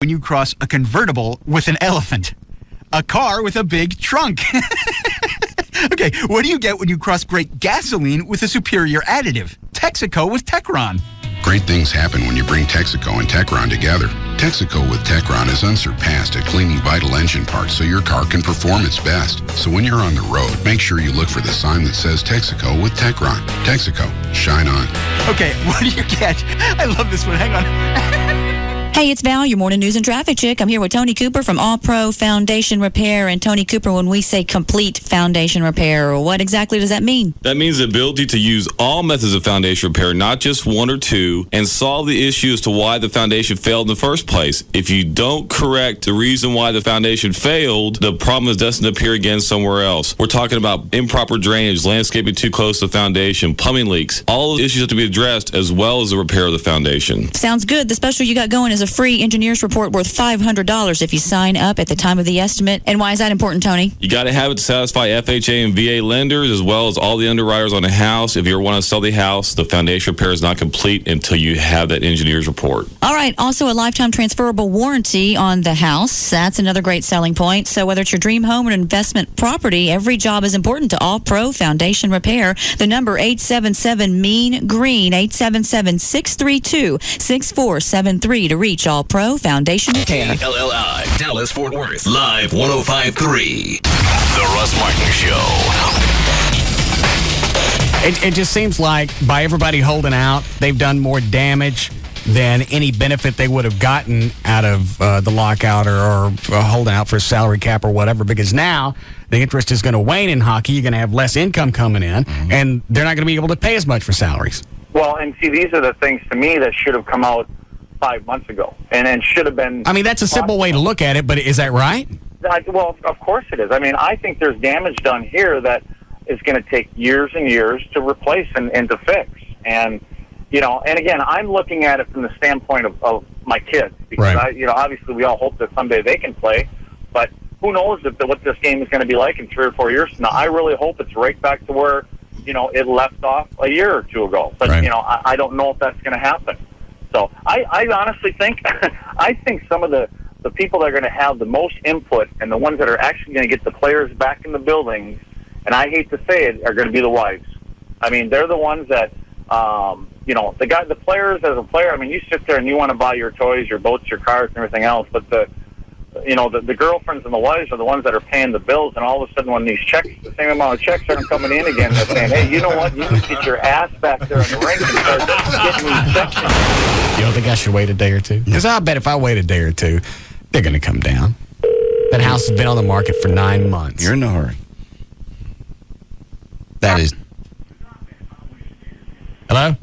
when you cross a convertible with an elephant? A car with a big trunk. Okay, what do you get when you cross great gasoline with a superior additive? Texaco with Techron. Great things happen when you bring Texaco and Techron together. Texaco with Techron is unsurpassed at cleaning vital engine parts so your car can perform its best. So when you're on the road, make sure you look for the sign that says Texaco with Techron. Texaco, shine on. Okay, what do you get? I love this one. Hang on. Hey, it's Val, your morning news and traffic chick. I'm here with Tony Cooper from All Pro Foundation Repair. And Tony Cooper, when we say complete foundation repair, what exactly does that mean? That means the ability to use all methods of foundation repair, not just one or two, and solve the issue as to why the foundation failed in the first place. If you don't correct the reason why the foundation failed, the problem is destined to appear again somewhere else. We're talking about improper drainage, landscaping too close to the foundation, plumbing leaks. All of the issues have to be addressed as well as the repair of the foundation. Sounds good. The special you got going is a free engineer's report worth $500 if you sign up at the time of the estimate. And why is that important, Tony? You got to have it to satisfy FHA and VA lenders as well as all the underwriters on the house. If you ever want to sell the house, the foundation repair is not complete until you have that engineer's report. All right. Also, a lifetime transferable warranty on the house. That's another great selling point. So whether it's your dream home or an investment property, every job is important to All Pro Foundation Repair. The number 877-MEAN-GREEN, 877-632-6473 to reach All Pro Foundation Repair. KLLI, Dallas, Fort Worth, live 105.3. The Russ Martin Show. It just seems like by everybody holding out, they've done more damage than any benefit they would have gotten out of the lockout or holding out for a salary cap or whatever, because now the interest is going to wane in hockey. You're going to have less income coming in, and they're not going to be able to pay as much for salaries. Well, and see, these are the things to me that should have come out 5 months ago, and should have been. I mean, that's a simple way to look at it, but is that right? Well, of course it is. I mean, I think there's damage done here that is going to take years and years to replace and to fix. And, you know, and again, I'm looking at it from the standpoint of my kids, because, right. Obviously we all hope that someday they can play, but who knows what this game is going to be like in 3 or 4 years from now. I really hope it's right back to where, it left off a year or two ago. But, right. I don't know if that's going to happen. So I honestly think some of the people that are going to have the most input and the ones that are actually going to get the players back in the buildings, and I hate to say it, are going to be the wives. I mean, they're the ones that, the players as a player, I mean, you sit there and you want to buy your toys, your boats, your cars, and everything else, but the girlfriends and the wives are the ones that are paying the bills, and all of a sudden when these checks, the same amount of checks aren't coming in again, they're saying, hey, you know what, you need to get your ass back there in the ring and start getting these checks. You don't think I should wait a day or two? Because I bet if I wait a day or two, they're going to come down. That house has been on the market for 9 months. You're in a hurry. That is. Hello?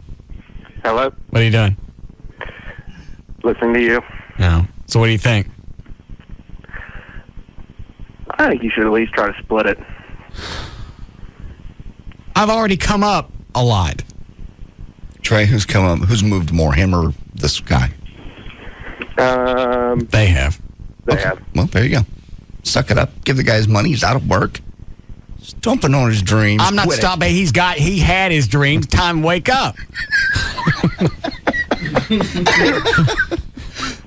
Hello? What are you doing? Listening to you. No. So what do you think? I think you should at least try to split it. I've already come up a lot. Trey, who's come up? Who's moved more, him or this guy? They have. They have. Well, there you go. Suck it up. Give the guy his money. He's out of work. Stomping on his dreams. I'm not stopping. He had his dreams. Time to wake up.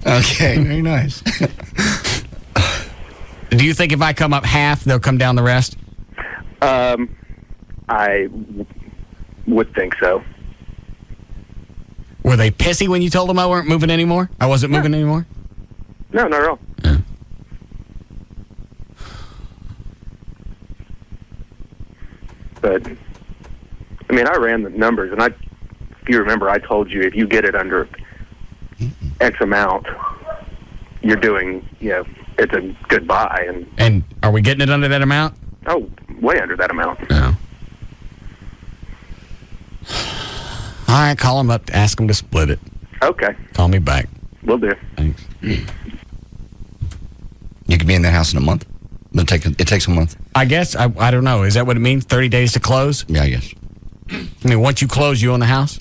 Okay, very nice. Do you think if I come up half, they'll come down the rest? I would think so. Were they pissy when you told them I weren't moving anymore? I wasn't moving anymore? No, not at all. Yeah. But, I mean, I ran the numbers, and if you remember, I told you if you get it under X amount, you're doing, it's a good buy. And are we getting it under that amount? Oh, way under that amount. No. All right, call them up, ask them to split it. Okay. Call me back. Will do. Thanks. You could be in that house in a month. It takes a month. I guess. I don't know. Is that what it means? 30 days to close? Yeah, I guess. I mean, once you close, you own the house?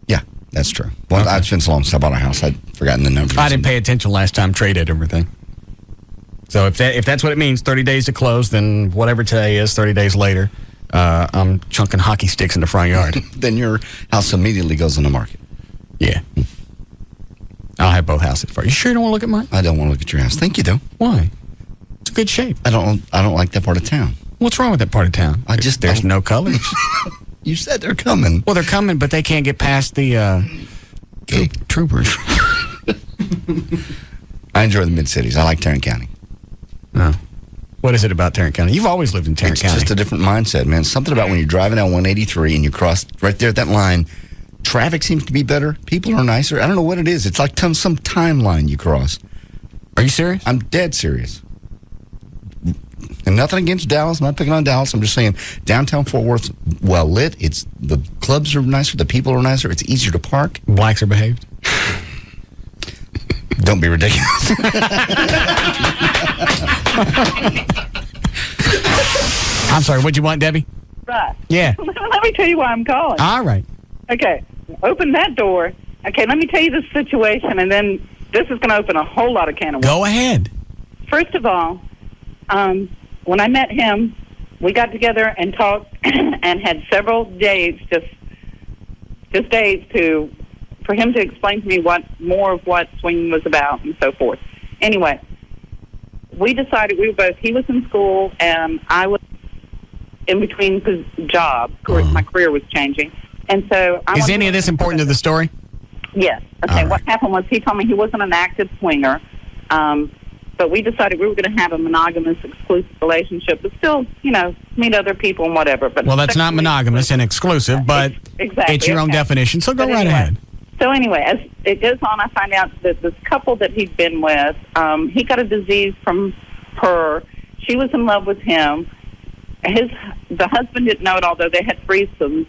Yeah, that's true. Well, Okay. It's been so long since I bought a house, I'd forgotten the numbers. I didn't pay attention last time, traded everything. So if that's what it means, 30 days to close, then whatever today is, 30 days later, I'm chunking hockey sticks in the front yard. Then your house immediately goes on the market. Yeah. I'll have both houses for you. You sure you don't want to look at mine? I don't want to look at your house. Thank you, though. Why? It's a good shape. I don't like that part of town. What's wrong with that part of town? There's no colors. You said they're coming. Well, they're coming, but they can't get past the troopers. I enjoy the mid-cities. I like Tarrant County. No. What is it about Tarrant County? You've always lived in Tarrant County. It's just a different mindset, man. Something about when you're driving down 183 and you cross right there at that line, traffic seems to be better. People are nicer. I don't know what it is. It's like some timeline you cross. Are you serious? I'm dead serious. And nothing against Dallas. I'm not picking on Dallas. I'm just saying downtown Fort Worth's well lit. The clubs are nicer. The people are nicer. It's easier to park. Blacks are behaved. Don't be ridiculous. I'm sorry. What'd you want, Debbie? Right. Yeah. Let me tell you why I'm calling. All right. Okay. Open that door. Okay, let me tell you the situation, and then this is going to open a whole lot of can of worms. Go ahead. First of all, when I met him, we got together and talked and had several dates, just days for him to explain to me more of what swinging was about and so forth. Anyway, we decided he was in school and I was in between jobs. My career was changing. And so is any of this important to the story? Yes. Okay, what happened was he told me he wasn't an active swinger, but we decided we were going to have a monogamous, exclusive relationship, but still, meet other people and whatever. But that's not monogamous and exclusive, but exactly, it's your own definition, so go right ahead. So anyway, as it goes on, I find out that this couple that he'd been with, he got a disease from her. She was in love with him. The husband didn't know it, although they had threesomes.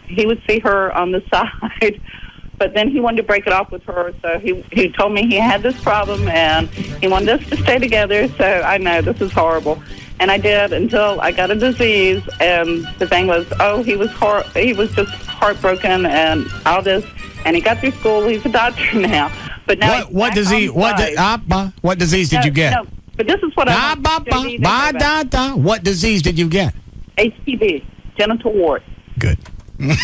He would see her on the side, but then he wanted to break it off with her. So he told me he had this problem and he wanted us to stay together. So I know this is horrible, and I did until I got a disease. And the thing was, he was just heartbroken and all this. And he got through school. He's a doctor now. But now what disease did you get? No, but this is what What disease did you get? HPV, genital wart. Good. The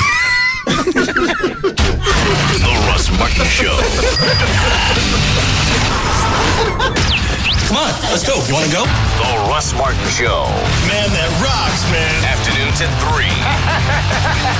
Russ Martin Show. Come on, let's go. You want to go? The Russ Martin Show. Man, that rocks, man. Afternoons at 3.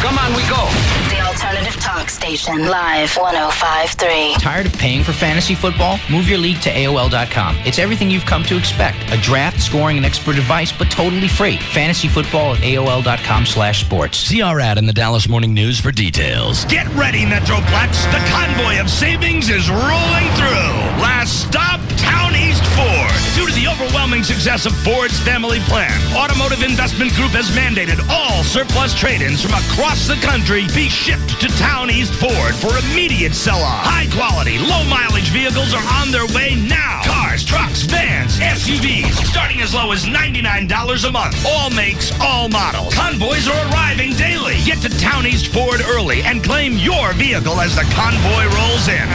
Come on, we go. The Alternative Talk Station. Live 105.3. Tired of paying for fantasy football? Move your league to AOL.com. It's everything you've come to expect. A draft, scoring, and expert advice, but totally free. Fantasy football at AOL.com/sports. See our ad in the Dallas Morning News for details. Get ready, Metroplex. The convoy of savings is rolling through. Last stop, Town East Ford. Due to the overwhelming success of Ford's family plan, Automotive Investment Group has mandated all surplus trade-ins from across the country be shipped to Town East Ford for immediate sell-off. High-quality, low-mileage vehicles are on their way now. Cars, trucks, vans, SUVs, starting as low as $99 a month. All makes, all models. Convoys are arriving daily. Get to Town East Ford early and claim your vehicle as the convoy rolls in.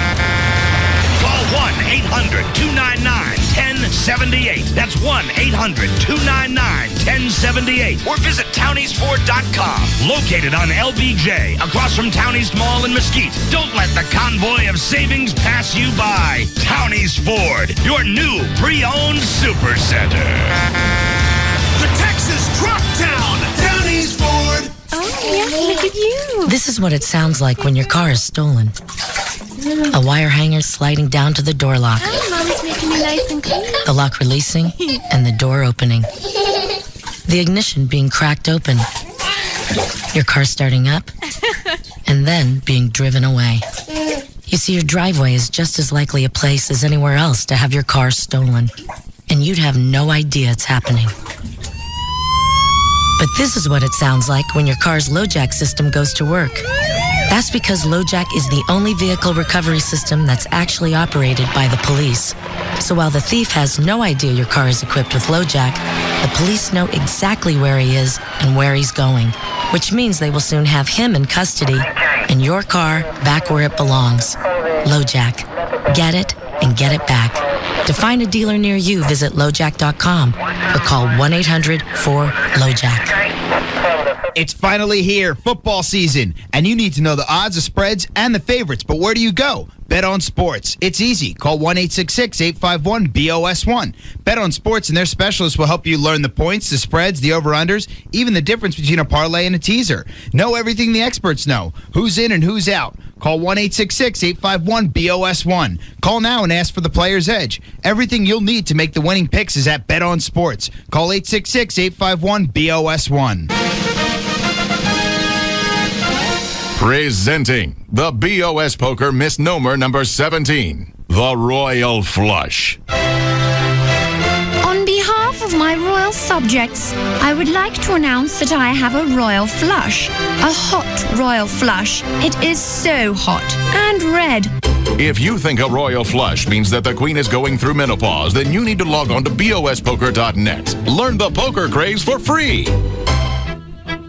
Call 1-800-299-1078. That's 1-800-299-1078. Or visit towneastford.com. Located on LBJ, across from Town East Mall in Mesquite. Don't let the convoy of savings pass you by. Town East Ford, your new pre-owned super center. The Texas Truck Town. Town East Ford. Oh, yes, look at you. This is what it sounds like when your car is stolen. A wire hanger sliding down to the door lock. Oh, Mommy's making me nice and clean. The lock releasing and the door opening. The ignition being cracked open. Your car starting up and then being driven away. You see, your driveway is just as likely a place as anywhere else to have your car stolen. And you'd have no idea it's happening. But this is what it sounds like when your car's LoJack system goes to work. That's because LoJack is the only vehicle recovery system that's actually operated by the police. So while the thief has no idea your car is equipped with LoJack, the police know exactly where he is and where he's going, which means they will soon have him in custody and your car back where it belongs. LoJack. Get it and get it back. To find a dealer near you, visit LoJack.com or call 1-800-4-LoJack. It's finally here, football season, and you need to know the odds, the spreads, and the favorites. But where do you go? Bet on Sports. It's easy. Call 1-866-851-BOS1. Bet on Sports, and their specialists will help you learn the points, the spreads, the over-unders, even the difference between a parlay and a teaser. Know everything the experts know. Who's in and who's out. Call 1-866-851-BOS1. Call now and ask for the Player's Edge. Everything you'll need to make the winning picks is at Bet on Sports. Call 866-851-BOS1. Presenting the BOS Poker misnomer number 17, the Royal Flush. On behalf of my royal subjects, I would like to announce that I have a royal flush. A hot royal flush. It is so hot and red. If you think a royal flush means that the Queen is going through menopause, then you need to log on to bospoker.net. Learn the poker craze for free.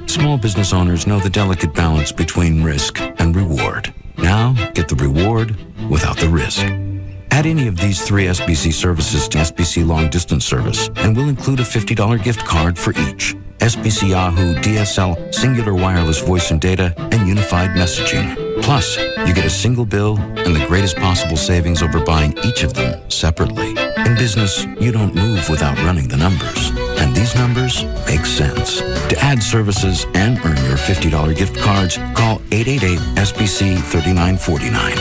Small business owners know the delicate balance between risk and reward. Now, get the reward without the risk. Add any of these 3 SBC services to SBC Long Distance Service, and we'll include a $50 gift card for each. SBC Yahoo, DSL, Singular Wireless Voice and Data, and Unified Messaging. Plus, you get a single bill and the greatest possible savings over buying each of them separately. In business, you don't move without running the numbers. And these numbers make sense. To add services and earn your $50 gift cards, call 888-SBC-3949.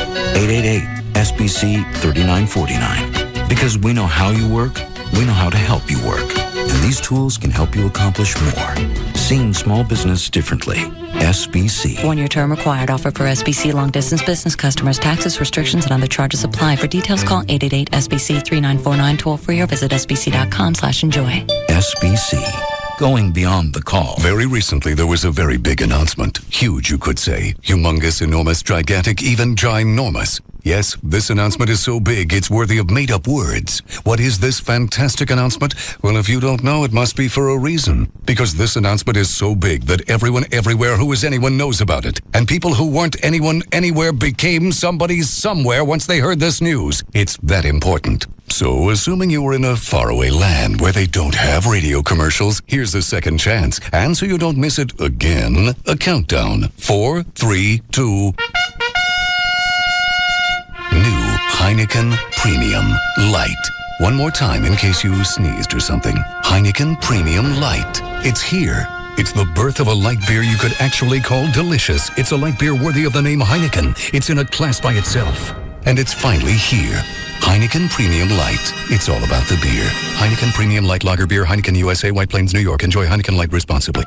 888-SBC-3949. Because we know how you work, we know how to help you work. And these tools can help you accomplish more. Seeing small business differently. SBC. 1-year term required. Offer for SBC long distance business customers. Taxes, restrictions, and other charges apply. For details, call 888-SBC-3949 toll free or visit sbc.com/enjoy. SBC. Going beyond the call. Very recently, there was a very big announcement. Huge, you could say. Humongous, enormous, gigantic, even ginormous. Yes, this announcement is so big, it's worthy of made-up words. What is this fantastic announcement? Well, if you don't know, it must be for a reason. Because this announcement is so big that everyone everywhere who is anyone knows about it. And people who weren't anyone anywhere became somebody somewhere once they heard this news. It's that important. So, assuming you were in a faraway land where they don't have radio commercials, here's a second chance. And so you don't miss it again, a countdown. 4, 3, 2... New Heineken Premium Light. One more time in case you sneezed or something. Heineken Premium Light. It's here. It's the birth of a light beer you could actually call delicious. It's a light beer worthy of the name Heineken. It's in a class by itself. And it's finally here. Heineken Premium Light. It's all about the beer. Heineken Premium Light Lager Beer, Heineken USA, White Plains, New York. Enjoy Heineken Light responsibly.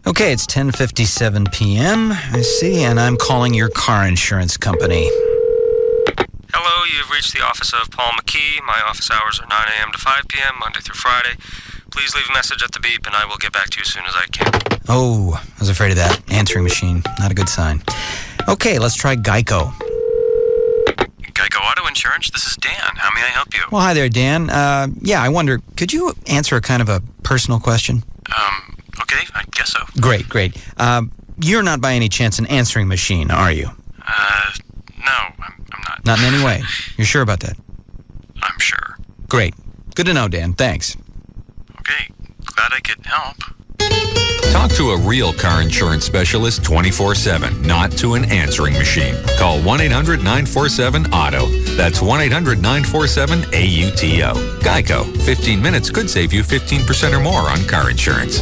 Okay, it's 10:57 p.m. I see, and I'm calling your car insurance company. Hello, you've reached the office of Paul McKee. My office hours are 9 a.m. to 5 p.m., Monday through Friday. Please leave a message at the beep, and I will get back to you as soon as I can. Oh, I was afraid of that. Answering machine. Not a good sign. Okay, let's try Geico. Geico Auto Insurance, this is Dan. How may I help you? Well, hi there, Dan. Yeah, I wonder, could you answer a kind of a personal question? Okay, I guess so. Great. You're not by any chance an answering machine, are you? No, I'm not. Not in any way. You're sure about that? I'm sure. Great. Good to know, Dan. Thanks. Okay, glad I could help. Talk to a real car insurance specialist 24/7, not to an answering machine. Call 1-800-947-AUTO. That's 1-800-947-AUTO. Geico. 15 minutes could save you 15% or more on car insurance.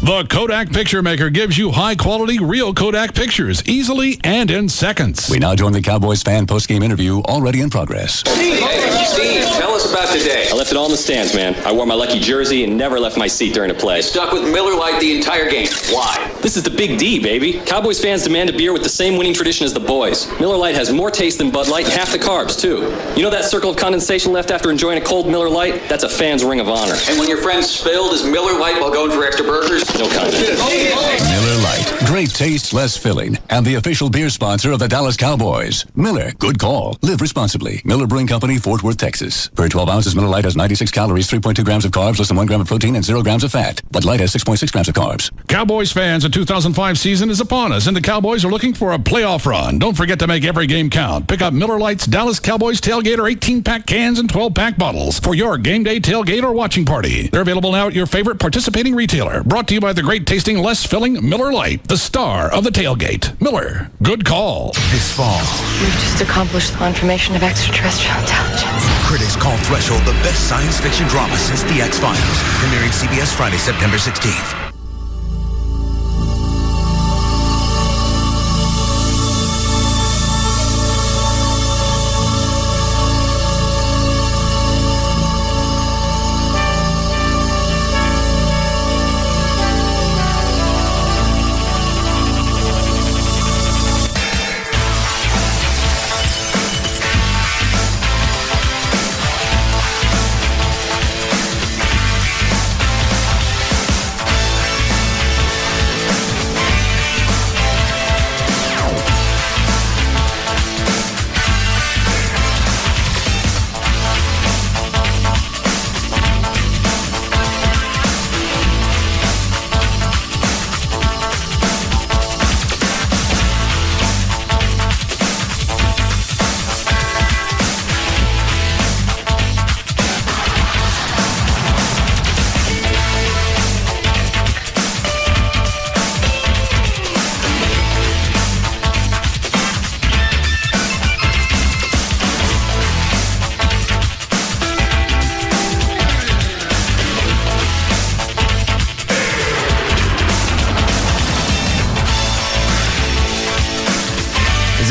The Kodak Picture Maker gives you high-quality, real Kodak pictures, easily and in seconds. We now join the Cowboys fan post-game interview, already in progress. Steve, tell us about today. I left it all in the stands, man. I wore my lucky jersey and never left my seat during a play. Stuck with Miller Lite the entire game. Why? This is the Big D, baby. Cowboys fans demand a beer with the same winning tradition as the boys. Miller Lite has more taste than Bud Light and half the carbs, too. You know that circle of condensation left after enjoying a cold Miller Lite? That's a fan's ring of honor. And when your friend spilled his Miller Lite while going for extra burgers? No comment. Miller Lite. Great taste, less filling. And the official beer sponsor of the Dallas Cowboys. Miller. Good call. Live responsibly. Miller Brewing Company, Fort Worth, Texas. Per 12 ounces, Miller Lite has 96 calories, 3.2 grams of carbs, less than 1 gram of protein, and 0 grams of fat. Bud Light has 6.6 grams of carbs. Cowboys fans, the 2005 season is upon us, and the Cowboys are looking for a playoff run. Don't forget to make every game count. Pick up Miller Lite's Dallas Cowboys Tailgater 18-pack cans and 12-pack bottles for your game day tailgate or watching party. They're available now at your favorite participating retailer. Brought to you by the great-tasting, less-filling Miller Lite, the star of the tailgate. Miller, good call. This fall, We've just accomplished the confirmation of extraterrestrial intelligence. critics call Threshold the best science fiction drama since The X-Files. Premiering CBS Friday, September 16th.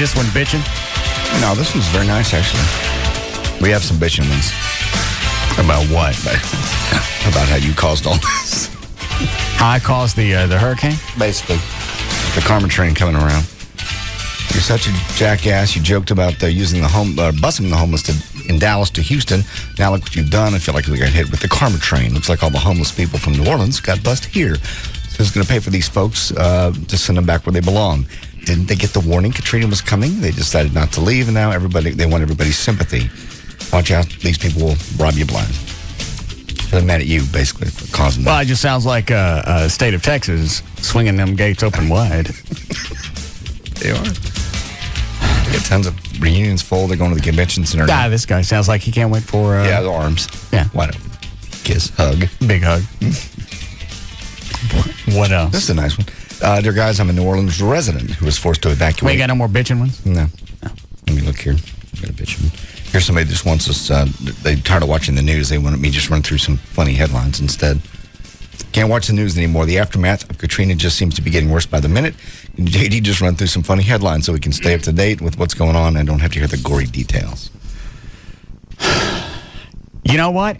This one bitching? No, this one's very nice, actually. We have some bitching ones. About what? About how you caused all this. How I caused the hurricane? Basically. The karma train coming around. You're such a jackass. You joked about busing the homeless in Dallas to Houston. Now look what you've done. I feel like we got hit with the karma train. Looks like all the homeless people from New Orleans got bused here. So who's going to pay for these folks to send them back where they belong? Didn't they get the warning Katrina was coming? They decided not to leave, and now they want everybody's sympathy. Watch out. These people will rob you blind. They're mad at you, basically, for causing that. Well, it just sounds like state of Texas swinging them gates open wide. They are. They got tons of reunions full. They're going to the convention center. This guy sounds like he can't wait for... yeah, the arms. Yeah. Why don't kiss, hug. Big hug. What else? This is a nice one. Dear guys, I'm a New Orleans resident who was forced to evacuate. We ain't got no more bitching ones? No. Let me look here. I've got a bitching one. Here's somebody that just wants us, they're tired of watching the news. They want me to just run through some funny headlines instead. Can't watch the news anymore. The aftermath of Katrina just seems to be getting worse by the minute. Can JD just run through some funny headlines so we can stay up to date with what's going on and don't have to hear the gory details. You know what?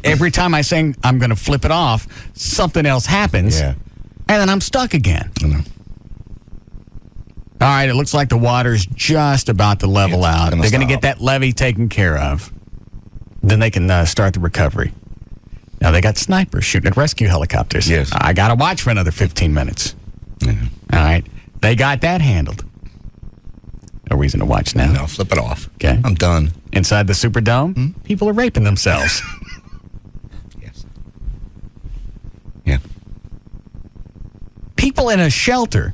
Every time I say I'm going to flip it off, something else happens. Yeah. And then I'm stuck again. I know. All right, it looks like the water's just about to level out. They're going to get that levee taken care of. Then they can start the recovery. Now, they got snipers shooting at rescue helicopters. Yes. I got to watch for another 15 minutes. Yeah. All right. They got that handled. No reason to watch now. No, flip it off. Okay. I'm done. Inside the Superdome, people are raping themselves. Yes. Yeah. People in a shelter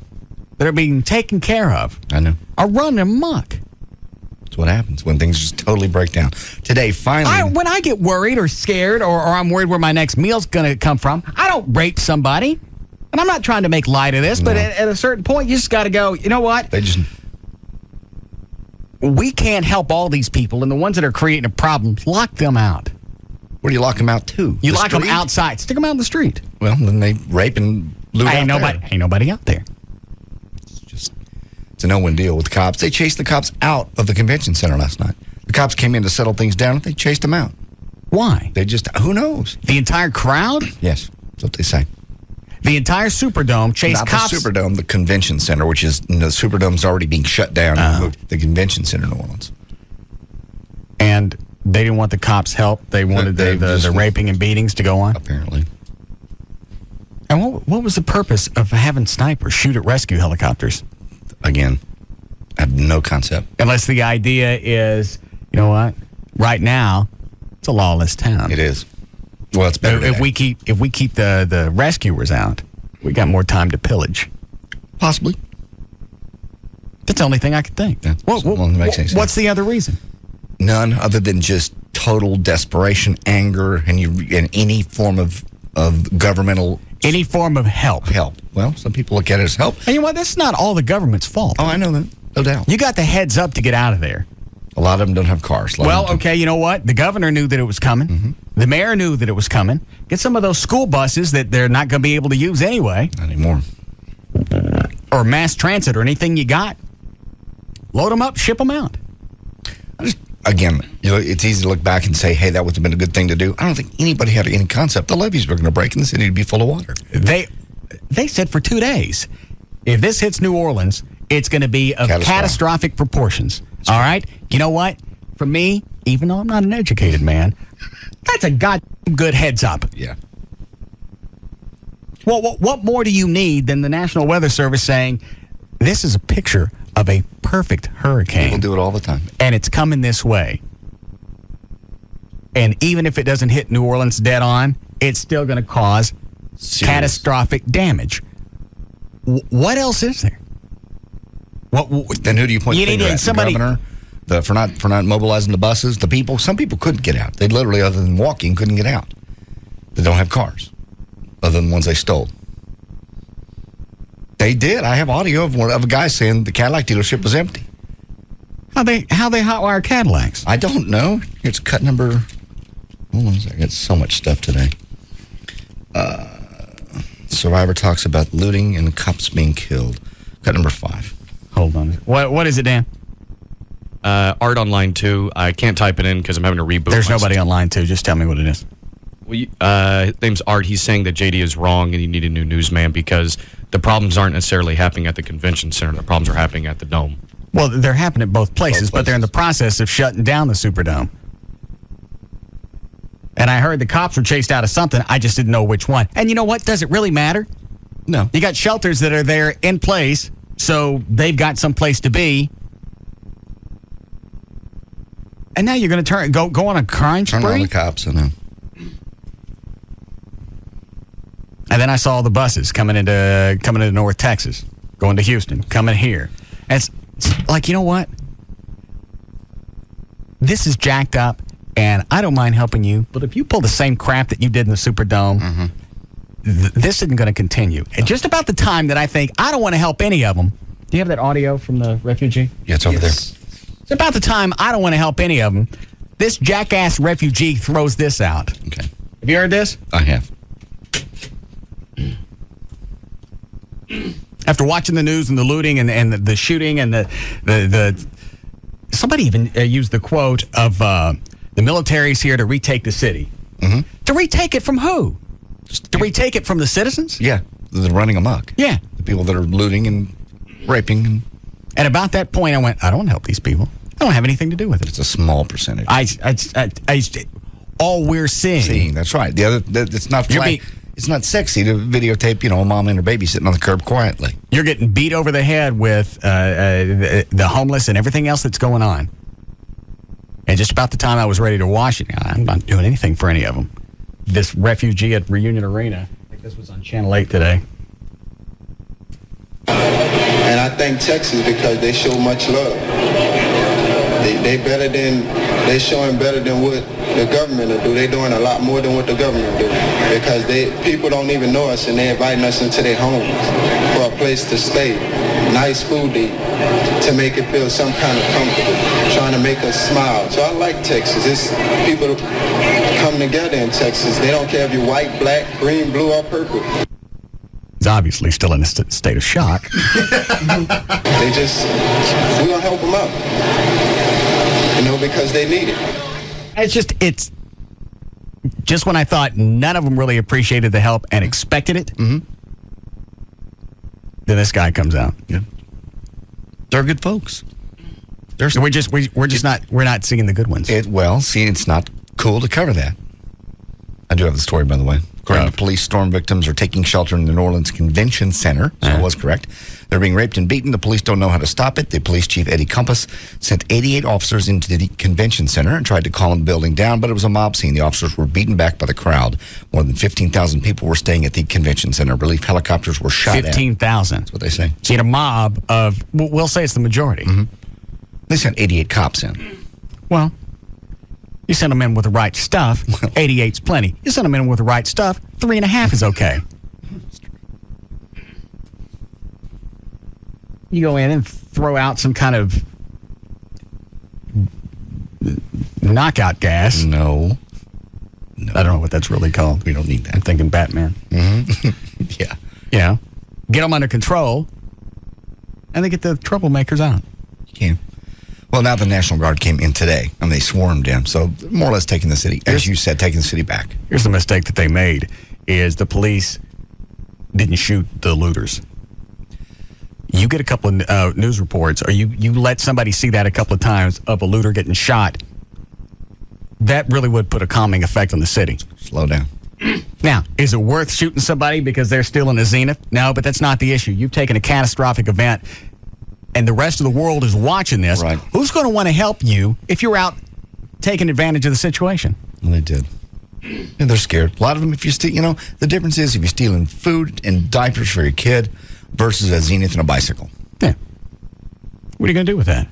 that are being taken care of. I know. Are running amok. That's what happens when things just totally break down. Today, finally... When I get worried or scared or I'm worried where my next meal's going to come from, I don't rape somebody. And I'm not trying to make light of this, but at a certain point, you just got to go, you know what? We can't help all these people, and the ones that are creating a problem, lock them out. Where do you lock them out to? You lock them outside. Stick them out in the street. Well, then they rape and loot out there. Ain't nobody out there. It's a no-win deal with the cops. They chased the cops out of the convention center last night. The cops came in to settle things down, and they chased them out. Why? They just, who knows? The entire crowd? Yes, that's what they say. The entire Superdome chased cops? Not the Superdome, the convention center, which is, the Superdome's already being shut down. And moved to the convention center in New Orleans. And they didn't want the cops' help? They wanted the raping and beatings to go on? Apparently. And what was the purpose of having snipers shoot at rescue helicopters? Again, I have no concept. Unless the idea is, you know what? Right now, it's a lawless town. It is. Well, it's better if we keep the rescuers out, we got more time to pillage. Possibly. That's the only thing I could think. Yeah, what's the other reason? None other than just total desperation, anger, and any form of governmental Any form of help. Help. Well, some people look at it as help. And you know what? That's not all the government's fault. Oh, I know that. No doubt. You got the heads up to get out of there. A lot of them don't have cars. Well, okay, you know what? The governor knew that it was coming. Mm-hmm. The mayor knew that it was coming. Get some of those school buses that they're not going to be able to use anyway. Not anymore. Or mass transit or anything you got. Load them up, ship them out. Again, it's easy to look back and say, hey, that would have been a good thing to do. I don't think anybody had any concept the levees were going to break and the city would be full of water. They said for 2 days, if this hits New Orleans, it's going to be of catastrophic proportions. All right? You know what? For me, even though I'm not an educated man, that's a goddamn good heads up. Yeah. Well, what more do you need than the National Weather Service saying, this is a picture of a perfect hurricane. People do it all the time. And it's coming this way. And even if it doesn't hit New Orleans dead on, it's still going to cause catastrophic damage. What else is there? Then who do you point the finger at? Somebody, the governor? For not mobilizing the buses? The people? Some people couldn't get out. They literally, other than walking, couldn't get out. They don't have cars, other than the ones they stole. They did. I have audio of a guy saying the Cadillac dealership was empty. How they hotwire Cadillacs? I don't know. It's cut number. Hold on a second. It's so much stuff today. Survivor talks about looting and cops being killed. Cut number 5. Hold on. What is it, Dan? Art on line 2. I can't type it in because I'm having to reboot. There's nobody on line 2. Just tell me what it is. Well, his name's Art. He's saying that JD is wrong and you need a new newsman because the problems aren't necessarily happening at the convention center. The problems are happening at the Dome. Well, they're happening at both places, but they're in the process of shutting down the Superdome. And I heard the cops were chased out of something. I just didn't know which one. And you know what? Does it really matter? No. You got shelters that are there in place, so they've got some place to be. And now you're going to go on a crime spree? Turn on the cops, I know. And then I saw the buses coming into North Texas, going to Houston, coming here. And it's like, you know what? This is jacked up, and I don't mind helping you, but if you pull the same crap that you did in the Superdome, this isn't going to continue. And just about the time that I think I don't want to help any of them. Do you have that audio from the refugee? Yeah, it's over there. It's about the time I don't want to help any of them. This jackass refugee throws this out. Okay. Have you heard this? I have. After watching the news and the looting and the shooting and the somebody even used the quote of the military's here to retake the city. Mm-hmm. To retake it from who? To retake it from the citizens? Yeah, they're running amok. Yeah. The people that are looting and raping. And about that point, I went, I don't want to help these people. I don't have anything to do with it. It's a small percentage. All we're seeing. That's right. The other, it's not it's not sexy to videotape, a mom and her baby sitting on the curb quietly. You're getting beat over the head with the homeless and everything else that's going on. And just about the time I was ready to wash it, I'm not doing anything for any of them. This refugee at Reunion Arena, I think this was on Channel 8 today. And I thank Texas because they show much love. They showing better than what the government will do. They doing a lot more than what the government do because people don't even know us and they inviting us into their homes for a place to stay, nice food to eat, to make it feel some kind of comfortable, trying to make us smile. So I like Texas. It's people come together in Texas. They don't care if you're white, black, green, blue, or purple. He's obviously still in a state of shock. We're going to help them out. Because they need it. It's just when I thought none of them really appreciated the help and expected it, then this guy comes out. Yeah. They're good folks. We're not seeing the good ones. It's not cool to cover that. I do have the story, by the way. According to police, storm victims are taking shelter in the New Orleans Convention Center. So I was correct. They're being raped and beaten. The police don't know how to stop it. The police chief, Eddie Compass, sent 88 officers into the convention center and tried to calm the building down, but it was a mob scene. The officers were beaten back by the crowd. More than 15,000 people were staying at the convention center. Relief helicopters were shot 15,000. That's what they say. So you had a mob of, we'll say it's the majority. They sent 88 cops in. Well, you send them in with the right stuff, 88's plenty. You send them in with the right stuff, 3.5 is okay. You go in and throw out some kind of knockout gas. No. I don't know what that's really called. We don't need that. I'm thinking Batman. Mm-hmm. Yeah. You know, get them under control, and they get the troublemakers out. You can. Well, now the National Guard came in today, and they swarmed in. So more or less taking the city, as you said, taking the city back. Here's the mistake that they made, is the police didn't shoot the looters. You get a couple of news reports, or you let somebody see that a couple of times of a looter getting shot. That really would put a calming effect on the city. Slow down. Now, is it worth shooting somebody because they're still in the zenith? No, but that's not the issue. You've taken a catastrophic event, and the rest of the world is watching this. Right. Who's going to want to help you if you're out taking advantage of the situation? Well, they did. And they're scared. A lot of them, if you steal, the difference is if you're stealing food and diapers for your kid versus a zenith and a bicycle. Yeah. What are you going to do with that?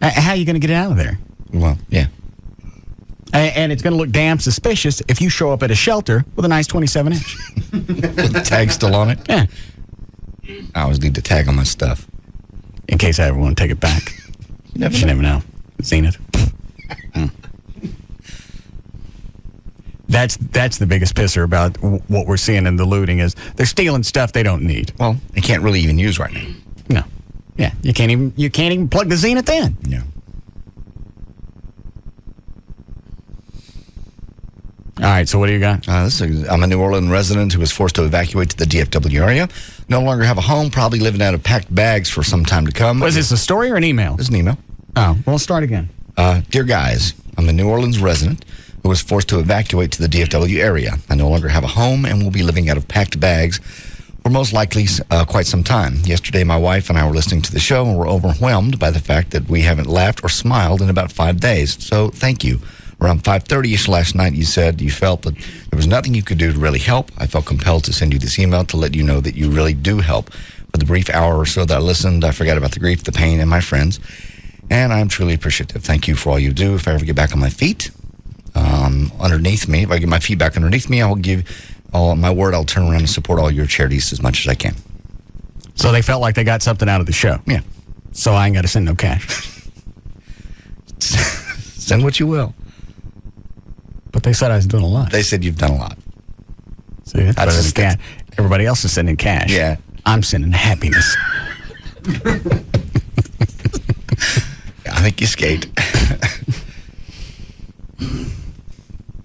How are you going to get it out of there? Well, yeah. And it's going to look damn suspicious if you show up at a shelter with a nice 27-inch. With the tag still on it? Yeah. I always need the tag on my stuff. In case I ever want to take it back. You never know. Zenith. That's the biggest pisser about what we're seeing in the looting is they're stealing stuff they don't need. Well, they can't really even use right now. No. Yeah, you can't even plug the Zenith in. Yeah. All right, so what do you got? I'm a New Orleans resident who was forced to evacuate to the DFW area. No longer have a home, probably living out of packed bags for some time to come. Was this a story or an email? It's an email. Oh, well, start again. Dear guys, I'm a New Orleans resident who was forced to evacuate to the DFW area. I no longer have a home and will be living out of packed bags for most likely quite some time. Yesterday, my wife and I were listening to the show and were overwhelmed by the fact that we haven't laughed or smiled in about 5 days. So thank you. Around 5:30ish last night, you said you felt that there was nothing you could do to really help. I felt compelled to send you this email to let you know that you really do help. For the brief hour or so that I listened, I forgot about the grief, the pain, and my friends. And I'm truly appreciative. Thank you for all you do. If I ever get back on my feet, underneath me, if I get my feet back underneath me, I will give my word. I'll turn around and support all your charities as much as I can. So they felt like they got something out of the show. Yeah. So I ain't got to send no cash. Send what you will. But they said I was doing a lot. They said you've done a lot. See, that's better than cash. Everybody else is sending cash. Yeah. I'm sending happiness. I think you skate.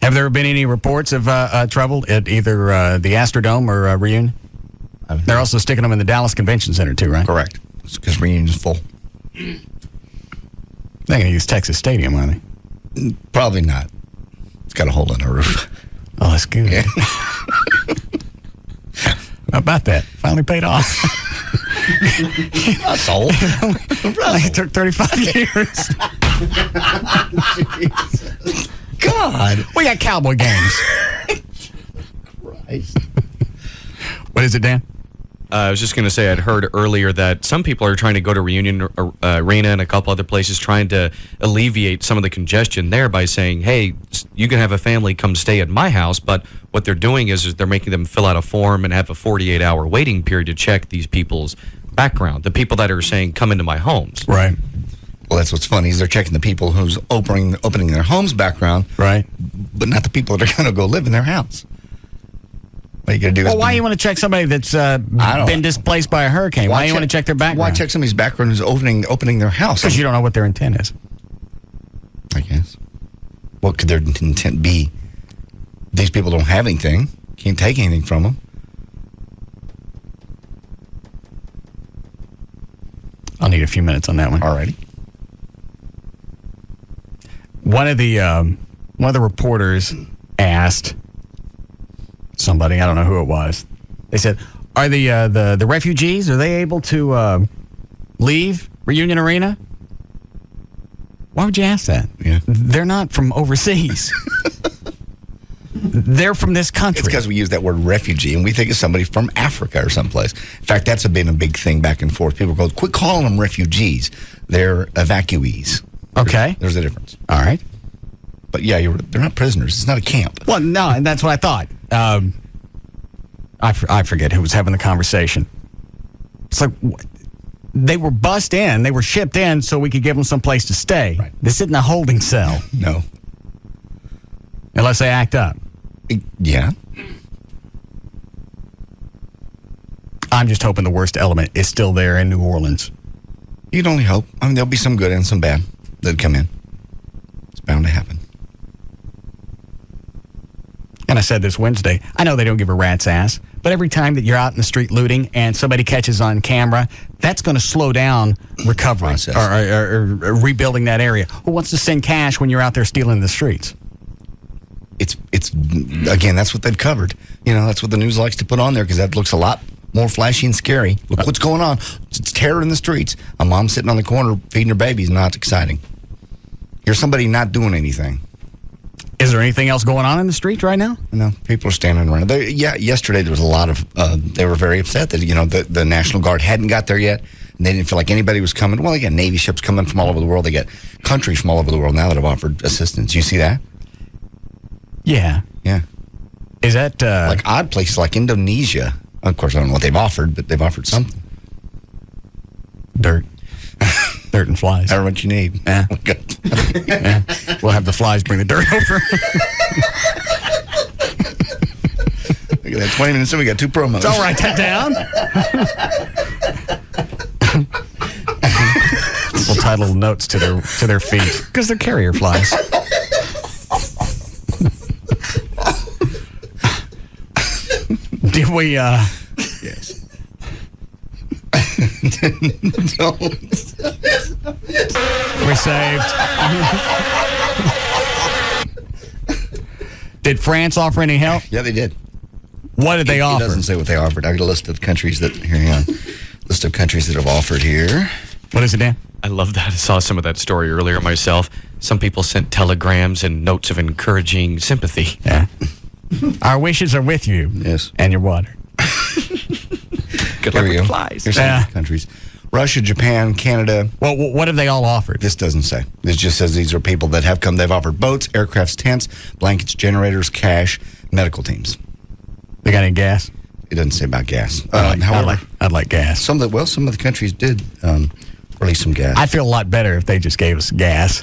Have there been any reports of trouble at either the Astrodome or Reunion? They're also sticking them in the Dallas Convention Center, too, right? Correct. It's because Reunion's full. They're going to use Texas Stadium, are they? Probably not. It's got a hole in the roof. Oh, that's good. Yeah. How about that? Finally paid off. That's old. It took 35 years. God. We got Cowboy games. Christ. What is it, Dan? I was just going to say, I'd heard earlier that some people are trying to go to Reunion Arena and a couple other places trying to alleviate some of the congestion there by saying, hey, you can have a family come stay at my house, but what they're doing is they're making them fill out a form and have a 48-hour waiting period to check these people's background, the people that are saying, come into my homes. Right. Well, that's what's funny is they're checking the people who's opening their home's background, right? But not the people that are going to go live in their house. What you got to do? Well, why you want to check somebody that's been displaced by a hurricane? Why you want to check their background? Why check somebody's background who's opening their house? Because you don't know what their intent is. I guess. What could their intent be? These people don't have anything. Can't take anything from them. I'll need a few minutes on that one. Alrighty. One of the reporters asked somebody, I don't know who it was. They said, "Are the refugees, are they able to leave Reunion Arena?" Why would you ask that? Yeah. They're not from overseas. They're from this country. It's because we use that word refugee and we think of somebody from Africa or someplace. In fact, that's been a big thing back and forth. People go, quit calling them refugees. They're evacuees. Okay. There's a difference. All right. But yeah, they're not prisoners. It's not a camp. Well, no, and that's what I thought. I forget who was having the conversation. It's like, They were bussed in. They were shipped in so we could give them some place to stay. Right. This isn't a holding cell. No. Unless they act up. Yeah. I'm just hoping the worst element is still there in New Orleans. You'd only hope. I mean, there'll be some good and some bad that come in. It's bound to happen. And I said this Wednesday, I know they don't give a rat's ass, but every time that you're out in the street looting and somebody catches on camera, that's going to slow down recovery or rebuilding that area. Who wants to send cash when you're out there stealing the streets? It's again, that's what they've covered. You know, that's what the news likes to put on there because that looks a lot more flashy and scary. Look what's going on. It's terror in the streets. A mom sitting on the corner feeding her baby is not exciting. Here's somebody not doing anything. Is there anything else going on in the street right now? No, people are standing around. Yesterday there was a lot of, they were very upset that, the National Guard hadn't got there yet, and they didn't feel like anybody was coming. Well, they got Navy ships coming from all over the world. They got countries from all over the world now that have offered assistance. You see that? Yeah. Yeah. Is that... like odd places like Indonesia. Of course, I don't know what they've offered, but they've offered something. Dirt. Dirt and flies. However much you need. Yeah. Yeah. We'll have the flies bring the dirt over. Look at that, 20 minutes in, we got 2 promos. So I'll write that down. We'll tie little notes to their feet because they're carrier flies. Did we, Yes. Don't. We're saved. Did France offer any help? Yeah, they did. What did they offer? It doesn't say what they offered. I got a list of countries that, list of countries that have offered here. What is it, Dan? I love that. I saw some of that story earlier myself. Some people sent telegrams and notes of encouraging sympathy. Yeah. Our wishes are with you. Yes. And your water. Good luck with flies. Here's some countries. Russia, Japan, Canada. Well, what have they all offered? This doesn't say. This just says these are people that have come. They've offered boats, aircrafts, tents, blankets, generators, cash, medical teams. They got any gas? It doesn't say about gas. I'd like gas. Some of the countries did release some gas. I'd feel a lot better if they just gave us gas.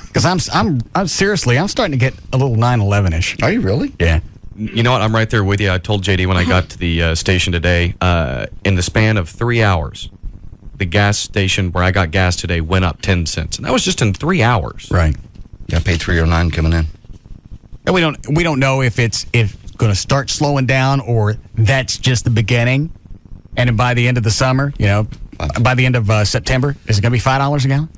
Because I'm seriously, I'm starting to get a little 9/11-ish. Are you really? Yeah. You know what? I'm right there with you. I told JD when I got to the station today, in the span of 3 hours, the gas station where I got gas today went up 10 cents. And that was just in 3 hours. Right. Yeah, I paid $3.09 coming in. And we don't know if it's going to start slowing down or that's just the beginning. And then by the end of the summer, by the end of September, is it going to be $5 a gallon?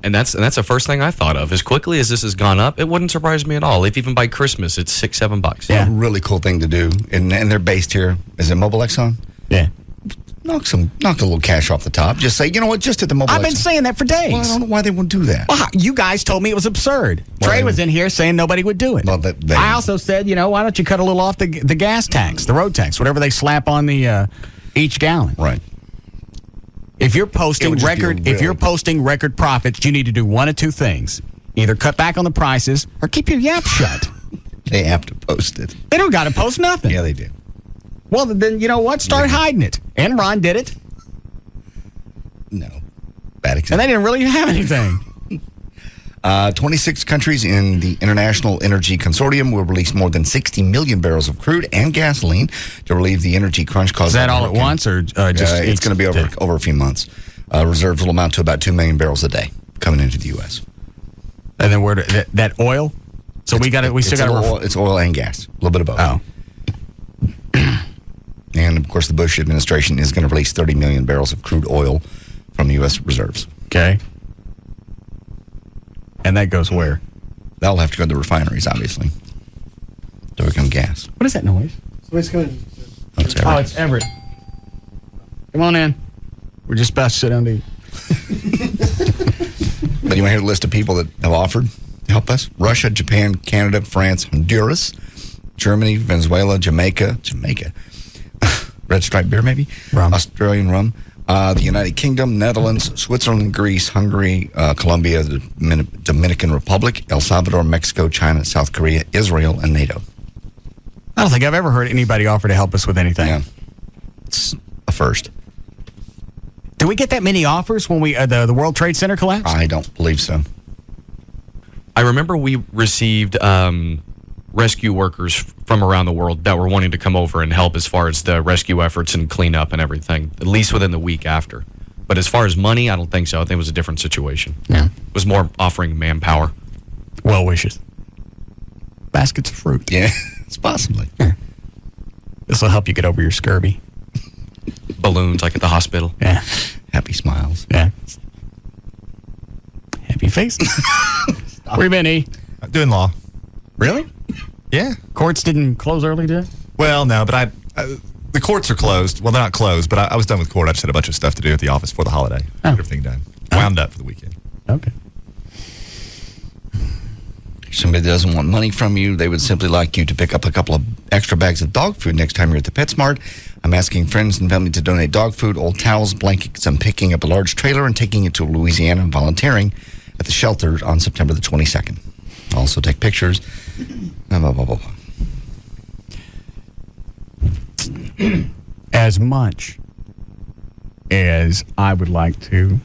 And that's the first thing I thought of. As quickly as this has gone up, it wouldn't surprise me at all. If even by Christmas, it's $6-7. Yeah, really cool thing to do, and they're based here. Is it Mobile Exxon? Yeah. Knock a little cash off the top. Just say, you know what? Just at the Mobile. I've been saying that for days. Well, I don't know why they won't do that. Well, you guys told me it was absurd. Well, Trey was in here saying nobody would do it. Well, I also said, why don't you cut a little off the gas tax, the road tax, whatever they slap on the each gallon. Right. If you're posting record profits, you need to do one of two things: either cut back on the prices or keep your yap shut. They have to post it. They don't got to post nothing. Yeah, they do. Well, then you know what? Start hiding it. Enron did it. No, bad example. And they didn't really have anything. 26 countries in the International Energy Consortium will release more than 60 million barrels of crude and gasoline to relieve the energy crunch caused. Is that all at once, or just? It's going to be over a few months. Reserves will amount to about 2 million barrels a day coming into the U.S. And then where that oil? So we still got it's oil and gas, a little bit of both. Oh. And of course, the Bush administration is going to release 30 million barrels of crude oil from U.S. reserves. Okay. And that goes where? That'll have to go to the refineries, obviously, to become gas. What is that noise? Somebody's coming. It's Everett. Oh, it's Everett. Come on in. We're just about to sit down to eat. But you want to hear the list of people that have offered to help us? Russia, Japan, Canada, France, Honduras, Germany, Venezuela, Jamaica. Red Stripe beer, maybe? Rum. Australian rum. The United Kingdom, Netherlands, Switzerland, Greece, Hungary, Colombia, the Dominican Republic, El Salvador, Mexico, China, South Korea, Israel, and NATO. I don't think I've ever heard anybody offer to help us with anything. Yeah. It's a first. Do we get that many offers when we the World Trade Center collapsed? I don't believe so. I remember we received rescue workers from around the world that were wanting to come over and help as far as the rescue efforts and cleanup and everything, at least within the week after. But as far as money, I don't think so. I think it was a different situation. Yeah. It was more offering manpower. Well wishes. Baskets of fruit. Yeah, it's possibly. Yeah. This will help you get over your scurvy. Balloons, like at the hospital. Yeah. Happy smiles. Yeah. Happy faces. Where you been, E? Doing law. Really? Yeah. Courts didn't close early today? Well, no, but the courts are closed. Well, they're not closed, but I was done with court. I just had a bunch of stuff to do at the office for the holiday. Got everything done. Wound up for the weekend. Okay. If somebody that doesn't want money from you, they would simply like you to pick up a couple of extra bags of dog food next time you're at the PetSmart. I'm asking friends and family to donate dog food, old towels, blankets. I'm picking up a large trailer and taking it to Louisiana and volunteering at the shelter on September the 22nd. I'll also take pictures. Blah, blah, blah, blah. As much as I would like to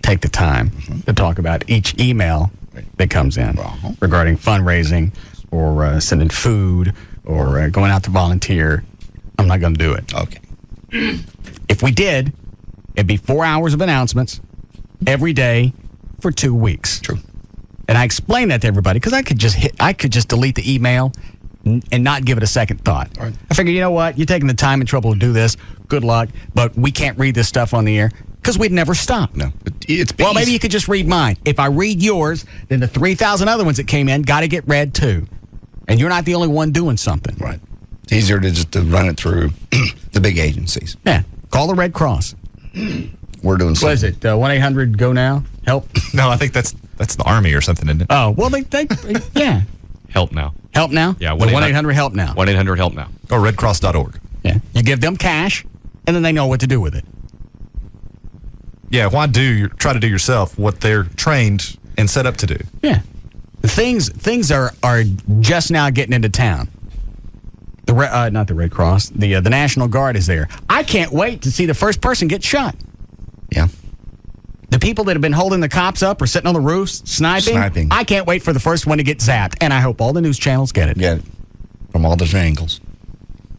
take the time to talk about each email that comes in regarding fundraising or sending food or going out to volunteer, I'm not going to do it. Okay. If we did, it'd be 4 hours of announcements every day for 2 weeks. True. And I explained that to everybody because I could just delete the email and not give it a second thought. Right. I figured, you know what? You're taking the time and trouble to do this. Good luck. But we can't read this stuff on the air because we'd never stop. No. It's well, maybe you could just read mine. If I read yours, then the 3,000 other ones that came in got to get read too. And you're not the only one doing something. Right. It's easier to just to run it through the big agencies. Yeah. Call the Red Cross. We're doing something. What is it? 1-800-GO-NOW? Help? No, I think that's the Army or something, isn't it? Oh, well, they yeah. Help now. Help now? Yeah, 1-800-HELP NOW. 1-800-HELP NOW. Or redcross.org. Yeah. You give them cash, and then they know what to do with it. Yeah, why try to do yourself what they're trained and set up to do? Yeah. Things are just now getting into town. Not the Red Cross. The National Guard is there. I can't wait to see the first person get shot. Yeah. The people that have been holding the cops up or sitting on the roofs sniping. I can't wait for the first one to get zapped, and I hope all the news channels get it. Yeah, from all different angles.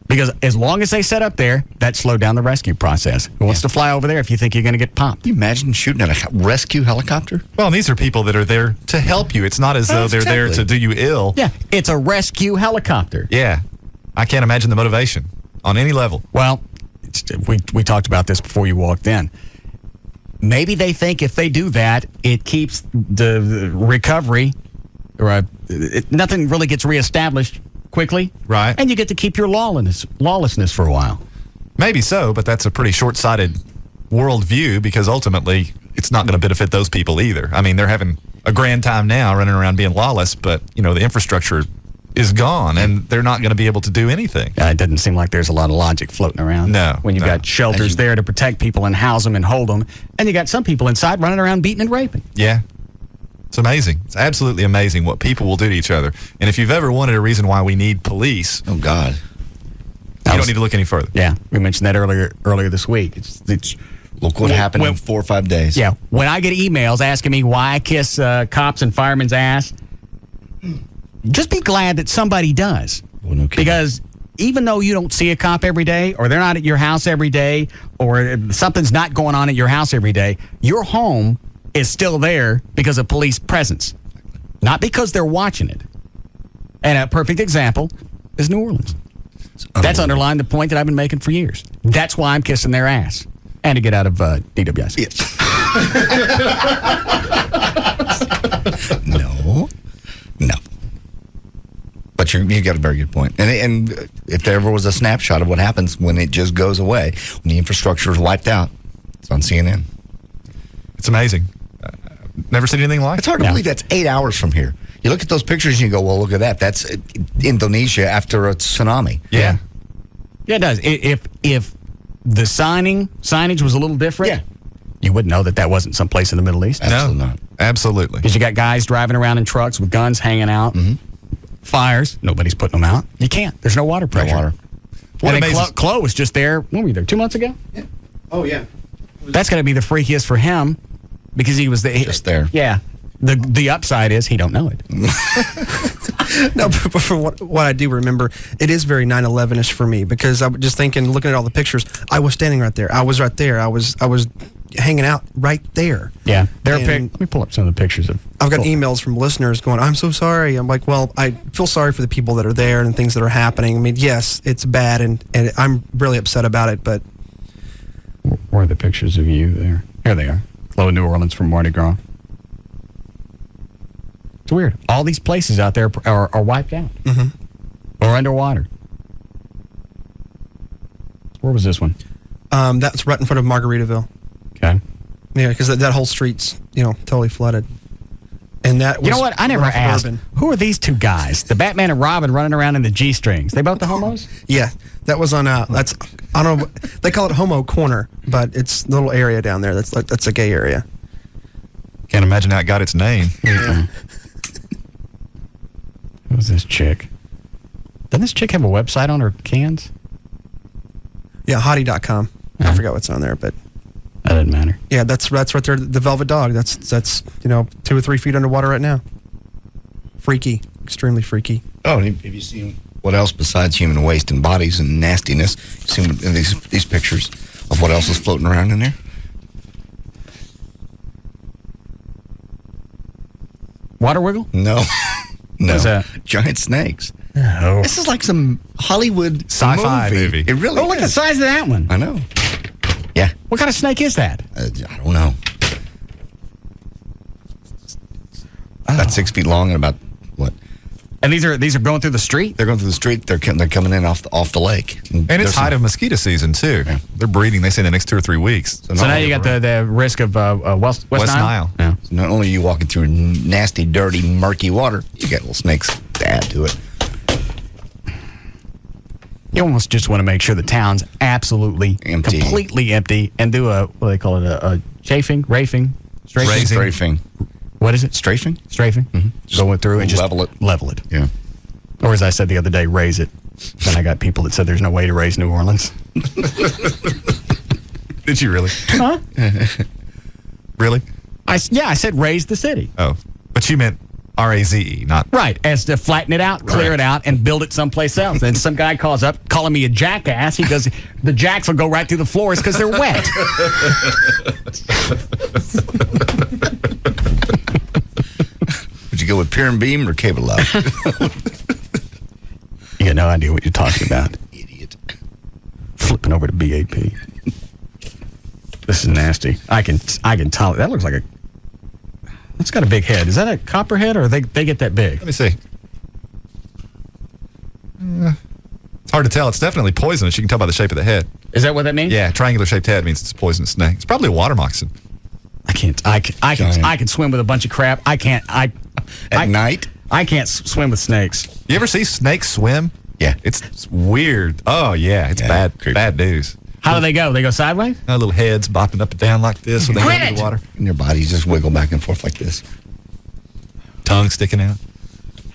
Because as long as they set up there, that slowed down the rescue process. Who wants to fly over there if you think you're going to get popped? Can you imagine shooting at a rescue helicopter? Well, and these are people that are there to help you. It's not as though they're there to do you ill. Yeah, it's a rescue helicopter. Yeah. I can't imagine the motivation on any level. Well, we talked about this before you walked in. Maybe they think if they do that, it keeps the recovery, or nothing really gets reestablished quickly. Right. And you get to keep your lawlessness for a while. Maybe so, but that's a pretty short-sighted worldview because ultimately it's not going to benefit those people either. I mean, they're having a grand time now running around being lawless, but, the infrastructure is gone, and they're not going to be able to do anything. It doesn't seem like there's a lot of logic floating around. No. When you've got shelters there to protect people and house them and hold them, and you got some people inside running around beating and raping. Yeah. It's amazing. It's absolutely amazing what people will do to each other. And if you've ever wanted a reason why we need police... Oh, God. You don't need to look any further. Yeah. We mentioned that earlier this week. Look what happened in 4 or 5 days. Yeah. When I get emails asking me why I kiss cops and firemen's ass... Just be glad that somebody does. Well, no kidding. Because even though you don't see a cop every day, or they're not at your house every day, or something's not going on at your house every day, your home is still there because of police presence, not because they're watching it. And a perfect example is New Orleans. That's underlined the point that I've been making for years. That's why I'm kissing their ass. And to get out of DWIC. Yes. No. But you got a very good point. And if there ever was a snapshot of what happens when it just goes away, when the infrastructure is wiped out, it's on CNN. It's amazing. Never seen anything like it. It's hard to believe that's 8 hours from here. You look at those pictures and you go, well, look at that. That's Indonesia after a tsunami. Yeah. Yeah, it does. If the signage was a little different, you would know that wasn't someplace in the Middle East. Absolutely not. Absolutely. Because you got guys driving around in trucks with guns hanging out. Mm-hmm. Fires. Nobody's putting them out. You can't. There's no water pressure. No water. And then Chloe was just there. When were you there? 2 months ago? Yeah. Oh, yeah. That's going to be the freakiest for him because he was just there. Yeah. The upside is he don't know it. No, but for what I do remember, it is very 9/11ish for me because I was just thinking, looking at all the pictures, I was standing right there. I was right there. I was hanging out right there. Yeah. Let me pull up some of the pictures of. I've got emails from listeners going, "I'm so sorry." I'm like, "Well, I feel sorry for the people that are there and things that are happening. I mean, yes, it's bad, and I'm really upset about it, but." Where are the pictures of you there? Here they are. Hello, New Orleans from Mardi Gras. It's weird. All these places out there are wiped out or underwater. Where was this one? That's right in front of Margaritaville. Okay. Yeah, because that whole street's totally flooded. And that was, you know what? I never asked. Who are these two guys? The Batman and Robin running around in the G-strings. They both the homos? Yeah, that was on. That's I don't know. They call it Homo Corner, but it's a little area down there. That's a gay area. Can't imagine how it got its name. Yeah. Who's this chick? Doesn't this chick have a website on her cans? Yeah, hottie.com. I forgot what's on there, but that doesn't matter. Yeah, that's right there. The Velvet Dog. That's 2 or 3 feet underwater right now. Freaky, extremely freaky. Oh, have you seen what else besides human waste and bodies and nastiness? You seen these pictures of what else is floating around in there? Water wiggle? No. No. What's that? Giant snakes. Oh. This is like some Hollywood sci-fi movie. It really look at the size of that one. I know. Yeah. What kind of snake is that? I don't know. About 6 feet long and about what? And these are going through the street? They're going through the street. They're coming in off the lake. And it's height of mosquito season, too. Yeah. They're breeding, they say, the next 2 or 3 weeks. So now you got the risk of West Nile? Yeah. So not only are you walking through nasty, dirty, murky water, you got little snakes to add to it. You almost just want to make sure the town's absolutely, completely empty and do what do they call it, a chafing, rafing? Strafing. What is it? Strafing? Strafing. Mm-hmm. Going through and just level it. Yeah. Or as I said the other day, raise it. Then I got people that said there's no way to raise New Orleans. Did you really? Huh? Really? I said raise the city. Oh, but you meant R-A-Z-E, not... Right, as to flatten it out, clear it out, and build it someplace else. And some guy calls up, calling me a jackass. He goes, the jacks will go right through the floors because they're wet. Would you go with pier and beam or cable lock? You got no idea what you're talking about. Idiot. Flipping over to BAP. This is nasty. I can tell. That looks like a... It's got a big head. Is that a copperhead or they get that big? Let me see. It's hard to tell. It's definitely poisonous. You can tell by the shape of the head. Is that what that means? Yeah, triangular shaped head means it's a poisonous snake. It's probably a water moccasin. I can swim with a bunch of crap. I can't. At night? I can't swim with snakes. You ever see snakes swim? Yeah. It's weird. Oh, yeah. It's bad. Creepy. Bad news. How do they go? They go sideways? Little heads bopping up and down like this when they go into the water. And their bodies just wiggle back and forth like this. Tongue sticking out.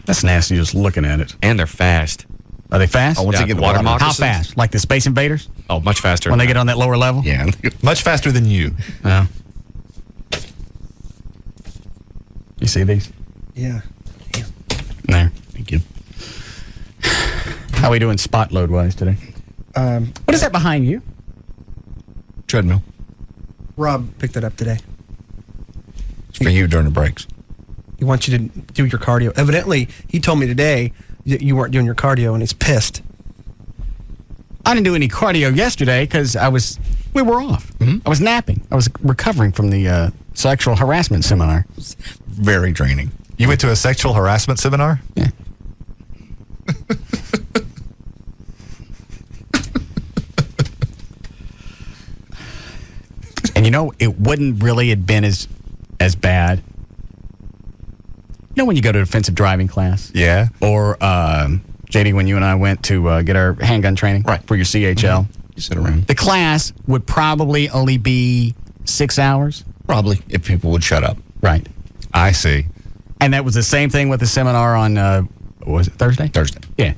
That's nasty just looking at it. And they're fast. Are they fast? Oh, once they get water How moccasins. fast? Like the Space Invaders? Oh, much faster. When they get on that lower level? Yeah. Much faster than you. Yeah. You see these? Yeah. There. Thank you. How are we doing spot load wise today? What is that behind you? Treadmill. Rob picked it up today. It's for you during the breaks. He wants you to do your cardio. Evidently, he told me today that you weren't doing your cardio, and he's pissed. I didn't do any cardio yesterday because we were off. Mm-hmm. I was napping. I was recovering from the sexual harassment seminar. Very draining. You went to a sexual harassment seminar? Yeah. And it wouldn't really have been as bad. When you go to defensive driving class? Yeah. Or, JD, when you and I went to get our handgun training for your CHL. Mm-hmm. You sit around. The class would probably only be 6 hours. Probably, if people would shut up. Right. I see. And that was the same thing with the seminar on, was it Thursday? Thursday. Yeah.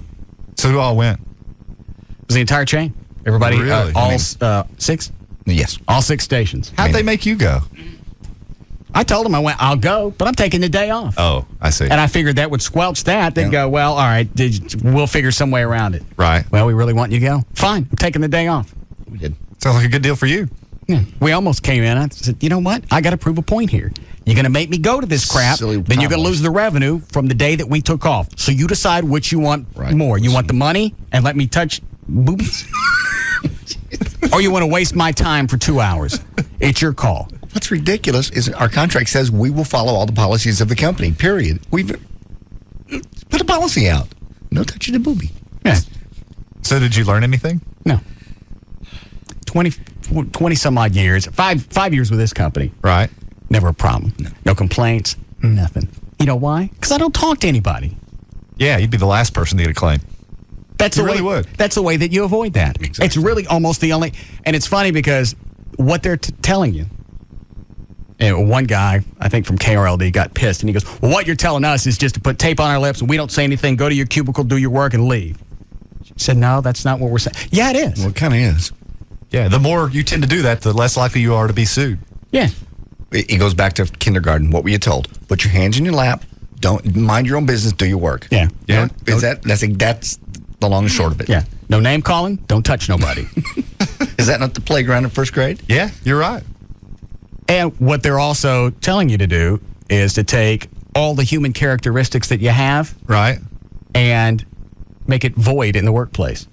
So who all went? It was the entire chain. Everybody, Really? all 6? Yes. All 6 stations. How'd they make you go? I told them, I'll go, but I'm taking the day off. Oh, I see. And I figured that would squelch that. They'd go, well, all right, we'll figure some way around it. Right. Well, we really want you to go. Fine, I'm taking the day off. We did. Sounds like a good deal for you. Yeah. We almost came in. I said, you know what? I got to prove a point here. You're going to make me go to this crap, then you're going to lose the revenue from the day that we took off. So you decide which you want more. You want the money and let me touch boobies? Or you want to waste my time for 2 hours? It's your call. What's ridiculous is our contract says we will follow all the policies of the company, period. We've put a policy out. No touching the boobie. Yeah. So did you learn anything? No. 20 some odd years. Five years with this company. Right. Never a problem. No complaints. Nothing. You know why? Because I don't talk to anybody. Yeah, you'd be the last person to get a claim. That's You the really way, would. That's the way that you avoid that. Exactly. It's really almost the only. And it's funny because what they're telling you. And one guy, I think from KRLD, got pissed and he goes, well, what you're telling us is just to put tape on our lips and we don't say anything, go to your cubicle, do your work, and leave. She said, no, that's not what we're saying. Yeah, it is. Well, it kind of is. Yeah, the more you tend to do that, the less likely you are to be sued. Yeah. It goes back to kindergarten. What were you told? Put your hands in your lap. Don't mind your own business. Do your work. Yeah. Yeah. That's the long and short of it. Yeah. No name calling. Don't touch nobody. Is that not the playground in first grade? Yeah, you're right. And what they're also telling you to do is to take all the human characteristics that you have, right, and make it void in the workplace.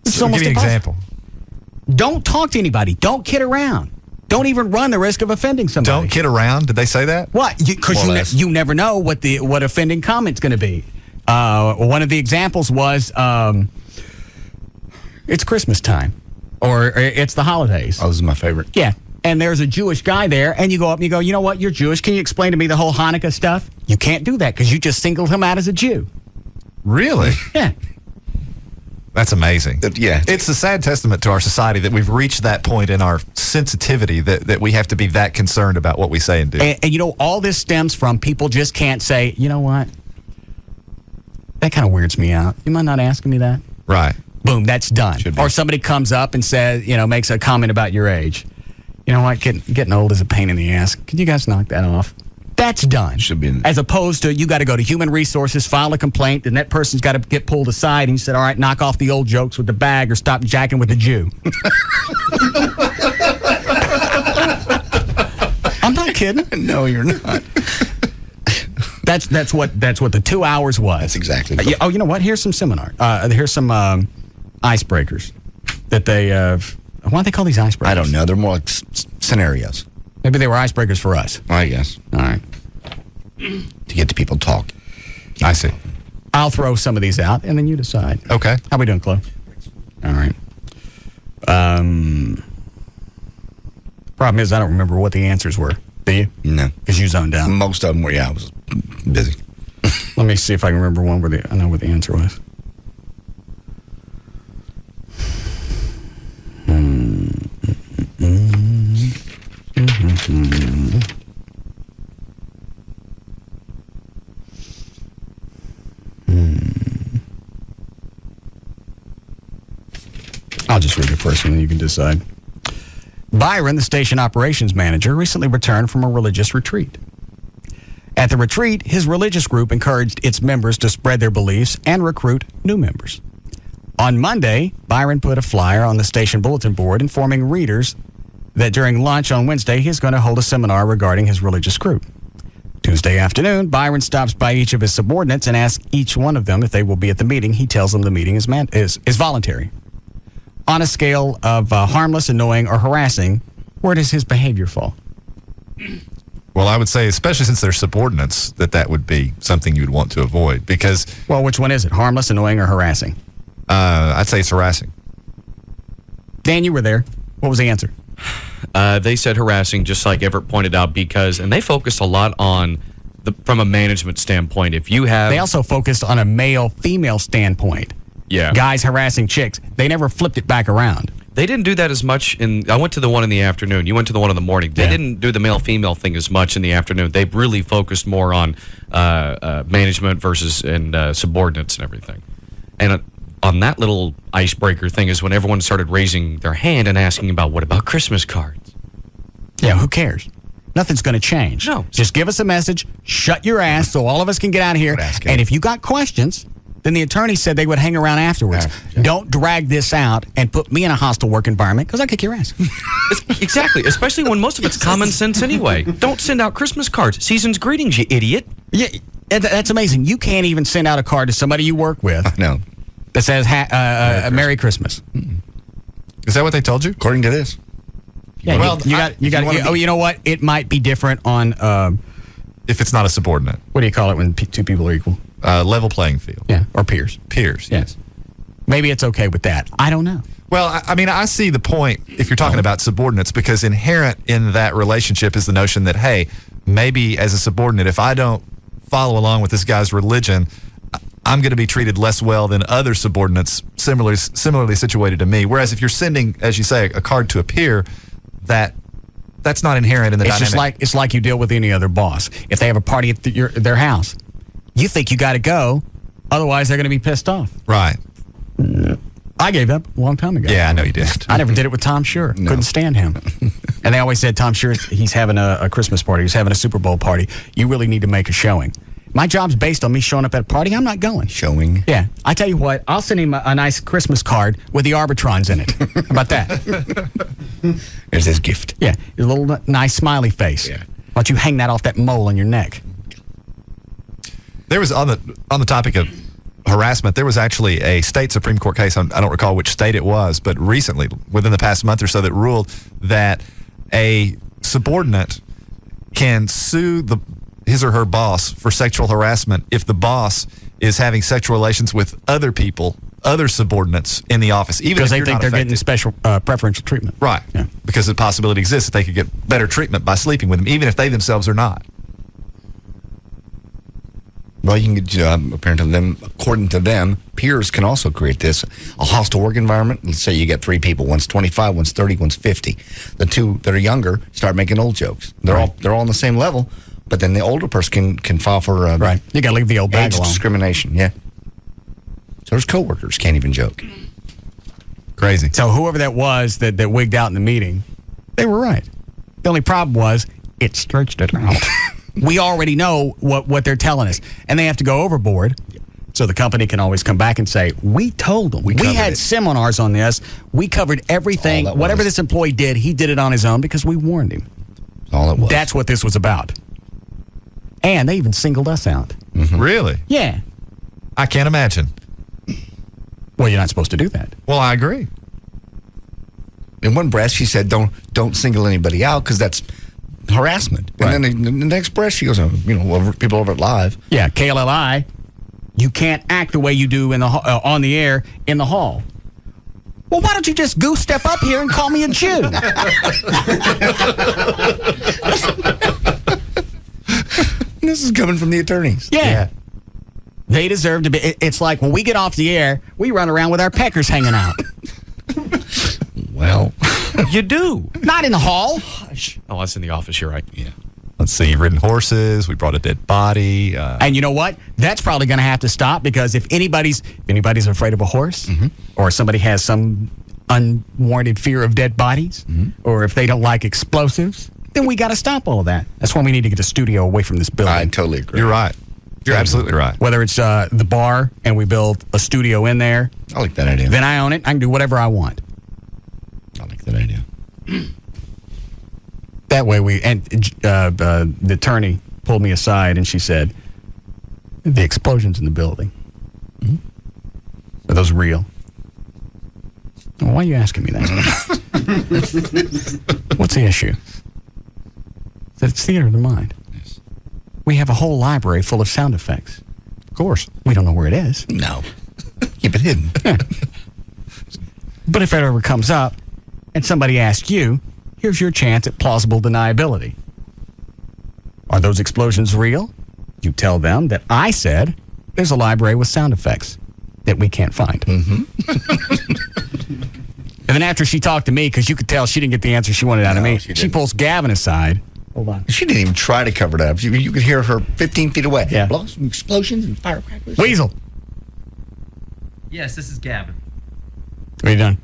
It's So almost give me an impossible. example. Don't talk to anybody. Don't kid around. Don't even run the risk of offending somebody. Don't kid around. Did they say that? What? Because you never know what offending comment's going to be. One of the examples was it's Christmas time, or it's the holidays. Oh, this is my favorite. Yeah. And there's a Jewish guy there, and you go up and you go, you know what, you're Jewish. Can you explain to me the whole Hanukkah stuff? You can't do that because you just singled him out as a Jew. Really? Yeah. That's amazing. Yeah. It's a sad testament to our society that we've reached that point in our sensitivity that we have to be that concerned about what we say and do. And you know, all this stems from people just can't say, you know what, that kind of weirds me out. You mind not asking me that? Right. Boom, that's done. Or somebody comes up and says, makes a comment about your age. You know what? Getting old is a pain in the ass. Can you guys knock that off? That's done. Should be. As opposed to you got to go to human resources, file a complaint, and that person's got to get pulled aside. And you said, all right, knock off the old jokes with the bag or stop jacking with the Jew. I'm not kidding. No, you're not. That's what the 2 hours was. That's exactly. Oh, you know what? Here's some seminar. Here's some icebreakers that they. Why do they call these icebreakers? I don't know. They're more like scenarios. Maybe they were icebreakers for us. I guess. All right. To get the people to talk. I see. I'll throw some of these out, and then you decide. Okay. How we doing, Chloe? All right. Problem is, I don't remember what the answers were. Do you? No. Because you zoned out. Most of them were, I was busy. Let me see if I can remember one where I know what the answer was. I'll just read the first one and you can decide. Byron, the station operations manager, recently returned from a religious retreat. At the retreat, his religious group encouraged its members to spread their beliefs and recruit new members. On Monday, Byron put a flyer on the station bulletin board informing readers that during lunch on Wednesday, he's going to hold a seminar regarding his religious group. Tuesday afternoon, Byron stops by each of his subordinates and asks each one of them if they will be at the meeting. He tells them the meeting is voluntary. On a scale of harmless, annoying, or harassing, where does his behavior fall? Well, I would say, especially since they're subordinates, that would be something you'd want to avoid because... Well, which one is it? Harmless, annoying, or harassing? I'd say it's harassing. Dan, you were there. What was the answer? They said harassing, just like Everett pointed out, and they focused a lot on from a management standpoint. If you have... They also focused on a male-female standpoint. Yeah. Guys harassing chicks. They never flipped it back around. They didn't do that as much I went to the one in the afternoon. You went to the one in the morning. They didn't do the male-female thing as much in the afternoon. They really focused more on management versus subordinates and everything. And on that little icebreaker thing is when everyone started raising their hand and asking about, what about Christmas cards? Yeah, who cares? Nothing's going to change. No. Just give us a message, shut your ass so all of us can get out of here. And if you got questions, then the attorney said they would hang around afterwards. Don't drag this out and put me in a hostile work environment because I'll kick your ass. Exactly, especially when most of it's common sense anyway. Don't send out Christmas cards. Season's greetings, you idiot. Yeah, that's amazing. You can't even send out a card to somebody you work with. No. That says Merry Christmas. Is that what they told you? According to this. Yeah, well, you got. You know what? It might be different on if it's not a subordinate. What do you call it when two people are equal? Level playing field. Yeah, or peers. Peers. Yes. Maybe it's okay with that. I don't know. Well, I mean, I see the point if you're talking about subordinates, because inherent in that relationship is the notion that, hey, maybe as a subordinate, if I don't follow along with this guy's religion, I'm going to be treated less well than other subordinates similarly situated to me. Whereas if you're sending, as you say, a card to a peer, that's not inherent in the dynamic. It's like you deal with any other boss. If they have a party at their house, you think you got to go, otherwise they're going to be pissed off. Right. I gave up a long time ago. Yeah, I know you did. I never did it with Tom Schuer. Couldn't stand him. And they always said, Tom Schuer, he's having a Christmas party. He's having a Super Bowl party. You really need to make a showing. My job's based on me showing up at a party. I'm not going. Showing? Yeah. I tell you what, I'll send him a nice Christmas card with the Arbitrons in it. How about that? There's his gift. Yeah. A little nice smiley face. Yeah. Why don't you hang that off that mole on your neck? There was, on the topic of harassment, there was actually a state Supreme Court case, I don't recall which state it was, but recently, within the past month or so, that ruled that a subordinate can sue his or her boss for sexual harassment if the boss is having sexual relations with other people, other subordinates in the office, even because if they think they're getting special preferential treatment. Right. Yeah. Because the possibility exists that they could get better treatment by sleeping with them, even if they themselves are not. Well, you can get, according to them, peers can also create this. A hostile work environment, let's say you get three people, one's 25, one's 30, one's 50. The two that are younger start making old jokes. They're all on the same level, but then the older person can file for right. You got to leave the old bag age alone. Discrimination, yeah. So there's coworkers can't even joke. Crazy. So whoever that was that wigged out in the meeting, they were right. The only problem was it stretched it out. We already know what they're telling us, and they have to go overboard. So the company can always come back and say, we told them. We had seminars on this. We covered everything. Whatever this employee did, he did it on his own because we warned him. All it was. That's what this was about. And they even singled us out. Mm-hmm. Really? Yeah. I can't imagine. Well, you're not supposed to do that. Well, I agree. In one breath, she said, don't single anybody out because that's harassment. And then in the next breath, she goes, people over at Live. Yeah, KLLI, you can't act the way you do in the on the air in the hall. Well, why don't you just goose step up here and call me a Jew? This is coming from the attorneys. Yeah. They deserve to be. It's like when we get off the air, we run around with our peckers hanging out. Well, you do. Not in the hall. Oh, that's in the office. You're right. Yeah. Let's see. You've ridden horses. We brought a dead body. And you know what? That's probably going to have to stop because if anybody's afraid of a horse, or somebody has some unwarranted fear of dead bodies, or if they don't like explosives, then we got to stop all of that. That's why we need to get the studio away from this building. I totally agree. You're right. You're absolutely right. Whether it's the bar and we build a studio in there. I like that idea. Then I own it. I can do whatever I want. I like that idea. That way the attorney pulled me aside and she said, the explosions in the building, are those real? Well, why are you asking me that? What's the issue? It's theater of the mind. Yes. We have a whole library full of sound effects. Of course. We don't know where it is. No. Keep it hidden. Yeah. But if it ever comes up and somebody asks you, here's your chance at plausible deniability. Are those explosions real? You tell them that I said there's a library with sound effects that we can't find. And then after she talked to me, because you could tell she didn't get the answer she wanted out of me, she pulls Gavin aside. Hold on. She didn't even try to cover it up. You could hear her 15 feet away. Yeah. Explosions and firecrackers. Weasel. Yes, this is Gavin. What are you doing?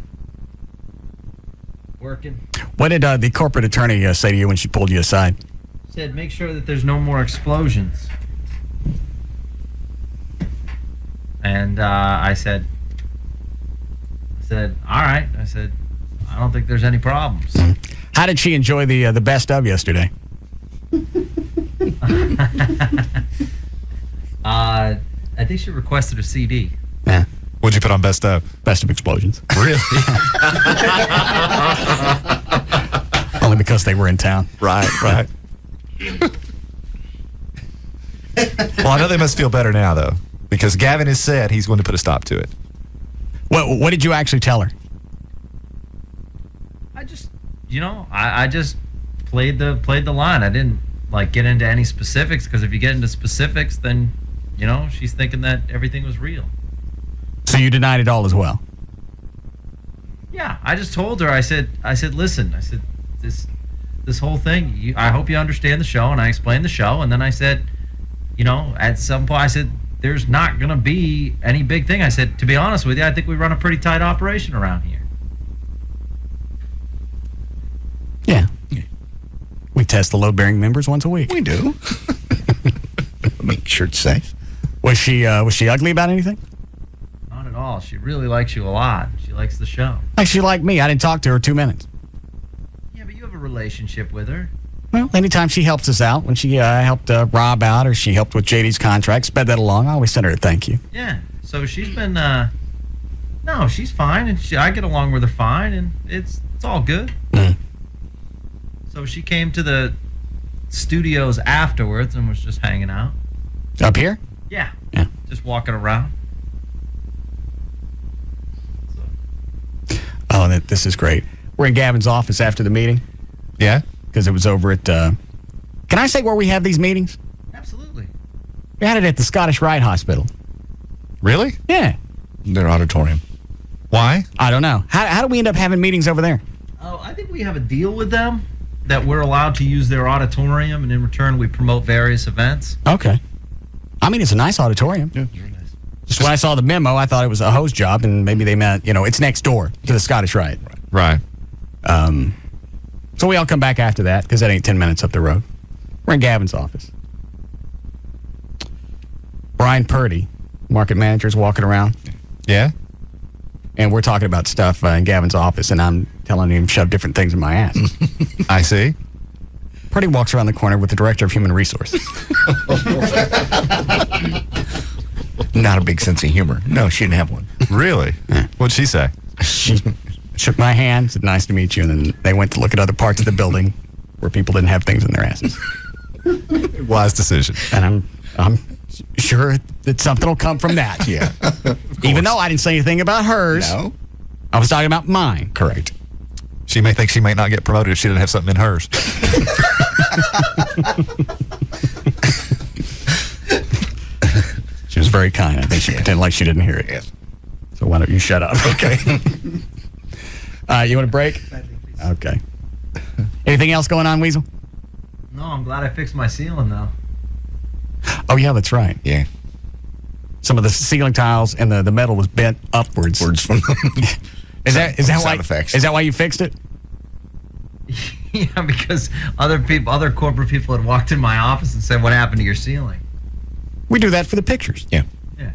Working. What did the corporate attorney say to you when she pulled you aside? Said, make sure that there's no more explosions. And I said, all right. I said, I don't think there's any problems. How did she enjoy the best of yesterday? I think she requested a CD. Yeah. What'd you put on best of? Best of explosions. Really? Only because they were in town. Right. Well, I know they must feel better now, though, because Gavin has said he's going to put a stop to it. What did you actually tell her? I just played the line. I didn't get into any specifics, because if you get into specifics, then she's thinking that everything was real. So you denied it all as well? Yeah, I just told her. I said, listen. I said, this whole thing. I hope you understand the show, and I explained the show, and then I said, at some point, I said, there's not gonna be any big thing. I said, to be honest with you, I think we run a pretty tight operation around here. Yeah. We test the load-bearing members once a week. We do. Make sure it's safe. Was she ugly about anything? Not at all. She really likes you a lot. She likes the show. Like she liked me. I didn't talk to her 2 minutes. Yeah, but you have a relationship with her. Well, anytime she helps us out, when she helped Rob out, or she helped with JD's contract, sped that along, I always send her a thank you. Yeah. So she's been. No, she's fine, and I get along with her fine, and it's all good. So she came to the studios afterwards and was just hanging out. Up here? Yeah. Yeah. Just walking around. Oh, this is great. We're in Gavin's office after the meeting. Yeah? Because it was over at... Can I say where we have these meetings? Absolutely. We had it at the Scottish Rite Hospital. Really? Yeah. Their auditorium. Why? I don't know. How do we end up having meetings over there? Oh, I think we have a deal with them that we're allowed to use their auditorium, and in return we promote various events. Okay. I mean, it's a nice auditorium. Yeah, very nice. Just when I saw the memo, I thought it was a hose job, and maybe they meant, it's next door to the Scottish Rite. Right. So we all come back after that, because that ain't 10 minutes up the road. We're in Gavin's office. Brian Purdy, market manager, is walking around. Yeah? And we're talking about stuff in Gavin's office, and I'm telling him to shove different things in my ass. I see. Purdy walks around the corner with the director of human resources. Not a big sense of humor. No, she didn't have one. Really? Yeah. What'd she say? She shook my hand, said, nice to meet you, and then they went to look at other parts of the building where people didn't have things in their asses. Wise decision. And I'm sure that something will come from that. Yeah. Even though I didn't say anything about hers. No. I was talking about mine. Correct. She may think she might not get promoted if she didn't have something in hers. She was very kind. I think she pretended like she didn't hear it. Yes. So why don't you shut up? Okay. You want a break? Okay. Anything else going on, Weasel? No, I'm glad I fixed my ceiling, though. Oh, yeah, that's right. Yeah. Some of the ceiling tiles and the metal was bent upwards. From Is that why? Effects. Is that why you fixed it? Yeah, because other corporate people had walked in my office and said, "What happened to your ceiling?" We do that for the pictures. Yeah. Yeah.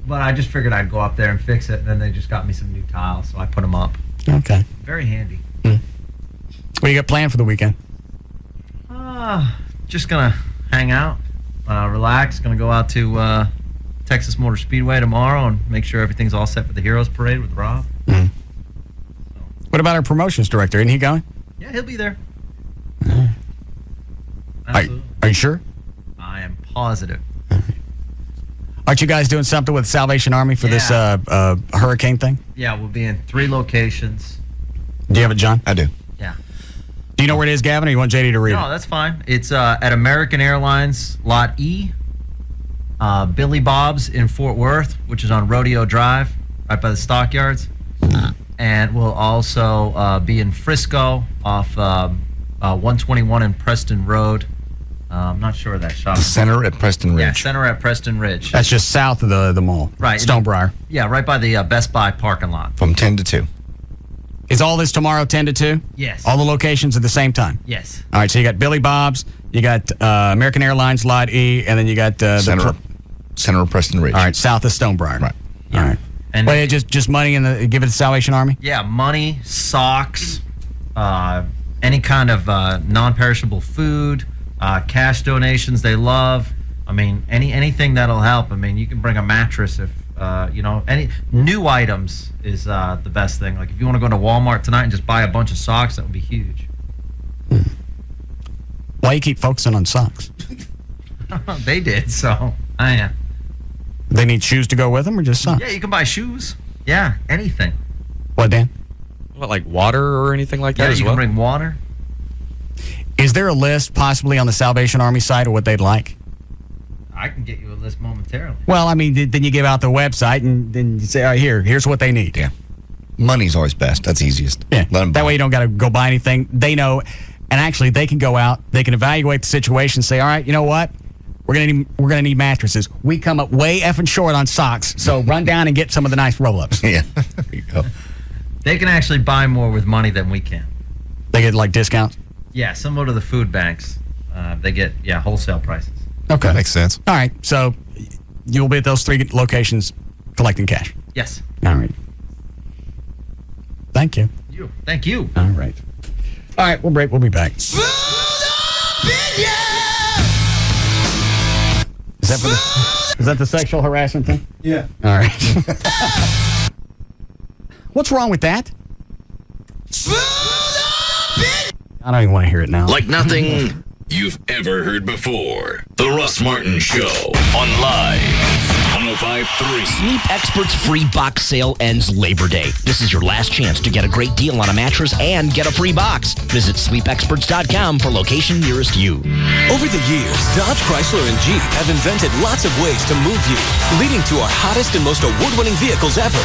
But I just figured I'd go up there and fix it, and then they just got me some new tiles, so I put them up. Okay. Very handy. What do you got planned for the weekend? Just gonna hang out, relax. Gonna go out to Texas Motor Speedway tomorrow and make sure everything's all set for the Heroes Parade with Rob. What about our promotions director? Isn't he going? Yeah, he'll be there. Are you sure? I am positive. Aren't you guys doing something with Salvation Army for this hurricane thing? Yeah, we'll be in 3 locations. Do you have it, John? I do. Yeah. Do you know where it is, Gavin, or you want JD to read it? No, that's fine. It's at American Airlines Lot E, Billy Bob's in Fort Worth, which is on Rodeo Drive, right by the stockyards. And we'll also be in Frisco off 121 and Preston Road, I'm not sure of that shop. The center at Preston Ridge. Yeah, center at Preston Ridge. That's just south of the mall. Right. Stonebriar. Yeah, right by the Best Buy parking lot. From 10 to 2. Is all this tomorrow 10 to 2? Yes. All the locations at the same time? Yes. All right, so you got Billy Bob's, you got American Airlines Lot E, and then you got center of Preston Ridge. All right, south of Stonebriar. Right. All right. And Wait, just money give it to Salvation Army? Yeah, money, socks, any kind of non-perishable food, cash donations they love. I mean, anything that'll help. I mean, you can bring a mattress if, any new items is the best thing. Like if you want to go to Walmart tonight and just buy a bunch of socks, that would be huge. Why you keep focusing on socks? They did, so I am. They need shoes to go with them or just socks? Yeah, you can buy shoes. Yeah, anything. What, Dan? What, like water or anything like that Yeah, as you well? can bring water. Is there a list possibly on the Salvation Army site of what they'd like? I can get you a list momentarily. Well, I mean, then you give out the website and then you say, all right, here's what they need. Yeah. Money's always best. That's easiest. Yeah. Let them That way you don't got to go buy anything. They know, and actually they can go out, they can evaluate the situation, say, all right, you know what? We're gonna need mattresses. We come up way effing short on socks, so run down and get some of the nice roll-ups. Yeah, there you go. They can actually buy more with money than we can. They get like discounts? Yeah, similar to the food banks. They get, wholesale prices. Okay. Makes sense. All right, so you'll be at those 3 locations collecting cash? Yes. All right. Thank you. Thank you. All right. All right, we'll break. We'll be back. Is that the sexual harassment thing? Yeah. All right. What's wrong with that? I don't even want to hear it now. Like nothing you've ever heard before. The Russ Martin Show on Live 105.3. Sleep Expert's free box sale ends Labor Day. This is your last chance to get a great deal on a mattress and get a free box. Visit sleepexperts.com for location nearest you. Over the years, Dodge, Chrysler, and Jeep have invented lots of ways to move you, leading to our hottest and most award-winning vehicles ever.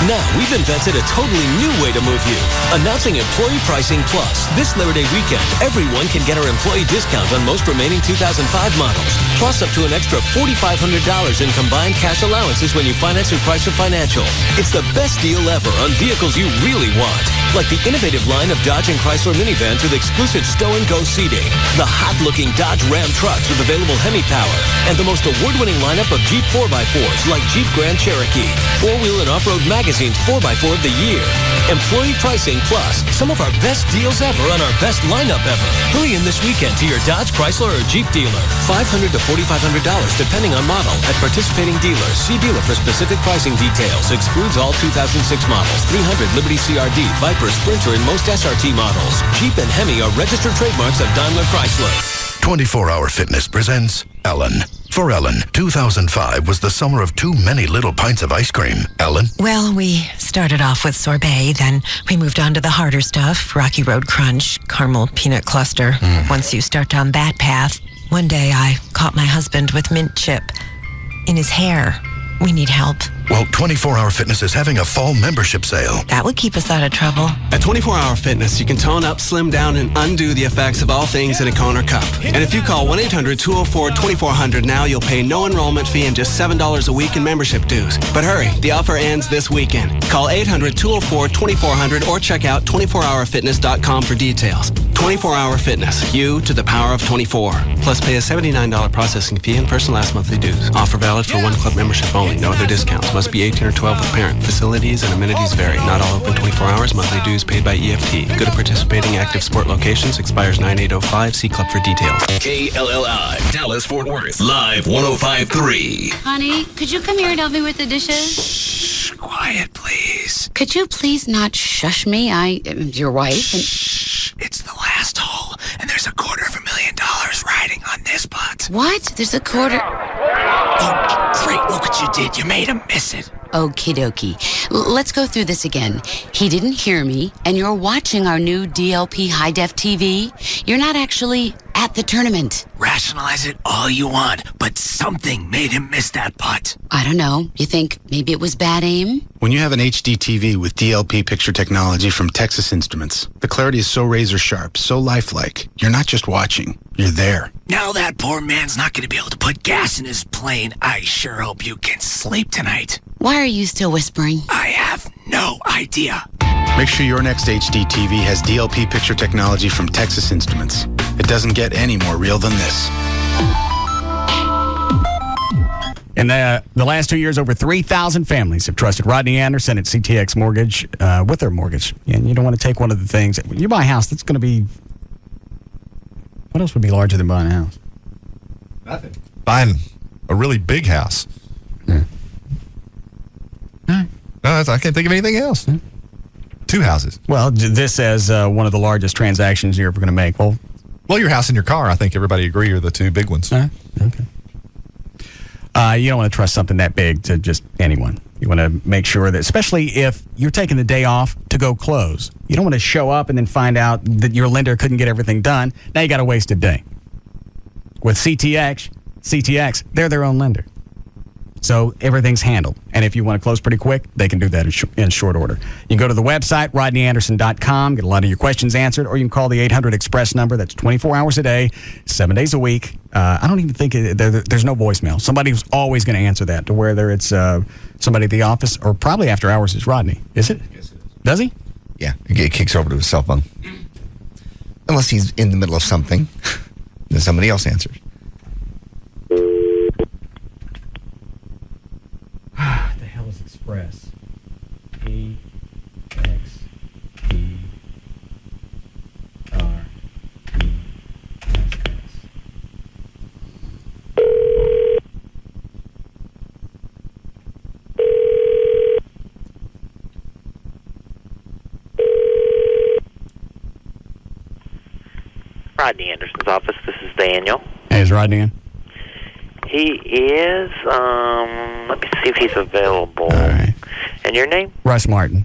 Now, we've invented a totally new way to move you. Announcing Employee Pricing Plus. This Labor Day weekend, everyone can get our employee discount on most remaining 2005 models, plus up to an extra $4,500 in combined cash allowances when you finance through Chrysler Financial. It's the best deal ever on vehicles you really want, like the innovative line of Dodge and Chrysler minivans with exclusive stow-and-go seating, the hot-looking Dodge Ram trucks with available Hemi power, and the most award-winning lineup of Jeep 4x4s like Jeep Grand Cherokee, 4-Wheel and Off-Road Magazine's 4x4 of the year. Employee Pricing Plus, some of our best deals ever on our best lineup ever. Hurry in this weekend to your Dodge, Chrysler, or Jeep dealer. $500 to $4,500 depending on model at participating dealers. See dealer for specific pricing details. Excludes all 2006 models. 300 Liberty CRD, Viper, Sprinter, and most SRT models. Jeep and Hemi are registered trademarks of Daimler Chrysler. 24-Hour Fitness presents Ellen. For Ellen, 2005 was the summer of too many little pints of ice cream. Ellen? Well, we started off with sorbet, then we moved on to the harder stuff, Rocky Road Crunch, caramel peanut cluster. Once you start down that path, one day I caught my husband with mint chip in his hair. We need help. Well, 24-Hour Fitness is having a fall membership sale. That would keep us out of trouble. At 24-Hour Fitness, you can tone up, slim down, and undo the effects of all things in a cone or cup. And if you call 1-800-204-2400 now, you'll pay no enrollment fee and just $7 a week in membership dues. But hurry, the offer ends this weekend. Call 800-204-2400 or check out 24hourfitness.com for details. 24-Hour Fitness, you to the power of 24. Plus pay a $79 processing fee and first and last monthly dues. Offer valid for one club membership only. No other discounts. Must be 18 or 12 with parent. Facilities and amenities vary. Not all open 24 hours. Monthly dues paid by EFT. Go to participating active sport locations. Expires 9/8/05. See club for details. KLLI, Dallas, Fort Worth. Live 105.3. Honey, could you come here and help me with the dishes? Shh, quiet, please. Could you please not shush me? I am your wife. And... Shh, it's the last hole, and there's $250,000 riding on this putt. What? There's a quarter... Oh, great. Look what you did. You made him miss it. Okie dokie. Let's go through this again. He didn't hear me, and you're watching our new DLP high-def TV. You're not actually at the tournament. Rationalize it all you want, but something made him miss that putt. I don't know. You think maybe it was bad aim? When you have an HD TV with DLP picture technology from Texas Instruments, the clarity is so razor sharp, so lifelike. You're not just watching, you're there. Now that poor man's not going to be able to put gas in his plane, I sure hope you can sleep tonight. Why are you still whispering? I have no idea. Make sure your next HD TV has DLP picture technology from Texas Instruments. It doesn't get any more real than this. In the last 2 years, over 3,000 families have trusted Rodney Anderson at CTX Mortgage with their mortgage. And you don't want to take one of the things. You buy a house that's going to be... What else would be larger than buying a house? Nothing. Buying a really big house. Yeah. No, I can't think of anything else. Yeah. 2 houses. Well, this as one of the largest transactions you're ever going to make. Well, your house and your car, I think everybody agree, are the 2 big ones. Okay. You don't want to trust something that big to just anyone. You want to make sure that, especially if you're taking the day off to go close, you don't want to show up and then find out that your lender couldn't get everything done. Now you got a wasted day. With CTX, they're their own lender. So everything's handled. And if you want to close pretty quick, they can do that in short order. You can go to the website, rodneyanderson.com, get a lot of your questions answered, or you can call the 800 Express number. That's 24 hours a day, 7 days a week. I don't even think there's no voicemail. Somebody's always going to answer that, to whether it's somebody at the office or probably after hours is Rodney. Is it? Yes, it is. Does he? Yeah, it kicks over to his cell phone. Unless he's in the middle of something, then somebody else answers. What the hell is Express? E-X-P-R-E-S-S. Rodney Anderson's office. This is Daniel. Hey, is Rodney in? He is. Let me see if he's available. All right. And your name? Russ Martin.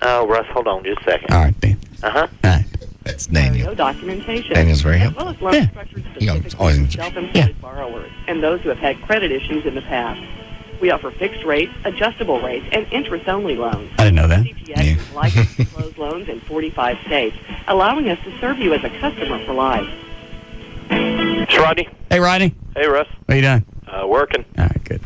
Oh, Russ, hold on just a second. All right, Dan. Uh-huh. All right. That's Daniel. Documentation. Daniel's very as helpful. well as loan structures specific to self-employed borrowers and those who have had credit issues in the past. We offer fixed rates, adjustable rates, and interest-only loans. I didn't know that. CTX is licensed to close loans in 45 states, allowing us to serve you as a customer for life. It's Rodney. Hey, Rodney. Hey, Russ. What are you doing? Working. All right, good.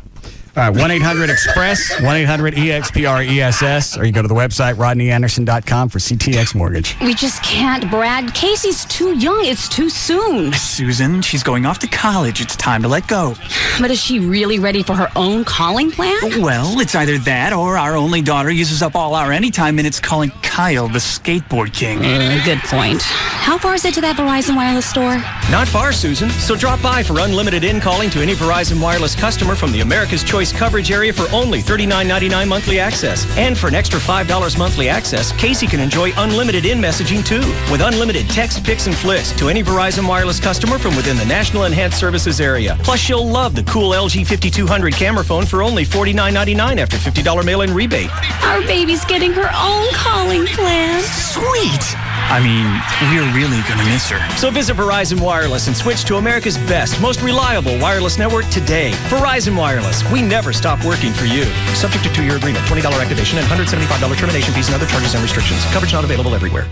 All right, 1-800-EXPRESS, 1-800-EXPRESS, or you go to the website, rodneyanderson.com for CTX Mortgage. We just can't, Brad. Casey's too young. It's too soon. Susan, she's going off to college. It's time to let go. But is she really ready for her own calling plan? Well, it's either that or our only daughter uses up all our anytime minutes calling Kyle the skateboard king. Good point. How far is it to that Verizon Wireless store? Not far, Susan. So drop by for unlimited in-calling to any Verizon Wireless customer from the America's Choice coverage area for only $39.99 monthly access. And for an extra $5 monthly access, Casey can enjoy unlimited in-messaging too, with unlimited text, pics, and flicks to any Verizon Wireless customer from within the National Enhanced Services area. Plus, she'll love the cool LG 5200 camera phone for only $49.99 after $50 mail-in rebate. Our baby's getting her own calling plan. Sweet! I mean, we're really gonna miss her. So visit Verizon Wireless and switch to America's best, most reliable wireless network today. Verizon Wireless. We never stop working for you. Subject to 2-year agreement, $20 activation, and $175 termination fees and other charges and restrictions. Coverage not available everywhere.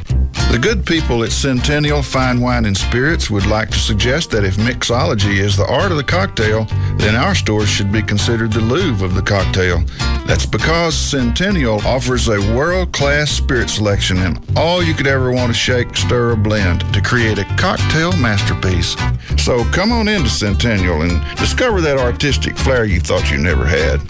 The good people at Centennial Fine Wine and Spirits would like to suggest that if mixology is the art of the cocktail, then our stores should be considered the Louvre of the cocktail. That's because Centennial offers a world-class spirit selection and all you could ever want to shake, stir, or blend to create a cocktail masterpiece. So come on into Centennial and discover that artistic flair you thought you never had.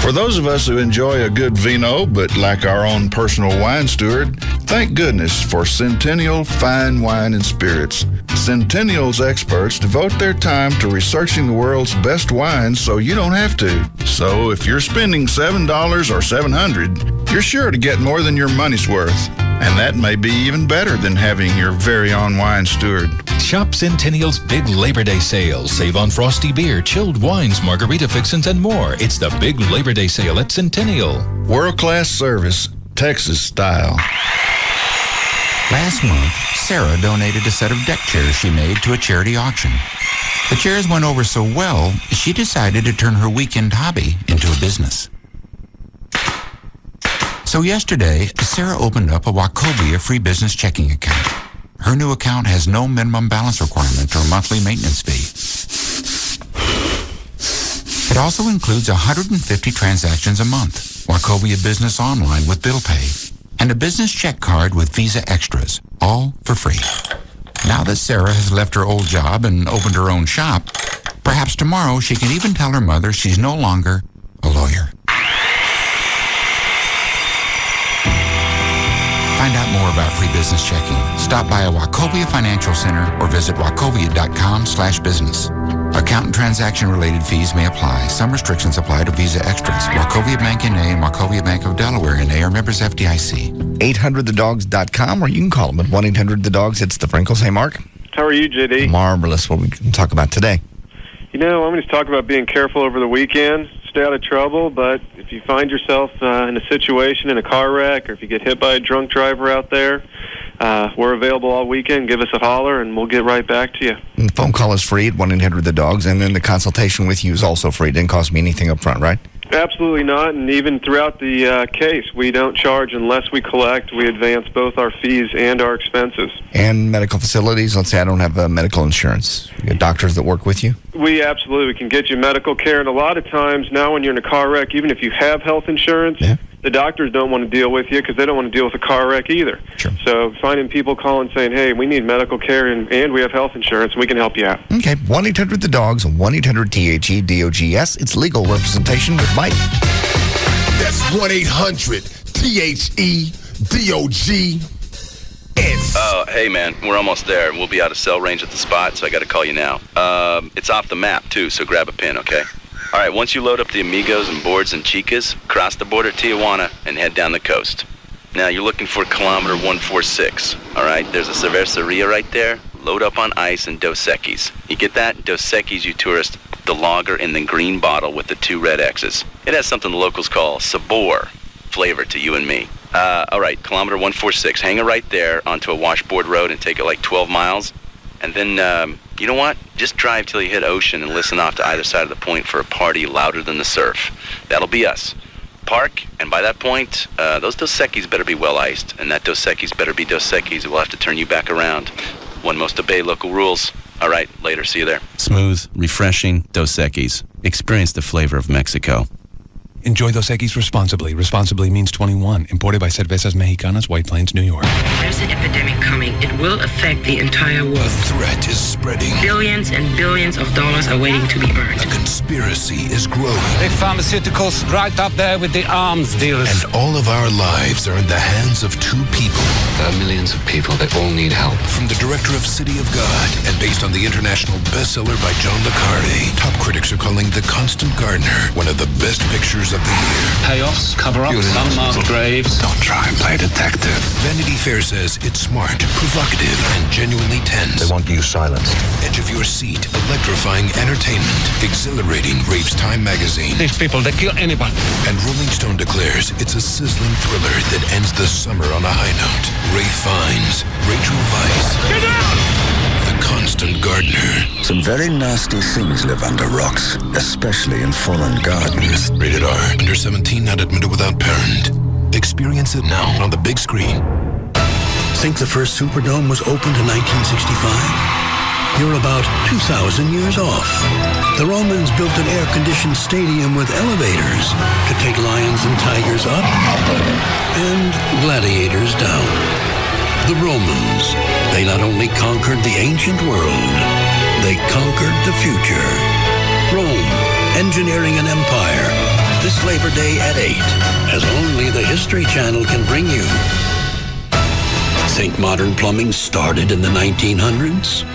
For those of us who enjoy a good vino but lack our own personal wine steward, thank goodness for Centennial Fine Wine and Spirits. Centennial's experts devote their time to researching the world's best wines so you don't have to. So if you're spending $7 or $700, you're sure to get more than your money's worth. And that may be even better than having your very own wine steward. Shop Centennial's big Labor Day sale. Save on frosty beer, chilled wines, margarita fixins, and more. It's the big Labor Day sale at Centennial. World-class service, Texas style. Last month, Sarah donated a set of deck chairs she made to a charity auction. The chairs went over so well, she decided to turn her weekend hobby into a business. So yesterday, Sarah opened up a Wachovia free business checking account. Her new account has no minimum balance requirement or monthly maintenance fee. It also includes 150 transactions a month, Wachovia Business Online with bill pay, and a business check card with Visa Extras, all for free. Now that Sarah has left her old job and opened her own shop, perhaps tomorrow she can even tell her mother she's no longer a lawyer. Find out more about free business checking. Stop by a Wachovia Financial Center or visit wachovia.com/business. Account and transaction-related fees may apply. Some restrictions apply to Visa Extras. Wachovia Bank N.A. and Wachovia Bank of Delaware N.A. are members FDIC. 800thedogs.com, or you can call them at 1-800-THE-DOGS. It's the Frinkles. Hey, Mark. How are you, JD? Marvelous. What we can talk about today? You know, I'm going to talk about being careful over the weekend. Stay out of trouble, but if you find yourself in a situation, in a car wreck, or if you get hit by a drunk driver out there, we're available all weekend. Give us a holler, and we'll get right back to you. And the phone call is free at 1-800-THE-DOGS, and then the consultation with you is also free. It didn't cost me anything up front, right? Absolutely not, and even throughout the case, we don't charge unless we collect. We advance both our fees and our expenses. And medical facilities, let's say I don't have medical insurance. You got doctors that work with you? We absolutely can get you medical care, and a lot of times now when you're in a car wreck, even if you have health insurance, the doctors don't want to deal with you because they don't want to deal with a car wreck either. Sure. So finding people calling saying, hey, we need medical care and we have health insurance, we can help you out. Okay, 1-800-THE-DOGS, 1-800-THE-DOGS. It's legal representation with Mike. That's 1-800-THE-DOGS. Oh, hey, man, we're almost there. We'll be out of cell range at the spot, so I got to call you now. It's off the map, too, so grab a pen, okay? All right, once you load up the Amigos and Boards and Chicas, cross the border at Tijuana and head down the coast. Now, you're looking for kilometer 146, all right? There's a cerveceria right there. Load up on ice and Dos Equis. You get that? Dos Equis, you tourist, the lager in the green bottle with the 2 red X's. It has something the locals call sabor, flavor to you and me. All right, kilometer 146. Hang it right there onto a washboard road and take it like 12 miles. And then, you know what? Just drive till you hit ocean and listen off to either side of the point for a party louder than the surf. That'll be us. Park, and by that point, those Dos Equis better be well iced, and that Dos Equis better be Dos Equis. We'll have to turn you back around. One must obey local rules. All right, later. See you there. Smooth, refreshing Dos Equis. Experience the flavor of Mexico. Enjoy Dos Equis responsibly. Responsibly means 21. Imported by Cervezas Mexicanas, White Plains, New York. There's an epidemic coming. It will affect the entire world. A threat is spreading. Billions and billions of dollars are waiting to be earned. A conspiracy is growing. Big pharmaceuticals right up there with the arms dealers. And all of our lives are in the hands of 2 people. There are millions of people that all need help. From the director of City of God and based on the international bestseller by John le Carré, top critics are calling The Constant Gardener one of the best pictures of the year. Payoffs, cover-ups, unmarked graves. Don't try and play detective. Vanity Fair says it's smart, provocative, and genuinely tense. They want you silenced. Edge of your seat, electrifying entertainment, exhilarating, raves Time magazine. These people, they kill anybody. And Rolling Stone declares it's a sizzling thriller that ends the summer on a high note. Ralph Fiennes, Rachel Weisz. Get out! The Constant Gardener. Some very nasty things live under rocks, especially in foreign gardens. Rated R. Under 17, not admitted without parent. Experience it now on the big screen. Think the first Superdome was opened in 1965? You're about 2,000 years off. The Romans built an air-conditioned stadium with elevators to take lions and tigers up and gladiators down. The Romans, they not only conquered the ancient world, they conquered the future. Rome, engineering an empire. This Labor Day at 8, as only the History Channel can bring you. Think modern plumbing started in the 1900s?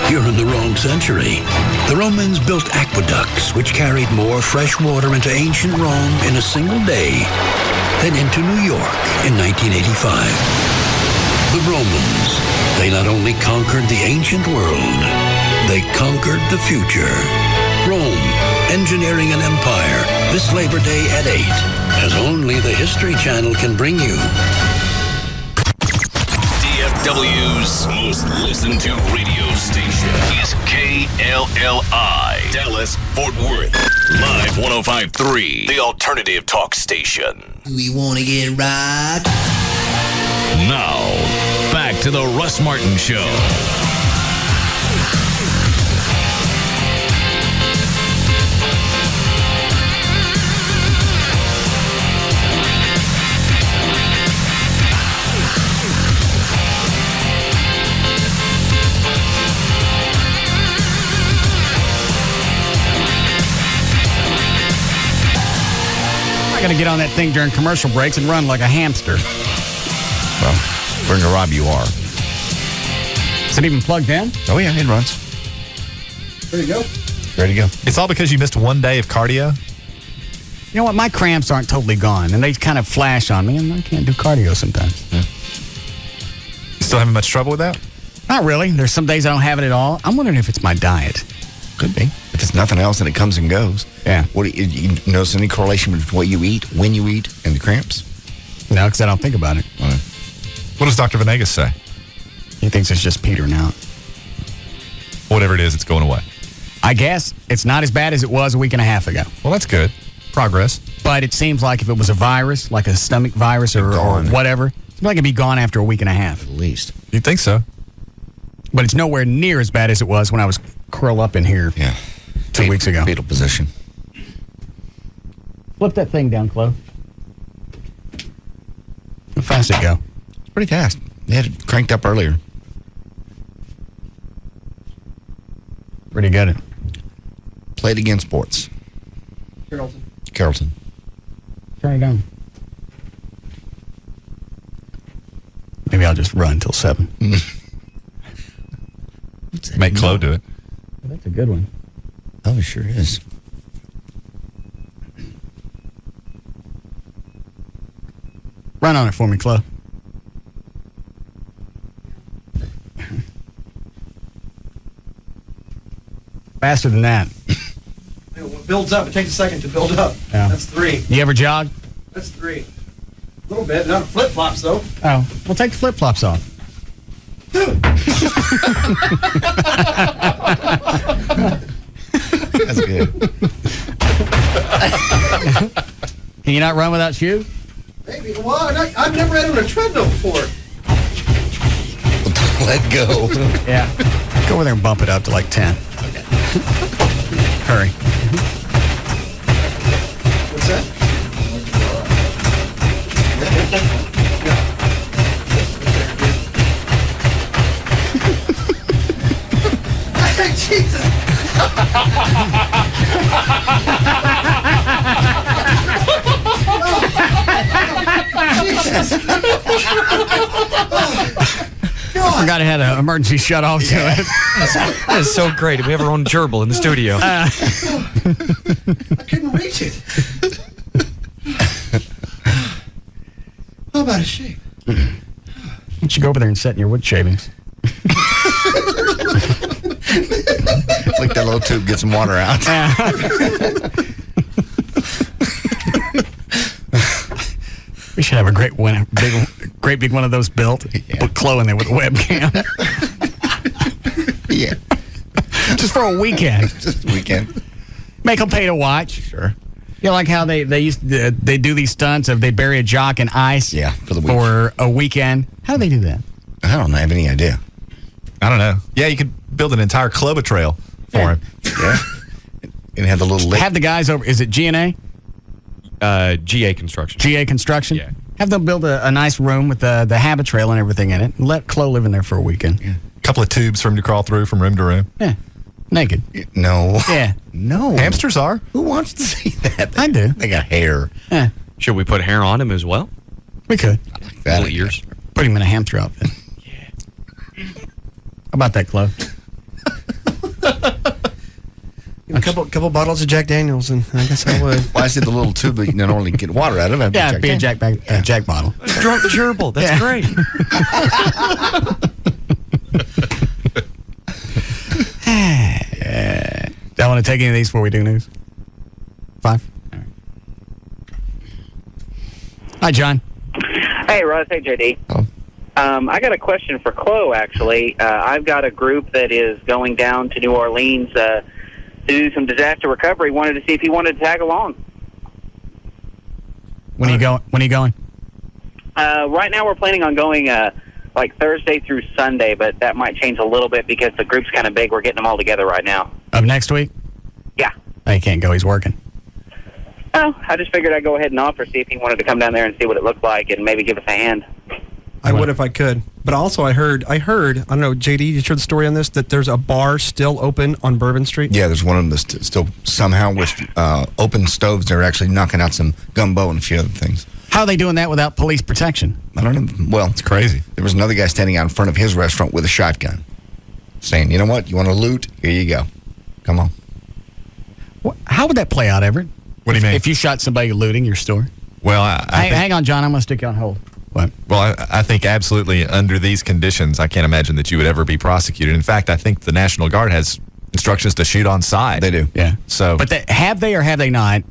You're in the wrong century. The Romans built aqueducts which carried more fresh water into ancient Rome in a single day than into New York in 1985. The Romans, they not only conquered the ancient world, they conquered the future. Rome, engineering an empire, this Labor Day at 8, as only the History Channel can bring you. DFW's most listened to radio station is KLLI, Dallas, Fort Worth. Live 105.3, the alternative talk station. We want to get right. Now, back to the Russ Martin Show. I got to get on that thing during commercial breaks and run like a hamster. Well, according to Rob, you are. Is it even plugged in? Oh, yeah, it runs. Ready to go? Ready to go. It's all because you missed one day of cardio? You know what? My cramps aren't totally gone, and they kind of flash on me, and I can't do cardio sometimes. Yeah. You still having much trouble with that? Not really. There's some days I don't have it at all. I'm wondering if it's my diet. Could be. If it's nothing else, then it comes and goes. Yeah. What do you notice any correlation between what you eat, when you eat, and the cramps? No, because I don't think about it. What does Dr. Venegas say? He thinks it's just petering out. Whatever it is, it's going away. I guess it's not as bad as it was a week and a half ago. Well, that's good. Progress. But it seems like if it was a virus, like a stomach virus or whatever, it seems like it'd be gone after a week and a half. At least. You'd think so. But it's nowhere near as bad as it was when I was curled up in here 2 weeks ago. Fetal position. Flip that thing down, Chloe. How fast did it go? Pretty fast. They had it cranked up earlier. Pretty good. Played Again Sports. Carrollton. Turn it on. Maybe I'll just run till 7. Make Chloe do it. Well, that's a good one. Oh, it sure is. Run on it for me, Chloe. Faster than that. When it builds up, it takes a second to build up. Yeah. That's 3. You ever jog? That's 3. A little bit, not flip-flops, though. Oh, well, take the flip-flops off. That's good. Can you not run without shoes? Maybe. Well, I've never had it on a treadmill before. Let go. Yeah. Go over there and bump it up to like 10. Okay. Hurry. What's that? Jesus. I forgot it had an emergency shut off to it. That is so great. We have our own gerbil in the studio. I couldn't reach it. How about a shape? Why don't you go over there and set in your wood shavings? Like that little tube, get some water out. We should have a great big one of those built. Yeah. Put Chloe in there with a webcam. Yeah. Just for a weekend. Just a weekend. Make them pay to watch. Sure. You know, like how they do these stunts of they bury a jock in ice. Yeah, for the week. For a weekend. How do they do that? I don't have any idea. I don't know. Yeah, you could build an entire club trail for him. Yeah. And have the little lake. Have the guys over. Is it G&A? GA Construction. GA Construction? Yeah. Have them build a nice room with the habit trail and everything in it. And let Chloe live in there for a weekend. Yeah. A couple of tubes for him to crawl through from room to room. Yeah. Naked. No. Yeah. No. Hamsters are. Who wants to see that? I do. They got hair. Yeah. Should we put hair on him as well? We could. That Little ears. Put him in a hamster outfit. Yeah. How about that, Chloe? A couple bottles of Jack Daniels, and I guess I would. Well, I said the little tube that you not only get water out of. Yeah, it'd be a Jack bottle. Drunk gerbil. That's great. Do I want to take any of these before we do news? 5? All right. Hi, John. Hey, Russ. Hey, JD. Oh. I got a question for Chloe, actually. I've got a group that is going down to New Orleans to do some disaster recovery. Wanted to see if you wanted to tag along. When are you going? Right now we're planning on going like Thursday through Sunday, but that might change a little bit because the group's kind of big. We're getting them all together right now. Of next week? Yeah. Oh, he can't go. He's working. Oh, I just figured I'd go ahead and offer, see if he wanted to come down there and see what it looked like and maybe give us a hand. I would if I could. But also I heard, I don't know, JD, did you hear the story on this, that there's a bar still open on Bourbon Street? Yeah, there's one of them that's still somehow with open stoves. They're actually knocking out some gumbo and a few other things. How are they doing that without police protection? I don't know. Well, it's crazy. There was another guy standing out in front of his restaurant with a shotgun saying, you know what, you want to loot? Here you go. Come on. How would that play out, Everett? What do you mean? If you shot somebody looting your store? Well, hang on, John. I'm going to stick you on hold. What? Well, I think absolutely under these conditions, I can't imagine that you would ever be prosecuted. In fact, I think the National Guard has instructions to shoot on sight. They do. Yeah. So, but have they or have they not?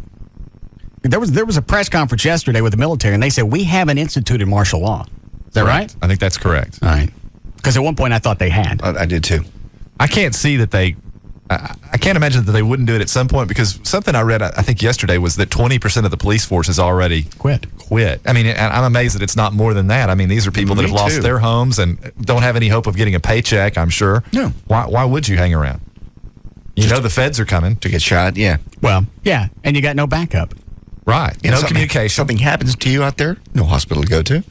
There was a press conference yesterday with the military, and they said, we haven't instituted martial law. Is that right? I think that's correct. All right. Because at one point I thought they had. I did too. I can't see that they... I can't imagine that they wouldn't do it at some point, because something I read, I think yesterday, was that 20% of the police force has already quit. I mean, and I'm amazed that it's not more than that. I mean, these are people that have lost their homes and don't have any hope of getting a paycheck, I'm sure. No. Why would you hang around? You know the feds are coming. To get shot, yeah. Well, yeah, and you got no backup. Right. No communication. Something happens to you out there, no hospital to go to.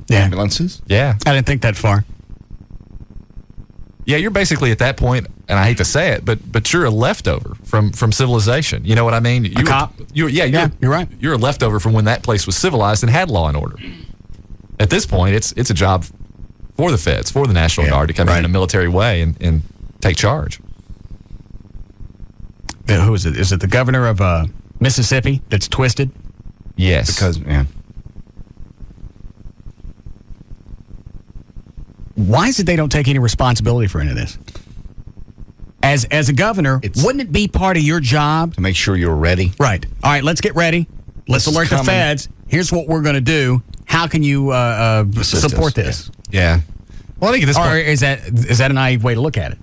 Yeah. Ambulances. Yeah. I didn't think that far. Yeah, you're basically at that point, and I hate to say it, but you're a leftover from civilization. You know what I mean? A cop? You're right. You're a leftover from when that place was civilized and had law and order. At this point, it's a job for the feds, for the National Guard to come in a military way and take charge. Who is it? Is it the governor of Mississippi that's twisted? Yes. Because, why is it they don't take any responsibility for any of this? As a governor, wouldn't it be part of your job to make sure you're ready? Right. All right, let's get ready. Let's alert the feds. Here's what we're going to do. How can you support this? Yeah. Well, I think at this point, or is that a naive way to look at it?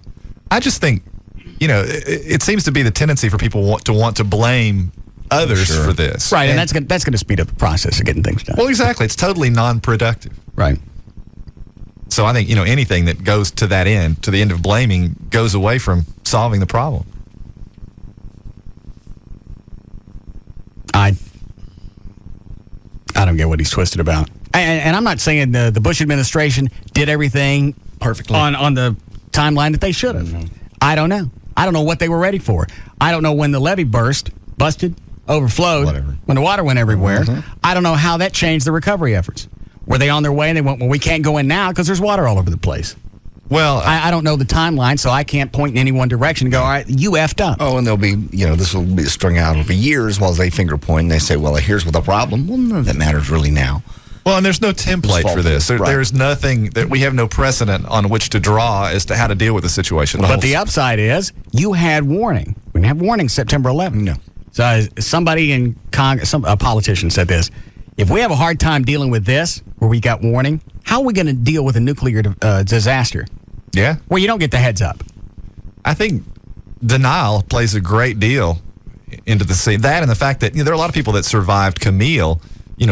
I just think, it seems to be the tendency for people to want to blame others for this. Right, and that's going to speed up the process of getting things done. Well, exactly. It's totally non-productive. Right. So I think, anything that goes to that end, to the end of blaming, goes away from solving the problem. I don't get what he's twisted about. And I'm not saying the Bush administration did everything perfectly on the timeline that they should have. Mm-hmm. I don't know. I don't know what they were ready for. I don't know when the levee busted, overflowed, when the water went everywhere. Mm-hmm. I don't know how that changed the recovery efforts. Were they on their way and they went, well, we can't go in now because there's water all over the place? Well, I don't know the timeline, so I can't point in any one direction and go, all right, you effed up. Oh, and there'll be, this will be strung out over years while they finger point and they say, well, here's what the problem. Well, none of that matters really now. Well, and there's no template for this. There's nothing that we have no precedent on which to draw as to how to deal with the situation. But the upside is you had warning. We didn't have warning September 11th. No. So somebody in Congress, a politician said this. If we have a hard time dealing with this, where we got warning, how are we going to deal with a nuclear disaster? Yeah. Well, you don't get the heads up. I think denial plays a great deal into the scene. That and the fact that there are a lot of people that survived Camille.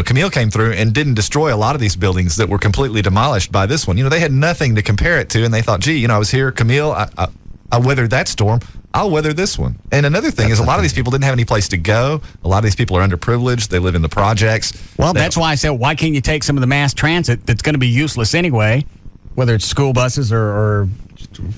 Camille came through and didn't destroy a lot of these buildings that were completely demolished by this one. They had nothing to compare it to, and they thought, gee, I was here, Camille, I weathered that storm. I'll weather this one. And another thing is a lot of these people didn't have any place to go. A lot of these people are underprivileged. They live in the projects. Well, that's why I said, why can't you take some of the mass transit that's going to be useless anyway, whether it's school buses or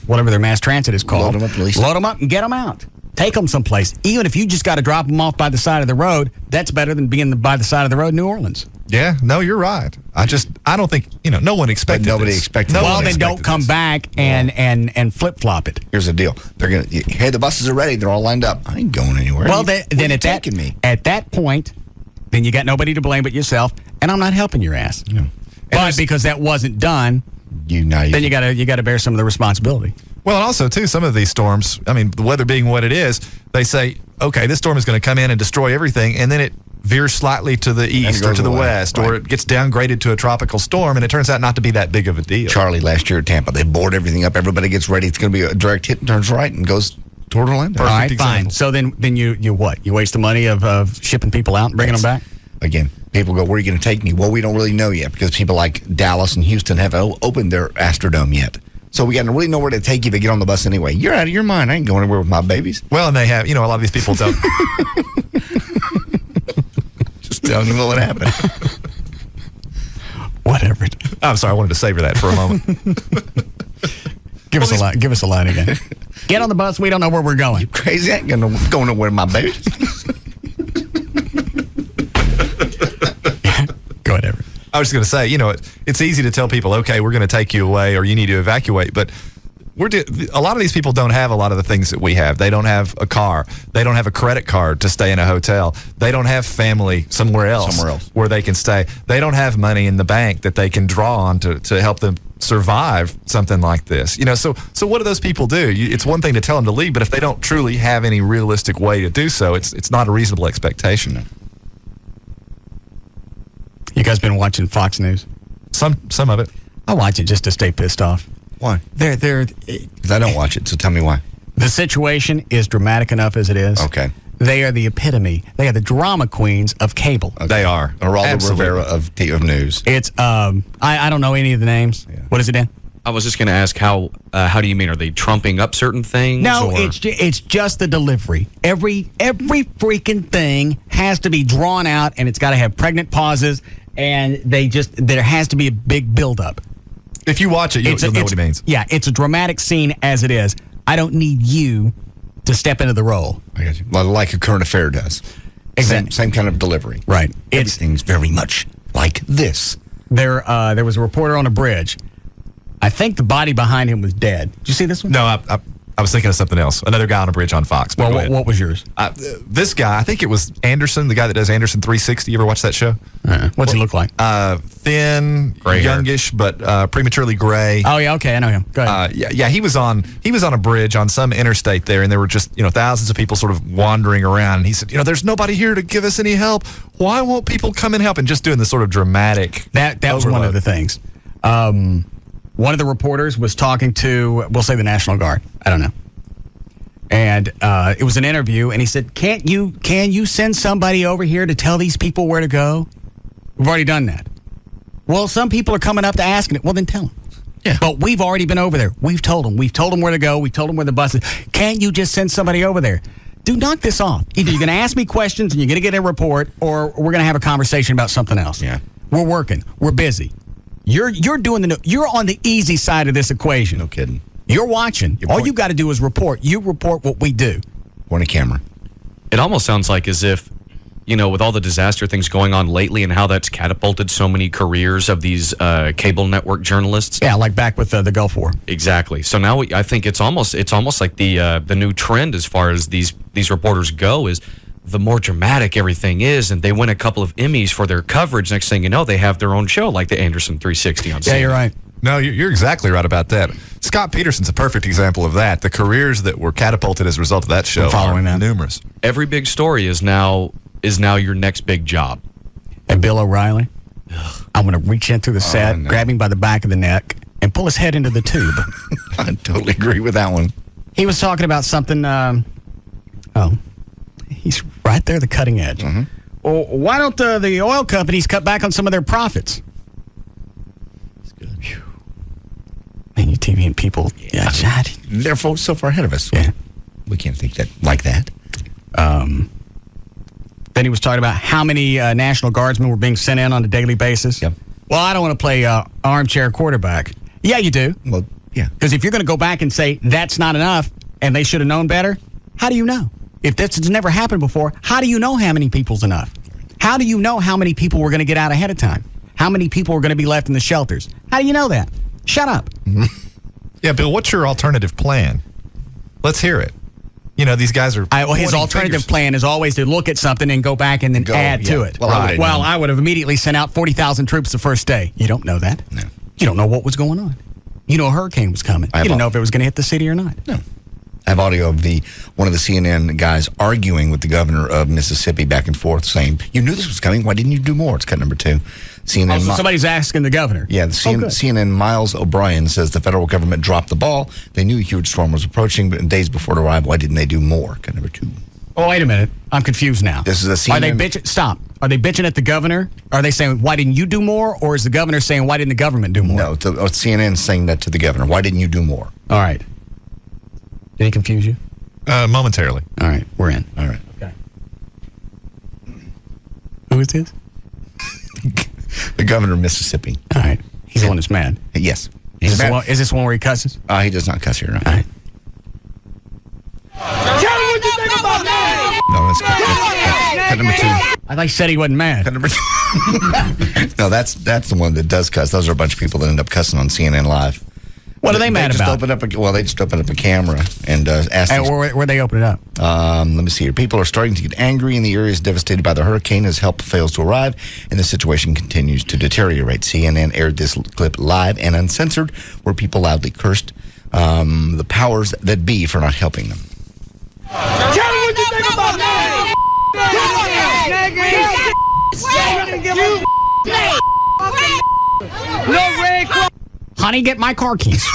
whatever their mass transit is called. Load them up, at least. Load them up and get them out. Take them someplace. Even if you just got to drop them off by the side of the road, that's better than being by the side of the road in New Orleans. Yeah, no, you're right. I don't think, no one expected nobody this. expected Well, then don't come back and flip-flop it. Here's the deal. They're going to, hey, the buses are ready. They're all lined up. I ain't going anywhere. Well, then at that point, then you got nobody to blame but yourself, and I'm not helping your ass. No. But because that wasn't done, then you got to bear some of the responsibility. Well, and also, too, some of these storms, the weather being what it is, they say, okay, this storm is going to come in and destroy everything, and then veers slightly to the east or to the west, or it gets downgraded to a tropical storm, and it turns out not to be that big of a deal. Charlie last year at Tampa, they board everything up. Everybody gets ready. It's going to be a direct hit and turns right and goes toward Orlando. All right, fine. So then you what? You waste the money of shipping people out and bringing them back? Again, people go, where are you going to take me? Well, we don't really know yet because people like Dallas and Houston haven't opened their Astrodome yet. So we got to really know where to take you to get on the bus anyway. You're out of your mind. I ain't going anywhere with my babies. Well, and they have, a lot of these people don't. Just telling you what happened. Whatever. I'm sorry, I wanted to savor that for a moment. Give us a line again. Get on the bus. We don't know where we're going. You crazy? I ain't going nowhere with my babies. Go ahead, Everett. I was just going to say, it's easy to tell people, okay, we're going to take you away or you need to evacuate, but a lot of these people don't have a lot of the things that we have. They don't have a car. They don't have a credit card to stay in a hotel. They don't have family somewhere else where they can stay. They don't have money in the bank that they can draw on to help them survive something like this. So what do those people do? It's one thing to tell them to leave, but if they don't truly have any realistic way to do so, it's not a reasonable expectation. You guys been watching Fox News? Some of it. I watch it just to stay pissed off. Why? Because I don't watch it, so tell me why. The situation is dramatic enough as it is. Okay. They are the epitome. They are the drama queens of cable. Okay. They are. Geraldo Rivera of news. It's, I don't know any of the names. Yeah. What is it, Dan? I was just going to ask how do you mean? Are they trumping up certain things? No, it's just the delivery. Every freaking thing has to be drawn out, and it's got to have pregnant pauses, and there has to be a big buildup. If you watch it, you'll know what he means. Yeah, it's a dramatic scene as it is. I don't need you to step into the role. I got you. Well, like a current affair does. Exactly. Same kind of delivery. Right. Everything's very much like this. There was a reporter on a bridge. I think the body behind him was dead. Did you see this one? No, I was thinking of something else. Another guy on a bridge on Fox. Well, what was yours? This guy, I think it was Anderson, the guy that does Anderson 360. You ever watch that show? What's he look like? Thin, youngish, but prematurely gray. Oh yeah, okay, I know him. Go ahead. Yeah. He was on a bridge on some interstate there, and there were just thousands of people sort of wandering around. And he said, there's nobody here to give us any help. Why won't people come and help? And just doing this sort of dramatic. That was one of the things. One of the reporters was talking to, we'll say, the National Guard. I don't know. And it was an interview, and he said, can you send somebody over here to tell these people where to go? We've already done that. Well, some people are coming up to asking it. Well, then tell them. Yeah. But we've already been over there. We've told them. We've told them where to go. We've told them where the bus is. Can't you just send somebody over there? Dude, knock this off. Either you're going to ask me questions and you're going to get a report, or we're going to have a conversation about something else. Yeah. We're working. We're busy. You're you're on the easy side of this equation. No kidding. You're watching. All you got to do is report. You report what we do. Point a camera. It almost sounds like as if, with all the disaster things going on lately and how that's catapulted so many careers of these cable network journalists. Yeah, like back with the Gulf War. Exactly. So now I think it's almost like the new trend as far as these reporters go is the more dramatic everything is, and they win a couple of Emmys for their coverage. Next thing you know, they have their own show like the Anderson 360 on CNN. Yeah, you're right. No, you're exactly right about that. Scott Peterson's a perfect example of that. The careers that were catapulted as a result of that show are numerous. Every big story is now your next big job. And Bill O'Reilly, I'm going to reach in through the set, grab him by the back of the neck, and pull his head into the tube. I totally agree with that one. He was talking about something, he's right there at the cutting edge. Mm-hmm. Well, why don't the oil companies cut back on some of their profits? That's good. Man, you TV and people, they're so far ahead of us. Yeah. We can't think that like that. Then he was talking about how many National Guardsmen were being sent in on a daily basis. Yep. Well, I don't want to play armchair quarterback. Yeah, you do. Well, yeah. Because if you're going to go back and say that's not enough and they should have known better, how do you know? If this has never happened before, how do you know how many people's enough? How do you know how many people were going to get out ahead of time? How many people were going to be left in the shelters? How do you know that? Shut up. Yeah, Bill, what's your alternative plan? Let's hear it. These guys are... his alternative plan is always to look at something and go back and then add to it. Well, I would have immediately sent out 40,000 troops the first day. You don't know that. No. You don't know what was going on. You know a hurricane was coming. You didn't know if it was going to hit the city or not. No. I have audio of one of the CNN guys arguing with the governor of Mississippi back and forth, saying, "You knew this was coming. Why didn't you do more?" It's cut number 2. CNN. So somebody's asking the governor. Yeah, CNN Miles O'Brien says the federal government dropped the ball. They knew a huge storm was approaching, but days before it arrived, why didn't they do more? Cut number 2. Oh, wait a minute. I'm confused now. This is a CNN. Are they bitching? Stop. Are they bitching at the governor? Are they saying, why didn't you do more? Or is the governor saying, why didn't the government do more? No, CNN saying that to the governor. Why didn't you do more? All right. Did he confuse you? Momentarily. All right, we're in. All right. Okay. Who is this? The governor of Mississippi. All right. He's the one that's mad. Yes. Is this the one where he cusses? He does not cuss here. No. All right. Tell me what you think about me! No, that's cut number 2. I thought he said he wasn't mad. Cut number 2. No, that's the one that does cuss. Those are a bunch of people that end up cussing on CNN Live. What are they mad about? They just open up a camera and ask. Where they open it up? Let me see here. People are starting to get angry in the areas devastated by the hurricane as help fails to arrive, and the situation continues to deteriorate. CNN aired this clip live and uncensored, where people loudly cursed the powers that be for not helping them. Tell me what you think about me! No red cross. Honey, get my car keys.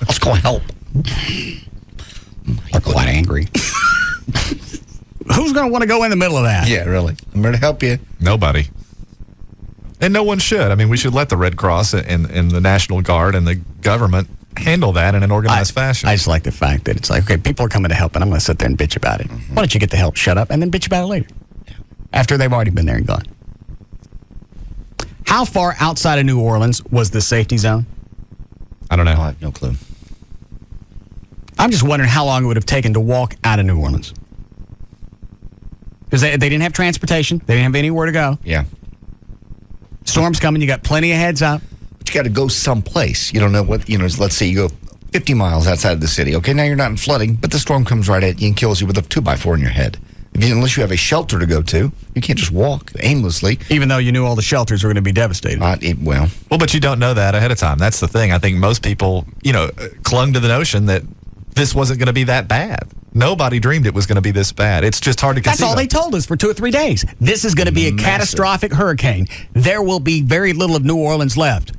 Let's go help. They're quite angry. Who's going to want to go in the middle of that? Yeah, really. I'm here to help you. Nobody. And no one should. I mean, we should let the Red Cross and the National Guard and the government handle that in an organized fashion. I just like the fact that it's like, okay, people are coming to help, and I'm going to sit there and bitch about it. Why don't you get the help, shut up, and then bitch about it later? After they've already been there and gone. How far outside of New Orleans was the safety zone? I don't know. I have no clue. I'm just wondering how long it would have taken to walk out of New Orleans. Because they didn't have transportation. They didn't have anywhere to go. Yeah. Storm's coming. You got plenty of heads up. But you got to go someplace. You don't know what, let's say you go 50 miles outside of the city. Okay, now you're not in flooding, but the storm comes right at you and kills you with a 2x4 in your head. Unless you have a shelter to go to, you can't just walk aimlessly. Even though you knew all the shelters were going to be devastated. Well, but you don't know that ahead of time. That's the thing. I think most people, clung to the notion that this wasn't going to be that bad. Nobody dreamed it was going to be this bad. It's just hard to conceive. That's all they told us for 2 or 3 days. This is going to be a catastrophic hurricane. There will be very little of New Orleans left.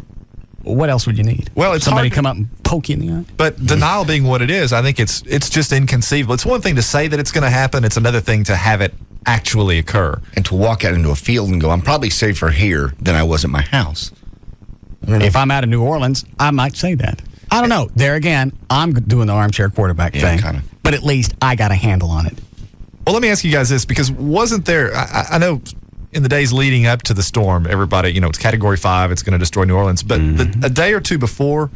What else would you need? Well, it's somebody come up and poke you in the eye. But denial being what it is, I think it's just inconceivable. It's one thing to say that it's going to happen. It's another thing to have it actually occur. And to walk out into a field and go, I'm probably safer here than I was at my house. If I'm out of New Orleans, I might say that. I don't know. There again, I'm doing the armchair quarterback thing. Kinda. But at least I got a handle on it. Well, let me ask you guys this, because wasn't there, I know in the days leading up to the storm, everybody, it's Category 5, it's going to destroy New Orleans. But a day or two before,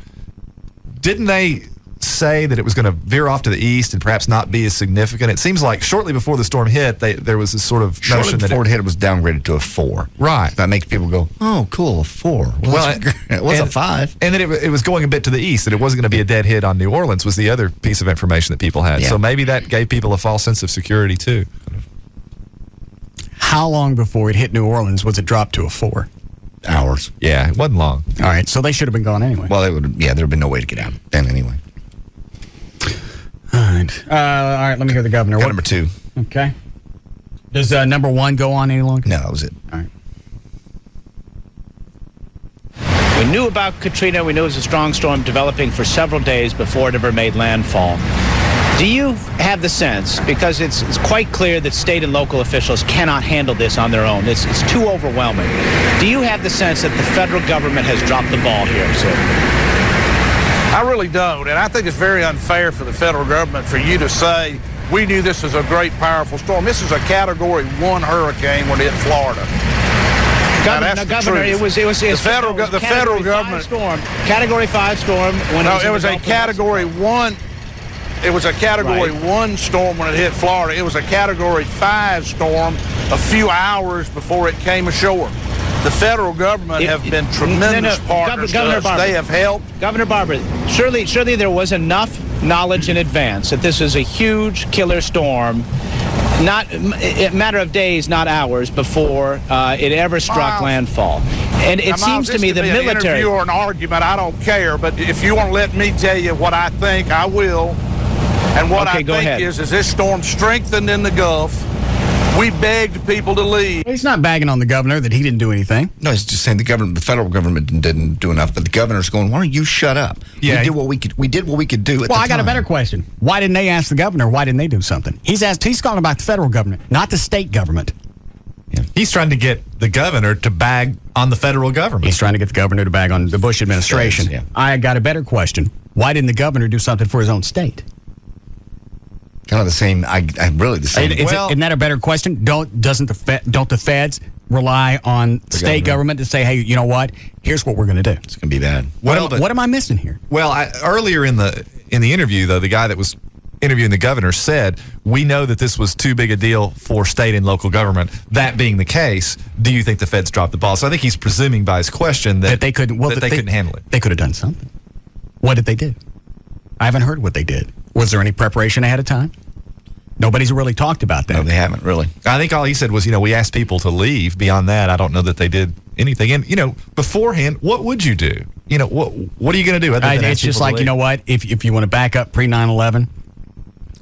didn't they say that it was going to veer off to the east and perhaps not be as significant? It seems like shortly before the storm hit, there was this sort of notion that before it hit, it was downgraded to a 4. Right. That makes people go, oh, cool, a 4. Well, it was a 5. And then it was going a bit to the east, that it wasn't going to be a dead hit on New Orleans was the other piece of information that people had. Yeah. So maybe that gave people a false sense of security, too. How long before it hit New Orleans was it dropped to a 4? Hours. Yeah, it wasn't long. All right, so they should have been gone anyway. Well, there would have been no way to get out then anyway. All right, let me hear the governor. Number 2. Okay. Does number 1 go on any longer? No, that was it. All right. We knew about Katrina. We knew it was a strong storm developing for several days before it ever made landfall. Do you have the sense, because it's quite clear that state and local officials cannot handle this on their own, it's too overwhelming, do you have the sense that the federal government has dropped the ball here, sir? I really don't, and I think it's very unfair for the federal government for you to say, we knew this was a great, powerful storm. This is a Category 1 hurricane when it hit Florida. Governor, it was the federal government storm, Category 5 storm. It was a Category 1. It was a Category 1 storm when it hit Florida. It was a Category 5 storm a few hours before it came ashore. The federal government have been tremendous partners to us. They have helped. Governor Barber, surely there was enough knowledge in advance that this is a huge killer storm, not a matter of days, not hours, before it ever struck landfall. And it seems to me the military... An interview or an argument, I don't care, but if you want to let me tell you what I think, I will. And what Okay, I go think ahead. is this storm strengthened in the Gulf. We begged people to leave. He's not bagging on the governor that he didn't do anything. No, he's just saying the federal government didn't do enough. But the governor's going, why don't you shut up? Yeah. We did what we could. We did what we could do. Well, I got a better question. Why didn't they ask the governor? Why didn't they do something? He's calling about the federal government, not the state government. He's trying to get the governor to bag on the federal government. He's trying to get the governor to bag on the Bush administration. Yeah. I got a better question. Why didn't the governor do something for his own state? Kind of the same. I really the same. Isn't that a better question? Don't the feds rely on state government to say, hey, you know what? Here's what we're going to do. It's going to be bad. What am I missing here? Well, earlier in the interview, though, the guy that was interviewing the governor said, we know that this was too big a deal for state and local government. That being the case, do you think the feds dropped the ball? So I think he's presuming by his question that they couldn't handle it. They could have done something. What did they do? I haven't heard what they did. Was there any preparation ahead of time? Nobody's really talked about that. No, they haven't really. I think all he said was, we asked people to leave. Beyond that, I don't know that they did anything. And, beforehand, what would you do? What are you going to do? It's just like, you know what? If you want to back up pre-9/11,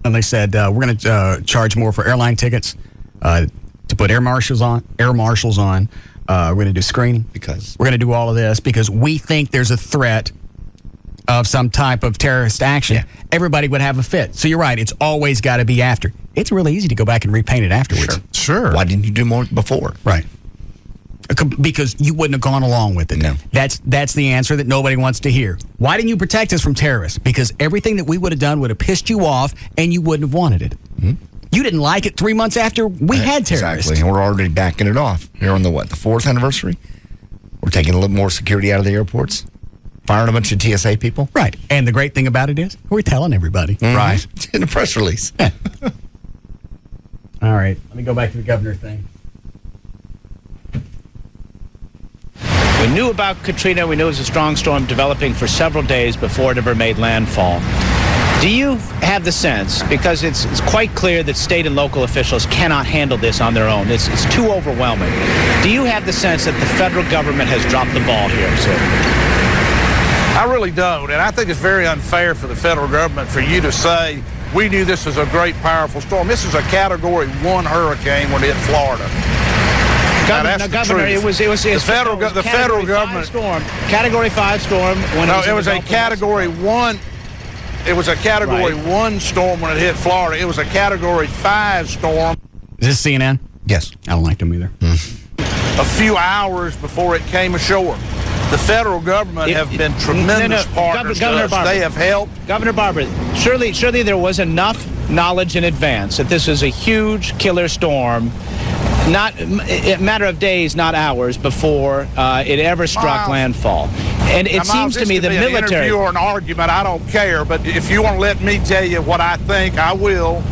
and they said, we're going to charge more for airline tickets, to put air marshals on. We're going to do screening. Because we're going to do all of this because we think there's a threat of some type of terrorist action. Yeah. Everybody would have a fit. So you're right. It's always got to be after. It's really easy to go back and repaint it afterwards. Sure. Why didn't you do more before? Right. Because you wouldn't have gone along with it. No. That's the answer that nobody wants to hear. Why didn't you protect us from terrorists? Because everything that we would have done would have pissed you off and you wouldn't have wanted it. Mm-hmm. You didn't like it 3 months after we had terrorists. Exactly. And we're already backing it off. Here on the 4th anniversary? We're taking a little more security out of the airports. Firing a bunch of TSA people. Right. And the great thing about it is we're telling everybody. Mm-hmm. Right. In a press release. All right. Let me go back to the governor thing. We knew about Katrina. We knew it was a strong storm developing for several days before it ever made landfall. Do you have the sense, because it's quite clear that state and local officials cannot handle this on their own, it's too overwhelming, do you have the sense that the federal government has dropped the ball here, sir? I really don't, and I think it's very unfair for the federal government for you to say, we knew this was a great, powerful storm. This is a Category 1 hurricane when it hit Florida. Governor, it was the federal government storm, Category 5 storm. It was a Category 1. It was a Category 1 storm when it hit Florida. It was a Category 5 storm. Is this CNN? Yes. I don't like them either. A few hours before it came ashore. The federal government have been tremendous partners to us. They have helped. Governor Barber, surely there was enough knowledge in advance that this is a huge killer storm, not a matter of days, not hours, before it ever struck landfall. And it seems to me the military... An interview or an argument, I don't care, but if you want to let me tell you what I think, I will.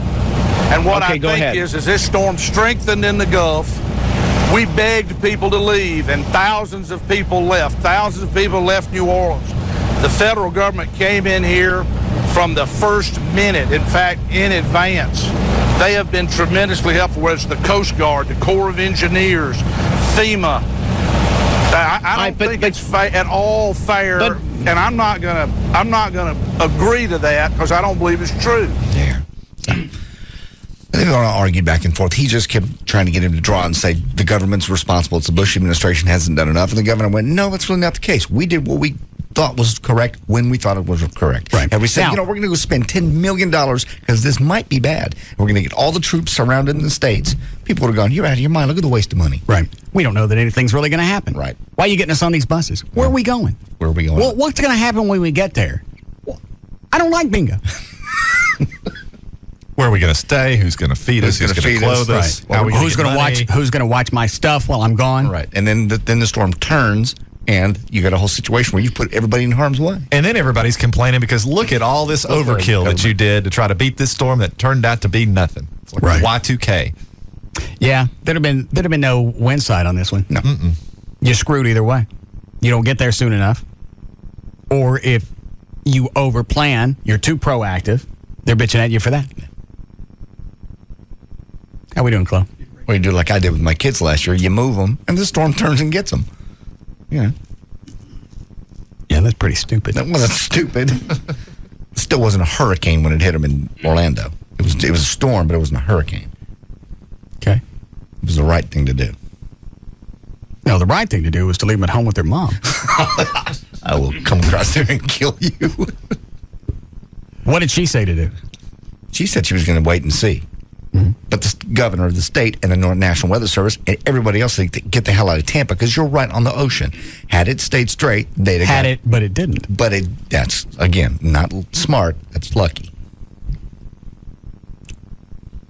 And what I think is this storm strengthened in the Gulf. We begged people to leave, and thousands of people left. Thousands of people left New Orleans. The federal government came in here from the first minute, in fact, in advance. They have been tremendously helpful, whether it's the Coast Guard, the Corps of Engineers, FEMA. I don't think it's at all fair, and I'm not gonna agree to that because I don't believe it's true. Yeah. They've argued back and forth. He just kept trying to get him to draw and say the government's responsible. It's the Bush administration hasn't done enough. And the governor went, no, that's really not the case. We did what we thought was correct when we thought it was correct. Right. And we said, we're going to go spend $10 million because this might be bad. We're going to get all the troops surrounded in the states. People would have gone, you're out of your mind. Look at the waste of money. Right. We don't know that anything's really going to happen. Right. Why are you getting us on these buses? Where are we going? Where are we going? Well, what's going to happen when we get there? Well, I don't like bingo. Where are we going to stay? Who's going to feed us? Who's going to clothe us? Right. Who's going to watch my stuff while I'm gone? Right. And then the storm turns, and you got a whole situation where you put everybody in harm's way. And then everybody's complaining because look at all this overkill that you did to try to beat this storm that turned out to be nothing. It's like Y2K. Yeah, there'd have been no win side on this one. No. Mm-mm. You're screwed either way. You don't get there soon enough, or if you overplan, you're too proactive. They're bitching at you for that. How we doing, Chloe? Well, you do like I did with my kids last year. You move them, and the storm turns and gets them. Yeah. Yeah, that's pretty stupid. Well, that's stupid. still wasn't a hurricane when it hit them in Orlando. It was a storm, but it wasn't a hurricane. Okay. It was the right thing to do. No, the right thing to do was to leave them at home with their mom. I will come across there and kill you. What did she say to do? She said she was going to wait and see. Mm-hmm. But the governor of the state and the National Weather Service and everybody else said, get the hell out of Tampa because you're right on the ocean. Had it stayed straight, they'd have had it, but it didn't. But that's, again, not smart. That's lucky.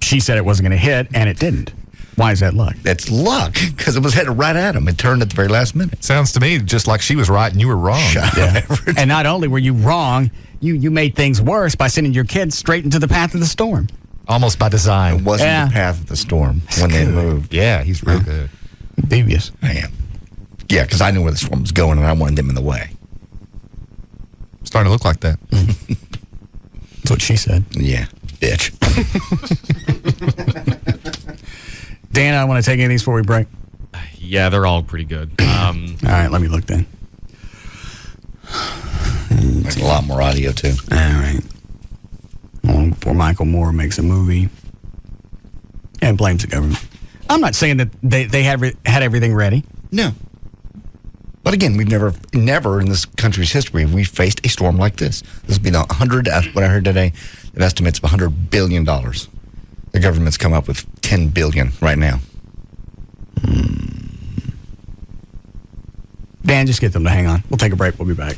She said it wasn't going to hit, and it didn't. Why is that luck? That's luck because it was headed right at him. It turned at the very last minute. Sounds to me just like she was right and you were wrong. Yeah. And not only were you wrong, you made things worse by sending your kids straight into the path of the storm. Almost by design. It wasn't the path of the storm when they moved. Yeah, he's real good. Devious. I am. Yeah, because I knew where the storm was going and I wanted them in the way. Starting to look like that. That's what she said. Yeah, bitch. Dan, I want to take any of these before we break. Yeah, they're all pretty good. All right, let me look then. There's a lot more audio, too. All right. Long before Michael Moore makes a movie and blames the government. I'm not saying that they had everything ready. No. But again, we've never in this country's history have we faced a storm like this. This would be the what I heard today, the estimates of $100 billion. The government's come up with $10 billion right now. Dan, just get them to hang on. We'll take a break. We'll be back.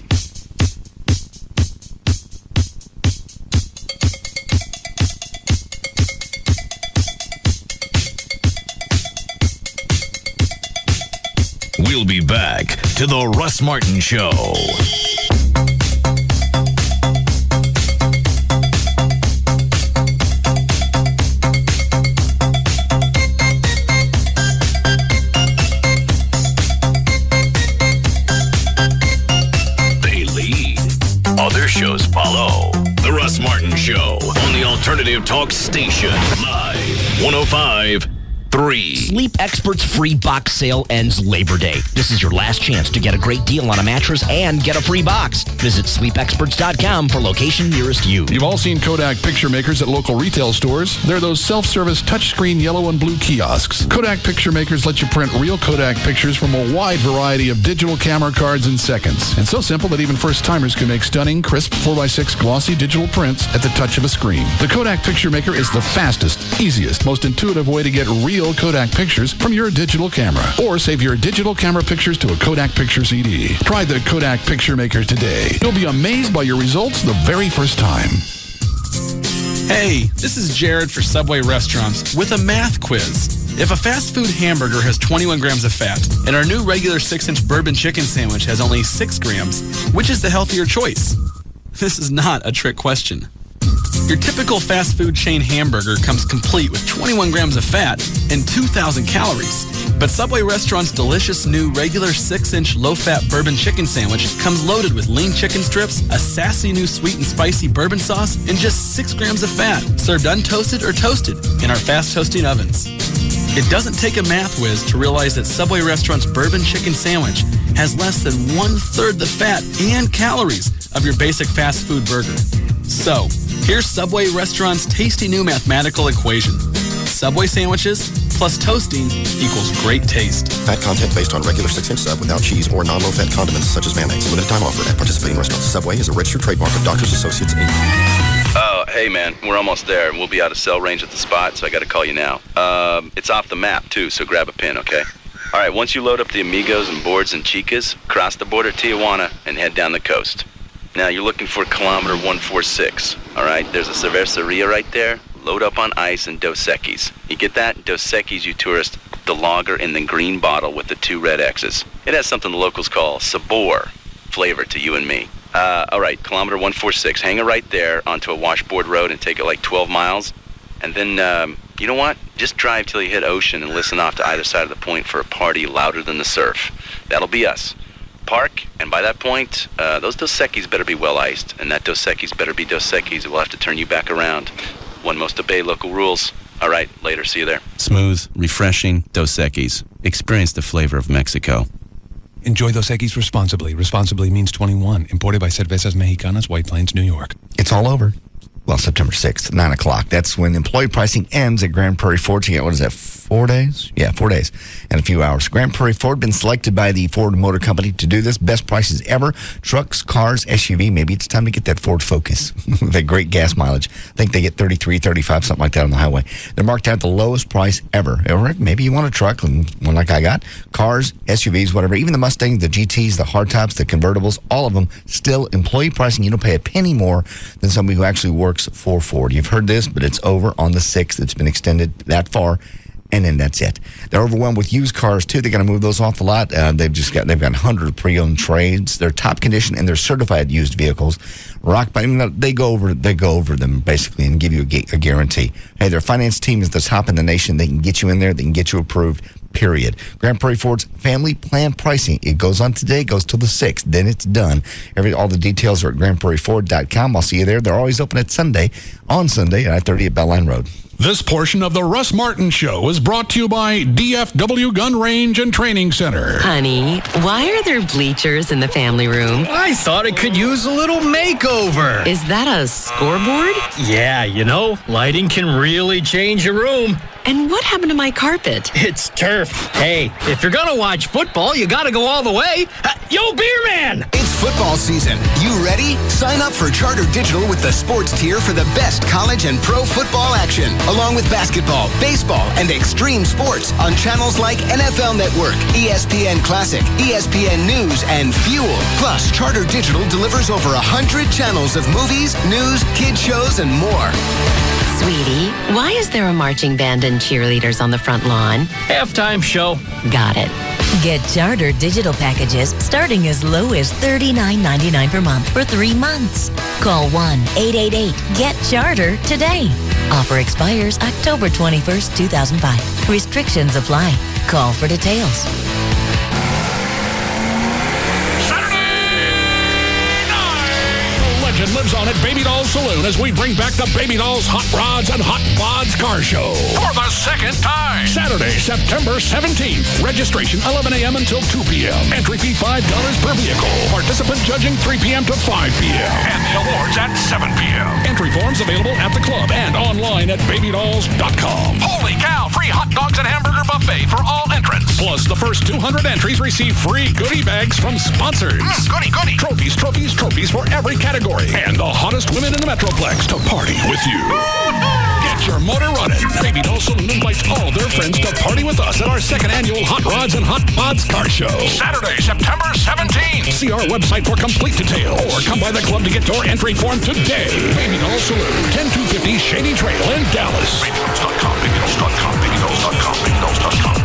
We'll be back to the Russ Martin Show. They lead. Other shows follow. The Russ Martin Show on the Alternative Talk Station. Live 105.3. Sleep Expert's free box sale ends Labor Day. This is your last chance to get a great deal on a mattress and get a free box. Visit sleepexperts.com for location nearest you. You've all seen Kodak picture makers at local retail stores. They're those self-service touchscreen yellow and blue kiosks. Kodak picture makers let you print real Kodak pictures from a wide variety of digital camera cards in seconds. And so simple that even first-timers can make stunning, crisp 4x6 glossy digital prints at the touch of a screen. The Kodak picture maker is the fastest, easiest, most intuitive way to get real Kodak pictures from your digital camera. Or save your digital camera pictures to a Kodak picture CD. Try the Kodak picture maker today. You'll be amazed by your results the very first time. Hey, this is Jared for Subway Restaurants with a math quiz. If a fast food hamburger has 21 grams of fat and our new regular 6-inch bourbon chicken sandwich has only 6 grams, which is the healthier choice? This is not a trick question. Your typical fast food chain hamburger comes complete with 21 grams of fat and 2,000 calories. But Subway Restaurant's delicious new regular 6-inch low-fat bourbon chicken sandwich comes loaded with lean chicken strips, a sassy new sweet and spicy bourbon sauce, and just 6 grams of fat, served untoasted or toasted in our fast toasting ovens. It doesn't take a math whiz to realize that Subway Restaurant's bourbon chicken sandwich has less than 1/3 the fat and calories of your basic fast food burger. So, here's Subway Restaurant's tasty new mathematical equation. Subway sandwiches plus toasting equals great taste. Fat content based on regular 6-inch sub without cheese or non-low-fat condiments such as mayonnaise. Limited time offer at participating restaurants. Subway is a registered trademark of Doctors Associates Inc. Oh, hey man, we're almost there. We'll be out of cell range at the spot, so I gotta call you now. It's off the map too, so grab a pin, okay? All right, once you load up the Amigos and Boards and Chicas, cross the border to Tijuana and head down the coast. Now you're looking for kilometer 146, all right? There's a cerveceria right there. Load up on ice and Dos Equis. You get that? Dos Equis, you tourist. The lager in the green bottle with the 2 red X's. It has something the locals call sabor, flavor to you and me. All right, kilometer 146. Hang it right there onto a washboard road and take it like 12 miles. And then, you know what? Just drive till you hit ocean and listen off to either side of the point for a party louder than the surf. That'll be us. Park, and by that point, those Dos Equis better be well iced, and that Dos Equis better be Dos Equis. We'll have to turn you back around. One must obey local rules. All right, later. See you there. Smooth, refreshing Dos Equis. Experience the flavor of Mexico. Enjoy Dos Equis responsibly. Responsibly means 21. Imported by Cervezas Mexicanas, White Plains, New York. It's all over. Well, September 6th, 9 o'clock. That's when employee pricing ends at Grand Prairie Ford. You get, what is that, 4 days? Yeah, 4 days and a few hours. Grand Prairie Ford been selected by the Ford Motor Company to do this. Best prices ever. Trucks, cars, SUV. Maybe it's time to get that Ford Focus. That great gas mileage. I think they get 33, 35, something like that on the highway. They're marked out at the lowest price ever. Or maybe you want a truck, one like I got. Cars, SUVs, whatever. Even the Mustang, the GTs, the hardtops, the convertibles, all of them still employee pricing. You don't pay a penny more than somebody who actually works for Ford. You've heard this, but it's over on the 6th. It's been extended that far, and then that's it. They're overwhelmed with used cars too. They got to move those off the lot. They've got 100 of pre-owned trades. They're top condition and they're certified used vehicles. They go over them basically and give you a guarantee. Hey, their finance team is the top in the nation. They can get you in there. They can get you approved. Period. Grand Prairie Ford's family plan pricing. It goes on today, goes till the 6th. Then it's done. All the details are at grandprairieford.com. I'll see you there. They're always open on Sunday at I-30 at Belline Road. This portion of the Russ Martin Show is brought to you by DFW Gun Range and Training Center. Honey, why are there bleachers in the family room? I thought it could use a little makeover. Is that a scoreboard? Yeah, lighting can really change a room. And what happened to my carpet? It's turf. Hey, if you're gonna watch football, you gotta go all the way. Yo, Beer Man! It's football season. You ready? Sign up for Charter Digital with the sports tier for the best college and pro football action, along with basketball, baseball, and extreme sports on channels like NFL Network, ESPN Classic, ESPN News, and Fuel. Plus, Charter Digital delivers over 100 channels of movies, news, kids shows, and more. Sweetie, why is there a marching band and cheerleaders on the front lawn? Halftime show. Got it. Get Charter digital packages starting as low as $39.99 per month for 3 months. Call 1-888-GET-CHARTER today. Offer expires October 21st, 2005. Restrictions apply. Call for details. Legend lives on at Baby Doll Saloon as we bring back the Baby Dolls Hot Rods and Hot Bods Car Show for the second time. Saturday, September 17th. Registration 11 a.m. until 2 p.m. Entry fee $5 per vehicle. Participant judging 3 p.m. to 5 p.m. And the awards at 7 p.m. Entry forms available at the club and online at babydolls.com. Holy cow! Free hot dogs and hamburger buffet for all entrants. Plus, the first 200 entries receive free goodie bags from sponsors. Goodie. Trophies for every category. And the hottest women in the Metroplex to party with you. Get your motor running. Baby Doll Saloon invites all their friends to party with us at our second annual Hot Rods and Hot Bods Car Show. Saturday, September 17th. See our website for complete details. Or come by the club to get your entry form today. Baby Doll Saloon, 10250 Shady Trail in Dallas. BabyDolls.com, BabyDolls.com, BabyDolls.com, BabyDolls.com.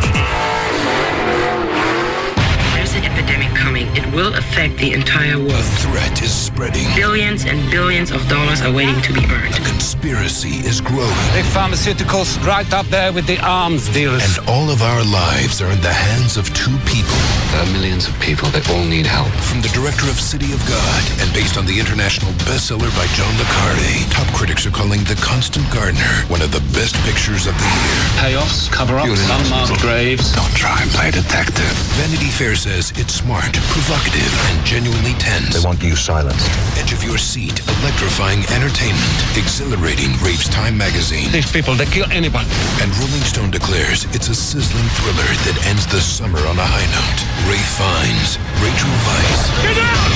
There's an epidemic coming. It will affect the entire world. A threat is spreading. Billions and billions of dollars are waiting to be earned. A conspiracy is growing. Big pharmaceuticals right up there with the arms dealers. And all of our lives are in the hands of two people. There are millions of people that all need help. From the director of City of God and based on the international bestseller by John le Carré, top critics are calling The Constant Gardener one of the best pictures of the year. Payoffs, cover-ups, unmarked graves. Don't try and play detective. Vanity Fair says it's smart, provocative, and genuinely tense. They want you silenced. Edge of your seat, electrifying entertainment, exhilarating, raves Time magazine. These people, they kill anybody. And Rolling Stone declares it's a sizzling thriller that ends the summer on a high note. Ray Fiennes, Rachel Weisz. Get out!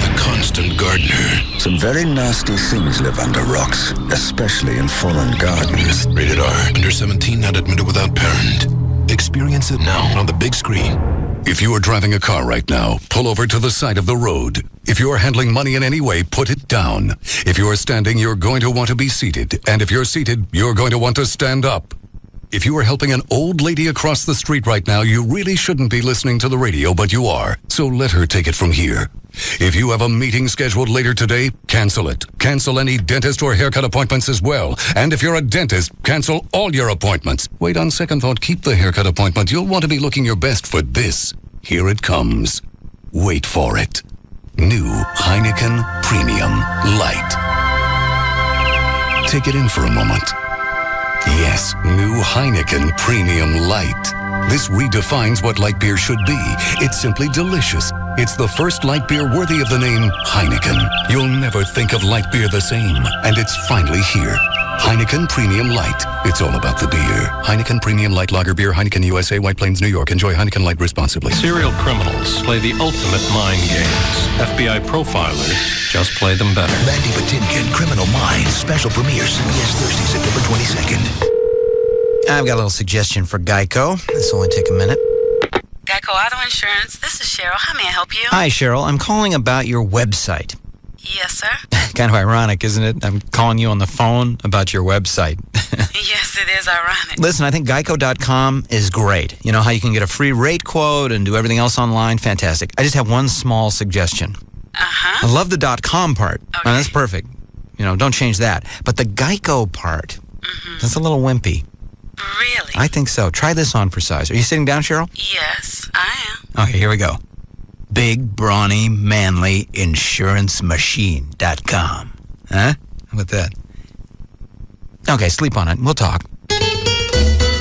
The Constant Gardener. Some very nasty things live under rocks, especially in fallen gardens. Rated R. Under 17, not admitted without parent. Experience it now on the big screen. If you are driving a car right now, pull over to the side of the road. If you are handling money in any way, put it down. If you are standing, you're going to want to be seated. And if you're seated, you're going to want to stand up. If you are helping an old lady across the street right now, you really shouldn't be listening to the radio, but you are. So let her take it from here. If you have a meeting scheduled later today, cancel it. Cancel any dentist or haircut appointments as well. And if you're a dentist, cancel all your appointments. Wait, on second thought, keep the haircut appointment. You'll want to be looking your best for this. Here it comes. Wait for it. New Heineken Premium Light. Take it in for a moment. Yes, new Heineken Premium Light. This redefines what light beer should be. It's simply delicious. It's the first light beer worthy of the name Heineken. You'll never think of light beer the same. And it's finally here. Heineken Premium Light. It's all about the beer. Heineken Premium Light Lager Beer, Heineken USA, White Plains, New York. Enjoy Heineken Light responsibly. Serial criminals play the ultimate mind games. FBI profilers just play them better. Mandy Patinkin, Criminal Minds, special premiere, CBS Thursday, September 22nd. I've got a little suggestion for Geico. This will only take a minute. Geico Auto Insurance, this is Cheryl. How may I help you? Hi, Cheryl. I'm calling about your website. Yes, sir. Kind of ironic, isn't it? I'm calling you on the phone about your website. Yes, it is ironic. Listen, I think Geico.com is great. You know how you can get a free rate quote and do everything else online? Fantastic. I just have one small suggestion. Uh-huh. I love the .com part. Okay. That's perfect. You know, don't change that. But the Geico part, that's a little wimpy. Really? I think so. Try this on for size. Are you sitting down, Cheryl? Yes, I am. Okay, here we go. Big, brawny, manly insuranceMachine.com. Huh? How about that? Okay, sleep on it. We'll talk.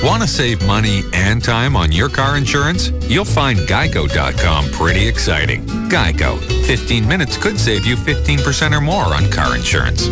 Want to save money and time on your car insurance? You'll find Geico.com pretty exciting. Geico. 15 minutes could save you 15% or more on car insurance.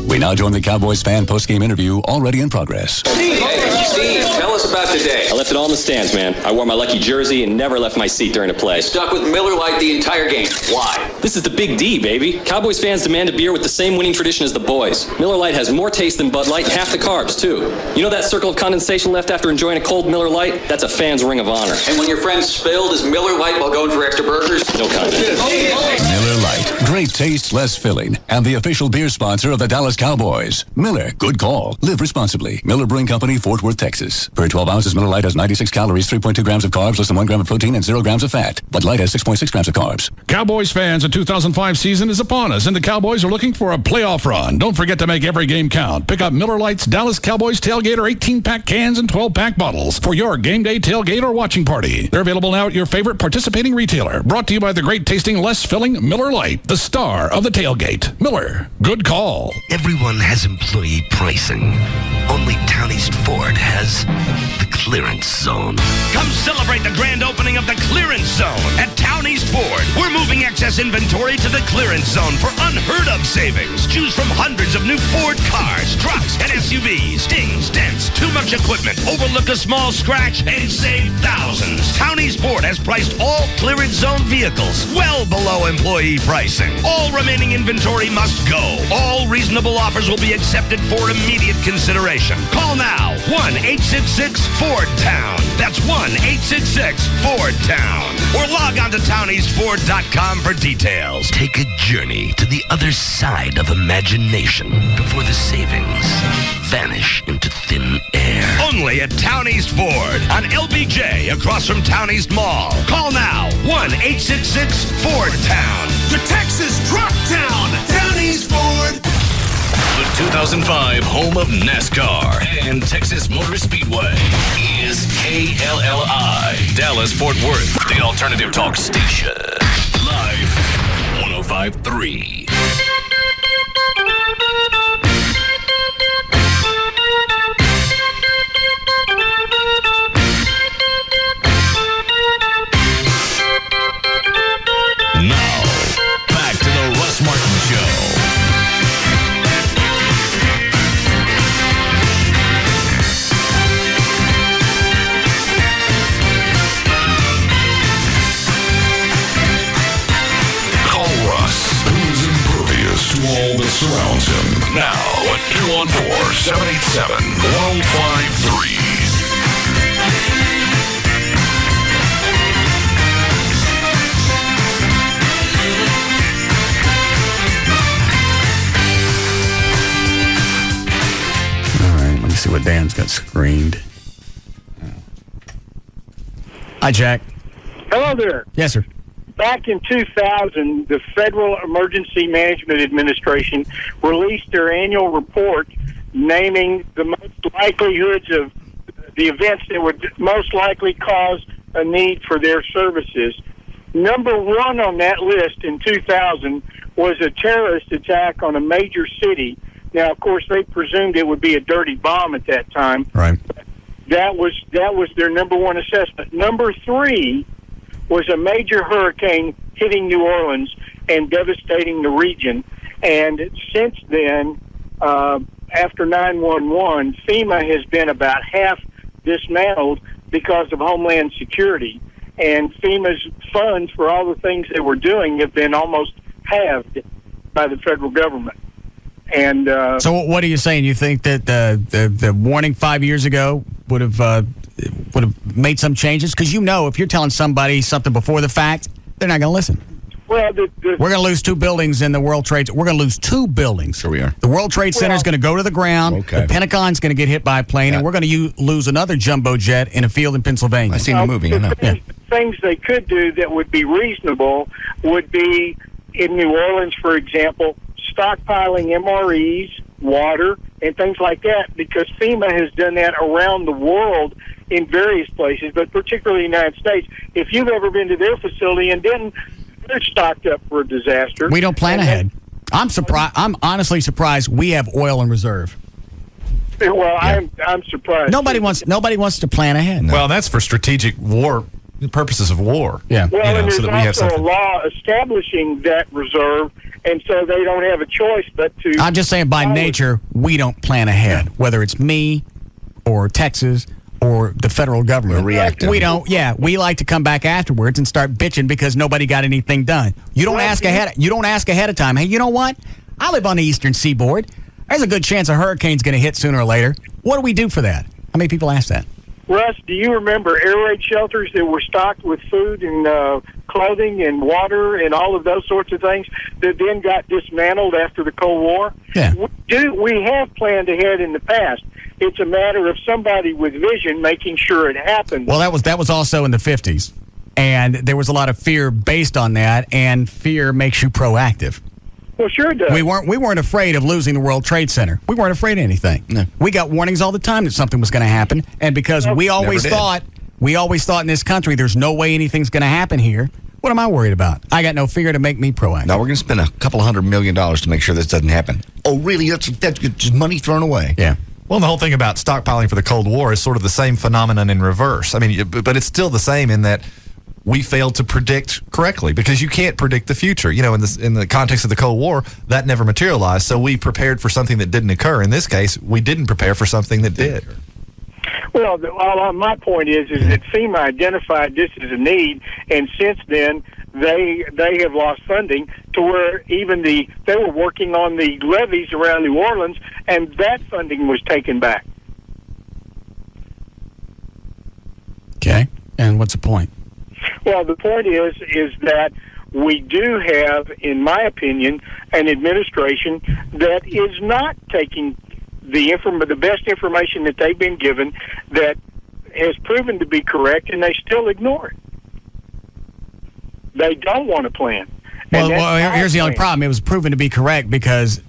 We now join the Cowboys fan post-game interview already in progress. Steve, tell us about today. I left it all in the stands, man. I wore my lucky jersey and never left my seat during a play. Stuck with Miller Lite the entire game. Why? This is the Big D, baby. Cowboys fans demand a beer with the same winning tradition as the boys. Miller Lite has more taste than Bud Light and half the carbs, too. You know that circle of condensation left after enjoying a cold Miller Lite? That's a fan's ring of honor. And when your friend spilled his Miller Lite while going for extra burgers? No comment. Miller Lite. Great taste, less filling. And the official beer sponsor of the Dallas Cowboys. Miller, good call. Live responsibly. Miller Brewing Company, Fort Worth, Texas. Per 12 ounces, Miller Lite has 96 calories, 3.2 grams of carbs, less than 1 gram of protein, and 0 grams of fat. Bud Light has 6.6 grams of carbs. Cowboys fans, the 2005 season is upon us, and the Cowboys are looking for a playoff run. Don't forget to make every game count. Pick up Miller Lite's Dallas Cowboys Tailgater 18-pack cans and 12-pack bottles for your game day tailgate or watching party. They're available now at your favorite participating retailer. Brought to you by the great-tasting, less-filling Miller Lite, the star of the tailgate. Miller, good call. Everyone has employee pricing. Only Town East Ford has the clearance zone. Come celebrate the grand opening of the clearance zone at Town East Ford. We're moving excess inventory to the clearance zone for unheard of savings. Choose from hundreds of new Ford cars, trucks, and SUVs. Dings, dents, too much equipment, overlook a small scratch, and save thousands. Town East Ford has priced all clearance zone vehicles well below employee pricing. All remaining inventory must go. All reasonable offers will be accepted for immediate consideration. Call now, 1-866-FORD-TOWN. That's 1-866-FORD-TOWN. Or log on to towneastford.com for details. Take a journey to the other side of imagination before the savings vanish into thin air. Only at Town East Ford on LBJ across from Town East Mall. Call now, 1-866-FORD-TOWN. The Texas Truck Town, Town East Ford. The 2005 home of NASCAR and Texas Motor Speedway is KLLI, Dallas-Fort Worth, the alternative talk station. Live 105.3. Now, back to the Russ Martin Show. To all that surrounds him. Now at 214-787-1053. All right, let me see what Dan's got screened. Hi, Jack. Hello there. Yes, sir. Back in 2000, the Federal Emergency Management Administration released their annual report naming the most likelihoods of the events that would most likely cause a need for their services. Number one on that list in 2000 was a terrorist attack on a major city. Now, of course, they presumed it would be a dirty bomb at that time. Right. That was their number one assessment. Number 3 was a major hurricane hitting New Orleans and devastating the region. And since then, after 9/11, FEMA has been about half dismantled because of Homeland Security. And FEMA's funds for all the things they were doing have been almost halved by the federal government. And so what are you saying? You think that the warning 5 years ago would have made some changes? Because if you're telling somebody something before the fact, they're not going to listen. Well, we're going to lose 2 buildings in the World Trade. We're going to lose 2 buildings. Sure we are. The World Trade Center is going to go to the ground. Okay. The Pentagon's going to get hit by a plane, and we're going to lose another jumbo jet in a field in Pennsylvania. I seen the movie. I know. Things they could do that would be reasonable would be, in New Orleans, for example, stockpiling MREs, water, and things like that, because FEMA has done that around the world in various places, but particularly in the United States. If you've ever been to their facility in Denton, they're stocked up for a disaster. We don't plan ahead. I'm surprised. I'm honestly surprised we have oil in reserve. Well, I'm surprised. Nobody wants to plan ahead. Well, that's for strategic war purposes of war. Yeah. Well, and there's so that we have also a something. law establishing that reserve, and so they don't have a choice but to... I'm just saying, by nature, we don't plan ahead. Whether it's me or Texas or the federal government. We don't. Yeah, we like to come back afterwards and start bitching because nobody got anything done. You don't ask ahead. You don't ask ahead of time. Hey, you know what? I live on the eastern seaboard. There's a good chance a hurricane's going to hit sooner or later. What do we do for that? How many people ask that? Russ, do you remember air raid shelters that were stocked with food and clothing and water and all of those sorts of things that then got dismantled after the Cold War? Yeah. We have planned ahead in the past. It's a matter of somebody with vision making sure it happens. Well, that was also in the 50s, and there was a lot of fear based on that, and fear makes you proactive. Well, sure it does. We weren't afraid of losing the World Trade Center. We weren't afraid of anything. No. We got warnings all the time that something was going to happen, and because we always thought in this country there's no way anything's going to happen here. What am I worried about? I got no fear to make me proactive. Now we're going to spend a couple $100 million to make sure this doesn't happen. Oh, really? That's just money thrown away. Yeah. Well, the whole thing about stockpiling for the Cold War is sort of the same phenomenon in reverse. I mean, but it's still the same in that we failed to predict correctly because you can't predict the future. In the context of the Cold War, that never materialized. So we prepared for something that didn't occur. In this case, we didn't prepare for something that did. Well, my point is that FEMA identified this as a need, and since then they have lost funding to where even they were working on the levees around New Orleans, and that funding was taken back. Okay, and what's the point? Well, the point is that we do have, in my opinion, an administration that is not taking the best information that they've been given that has proven to be correct, and they still ignore it. They don't want to plan. Well, here's the only problem. It was proven to be correct because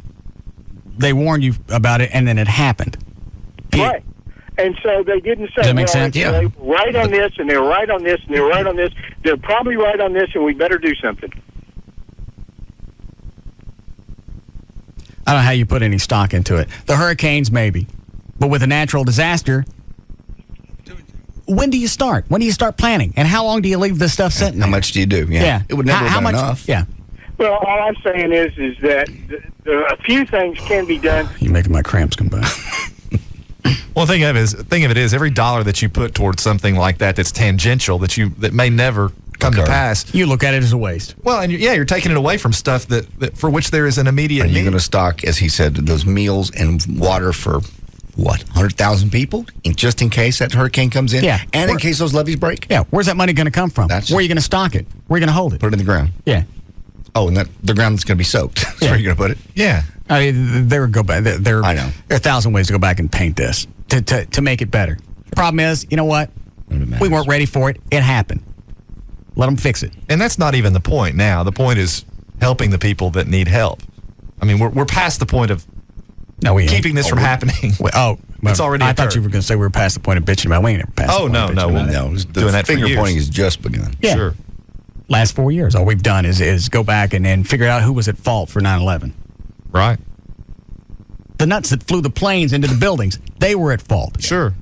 they warned you about it, and then it happened. Right. And so they didn't say, Does that make sense? Yeah. They were right on this, and they're right on this, and they're right on this. They're probably right on this, and we better do something. I don't know how you put any stock into it. The hurricanes, maybe. But with a natural disaster, when do you start? When do you start planning? And how long do you leave this stuff sitting there? How much do you do? Yeah. It would never have been enough. Yeah. Well, all I'm saying is that a few things can be done. You're making my cramps come back. Well, thing of it is, every dollar that you put towards something like that's tangential, that may never come to pass. You look at it as a waste. Well, and you're taking it away from stuff that for which there is an immediate need. Are you need. going to stock, as he said, those meals and water for, 100,000 people? Just in case that hurricane comes in? Yeah. And in case those levees break? Yeah. Where's that money going to come from? Where are you going to stock it? Where are you going to hold it? Put it in the ground. Yeah. Oh, and the ground's going to be soaked. That's where you're going to put it? Yeah. I mean, there I know. are 1,000 ways to go back and paint this to make it better. The problem is, you know what? We weren't ready for it. It happened. Let them fix it. And that's not even the point now. The point is helping the people that need help. I mean, we're past the point of keeping this from happening. It's already I occurred. thought you were going to say we were past the point of bitching about. We ain't never past the point of bitching about it. The finger pointing has just begun. Yeah. Sure. Last 4 years, all we've done is go back and figure out who was at fault for 9/11. Right. The nuts that flew the planes into the buildings, they were at fault. Sure.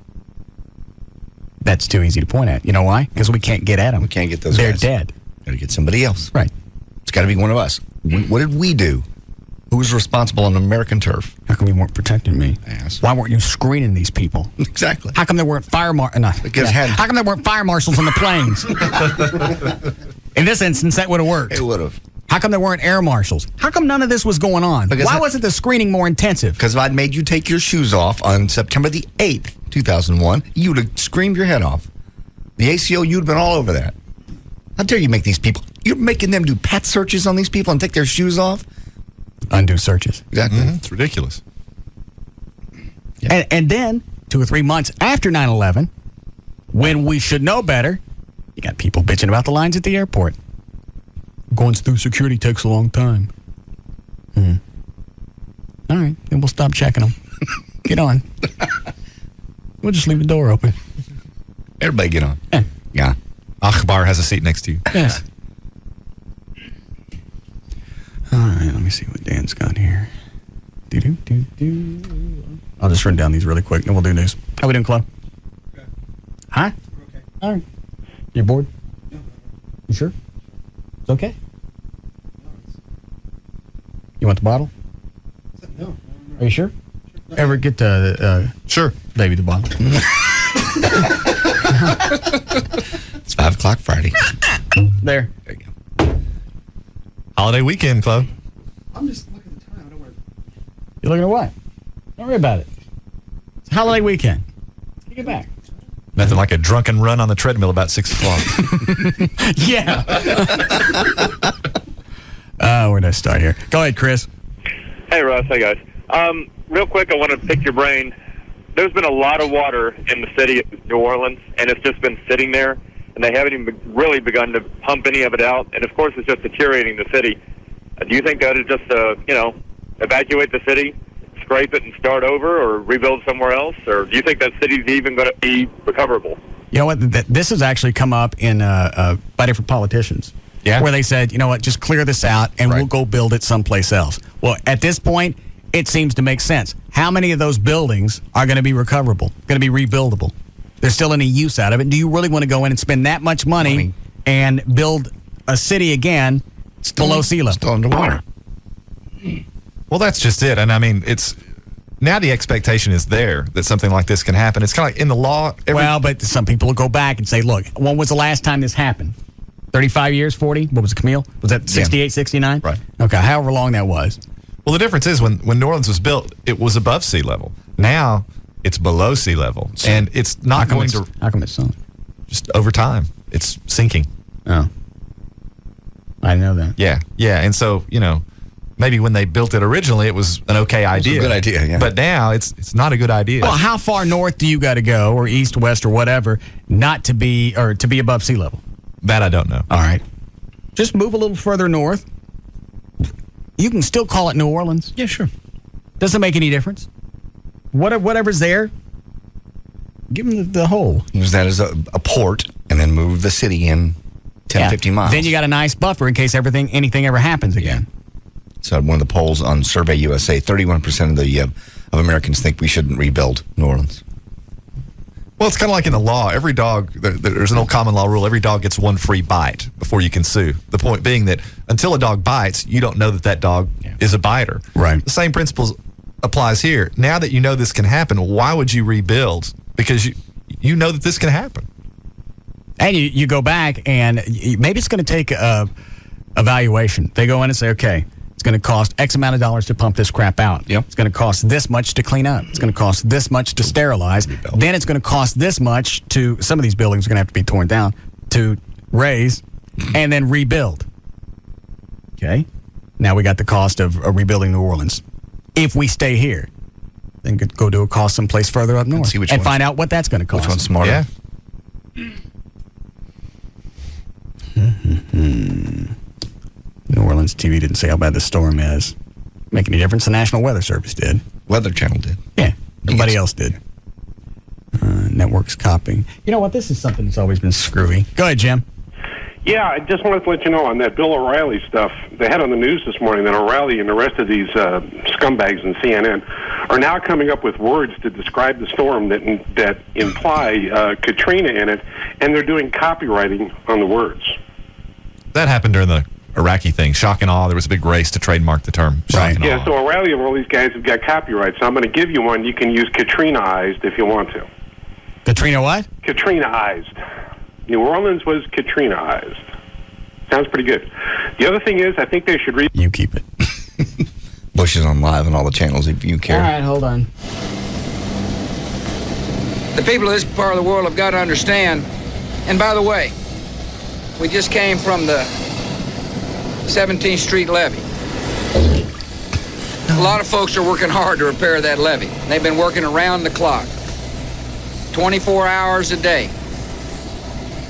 That's too easy to point at. You know why? Because we can't get at them. We can't get those They're guys. dead. Got to get somebody else. Right. It's got to be one of us. What did we do? Who was responsible on American turf? How come you weren't protecting me? Ass. Why weren't you screening these people? Exactly. How come there weren't how come there weren't fire marshals on the planes? In this instance, that would have worked. It would have. How come there weren't air marshals? How come none of this was going on? Why wasn't the screening more intensive? Because if I'd made you take your shoes off on September the 8th, 2001, you would have screamed your head off. The ACO, you'd have been all over that. How dare you make these people... You're making them do pet searches on these people and take their shoes off? Undo searches. Exactly. Mm-hmm. It's ridiculous. Yeah. And then, 2 or 3 months after 9/11, when we should know better, you got people bitching about the lines at the airport. Going through security takes a long time. All right, then we'll stop checking them. Get on. We'll just leave the door open. Everybody get on. Yeah. Akbar has a seat next to you. Yes. All right, let me see what Dan's got here. I'll just run down these really quick, and we'll do news. How we doing, Chloe? Okay. Huh? Okay. All right. You bored? No. You sure? It's okay? You want the bottle? No. Are you sure? Ever get sure, baby the bottle? It's 5 o'clock Friday. There. There you go. Holiday weekend, Chloe. I'm just looking at the time. I don't want You looking at what? Don't worry about it. It's holiday weekend. Take it back. Nothing like a drunken run on the treadmill about 6 o'clock. Yeah. Where'd I start here? Go ahead, Chris. Hey, Russ. Hey, guys. Real quick, I want to pick your brain. There's been a lot of water in the city of New Orleans, and it's just been sitting there, and they haven't even really begun to pump any of it out. And, of course, it's just deteriorating the city. Do you think that is just, evacuate the city, scrape it and start over, or rebuild somewhere else? Or do you think that city's even going to be recoverable? You know what? This has actually come up in by different politicians. Yeah. Where they said, you know what, just clear this out and we'll go build it someplace else. Well, at this point, it seems to make sense. How many of those buildings are going to be recoverable, going to be rebuildable? There's still any use out of it. Do you really want to go in and spend that much money and build a city again below sea level? Still underwater. Well, that's just it. And I mean, it's now the expectation is there that something like this can happen. It's kind of like in the law. Well, but some people will go back and say, look, when was the last time this happened? 35 years, 40? What was it, Camille? Was that 68, 69? Right. Okay, however long that was. Well, the difference is when New Orleans was built, it was above sea level. Now it's below sea level, and it's not going to. How come it's sunk? Just over time, it's sinking. Oh, I know that. Yeah, and so maybe when they built it originally, it was an okay idea. It was a good idea, yeah. But now it's not a good idea. Well, how far north do you got to go, or east, west, or whatever, not to be above sea level? That I don't know. All right, just move a little further north. You can still call it New Orleans. Yeah, sure. Doesn't make any difference. Whatever's there, give them the whole. Use that as a port, and then move the city in 10, 15 miles. Then you got a nice buffer in case anything ever happens again. So one of the polls on Survey USA, 31% of Americans think we shouldn't rebuild New Orleans. Well, it's kind of like in the law. Every dog, there's an old common law rule, every dog gets one free bite before you can sue. The point being that until a dog bites, you don't know that dog is a biter. Right. The same principle applies here. Now that you know this can happen, why would you rebuild? Because you know that this can happen. And you go back, and maybe it's going to take a evaluation. They go in and say, okay, it's going to cost X amount of dollars to pump this crap out. Yep. It's going to cost this much to clean up. It's going to cost this much to sterilize. Then it's going to cost this much to, some of these buildings are going to have to be torn down, to raise and then rebuild. Okay. Now we got the cost of rebuilding New Orleans. If we stay here, then go do a cost someplace further up north and find out what that's going to cost. Which one's smarter? Yeah. New Orleans TV didn't say how bad the storm is. Make any difference? The National Weather Service did. Weather Channel did. Yeah. Everybody else did. Networks copying. You know what? This is something that's always been screwy. Go ahead, Jim. Yeah, I just wanted to let you know on that Bill O'Reilly stuff. They had on the news this morning that O'Reilly and the rest of these scumbags in CNN are now coming up with words to describe the storm that imply Katrina in it, and they're doing copywriting on the words. That happened during the Iraqi thing. Shock and awe. There was a big race to trademark the term shock and awe. Yeah, so O'Reilly and all these guys have got copyright, so I'm going to give you one. You can use Katrina-ized if you want to. Katrina what? Katrina-ized. New Orleans was Katrina-ized. Sounds pretty good. The other thing is, I think they should read... You keep it. Bush is on live on all the channels if you care. All right, hold on. The people of this part of the world have got to understand, and by the way, we just came from the 17th Street levee. A lot of folks are working hard to repair that levee. They've been working around the clock, 24 hours a day.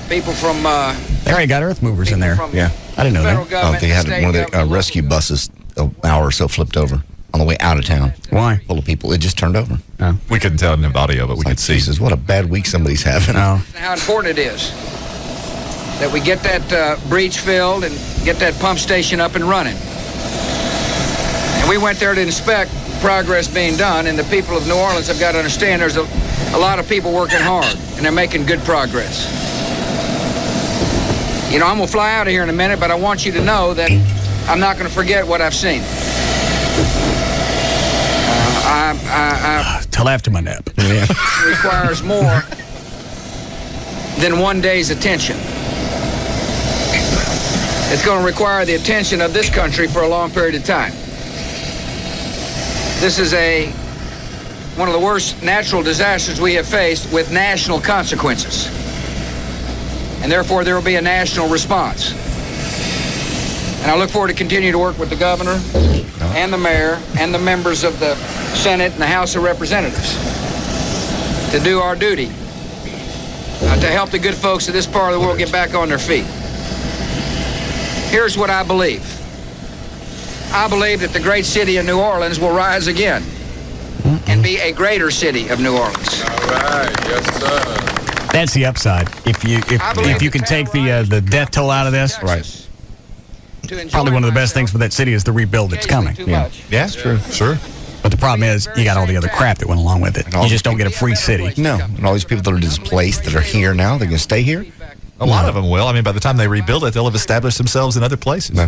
People from... They already got earth movers in there. Yeah. I didn't know that. Oh, they had one of the rescue buses an hour or so flipped over on the way out of town. Why? Full of people. It just turned over. Oh. We couldn't tell in the audio, but we could see. Jesus, what a bad week somebody's having. Oh. How important it is that we get that breach filled and get that pump station up and running. And we went there to inspect progress being done, and the people of New Orleans have got to understand there's a lot of people working hard, and they're making good progress. You know, I'm going to fly out of here in a minute, but I want you to know that I'm not going to forget what I've seen. Till after my nap. Yeah. Requires more than one day's attention. It's going to require the attention of this country for a long period of time. This is one of the worst natural disasters we have faced with national consequences. And therefore, there will be a national response. And I look forward to continue to work with the governor and the mayor and the members of the Senate and the House of Representatives to do our duty to help the good folks of this part of the world get back on their feet. Here's what I believe. I believe that the great city of New Orleans will rise again and be a greater city of New Orleans. All right, yes, sir. That's the upside. If you can take the death toll out of this, right? Probably one of the best things for that city is the rebuild that's coming. Yeah, that's true. Sure. But the problem is, you got all the other crap that went along with it. You just don't get a free city. No, and all these people that are displaced that are here now, they're going to stay here. A lot of them will. I mean, by the time they rebuild it, they'll have established themselves in other places. No.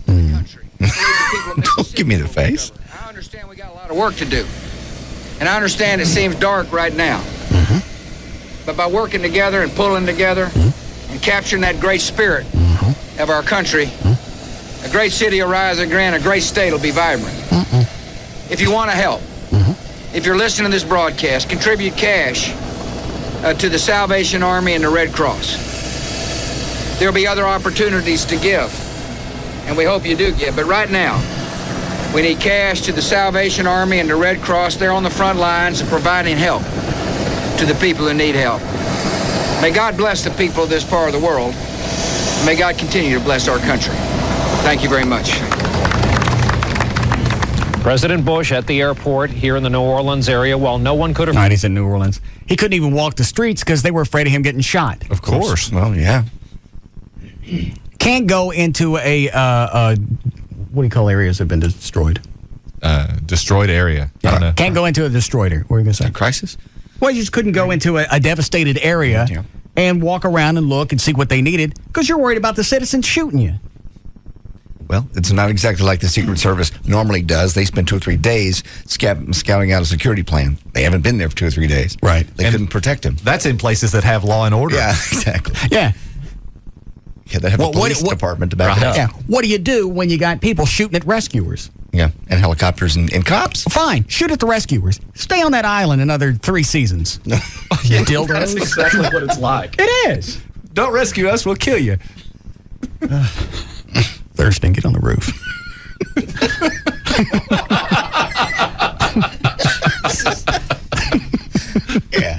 Don't give me the face. I understand we got a lot of work to do. And I understand it seems dark right now. Mm-hmm. But by working together and pulling together and capturing that great spirit of our country, a great city will rise again, a great state will be vibrant. If you want to help, if you're listening to this broadcast, contribute cash to the Salvation Army and the Red Cross. There'll be other opportunities to give, and we hope you do give. But right now, we need cash to the Salvation Army and the Red Cross. They're on the front lines of providing help to the people who need help. May God bless the people of this part of the world. May God continue to bless our country. Thank you very much. President Bush at the airport here in the New Orleans area. While no one could have... Right, he's in New Orleans. He couldn't even walk the streets because they were afraid of him getting shot. Of course. Well, yeah. Can't go into a what do you call areas that have been destroyed? Destroyed area. I don't know. Can't go into a destroyed area. What are you going to say? A crisis? Well, you just couldn't go into a devastated area and walk around and look and see what they needed because you're worried about the citizens shooting you. Well, it's not exactly like the Secret Service normally does. They spend 2 or 3 days scouting out a security plan. They haven't been there for 2 or 3 days. Right. They couldn't protect him. That's in places that have law and order. Yeah, exactly. Yeah. Yeah, they have a police department to back it up. Yeah. What do you do when you got people shooting at rescuers? Yeah, and helicopters and cops. Fine, shoot at the rescuers. Stay on that island another 3 seasons. Yeah, dildos. That's exactly what it's like. It is. Don't rescue us, we'll kill you. Thurston, get on the roof. Yeah.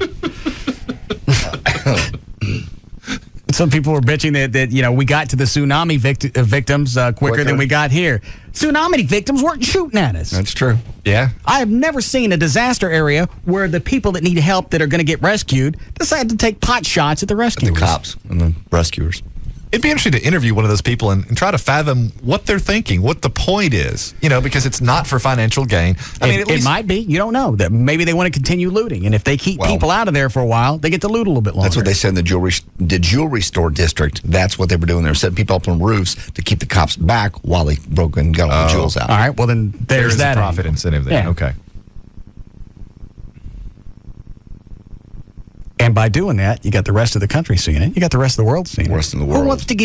Some people were bitching that we got to the tsunami victims quicker than we got here. Tsunami victims weren't shooting at us. That's true. Yeah. I have never seen a disaster area where the people that need help that are going to get rescued decide to take pot shots at the rescuers. The cops and the rescuers. It'd be interesting to interview one of those people and try to fathom what they're thinking, what the point is, because it's not for financial gain. I mean, it might be. You don't know. That maybe they want to continue looting. And if they keep people out of there for a while, they get to loot a little bit longer. That's what they said in the jewelry store district. That's what they were doing. They were setting people up on roofs to keep the cops back while they broke and got all the jewels out. All right. Well, then there's that a profit incentive there. Yeah. Okay. And by doing that, you got the rest of the country seeing it. You got the rest of the world seeing it. Who wants to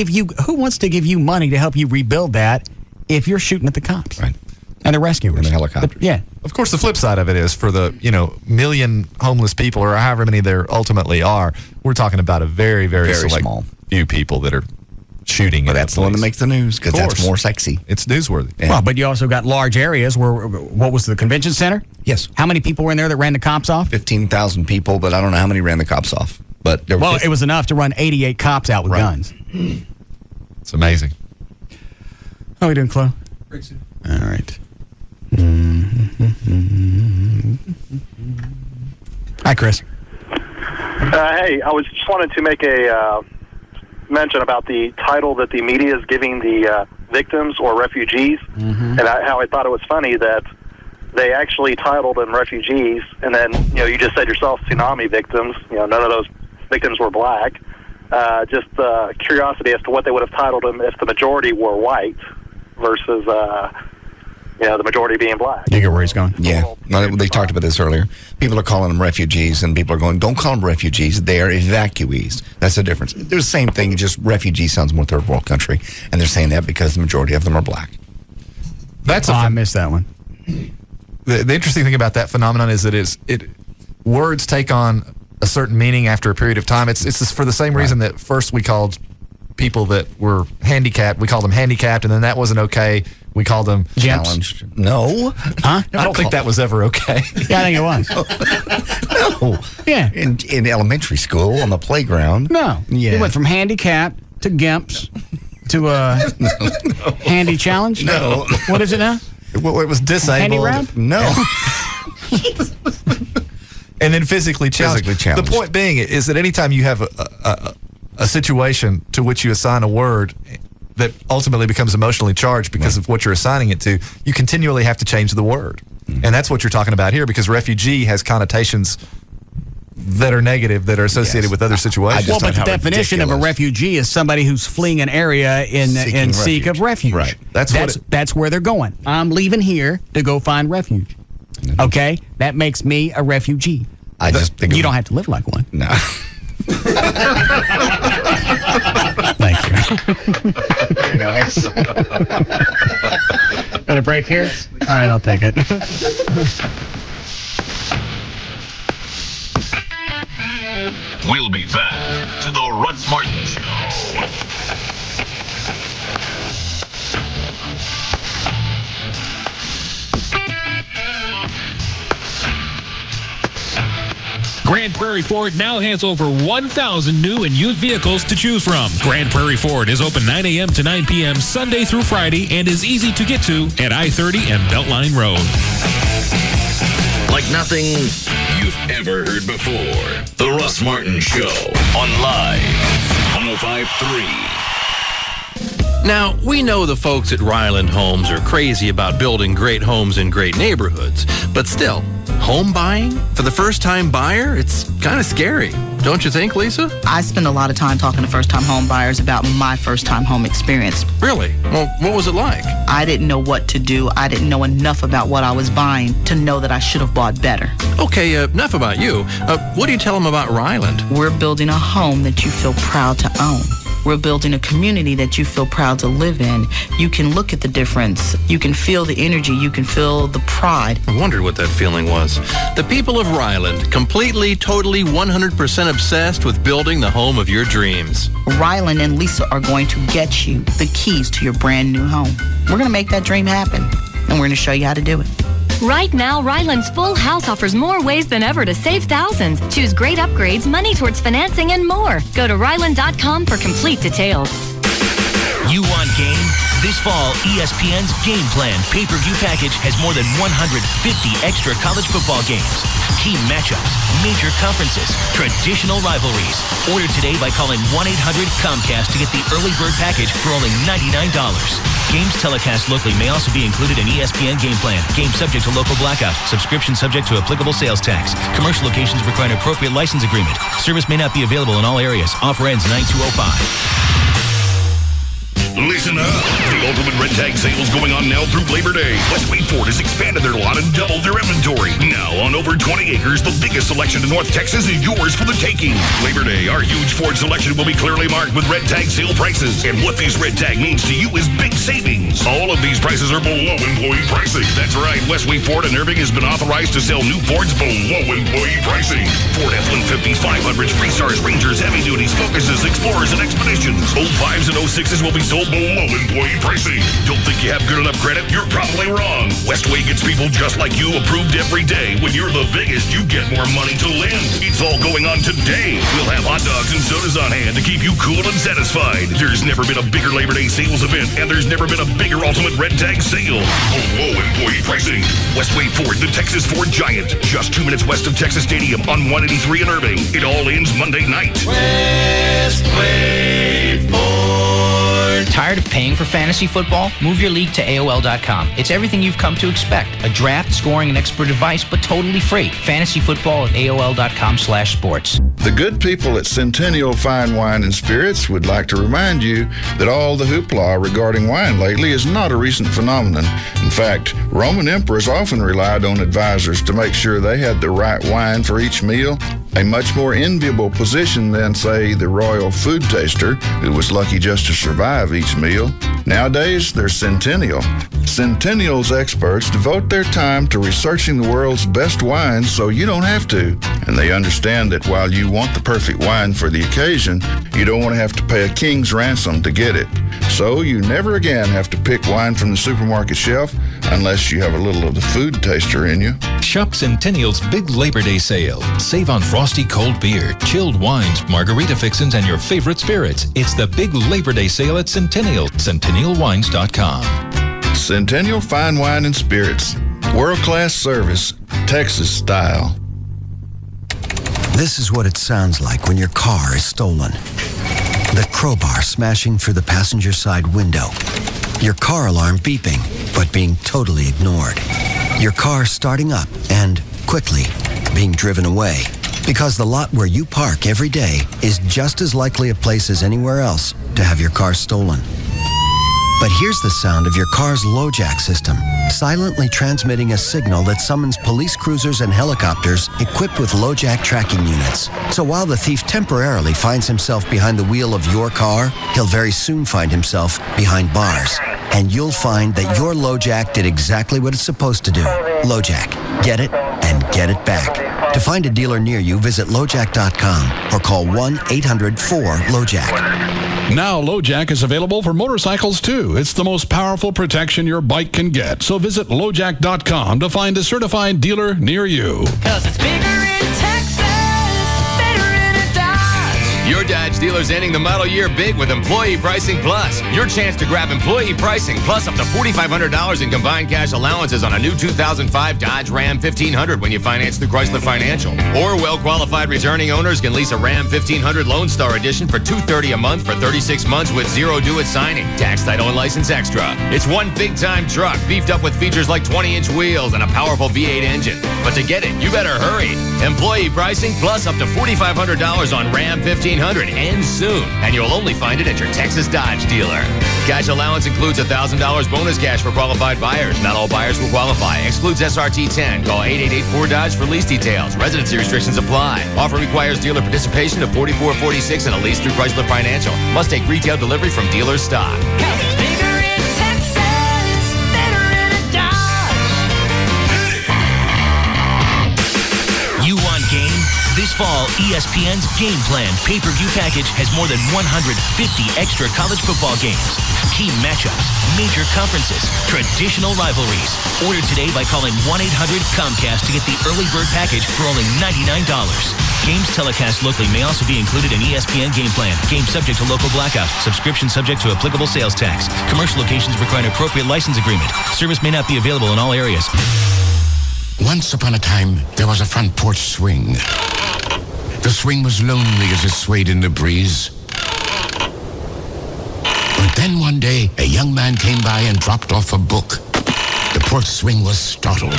give you money to help you rebuild that if you're shooting at the cops? Right. And the rescuers. And the helicopter. Yeah. Of course, the flip side of it is for the, million homeless people or however many there ultimately are, we're talking about a very, very select small few people that are shooting. But that's the one that makes the news because that's more sexy. It's newsworthy. Yeah. Well, but you also got large areas where, what was the convention center? Yes. How many people were in there that ran the cops off? 15,000 people, but I don't know how many ran the cops off. But there were it was enough to run 88 cops out with guns. It's amazing. How are we doing, Chloe? Great, sir. All right. Hi, Chris. Hey, I was just wanted to make a mention about the title that the media is giving the victims or refugees, and how I thought it was funny that they actually titled them refugees, and then you just said yourself tsunami victims. None of those victims were black. Just curiosity as to what they would have titled them if the majority were white versus the majority being black. You get where he's going? Yeah. No, they talked about this earlier. People are calling them refugees, and people are going, don't call them refugees. They are evacuees. That's the difference. They're the same thing, just refugee sounds more third world country, and they're saying that because the majority of them are black. I missed that one. The interesting thing about that phenomenon is that words take on a certain meaning after a period of time. It's just for the same reason that first we called people that were handicapped, we called them handicapped, and then that wasn't okay. We called them challenged. No. Huh? I don't think that was ever okay. Yeah, I think it was. No. Yeah. In elementary school, on the playground. No. Yeah. It went from handicapped to gimps to handy challenge. No. What is it now? Well, it was disabled. Handy round? No. And then physically challenged. The point being is that anytime you have a situation to which you assign a word that ultimately becomes emotionally charged because of what you're assigning it to, you continually have to change the word. And that's what you're talking about here, because refugee has connotations that are negative, that are associated with other situations. Well, but the definition of a refugee is somebody who's fleeing an area in seek of refuge. Right. That's where they're going. I'm leaving here to go find refuge. Okay? That makes me a refugee. I just think you don't have to live like one. No. Thank you. Very nice. Got a break here? All right, I'll take it. We'll be back to the Russ Martin Show. Grand Prairie Ford now has over 1,000 new and used vehicles to choose from. Grand Prairie Ford is open 9 a.m. to 9 p.m. Sunday through Friday and is easy to get to at I-30 and Beltline Road. Like nothing you've ever heard before. The Russ Martin Show on Live 105.3. Now, we know the folks at Ryland Homes are crazy about building great homes in great neighborhoods, but still, home buying for the first-time buyer, it's kind of scary. Don't you think, Lisa? I spend a lot of time talking to first-time home buyers about my first-time home experience. Really? Well, what was it like? I didn't know what to do. I didn't know enough about what I was buying to know that I should have bought better. Okay, enough about you. What do you tell them about Ryland? We're building a home that you feel proud to own. We're building a community that you feel proud to live in. You can look at the difference. You can feel the energy. You can feel the pride. I wondered what that feeling was. The people of Ryland, completely, totally, 100% obsessed with building the home of your dreams. Ryland and Lisa are going to get you the keys to your brand new home. We're going to make that dream happen, and we're going to show you how to do it. Right now, Ryland's Full House offers more ways than ever to save thousands. Choose great upgrades, money towards financing, and more. Go to Ryland.com for complete details. You want game? This fall, ESPN's Game Plan pay-per-view package has more than 150 extra college football games, key matchups, major conferences, traditional rivalries. Order today by calling 1-800-COMCAST to get the early bird package for only $99. Games telecast locally may also be included in ESPN Game Plan. Game subject to local blackout. Subscription subject to applicable sales tax. Commercial locations require an appropriate license agreement. Service may not be available in all areas. Offer ends 9205. Listen up. The ultimate red tag sale is going on now through Labor Day. Westway Ford has expanded their lot and doubled their inventory. Now, on over 20 acres, the biggest selection in North Texas is yours for the taking. Labor Day, our huge Ford selection will be clearly marked with red tag sale prices. And what this red tag means to you is big savings. All of these prices are below employee pricing. That's right. Westway Ford in Irving has been authorized to sell new Fords below employee pricing. Ford F-150s, 500s, Freestars, Rangers, Heavy Duties, Focuses, Explorers, and Expeditions. 05s and 06s will be sold below employee pricing. Don't think you have good enough credit? You're probably wrong. Westway gets people just like you approved every day. When you're the biggest, you get more money to lend. It's all going on today. We'll have hot dogs and sodas on hand to keep you cool and satisfied. There's never been a bigger Labor Day sales event, and there's never been a bigger ultimate red tag sale. Below employee pricing. Westway Ford, the Texas Ford giant. Just 2 minutes west of Texas Stadium on 183 in Irving. It all ends Monday night. Westway Ford. Tired of paying for fantasy football? Move your league to AOL.com. It's everything you've come to expect. A draft, scoring, and expert advice, but totally free. Fantasy football at AOL.com/sports. The good people at Centennial Fine Wine and Spirits would like to remind you that all the hoopla regarding wine lately is not a recent phenomenon. In fact, Roman emperors often relied on advisors to make sure they had the right wine for each meal. A much more enviable position than, say, the royal food taster, who was lucky just to survive each meal. Nowadays, they're Centennial. Centennial's experts devote their time to researching the world's best wines so you don't have to. And they understand that while you want the perfect wine for the occasion, you don't want to have to pay a king's ransom to get it. So you never again have to pick wine from the supermarket shelf unless you have a little of the food taster in you. Shop Centennial's Big Labor Day Sale. Save on frosty cold beer, chilled wines, margarita fixins, and your favorite spirits. It's the Big Labor Day Sale at Centennial. CentennialWines.com. Centennial Fine Wine and Spirits. World-class service, Texas style. This is what it sounds like when your car is stolen. The crowbar smashing through the passenger side window. Your car alarm beeping, but being totally ignored. Your car starting up and, quickly, being driven away. Because the lot where you park every day is just as likely a place as anywhere else to have your car stolen. But here's the sound of your car's LoJack system, silently transmitting a signal that summons police cruisers and helicopters equipped with LoJack tracking units. So while the thief temporarily finds himself behind the wheel of your car, he'll very soon find himself behind bars. And you'll find that your LoJack did exactly what it's supposed to do. LoJack. Get it and get it back. To find a dealer near you, visit LoJack.com or call 1-800-4-LoJack. Now LoJack is available for motorcycles too. It's the most powerful protection your bike can get. So visit LoJack.com to find a certified dealer near you. 'Cause it's bigger in Texas, better in a Dodge. Your Dodge dealer's ending the model year big with Employee Pricing Plus. Your chance to grab Employee Pricing Plus up to $4,500 in combined cash allowances on a new 2005 Dodge Ram 1500 when you finance through Chrysler Financial. Or well-qualified returning owners can lease a Ram 1500 Lone Star Edition for $230 a month for 36 months with zero due at signing. Tax, title, and license extra. It's one big-time truck beefed up with features like 20-inch wheels and a powerful V8 engine. But to get it, you better hurry. Employee Pricing Plus up to $4,500 on Ram 1500 ends soon, and you'll only find it at your Texas Dodge dealer. Cash allowance includes $1,000 bonus cash for qualified buyers. Not all buyers will qualify. Excludes SRT10. Call 888-4-DODGE for lease details. Residency restrictions apply. Offer requires dealer participation of 4446 and a lease through Chrysler Financial. Must take retail delivery from dealer stock. You want game? This This fall, ESPN's Game Plan pay-per-view package has more than 150 extra college football games, key matchups, major conferences, traditional rivalries. Order today by calling 1-800-COMCAST to get the early bird package for only $99. Games telecast locally may also be included in ESPN Game Plan. Game subject to local blackout. Subscription subject to applicable sales tax. Commercial locations require an appropriate license agreement. Service may not be available in all areas. Once upon a time, there was a front porch swing. The swing was lonely as it swayed in the breeze. But then one day, a young man came by and dropped off a book. The porch swing was startled.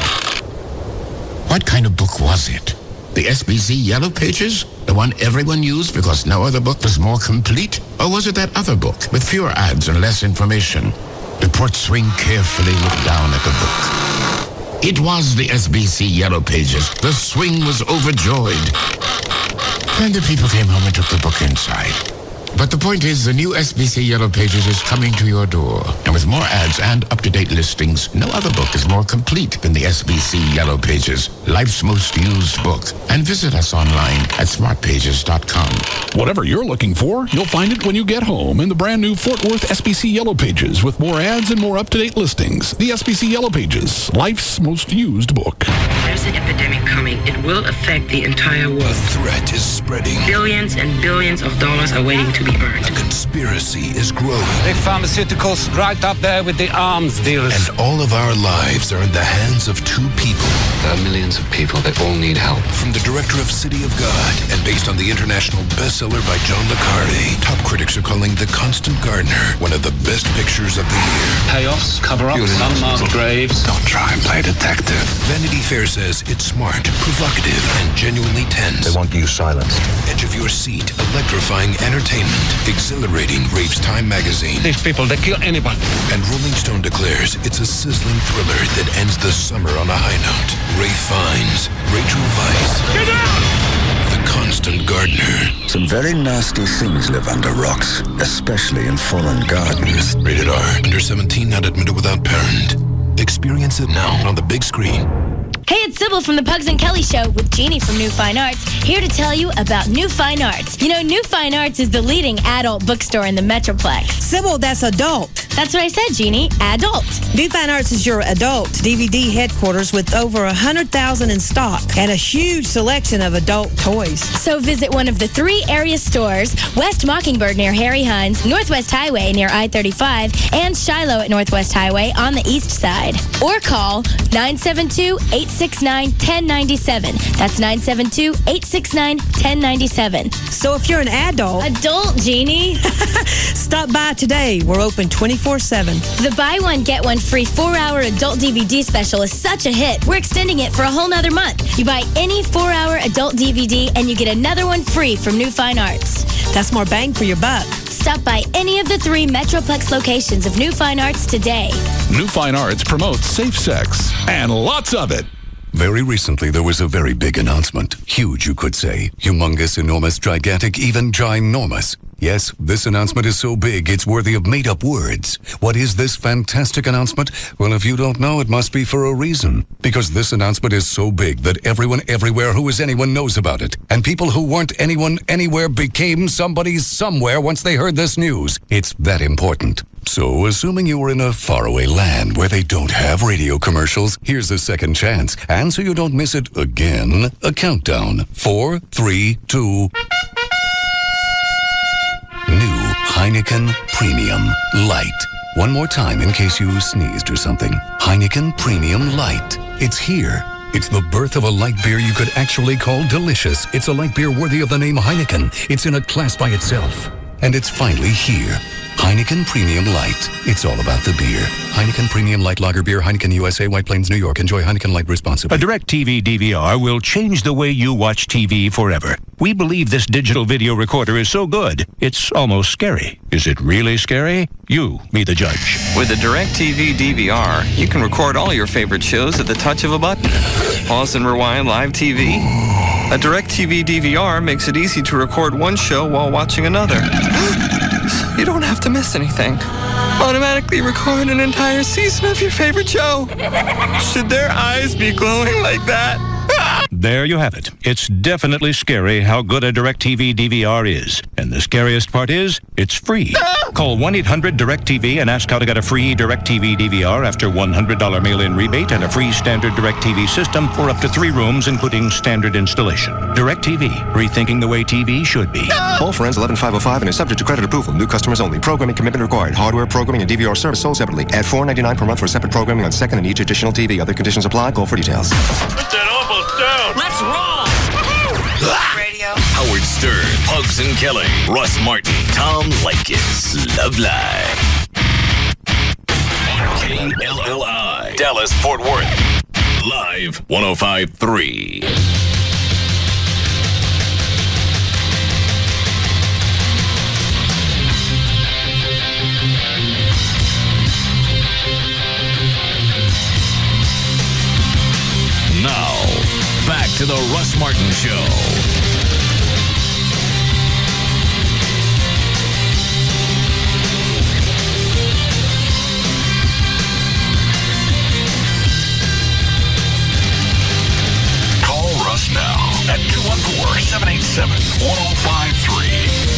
What kind of book was it? The SBC Yellow Pages? The one everyone used because no other book was more complete? Or was it that other book with fewer ads and less information? The porch swing carefully looked down at the book. It was the SBC Yellow Pages. The swing was overjoyed. Then the people came home and took the book inside. But the point is, the new SBC Yellow Pages is coming to your door. And with more ads and up-to-date listings, no other book is more complete than the SBC Yellow Pages, life's most used book. And visit us online at smartpages.com. Whatever you're looking for, you'll find it when you get home in the brand new Fort Worth SBC Yellow Pages with more ads and more up-to-date listings. The SBC Yellow Pages, life's most used book. There's an epidemic coming. It will affect the entire world. A threat is spreading. Billions and billions of dollars are waiting to be earned. A conspiracy is growing. Big pharmaceuticals right up there with the arms dealers. And all of our lives are in the hands of two people. There are millions of people that all need help. From the director of City of God and based on the international bestseller by John le Carré, top critics are calling The Constant Gardener one of the best pictures of the year. Payoffs, cover-ups, unmarked graves. Don't try and play detective. Vanity Fair says it's smart, provocative, and genuinely tense. They want you silenced. Edge of your seat, electrifying entertainment, exhilarating, raves Time magazine. These people, they kill anybody. And Rolling Stone declares it's a sizzling thriller that ends the summer on a high note. Ray Fiennes, Rachel Weisz. Get out! The Constant Gardener. Some very nasty things live under rocks, especially in fallen gardens. Rated R. Under 17, not admitted without parent. Experience it now on the big screen. Hey, it's Sybil from the Pugs and Kelly Show with Jeannie from New Fine Arts, here to tell you about New Fine Arts. You know, New Fine Arts is the leading adult bookstore in the Metroplex. Sybil, that's adult. That's what I said, Jeannie, adult. New Fine Arts is your adult DVD headquarters with over 100,000 in stock and a huge selection of adult toys. So visit one of the 3 area stores, West Mockingbird near Harry Hines, Northwest Highway near I-35, and Shiloh at Northwest Highway on the east side. Or call 972-869-1097. That's 972-869-1097. So if you're an adult... Adult, Jeannie. Stop by today. We're open 24/7. The buy one, get one free 4-hour adult DVD special is such a hit. We're extending it for a whole nother month. You buy any 4-hour adult DVD and you get another one free from New Fine Arts. That's more bang for your buck. Stop by any of the 3 Metroplex locations of New Fine Arts today. New Fine Arts promotes safe sex, and lots of it. Very recently, there was a very big announcement. Huge, you could say. Humongous, enormous, gigantic, even ginormous. Yes, this announcement is so big, it's worthy of made-up words. What is this fantastic announcement? Well, if you don't know, it must be for a reason. Because this announcement is so big that everyone everywhere who is anyone knows about it. And people who weren't anyone anywhere became somebody somewhere once they heard this news. It's that important. So, assuming you were in a faraway land where they don't have radio commercials, here's a second chance. And so you don't miss it again, a countdown. 4, 3, 2... New Heineken Premium Light. One more time in case you sneezed or something. Heineken Premium Light. It's here. It's the birth of a light beer you could actually call delicious. It's a light beer worthy of the name Heineken. It's in a class by itself. And it's finally here. Heineken Premium Light. It's all about the beer. Heineken Premium Light Lager Beer, Heineken USA, White Plains, New York. Enjoy Heineken Light responsibly. A DirecTV DVR will change the way you watch TV forever. We believe this digital video recorder is so good, it's almost scary. Is it really scary? You be the judge. With a DirecTV DVR, you can record all your favorite shows at the touch of a button. Pause and rewind live TV. A DirecTV DVR makes it easy to record one show while watching another. You don't have to miss anything. Automatically record an entire season of your favorite show. Should their eyes be glowing like that? there you have it. It's definitely scary how good a DirecTV DVR is. And the scariest part is, it's free. Call 1-800-DirecTV and ask how to get a free DirecTV DVR after $100 mail-in rebate and a free standard DirecTV system for up to 3 rooms, including standard installation. DirecTV, rethinking the way TV should be. Offer ends 11/5/05 and is subject to credit approval. New customers only. Programming commitment required. Hardware, programming, and DVR service sold separately. Add $4.99 per month for separate programming on second and each additional TV. Other conditions apply. Call for details. Put that almost down. Let's roll. Radio. Howard Stern, Pugs and Kelly, Russ Martin, Tom Leykis, Love Live. KLLI, Dallas, Fort Worth. Live 105.3. Now, back to the Russ Martin Show. Call Russ now at 214-787-1053.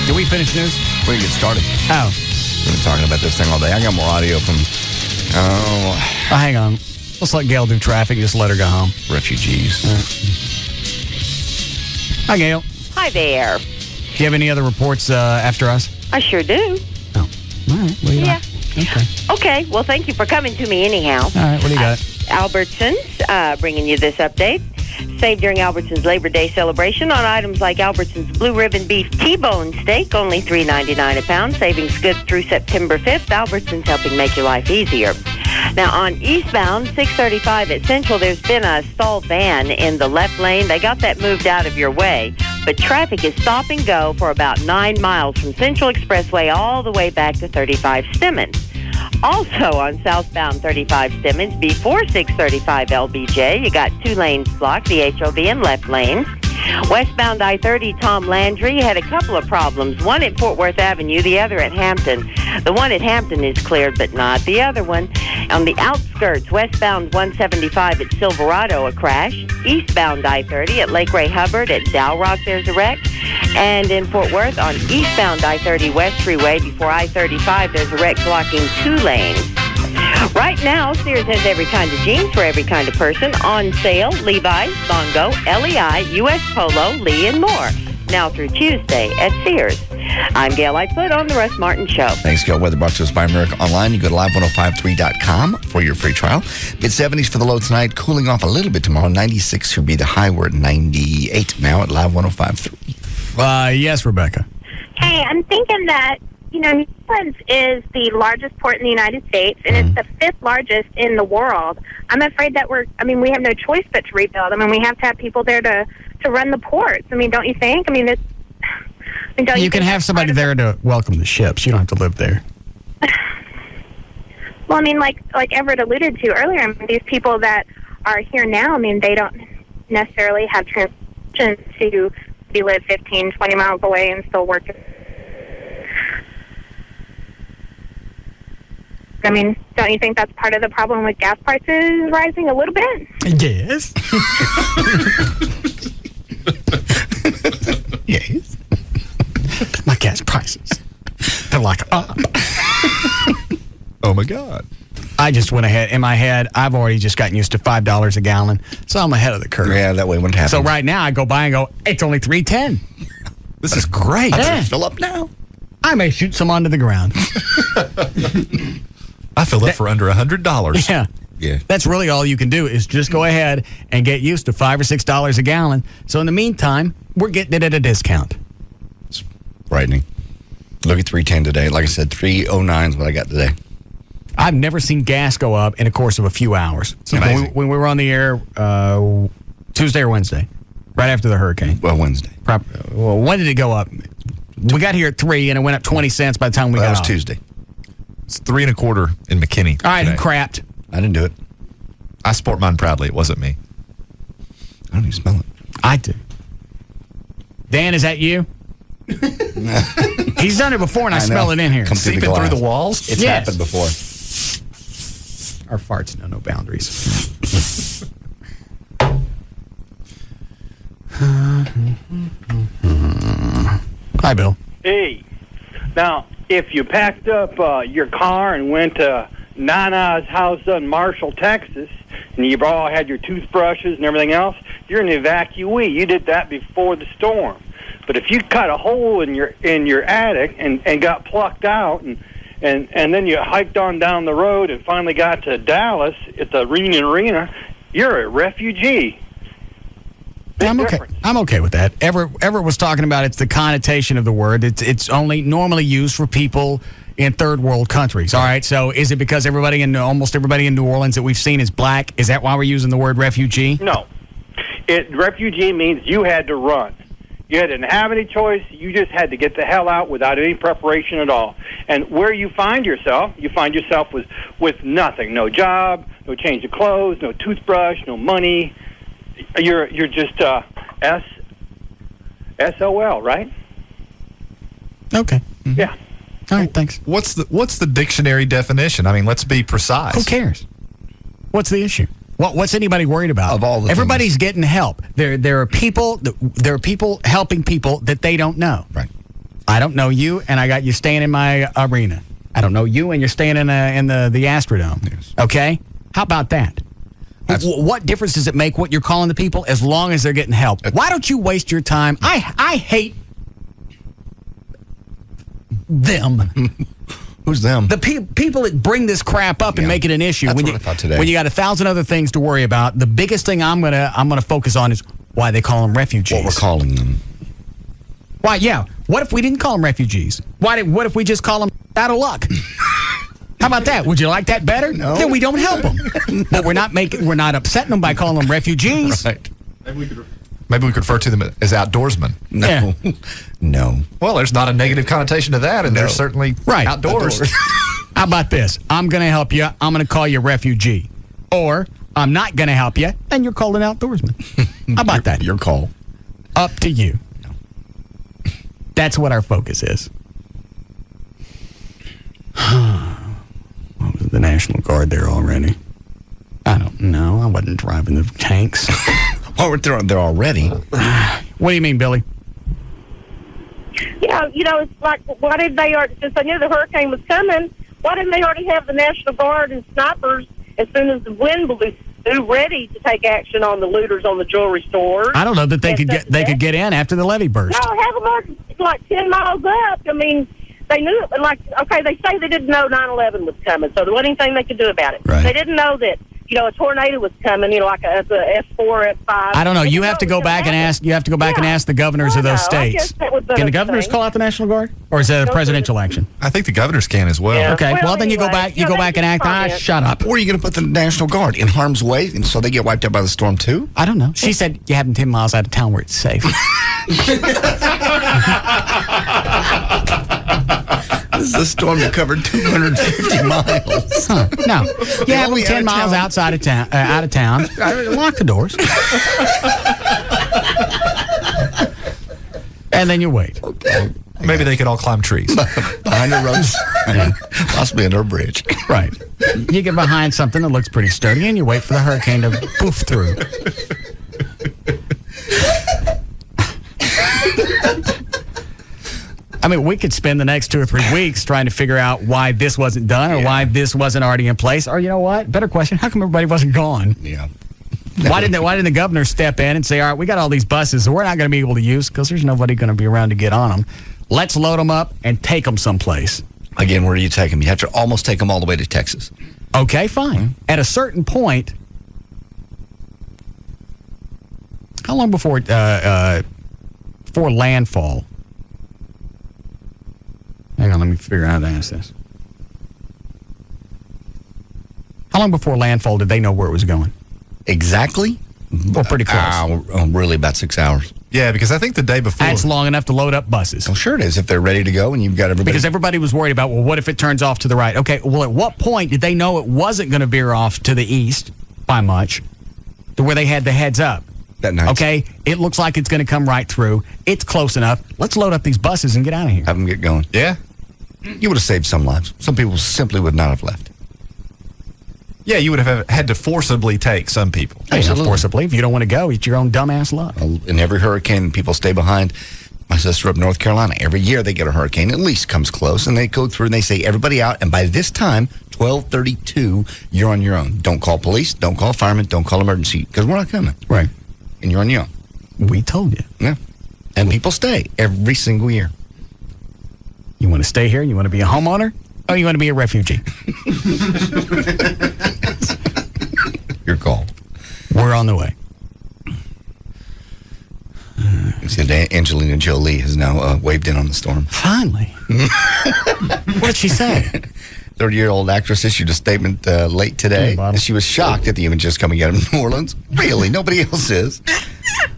Did we finish news? We can get started. Oh. We've been talking about this thing all day. I got more audio from... Oh, hang on. Let's let Gail do traffic. Just let her go home. Refugees. Hi, Gail. Hi there. Do you have any other reports after us? I sure do. Oh. All right. Well, yeah. Okay. Okay. Well, thank you for coming to me anyhow. All right. What do you got? Albertsons, bringing you this update. Save during Albertsons Labor Day celebration on items like Albertsons Blue Ribbon Beef T-Bone Steak, only $3.99 a pound. Savings good through September 5th. Albertsons helping make your life easier. Now, on eastbound 635 at Central, there's been a stalled van in the left lane. They got that moved out of your way, but traffic is stop and go for about 9 miles from Central Expressway all the way back to 35 Stemmons. Also on southbound 35 Stemmons, before 635 LBJ, you got 2 lanes blocked, the HOV and left lane. Westbound I-30 Tom Landry had a couple of problems, one at Fort Worth Avenue, the other at Hampton. The one at Hampton is cleared, but not the other one. On the outskirts, westbound 175 at Silverado, a crash. Eastbound I-30 at Lake Ray Hubbard at Dow Rock, there's a wreck. And in Fort Worth, on eastbound I-30 West Freeway, before I-35, there's a wreck blocking 2 lanes. Right now, Sears has every kind of jeans for every kind of person on sale. Levi's, Bongo, LEI, U.S. Polo, Lee, and more. Now through Tuesday at Sears. I'm Gail Lightfoot on the Russ Martin Show. Thanks, Gail. Weather brought to us by America Online. You go to live1053.com for your free trial. Mid-70s for the low tonight. Cooling off a little bit tomorrow. 96 should be the high. We're at 98 now at Live 105.3. Yes, Rebecca. Hey, I'm thinking that, New Orleans is the largest port in the United States, and it's the 5th largest in the world. I'm afraid that we have no choice but to rebuild. We have to have people there to run the ports. Don't you think? You can have somebody there to welcome the ships. You don't have to live there. Well, like Everett alluded to earlier, these people that are here now, they don't necessarily have transportation to live 15, 20 miles away and still work. Don't you think that's part of the problem with gas prices rising a little bit? Yes. Yes. My gas prices. They're like up. Oh, my God. I just went ahead. In my head, I've already just gotten used to $5 a gallon, so I'm ahead of the curve. Yeah, that way wouldn't happen. So right now, I go by and go, it's only $3.10. This is great. Yeah. Fill up now. I may shoot some onto the ground. I filled up for under $100. Yeah. Yeah. That's really all you can do is just go ahead and get used to $5 or $6 a gallon. So in the meantime, we're getting it at a discount. It's frightening. Look at 310 today. Like I said, 309 is what I got today. I've never seen gas go up in the course of a few hours. When we were on the air Tuesday or Wednesday, right after the hurricane. Well, Wednesday. When did it go up? We got here at 3 and it went up 20 cents by the time we got off. That was Tuesday. It's 3 1/4 in McKinney. All right, who crapped? I didn't do it. I support mine proudly. It wasn't me. How do you smell it? I do. Dan, is that you? He's done it before, and I smell it in here. Seeping through the walls? It's happened before. Our farts know no boundaries. Hi, Bill. Hey. Now, if you packed up your car and went to Nana's house in Marshall, Texas, and you all had your toothbrushes and everything else, you're an evacuee. You did that before the storm. But if you cut a hole in your attic and got plucked out and then you hiked on down the road and finally got to Dallas at the Reunion Arena, you're a refugee. I'm okay. I'm okay with that. Everett was talking about it's the connotation of the word. It's only normally used for people in third world countries. All right. So is it because almost everybody in New Orleans that we've seen is black? Is that why we're using the word refugee? No. Refugee means you had to run. You didn't have any choice. You just had to get the hell out without any preparation at all. And where you find yourself with nothing. No job, no change of clothes, no toothbrush, no money. You're just SOL, right? Okay. Mm-hmm. Yeah. All right, thanks. What's the dictionary definition? I mean, let's be precise. Who cares? What's the issue? What's anybody worried about? Of all the Everybody's things. getting help. There are people helping people that they don't know. Right. I don't know you, and I got you staying in my arena. I don't know you, and you're staying in the Astrodome. Yes. Okay. How about that? What difference does it make what you're calling the people as long as they're getting help? Why don't you waste your time? I hate them. Who's them? The people that bring this crap up and make it an issue. That's When what I thought today. When you got 1,000 other things to worry about, the biggest thing I'm gonna focus on is why they call them refugees. What we're calling them. Why? Yeah. What if we didn't call them refugees? What if we just call them out of luck? How about that? Would you like that better? No. Then we don't help them. But we're not upsetting them by calling them refugees. Right. Maybe we could refer to them as outdoorsmen. No. Yeah. No. Well, there's not a negative connotation to that, and there's certainly outdoors. How about this? I'm going to help you. I'm going to call you refugee. Or I'm not going to help you, and you're called an outdoorsman. How about that? Your call. Up to you. That's what our focus is. What was the National Guard there already? I don't know. I wasn't driving the tanks. Oh, they're already. What do you mean, Billy? Yeah, it's like, why did they already, since they knew the hurricane was coming, why didn't they already have the National Guard and snipers as soon as the wind blew ready to take action on the looters on the jewelry stores? I don't know that they could get in after the levee burst. No, have them like 10 miles up. I mean, they knew it. Like, okay, they say they didn't know 9/11 was coming, so there wasn't anything they could do about it. Right. They didn't know that, a tornado was coming, like a F4, F5. I don't know. You have to go back and ask. You have to go back and ask the governors of those states. Can the governors call out the National Guard, or is that a presidential action? I think the governors can as well. Yeah. Okay. Well, then you go back. You go back and act. Shut up. Or are you going to put the National Guard in harm's way, and so they get wiped out by the storm too? I don't know. She said you have them 10 miles out of town where it's safe. This is a storm that covered 250 miles. Huh. No, you have them 10 miles outside of town. Out of town. Lock the doors. And then you wait. Okay. Maybe they could all climb trees. Behind the roads, possibly under a bridge. Right. You get behind something that looks pretty sturdy, and you wait for the hurricane to poof through. I mean, we could spend the next 2 or 3 weeks trying to figure out why this wasn't done or why this wasn't already in place. Or you know what? Better question: how come everybody wasn't gone? Yeah. Why didn't the governor step in and say, all right, we got all these buses that we're not going to be able to use because there's nobody going to be around to get on them. Let's load them up and take them someplace. Again, where do you take them? You have to almost take them all the way to Texas. Okay, fine. At a certain point, how long before landfall? Hang on, let me figure out how to ask this. How long before landfall did they know where it was going? Exactly? Well, pretty close. Really, about 6 hours. Yeah, because I think the day before. That's long enough to load up buses. Well, sure it is if they're ready to go and you've got everybody. Because everybody was worried about, well, what if it turns off to the right? Okay, well, at what point did they know it wasn't going to veer off to the east by much to where they had the heads up? That night. Okay? It looks like it's going to come right through. It's close enough. Let's load up these buses and get out of here. Have them get going. Yeah. You would have saved some lives. Some people simply would not have left. Yeah, you would have had to forcibly take some people. Absolutely. Forcibly. If you don't want to go, eat your own dumbass luck. In every hurricane, people stay behind. My sister up in North Carolina, every year they get a hurricane, at least comes close, and they go through and they say, everybody out, and by this time, 12:32, you're on your own. Don't call police, don't call firemen, don't call emergency, because we're not coming. Right. And you're on your own. We told you. Yeah. And people stay every single year. You want to stay here? You want to be a homeowner? Or you want to be a refugee? Your call. We're on the way. Angelina Jolie has now waved in on the storm. Finally. What did she say? 30-year-old actress issued a statement late today. She was shocked at the images coming out of New Orleans. Really, nobody else is.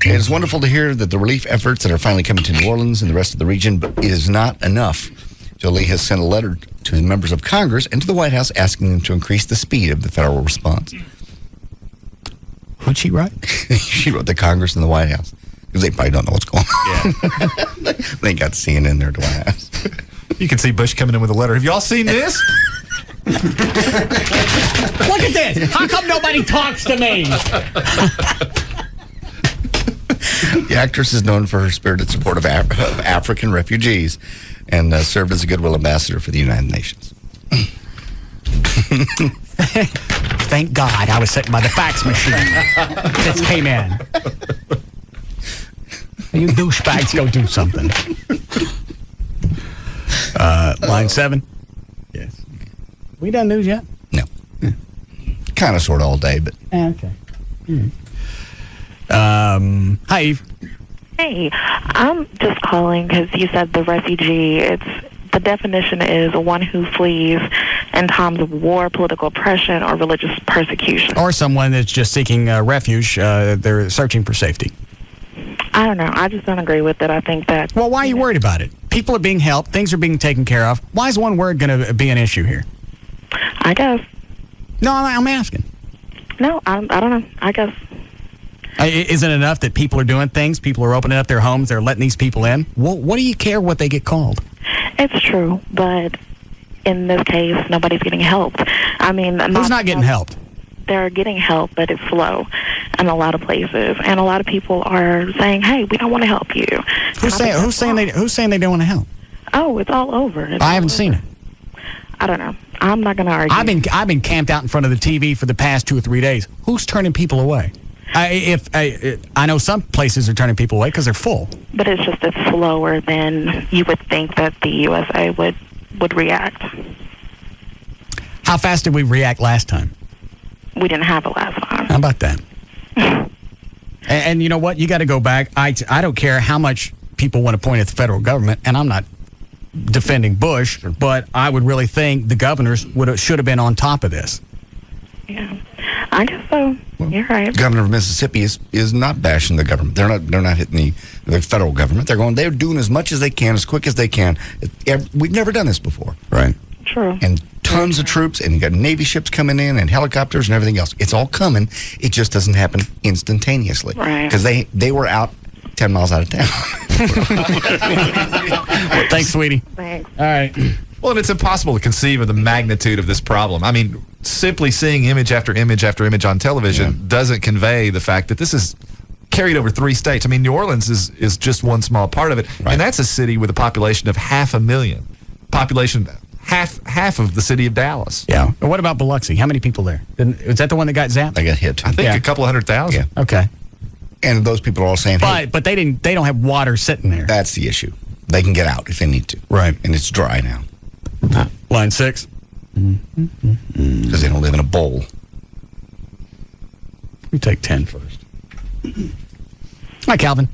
And it's wonderful to hear that the relief efforts that are finally coming to New Orleans and the rest of the region, but it is not enough. Jolie has sent a letter to the members of Congress and to the White House asking them to increase the speed of the federal response. Who'd she write? She wrote the Congress and the White House. Because they probably don't know what's going on. Yeah. They got CNN there at the White House. You can see Bush coming in with a letter. Have y'all seen this? Look at this. How come nobody talks to me? The actress is known for her spirited support of African refugees and served as a goodwill ambassador for the United Nations. Thank God I was sitting by the fax machine. This came in. You douchebags, go do something. Line 7. Yes. We done news yet? No. Kind of, sort of all day, but. Okay. Hi, Eve. Hey, I'm just calling because you said the refugee, the definition is one who flees in times of war, political oppression, or religious persecution. Or someone that's just seeking refuge. They're searching for safety. I don't know. I just don't agree with it. I think that... Well, why are you worried about it? People are being helped. Things are being taken care of. Why is one word going to be an issue here? I guess. No, I'm asking. No, I don't know. I guess. Isn't it enough that people are doing things? People are opening up their homes. They're letting these people in. Well, what do you care what they get called? It's true, but in this case, nobody's getting helped. I mean... Who's not getting helped? They're getting help, but it's slow in a lot of places. And a lot of people are saying, hey, we don't want to help you. Who's saying they don't want to help? Oh, it's all over. I haven't seen it. I don't know. I'm not going to argue. I've been camped out in front of the TV for the past 2 or 3 days. Who's turning people away? I know some places are turning people away because they're full. But it's slower than you would think that the USA would react. How fast did we react last time? We didn't have it last time. How about that? and you know what? You got to go back. I don't care how much people want to point at the federal government, and I'm not defending Bush, but I would really think the governors should have been on top of this. Yeah, I guess so. Well, you're right. The governor of Mississippi is not bashing the government. They're not hitting the federal government. They're doing as much as they can, as quick as they can. We've never done this before. Right. True. And tons of troops, and you got Navy ships coming in, and helicopters and everything else. It's all coming. It just doesn't happen instantaneously. Right. Because they were out 10 miles out of town. Thanks, sweetie. Thanks. All right. Well, and it's impossible to conceive of the magnitude of this problem. I mean, simply seeing image after image after image on television doesn't convey the fact that this is carried over 3 states. I mean, New Orleans is just one small part of it, and that's a city with a population of 500,000. Population half of the city of Dallas. Yeah. What about Biloxi? How many people there? Is that the one that got zapped? They got hit. I think a couple 100,000. Yeah. Okay. And those people are all saying, hey, but they don't have water sitting there. That's the issue. They can get out if they need to. Right. And it's dry now. Line 6. Because they don't live in a bowl. We take 10 first. Hi, Calvin.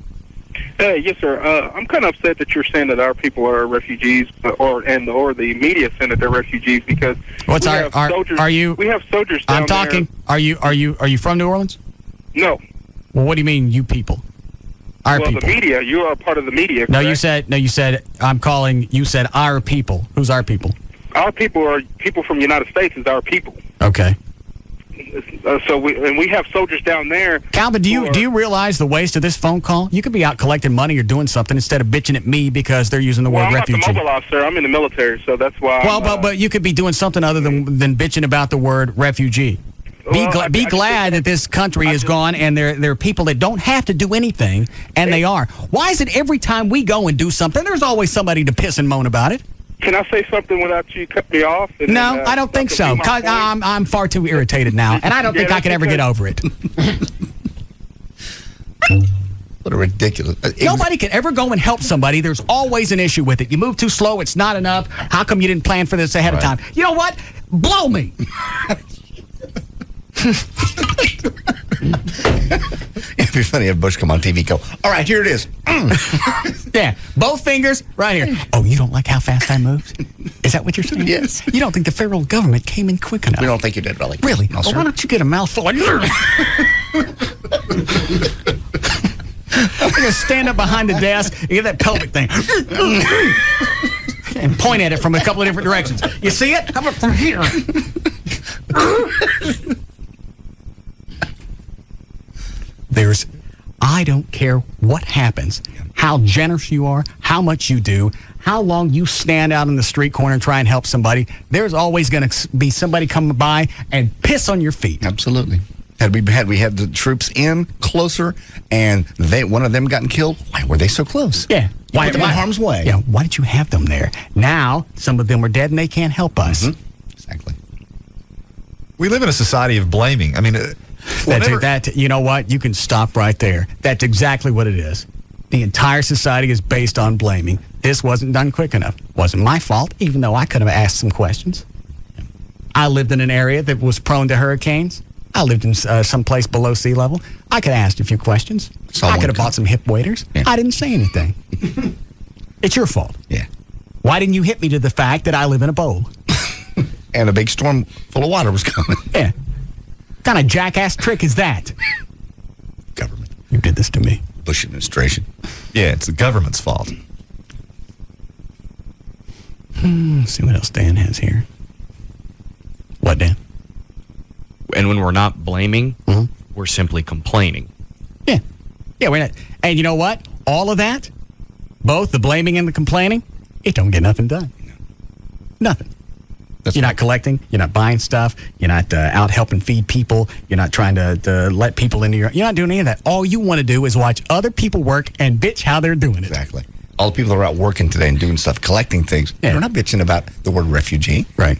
Yes, sir. I'm kind of upset that you're saying that our people are refugees, or the media saying that they're refugees because are you? We have soldiers down I'm talking. There. Are you from New Orleans? No. Well, what do you mean, you people? Our people. The media. You are part of the media. Correct? No, you said. I'm calling. You said our people. Who's our people? Our people are people from the United States. Is our people. Okay. So we have soldiers down there. Calvin, do you realize the waste of this phone call? You could be out collecting money or doing something instead of bitching at me because they're using the word refugee. I'm not the mobile officer. I'm in the military, so that's why. Well, but you could be doing something other than bitching about the word refugee. Be glad that this country is gone and there are people that don't have to do anything, and they are. Why is it every time we go and do something, there's always somebody to piss and moan about it? Can I say something without you cut me off? No, I don't think so. I'm far too irritated now, and I don't think I can ever get over it. What a ridiculous... Nobody can ever go and help somebody. There's always an issue with it. You move too slow, it's not enough. How come you didn't plan for this ahead of time? You know what? Blow me. It'd be funny if Bush come on TV and go, all right, here it is. Yeah, both fingers right here. Oh, you don't like how fast I moved? Is that what you're saying? Yes. You don't think the federal government came in quick enough? We don't think you did, really. Really? No, well, sir. why don't you get a mouthful like... I'm going to stand up behind the desk and get that pelvic thing. And point at it from a couple of different directions. You see it? How about from here? I don't care what happens, how generous you are, how much you do, how long you stand out in the street corner and try and help somebody, there's always going to be somebody coming by and piss on your feet. Absolutely. Had we had the troops in closer and one of them gotten killed, why were they so close? Yeah. Why in harm's way? Yeah. Why did you have them there? Now, some of them are dead and they can't help us. Mm-hmm. Exactly. We live in a society of blaming. I mean, you know what? You can stop right there. That's exactly what it is. The entire society is based on blaming. This wasn't done quick enough. Wasn't my fault, even though I could have asked some questions. I lived in an area that was prone to hurricanes. I lived in some place below sea level. I could have asked a few questions. I could have bought some hip waders. Yeah. I didn't say anything. It's your fault. Yeah. Why didn't you hit me to the fact that I live in a bowl? And a big storm full of water was coming. Yeah. What kind of jackass trick is that? Government. You did this to me. Bush administration. Yeah, it's the government's fault. Let's see what else Dan has here. What, Dan? And when we're not blaming, we're simply complaining. Yeah. Yeah, we're not. And you know what? All of that, both the blaming and the complaining, it don't get nothing done. Nothing. You're not collecting. You're not buying stuff. You're not out helping feed people. You're not trying to let people into your... You're not doing any of that. All you want to do is watch other people work and bitch how they're doing it. Exactly. All the people that are out working today and doing stuff, collecting things, they're not bitching about the word refugee. Right.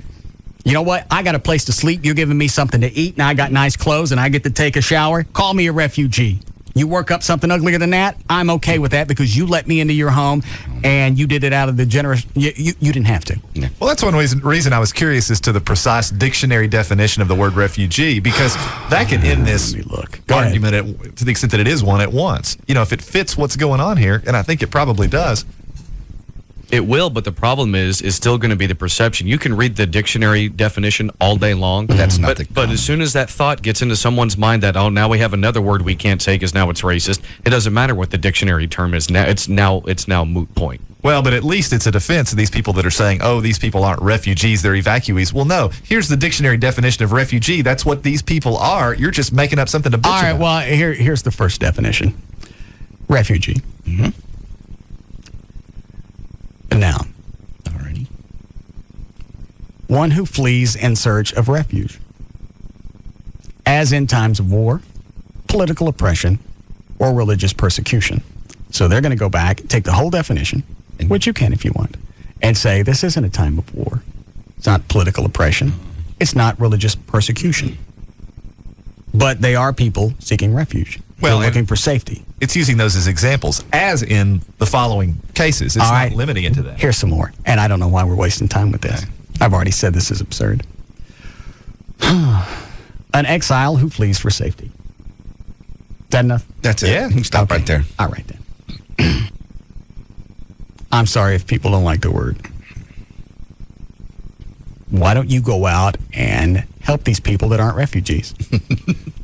You know what? I got a place to sleep. You're giving me something to eat, and I got nice clothes, and I get to take a shower. Call me a refugee. You work up something uglier than that, I'm okay with that because you let me into your home, and you did it out of the generous... You didn't have to. Yeah. Well, that's one reason I was curious as to the precise dictionary definition of the word refugee, because that can end this argument to the extent that it is one at once. You know, if it fits what's going on here, and I think it probably does. It will, but the problem is still going to be the perception. You can read the dictionary definition all day long. But that's not But as soon as that thought gets into someone's mind that, oh, now we have another word we can't say because now it's racist, it doesn't matter what the dictionary term is. Now it's now moot point. Well, but at least it's a defense of these people that are saying, oh, these people aren't refugees, they're evacuees. Well, no, here's the dictionary definition of refugee. That's what these people are. You're just making up something to bitch All right, about. well, here's the first definition. Refugee. Mm-hmm. A noun. Alrighty. One who flees in search of refuge. As in times of war, political oppression, or religious persecution. So they're going to go back, take the whole definition, which you can if you want, and say this isn't a time of war. It's not political oppression. It's not religious persecution. But they are people seeking refuge. Well, they're looking for safety. It's using those as examples, as in the following cases. It's not limiting it to that. Here's some more, and I don't know why we're wasting time with this. I've already said this is absurd. An exile who flees for safety. Is that enough? That's it. Yeah. You can stop right there. All right, then. I'm sorry if people don't like the word. Why don't you go out and help these people that aren't refugees?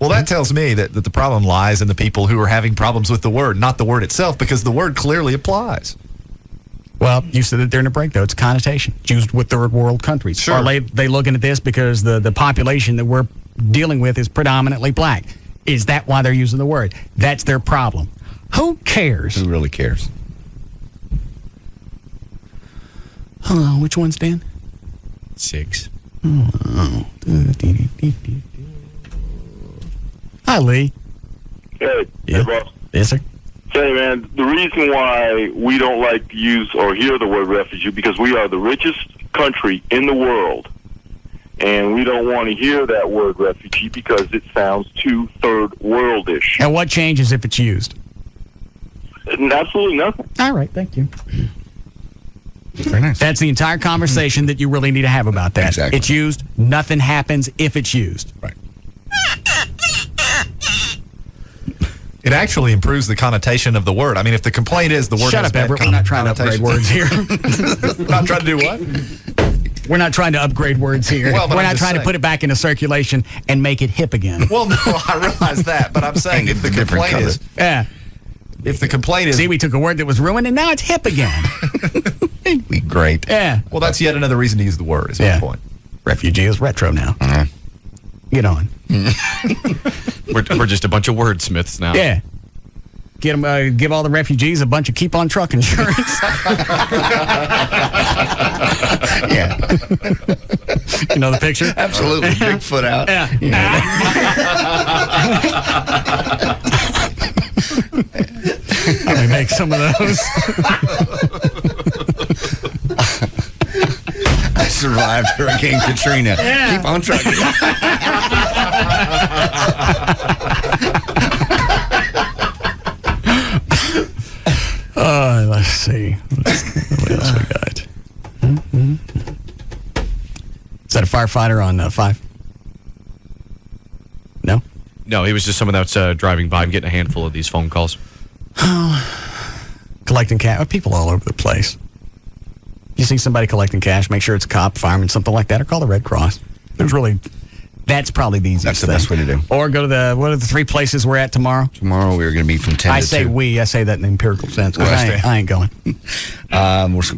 Well, that tells me that the problem lies in the people who are having problems with the word, not the word itself, because the word clearly applies. Well, you said that during the break, though. It's a connotation. It's used with third world countries. Sure. Are they looking at this because the population that we're dealing with is predominantly black. Is that why they're using the word? That's their problem. Who cares? Who really cares? Which one's Dan? 6. Oh. Hi, Lee. Hey, Yeah. hey, boss. Yes, sir. Say, man, the reason why we don't like to use or hear the word refugee because we are the richest country in the world, and we don't want to hear that word refugee because it sounds too third worldish. And what changes if it's used? Absolutely nothing. All right, thank you. Very nice. That's the entire conversation that you really need to have about that. Exactly. It's used. Nothing happens if it's used. Right. It actually improves the connotation of the word. I mean, if the complaint is the word Shut has up, bad Everett. We're not trying to upgrade words here. Not trying to do what? We're not trying to upgrade words here. Well, but We're I'm not just trying to saying. put it back into circulation and make it hip again. Well, no, I realize that, but I'm saying if the complaint is, Yeah. if the complaint is, See, we took a word that was ruined and now it's hip again. Great. Yeah. well, that's yet another reason to use the word. Is my point. Refugee is retro now. Get on. We're just a bunch of wordsmiths now. Yeah. Get them, give all the refugees a bunch of keep-on truck insurance. Yeah. You know the picture? Absolutely. Bigfoot out. Yeah. Let me make some of those. I survived Hurricane Katrina. Yeah. Keep on trucking. Let's see. What else we got? Is that a firefighter on 5? No? No, he was just someone that's driving by and getting a handful of these phone calls. Collecting cash. People all over the place. You see somebody collecting cash, make sure it's a cop, fireman, something like that, or call the Red Cross. That's probably the easiest That's the thing. best way to do. Or go to what are the 3 places we're at tomorrow? Tomorrow we're going to be from 10 I to say 2. I say that in the empirical sense. 'Cause Well, I ain't going.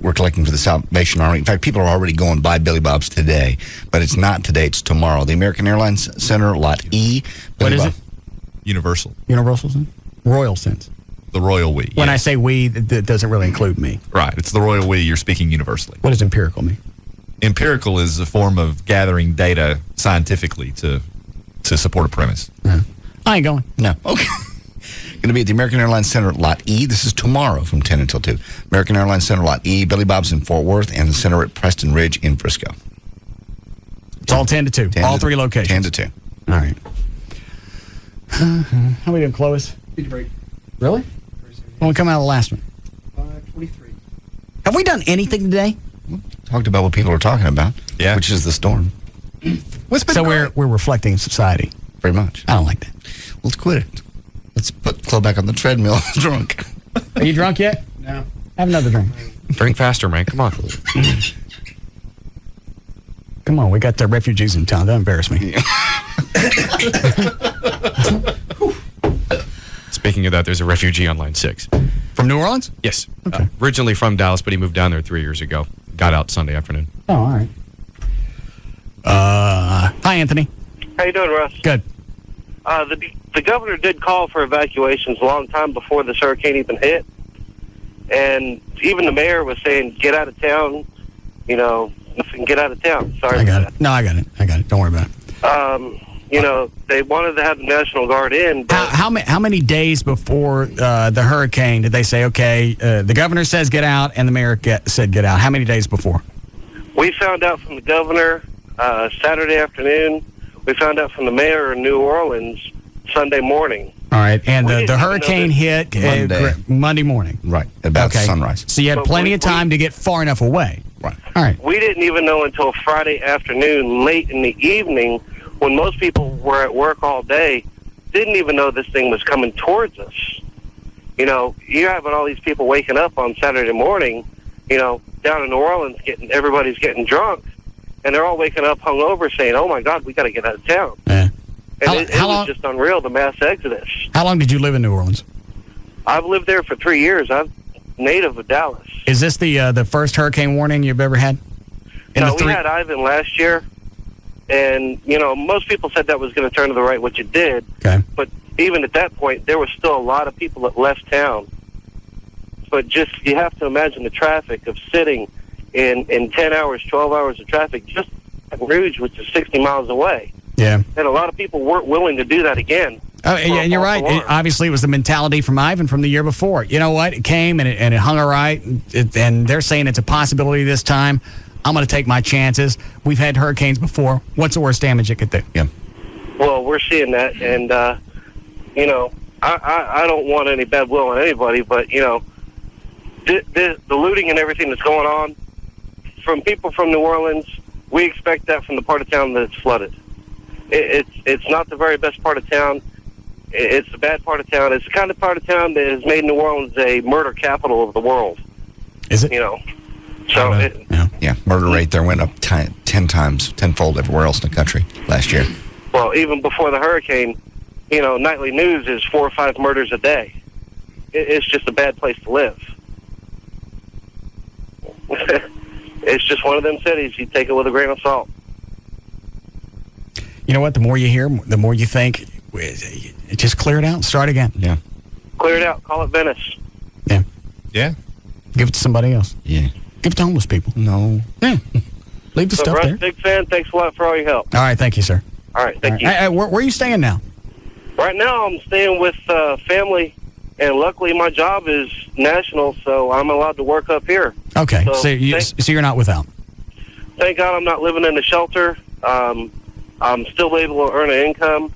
We're collecting for the Salvation Army. In fact, people are already going by Billy Bob's today, but it's not today. It's tomorrow. The American Airlines Center, Lot E. What Billy is Bob. it? Universal. Universal sense? Royal sense. The royal we. When I yes. say we, that doesn't really include me. Right, it's the royal we. You're speaking universally. What does empirical mean? Empirical is a form of gathering data scientifically to support a premise. I ain't going. No. Okay. Going to be at the American Airlines Center, Lot E. This is tomorrow from 10 until 2. American Airlines Center, Lot E. Billy Bob's in Fort Worth, and the center at Preston Ridge in Frisco. It's all 10 to 2. 10 all to- 3 locations. 10 to 2. All right. How we doing, Clovis? Really? When we come out of the last one? 23. Have we done anything today? Talked about what people are talking about, which is the storm. So we're reflecting society. Very much. I don't like that. Let's quit it. Let's put Chloe back on the treadmill drunk. Are you drunk yet? No. Have another drink. Drink faster, man. Come on. Come on, we got the refugees in town. Don't embarrass me. Speaking of that, there's a refugee on line 6. From New Orleans? Yes. Originally from Dallas, but he moved down there 3 years ago. Got out Sunday afternoon. Oh, all right. Hi, Anthony. How you doing, Russ? Good. The governor did call for evacuations a long time before this hurricane even hit. And even the mayor was saying, get out of town, get out of town. Sorry. I got it. No, I got it. Don't worry about it. They wanted to have the National Guard in. But How many days before the hurricane did they say, okay, the governor says get out and the mayor said get out? How many days before? we found out from the governor Saturday afternoon. We found out from the mayor in New Orleans Sunday morning. All right, and the didn't hurricane even hit Monday morning. Right, about sunrise. So you had plenty of time to get far enough away. Right. All right. We didn't even know until Friday afternoon, late in the evening, when most people were at work all day, didn't even know this thing was coming towards us. You know, you're having all these people waking up on Saturday morning, you know, down in New Orleans, everybody's getting drunk, and they're all waking up hungover saying, oh, my God, we got to get out of town. Yeah. And it was just unreal, the mass exodus. How long did you live in New Orleans? I've lived there for 3 years. I'm native of Dallas. Is this the first hurricane warning you've ever had? No, we had Ivan last year. And, you know, most people said that was going to turn to the right, which it did. Okay. But even at that point, there was still a lot of people that left town. But just, you have to imagine the traffic of sitting in 10 hours, 12 hours of traffic, just at Rouge, which is 60 miles away. Yeah. And a lot of people weren't willing to do that again. Oh, and you're right. Obviously, it was the mentality from Ivan from the year before. You know what? It came and it hung all right. And they're saying it's a possibility this time. I'm going to take my chances. We've had hurricanes before. What's the worst damage it could do? Yeah. Well, we're seeing that. And, you know, I don't want any bad will on anybody, but, you know, the looting and everything that's going on, from people from New Orleans, we expect that from the part of town that it's flooded. It's not the very best part of town. It's a bad part of town. It's the kind of part of town that has made New Orleans a murder capital of the world. Is it? You know, so yeah, murder rate there went up 10 times, tenfold everywhere else in the country last year. Well, even before the hurricane, you know, nightly news is 4 or 5 murders a day. It's just a bad place to live. It's just one of them cities. You take it with a grain of salt. You know what? The more you hear, the more you think, just clear it out and start again. Yeah. Clear it out. Call it Venice. Yeah. Yeah. Give it to somebody else. Yeah. Give it to homeless people. No. Yeah. Leave the stuff Russ, there. big fan. Thanks a lot for all your help. All right. Thank you, sir. All right. Thank you. Hey, where are you staying now? Right now, I'm staying with family, and luckily my job is national, so I'm allowed to work up here. Okay. So you're not without. Thank God I'm not living in a shelter. I'm still able to earn an income.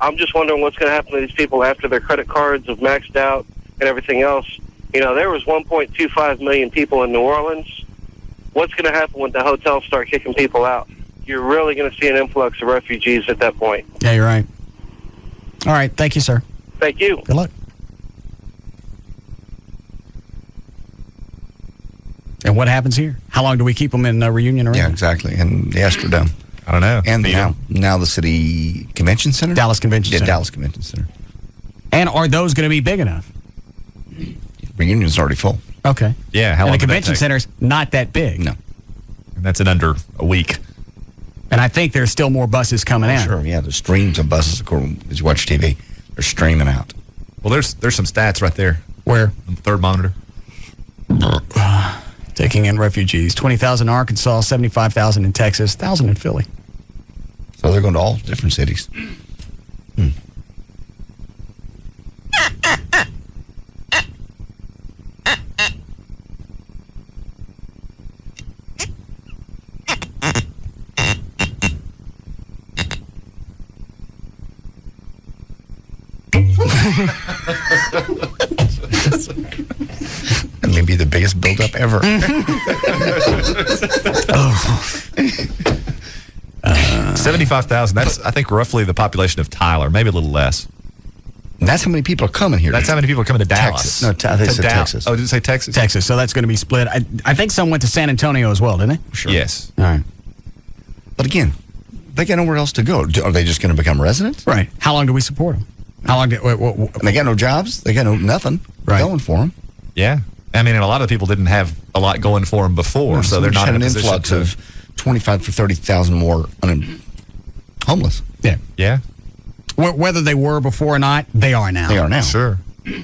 I'm just wondering what's going to happen to these people after their credit cards have maxed out and everything else. You know, there was 1.25 million people in New Orleans. What's going to happen when the hotels start kicking people out? You're really going to see an influx of refugees at that point. Yeah, you're right. All right. Thank you, sir. Thank you. Good luck. And what happens here? How long do we keep them in Reunion Arena? Yeah, exactly. And the Astrodome. I don't know. And now the City Convention Center? Dallas Convention Center. Dallas Convention Center. And are those going to be big enough? Reunion's already full. Okay. Yeah. How and long the did that convention take? center's not that big. No. And that's in under a week. And I think there's still more buses coming in. Sure, yeah. There's streams of buses as you watch TV. They're streaming out. Well, there's some stats right there. Where? On the third monitor. Taking in refugees. 20,000 in Arkansas, 75,000 in Texas, 1,000 in Philly. So they're going to all different cities. That may be the biggest buildup ever. 75,000. That's, I think, roughly the population of Tyler, maybe a little less. And that's how many people are coming here. That's how many people are coming to Dallas. Texas. No, I think it said Texas. Oh, did it say Texas? Texas. So that's going to be split. I think some went to San Antonio as well, didn't they? Sure. Yes. All right. But again, they got nowhere else to go. Are they just going to become residents? Right. How long do we support them? How long? They got no jobs. They got nothing going for them. Yeah. I mean, and a lot of people didn't have a lot going for them before, so they're not in a an position influx to... of 25 to 30,000 more homeless. Yeah. Yeah. Whether they were before or not, they are now. They are now. Sure. You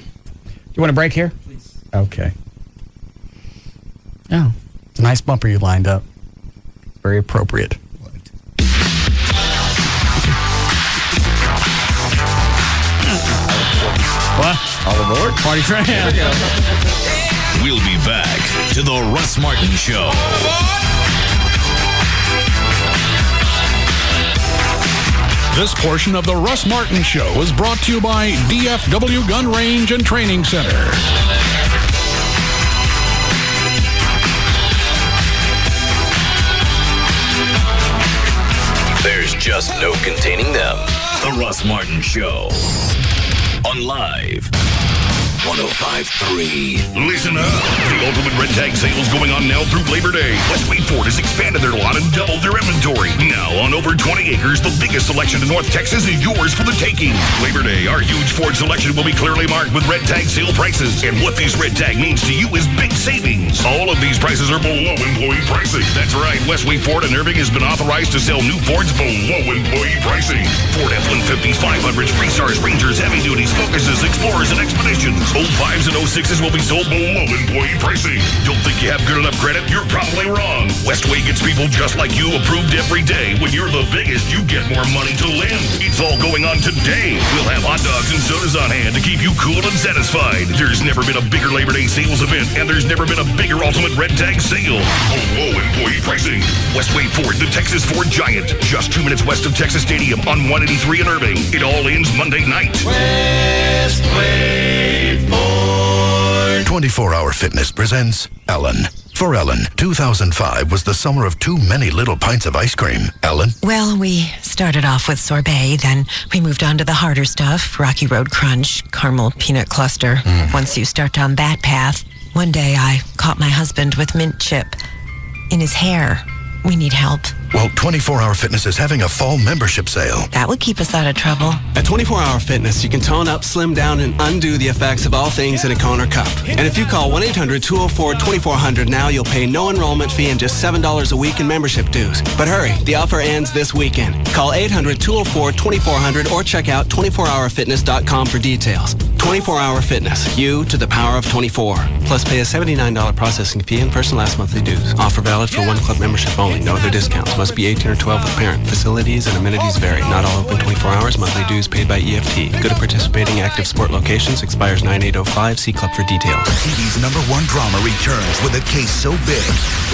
want a break here? Please. Okay. Oh, it's a nice bumper you lined up. Very appropriate. What? All aboard? Party train. Here we go. We'll be back to the Russ Martin Show. This portion of the Russ Martin Show is brought to you by DFW Gun Range and Training Center. There's just no containing them. The Russ Martin Show. On Live 105.3. Listen up. The ultimate red tag sale is going on now through Labor Day. West Wayne Ford has expanded their lot and doubled their inventory. Now on On over 20 acres, the biggest selection in North Texas is yours for the taking. Labor Day, our huge Ford selection will be clearly marked with red tag sale prices. And what this red tag means to you is big savings. All of these prices are below employee pricing. That's right, Westway Ford in Irving has been authorized to sell new Fords below employee pricing. Ford F-150s, 500s, Freestars, Rangers, Heavy Duties, Focuses, Explorers, and Expeditions. 05s and 06s will be sold below employee pricing. Don't think you have good enough credit? You're probably wrong. Westway gets people just like you approved every day. When you're the biggest, you get more money to lend. It's all going on today. We'll have hot dogs and sodas on hand to keep you cool and satisfied. There's never been a bigger Labor Day sales event, and there's never been a bigger ultimate red tag sale. Below employee pricing. Westway Ford, the Texas Ford giant. Just 2 minutes west of Texas Stadium on 183 in Irving. It all ends Monday night. Westway Ford. 24-Hour Fitness presents Ellen. For Ellen, 2005 was the summer of too many little pints of ice cream. Ellen? Well, we started off with sorbet, then we moved on to the harder stuff, Rocky Road Crunch, caramel peanut cluster. Once you start down that path, one day I caught my husband with mint chip in his hair. We need help. Well, 24-Hour Fitness is having a fall membership sale. That would keep us out of trouble. At 24-Hour Fitness, you can tone up, slim down, and undo the effects of all things in a cone or cup. And if you call 1-800-204-2400 now, you'll pay no enrollment fee and just $7 a week in membership dues. But hurry, the offer ends this weekend. Call 800-204-2400 or check out 24hourfitness.com for details. 24-Hour Fitness, you to the power of 24. Plus pay a $79 processing fee and first and last monthly dues. Offer valid for one club membership only. No other discounts. Must be 18 or 12 with parent. Facilities and amenities vary. Not all open 24 hours. Monthly dues paid by EFT. Go to participating active sport locations. Expires 9/8/05. See club for details. TV's #1 drama returns with a case so big,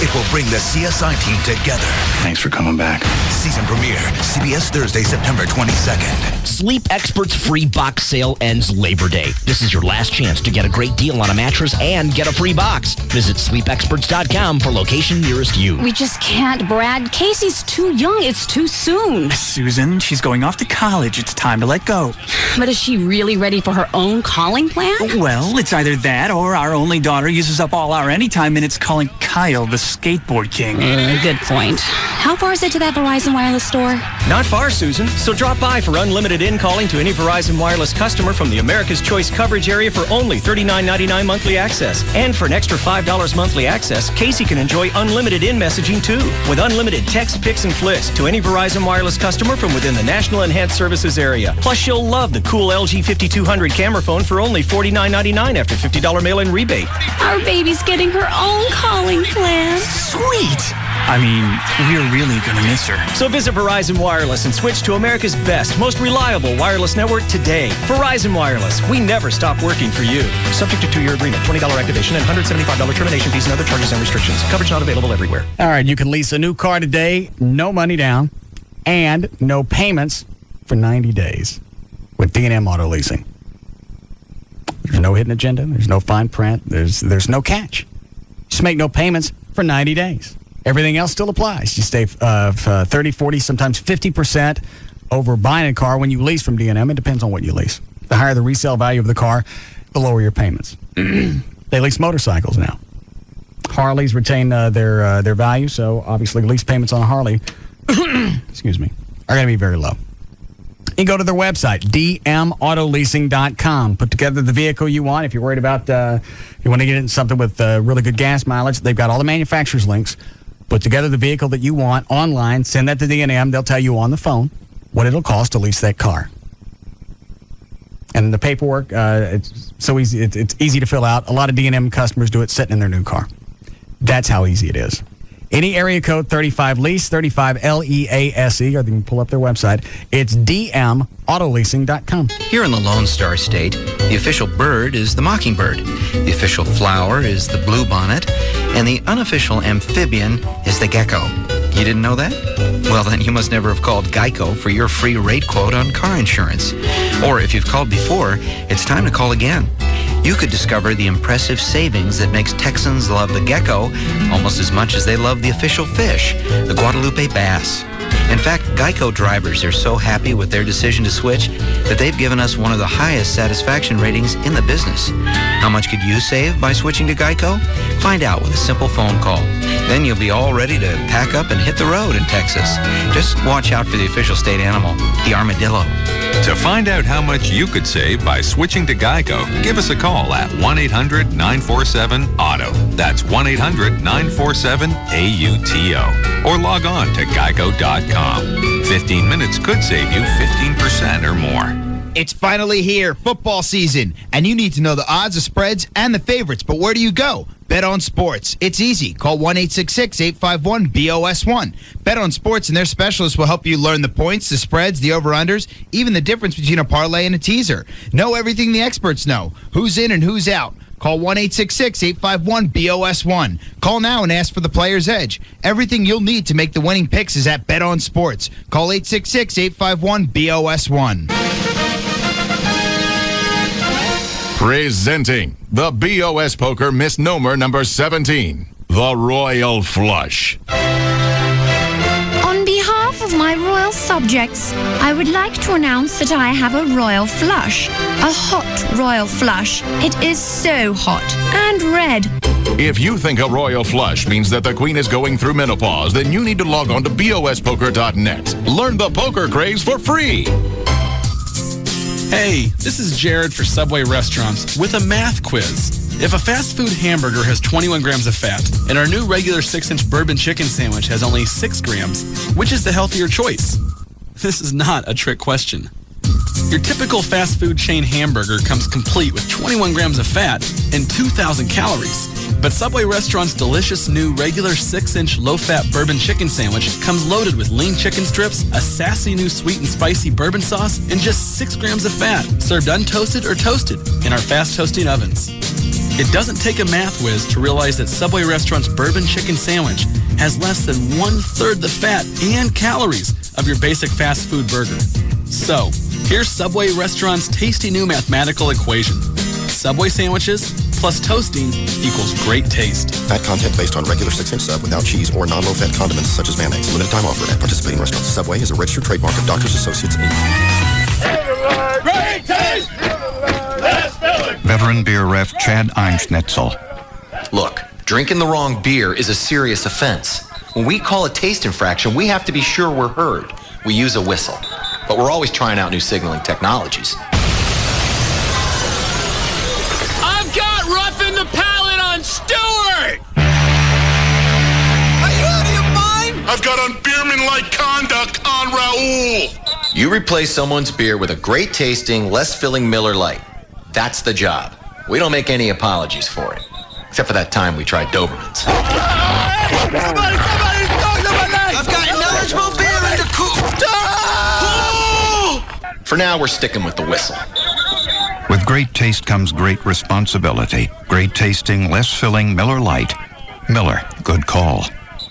it will bring the CSI team together. Thanks for coming back. Season premiere, CBS Thursday, September 22nd. Sleep Expert's free box sale ends Labor Day. This is your last chance to get a great deal on a mattress and get a free box. Visit sleepexperts.com for location nearest you. We just can't, Brad. Casey's too young. It's too soon. Susan, she's going off to college. It's time to let go. But is she really ready for her own calling plan? Well, it's either that or our only daughter uses up all our anytime minutes calling Kyle the skateboard king. Good point. How far is it to that Verizon Wireless store? Not far, Susan. So drop by for unlimited in-calling to any Verizon Wireless customer from the America's Choice coverage area for only $39.99 monthly access. And for an extra $5 monthly access, Casey can enjoy unlimited in-messaging too. With unlimited text, pics, and flicks to any Verizon Wireless customer from within the National Enhanced Services area. Plus, you'll love the cool LG 5200 camera phone for only $49.99 after $50 mail-in rebate. Our baby's getting her own calling plan. Sweet! I mean, we're really gonna miss her. So visit Verizon Wireless and switch to America's best, most reliable wireless network today. Verizon Wireless, we never stop working for you. Subject to 2-year agreement, $20 activation and $175 termination fees and other charges and restrictions. Coverage not available everywhere. All right, you can lease a new car today, no money down, and no payments for 90 days with D&M Auto Leasing. There's no hidden agenda. There's no fine print. There's no catch. Just make no payments for 90 days. Everything else still applies. You stay 30, 40, sometimes 50% over buying a car when you lease from D&M. It depends on what you lease. The higher the resale value of the car, the lower your payments. They lease motorcycles now. Harleys retain their value, so obviously lease payments on a Harley excuse me, are going to be very low. You go to their website, dmautoleasing.com. Put together the vehicle you want. If you're worried about, you want to get in something with really good gas mileage, they've got all the manufacturer's links. Put together the vehicle that you want online, send that to D&M. They'll tell you on the phone what it'll cost to lease that car. And the paperwork, it's so easy. It's easy to fill out. A lot of D&M customers do it sitting in their new car. That's how easy it is. Any area code 35 lease, 35 LEASE, or you can pull up their website. It's dmautoleasing.com. Here in the Lone Star State, the official bird is the mockingbird, the official flower is the bluebonnet, and the unofficial amphibian is the gecko. You didn't know that? Well, then you must never have called Geico for your free rate quote on car insurance. Or if you've called before, it's time to call again. You could discover the impressive savings that makes Texans love the gecko almost as much as they love the official fish, the Guadalupe bass. In fact, Geico drivers are so happy with their decision to switch that they've given us one of the highest satisfaction ratings in the business. How much could you save by switching to Geico? Find out with a simple phone call. Then you'll be all ready to pack up and hit the road in Texas. Just watch out for the official state animal, the armadillo. To find out how much you could save by switching to Geico, give us a call at 1-800-947-AUTO. That's 1-800-947-AUTO. Or log on to geico.com. 15 minutes could save you 15% or more. It's finally here, football season, and you need to know the odds, the spreads, and the favorites. But where do you go? Bet on Sports. It's easy. Call 1-866-851-BOS1. Bet on Sports, and their specialists will help you learn the points, the spreads, the over-unders, even the difference between a parlay and a teaser. Know everything the experts know. Who's in and who's out. Call 1-866-851-BOS1. Call now and ask for the Player's Edge. Everything you'll need to make the winning picks is at Bet on Sports. Call 866-851-BOS1. Presenting the BOS Poker misnomer number 17, the Royal Flush. On behalf of my royal subjects, I would like to announce that I have a royal flush. A hot royal flush. It is so hot and red. If you think a royal flush means that the queen is going through menopause, then you need to log on to bospoker.net. Learn the poker craze for free. Hey, this is Jared for Subway Restaurants with a math quiz. If a fast food hamburger has 21 grams of fat and our new regular 6-inch bourbon chicken sandwich has only 6 grams, which is the healthier choice? This is not a trick question. Your typical fast food chain hamburger comes complete with 21 grams of fat and 2,000 calories. But Subway Restaurant's delicious new regular 6-inch low-fat bourbon chicken sandwich comes loaded with lean chicken strips, a sassy new sweet and spicy bourbon sauce, and just 6 grams of fat, served untoasted or toasted in our fast toasting ovens. It doesn't take a math whiz to realize that Subway Restaurant's bourbon chicken sandwich has less than 1/3 the fat and calories of your basic fast food burger. So, here's Subway Restaurant's tasty new mathematical equation. Subway sandwiches plus toasting equals great taste. Fat content based on regular 6-inch sub without cheese or non-low-fat condiments such as mayonnaise. Limited time offer at participating restaurants. Subway is a registered trademark of Doctors Associates, Inc. Great taste! Veteran beer ref Chad Einschnitzel. Look, drinking the wrong beer is a serious offense. When we call a taste infraction, we have to be sure we're heard. We use a whistle. But we're always trying out new signaling technologies. I've got roughing the palate on Stewart! Are you out of your mind? I've got unbeerman-like conduct on Raoul! You replace someone's beer with a great tasting, less filling Miller Lite. That's the job. We don't make any apologies for it. Except for that time we tried Dobermans. Somebody's talking to my leg! I've got knowledgeable beer in the coop! For now, we're sticking with the whistle. With great taste comes great responsibility. Great tasting, less filling Miller Lite. Miller, good call.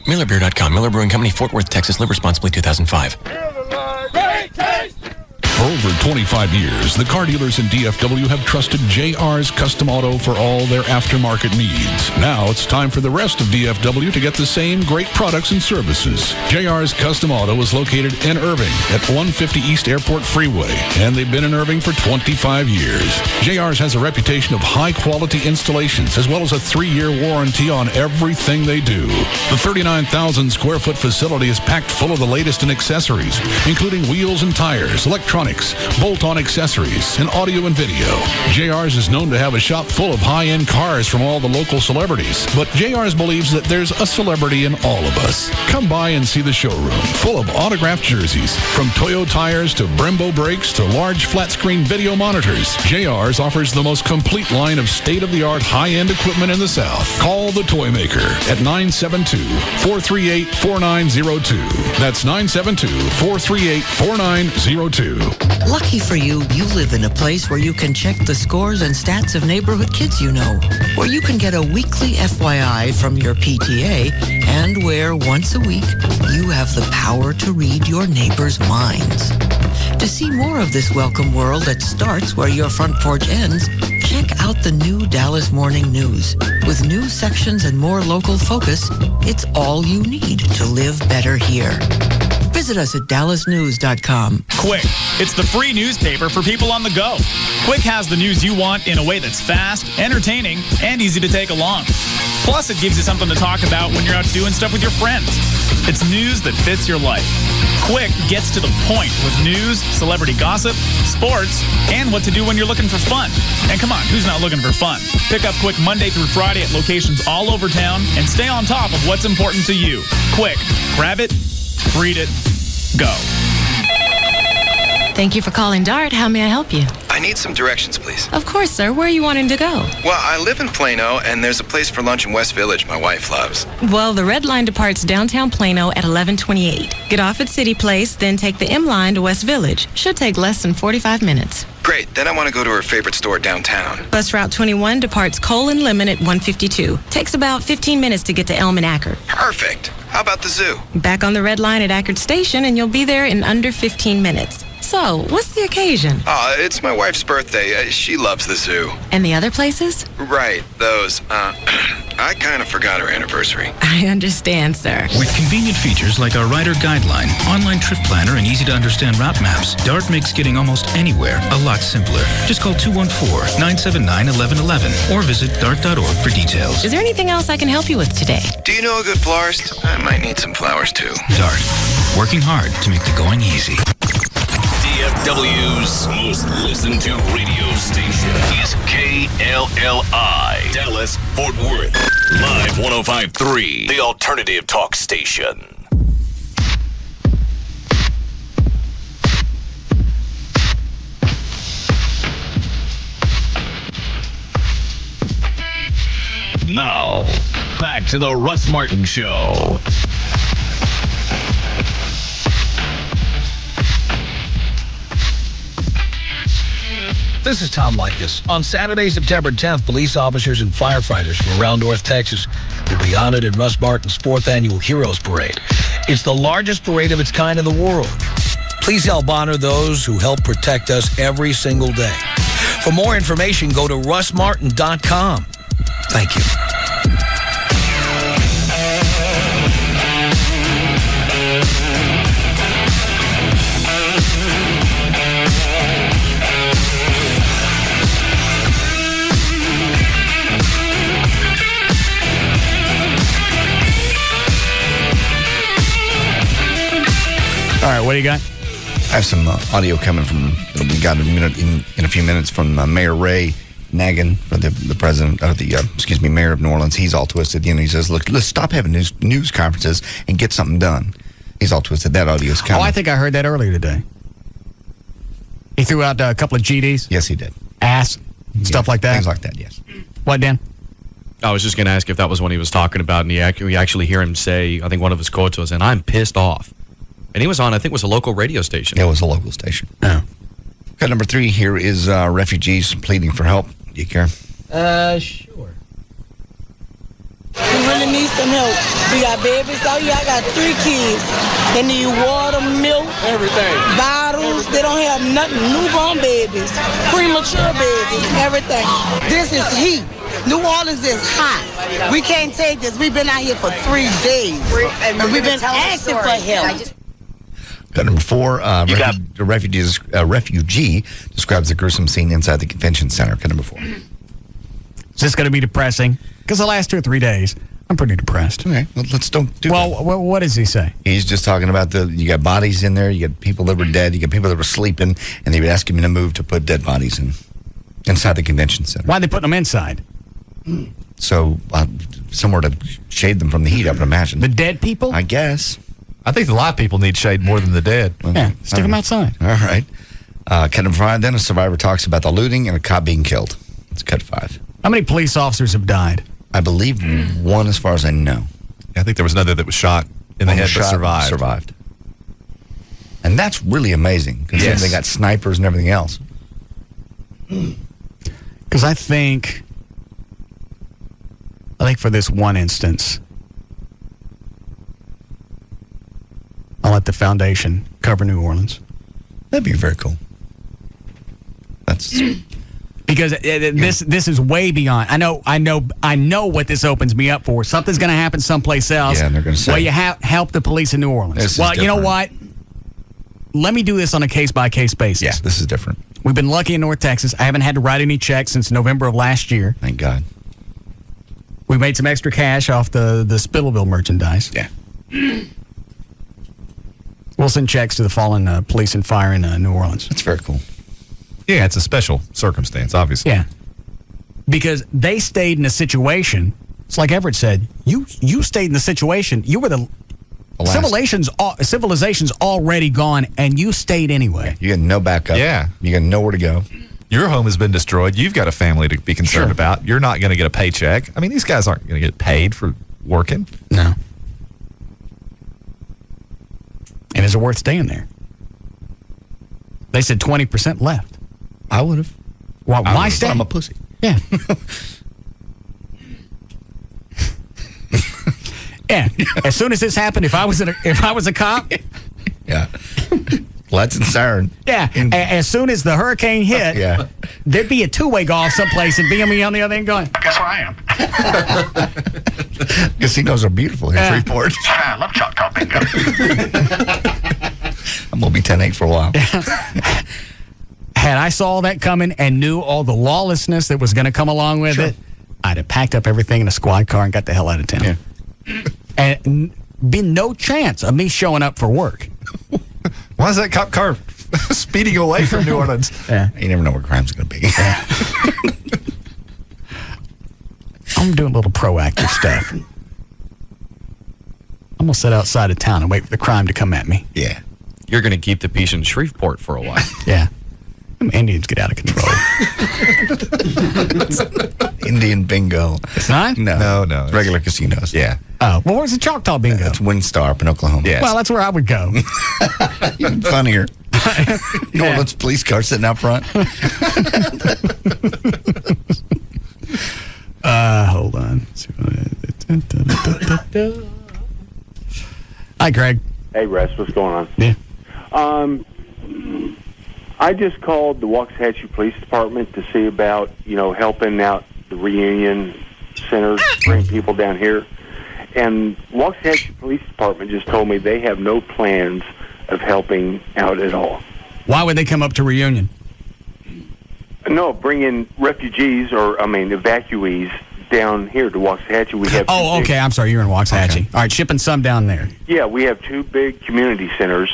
MillerBeer.com, Miller Brewing Company, Fort Worth, Texas. Live responsibly, 2005. Great taste! For over 25 years, the car dealers in DFW have trusted JR's Custom Auto for all their aftermarket needs. Now it's time for the rest of DFW to get the same great products and services. JR's Custom Auto is located in Irving at 150 East Airport Freeway, and they've been in Irving for 25 years. JR's has a reputation of high-quality installations as well as a 3-year warranty on everything they do. The 39,000-square-foot facility is packed full of the latest in accessories, including wheels and tires, electronics, bolt-on accessories, and audio and video. JR's is known to have a shop full of high-end cars from all the local celebrities, but JR's believes that there's a celebrity in all of us. Come by and see the showroom, full of autographed jerseys, from Toyo tires to Brembo brakes to large flat-screen video monitors. JR's offers the most complete line of state-of-the-art high-end equipment in the South. Call the Toy Maker at 972-438-4902. That's 972-438-4902. Lucky for you, you live in a place where you can check the scores and stats of neighborhood kids you know, where you can get a weekly FYI from your PTA, and where once a week you have the power to read your neighbors' minds. To see more of this welcome world that starts where your front porch ends, check out the new Dallas Morning News. With news sections and more local focus, it's all you need to live better here. Visit Visit us at dallasnews.com. Quick, it's the free newspaper for people on the go. Quick has the news you want in a way that's fast, entertaining, and easy to take along. Plus, it gives you something to talk about when you're out doing stuff with your friends. It's news that fits your life. Quick gets to the point with news, celebrity gossip, sports, and what to do when you're looking for fun. And come on, who's not looking for fun? Pick up Quick Monday through Friday at locations all over town and stay on top of what's important to you. Quick, grab it, read it, go. Thank you for calling DART. How may I help you? I need some directions, please. Of course, sir. Where are you wanting to go? Well, I live in Plano, and there's a place for lunch in West Village my wife loves. Well, the Red Line departs downtown Plano at 11:28. Get off at City Place, then take the M Line to West Village. Should take less than 45 minutes. Great. Then I want to go to her favorite store downtown. Bus Route 21 departs Cole and Lemon at 1:52. Takes about 15 minutes to get to Elm and Ackerd. Perfect. How about the zoo? Back on the Red Line at Ackerd Station, and you'll be there in under 15 minutes. So, what's the occasion? It's my wife's birthday. She loves the zoo. And the other places? Right, those. I kind of forgot her anniversary. I understand, sir. With convenient features like our rider guideline, online trip planner, and easy-to-understand route maps, DART makes getting almost anywhere a lot simpler. Just call 214-979-1111 or visit dart.org for details. Is there anything else I can help you with today? Do you know a good florist? I might need some flowers, too. DART, working hard to make the going easy. DFW's most listened to radio station is KLLI, Dallas, Fort Worth. Live 105.3, the alternative talk station. Now, back to the Russ Martin Show. This is Tom Likas. On Saturday, September 10th, police officers and firefighters from around North Texas will be honored in Russ Martin's 4th annual Heroes Parade. It's the largest parade of its kind in the world. Please help honor those who help protect us every single day. For more information, go to russmartin.com. Thank you. All right, what do you got? I have some audio coming from, we got in a few minutes from Mayor Ray Nagin, the president of the, mayor of New Orleans. He's all twisted. You know, he says, look, let's stop having news conferences and get something done. He's all twisted. That audio is coming. Oh, I think I heard that earlier today. He threw out a couple of GDs? Yes, he did. Ass, stuff like that? Things like that, yes. What, Dan? I was just going to ask if that was what he was talking about, and we actually hear him say, I think one of his quotes was, and I'm pissed off. And he was on, I think it was a local radio station. Yeah, it was a local station. Oh. Cut number 3 here is refugees pleading for help. Do you care? Sure. We really need some help. We got babies out here. I got 3 kids. They need water, milk, everything. Bottles. They don't have nothing. Newborn babies, premature babies, everything. This is heat. New Orleans is hot. We can't take this. We've been out here for 3 days. And we've been asking for help. Cut number 4, a refugee describes the gruesome scene inside the convention center. Cut number 4. Is this going to be depressing? Because the last 2 or 3 days, I'm pretty depressed. Okay, well, let's don't do that. Well, what does he say? He's just talking about you got bodies in there, you got people that were dead, you got people that were sleeping, and they would ask him to move to put dead bodies inside the convention center. Why'd they put them inside? So, somewhere to shade them from the heat, I would imagine. The dead people? I guess. I think the live people need shade more than the dead. Yeah, stick them outside. All right. Cut number 5, then a survivor talks about the looting and a cop being killed. It's cut 5. How many police officers have died? I believe 1 as far as I know. I think there was another that was shot in the head but survived. And that's really amazing, because they got snipers and everything else. Because I think for this one instance, I'll let the foundation cover New Orleans. That'd be very cool. That's because this is way beyond. I know what this opens me up for. Something's going to happen someplace else. Yeah, and they're going to say, well, you help the police in New Orleans. This well, is you know what? let me do this on a case-by-case basis. Yeah, this is different. We've been lucky in North Texas. I haven't had to write any checks since November of last year. Thank God. We made some extra cash off the Spittleville merchandise. Yeah. We'll send checks to the fallen police and fire in New Orleans. That's very cool. Yeah, it's a special circumstance, obviously. Yeah. Because they stayed in a situation, it's like Everett said, you stayed in the situation, you were the civilization's already gone, and you stayed anyway. You got no backup. Yeah. You got nowhere to go. Your home has been destroyed. You've got a family to be concerned about. You're not going to get a paycheck. I mean, these guys aren't going to get paid for working. No. And is it worth staying there? They said 20% left. I would have. Why stay? I'm a pussy. Yeah. Yeah. As soon as this happened, if I was a cop. Yeah. Lights and siren. Yeah. As soon as the hurricane hit, there'd be a two-way golf someplace and be me on the other end going, guess where I am? Casinos are beautiful here in Freeport. I love Choctaw Bingo. I'm going to be 10-8 for a while. Had I saw that coming and knew all the lawlessness that was going to come along with it, I'd have packed up everything in a squad car and got the hell out of town. Yeah. And been no chance of me showing up for work. Why is that cop car speeding away from New Orleans? Yeah. You never know where crime's going to be. Yeah. I'm doing a little proactive stuff. I'm going to sit outside of town and wait for the crime to come at me. Yeah. You're going to keep the peace in Shreveport for a while. Yeah. Them Indians get out of control. Indian bingo. It's not? No. No. Regular casinos. Yeah. Oh, well, where's the Choctaw bingo? It's Windstar up in Oklahoma. Yes. Well, that's where I would go. Even funnier. New Orleans police car sitting out front. Hold on. Hi, Greg. Hey, Russ. What's going on? Yeah. I just called the Waxahachie Police Department to see about, helping out the reunion center, bring people down here. And Waxahachie Police Department just told me they have no plans of helping out at all. Why would they come up to reunion? No, bringing refugees evacuees down here to Waxahachie. We have. Oh, okay. I'm sorry. You're in Waxahachie. Okay. All right, shipping some down there. Yeah, we have two big community centers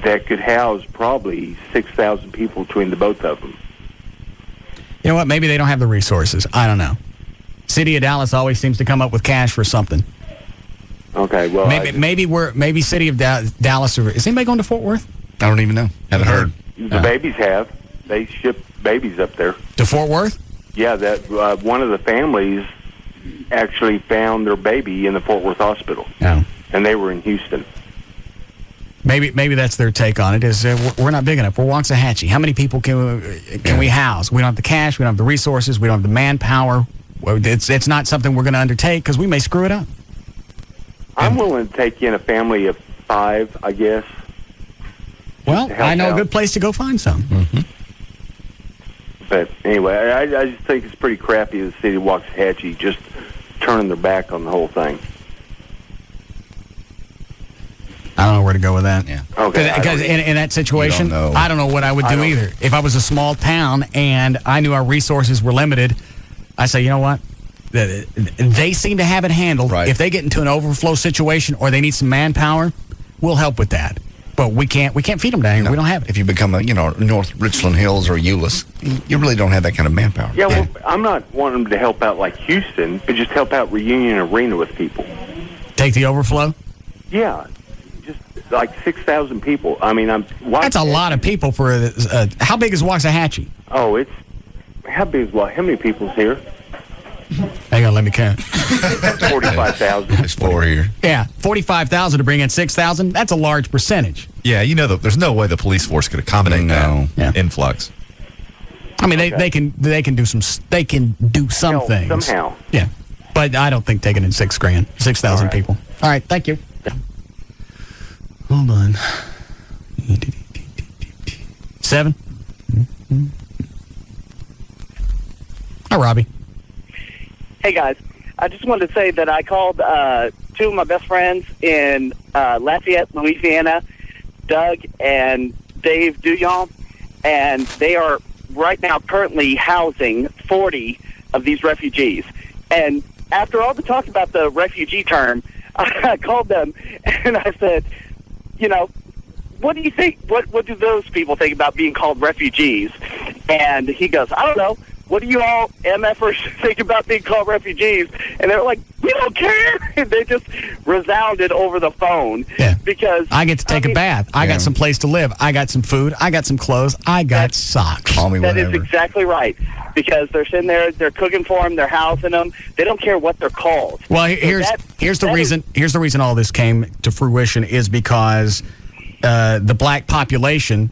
that could house probably 6,000 people between the both of them. You know what? Maybe they don't have the resources. I don't know. City of Dallas always seems to come up with cash for something. Okay, well, maybe City of Dallas. Is anybody going to Fort Worth? I don't even know. Haven't heard. The babies have. They ship babies up there. To Fort Worth? Yeah, that one of the families actually found their baby in the Fort Worth hospital. Oh. And they were in Houston. Maybe that's their take on it. Is we're not big enough. We're Waxahachie. How many people can we house? We don't have the cash. We don't have the resources. We don't have the manpower. It's not something we're going to undertake because we may screw it up. I'm willing to take in a family of 5, I guess. Well, I know a good place to go find some. Mm-hmm. But anyway, I just think it's pretty crappy of the city of Waxahachie just turning their back on the whole thing. I don't know where to go with that. Yeah. Okay. Because in that situation, I don't know what I would do either. If I was a small town and I knew our resources were limited, I say, you know what? They seem to have it handled. Right. If they get into an overflow situation or they need some manpower, we'll help with that. But we can't feed them down here. No. We don't have it. If you become North Richland Hills or Euless, you really don't have that kind of manpower. Yeah, well, I'm not wanting them to help out like Houston, but just help out Reunion Arena with people. Take the overflow? Yeah. Just like 6,000 people. I mean, that's a lot of people for how big is Waxahachie? Oh, how big is what? How many people's here? Hang on, let me count. 45,000. There's 4 here. Yeah, 45,000 to bring in 6,000. That's a large percentage. Yeah, there's no way the police force could accommodate that influx. I mean, they can do some things somehow. Yeah, but I don't think taking in 6,000 people. All right, thank you. Hold on. 7. Hi, Robbie. Hey, guys. I just wanted to say that I called 2 of my best friends in Lafayette, Louisiana, Doug and Dave Duyon, and they are right now currently housing 40 of these refugees. And after all the talk about the refugee term, I called them and I said, you know, what do you think? What do those people think about being called refugees? And he goes, I don't know. What do you all MFers think about being called refugees? And they're like, we don't care. And they just resounded over the phone. Yeah. Because I get to take a bath. I got some place to live. I got some food. I got some clothes. I got socks. Call me That whatever. is exactly right. Because they're sitting there, they're cooking for them, they're housing them. They don't care what they're called. Well, here's the reason. Here's the reason all this came to fruition is because the black population.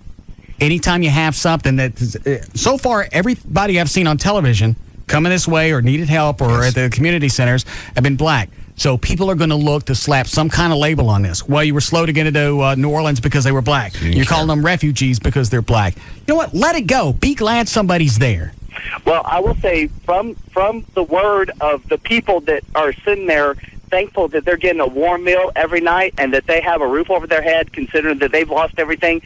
Anytime you have something that, so far, everybody I've seen on television coming this way or needed help or at the community centers have been black. So people are going to look to slap some kind of label on this. Well, you were slow to get into New Orleans because they were black. You're calling them refugees because they're black. You know what? Let it go. Be glad somebody's there. Well, I will say from the word of the people that are sitting there thankful that they're getting a warm meal every night and that they have a roof over their head, considering that they've lost everything,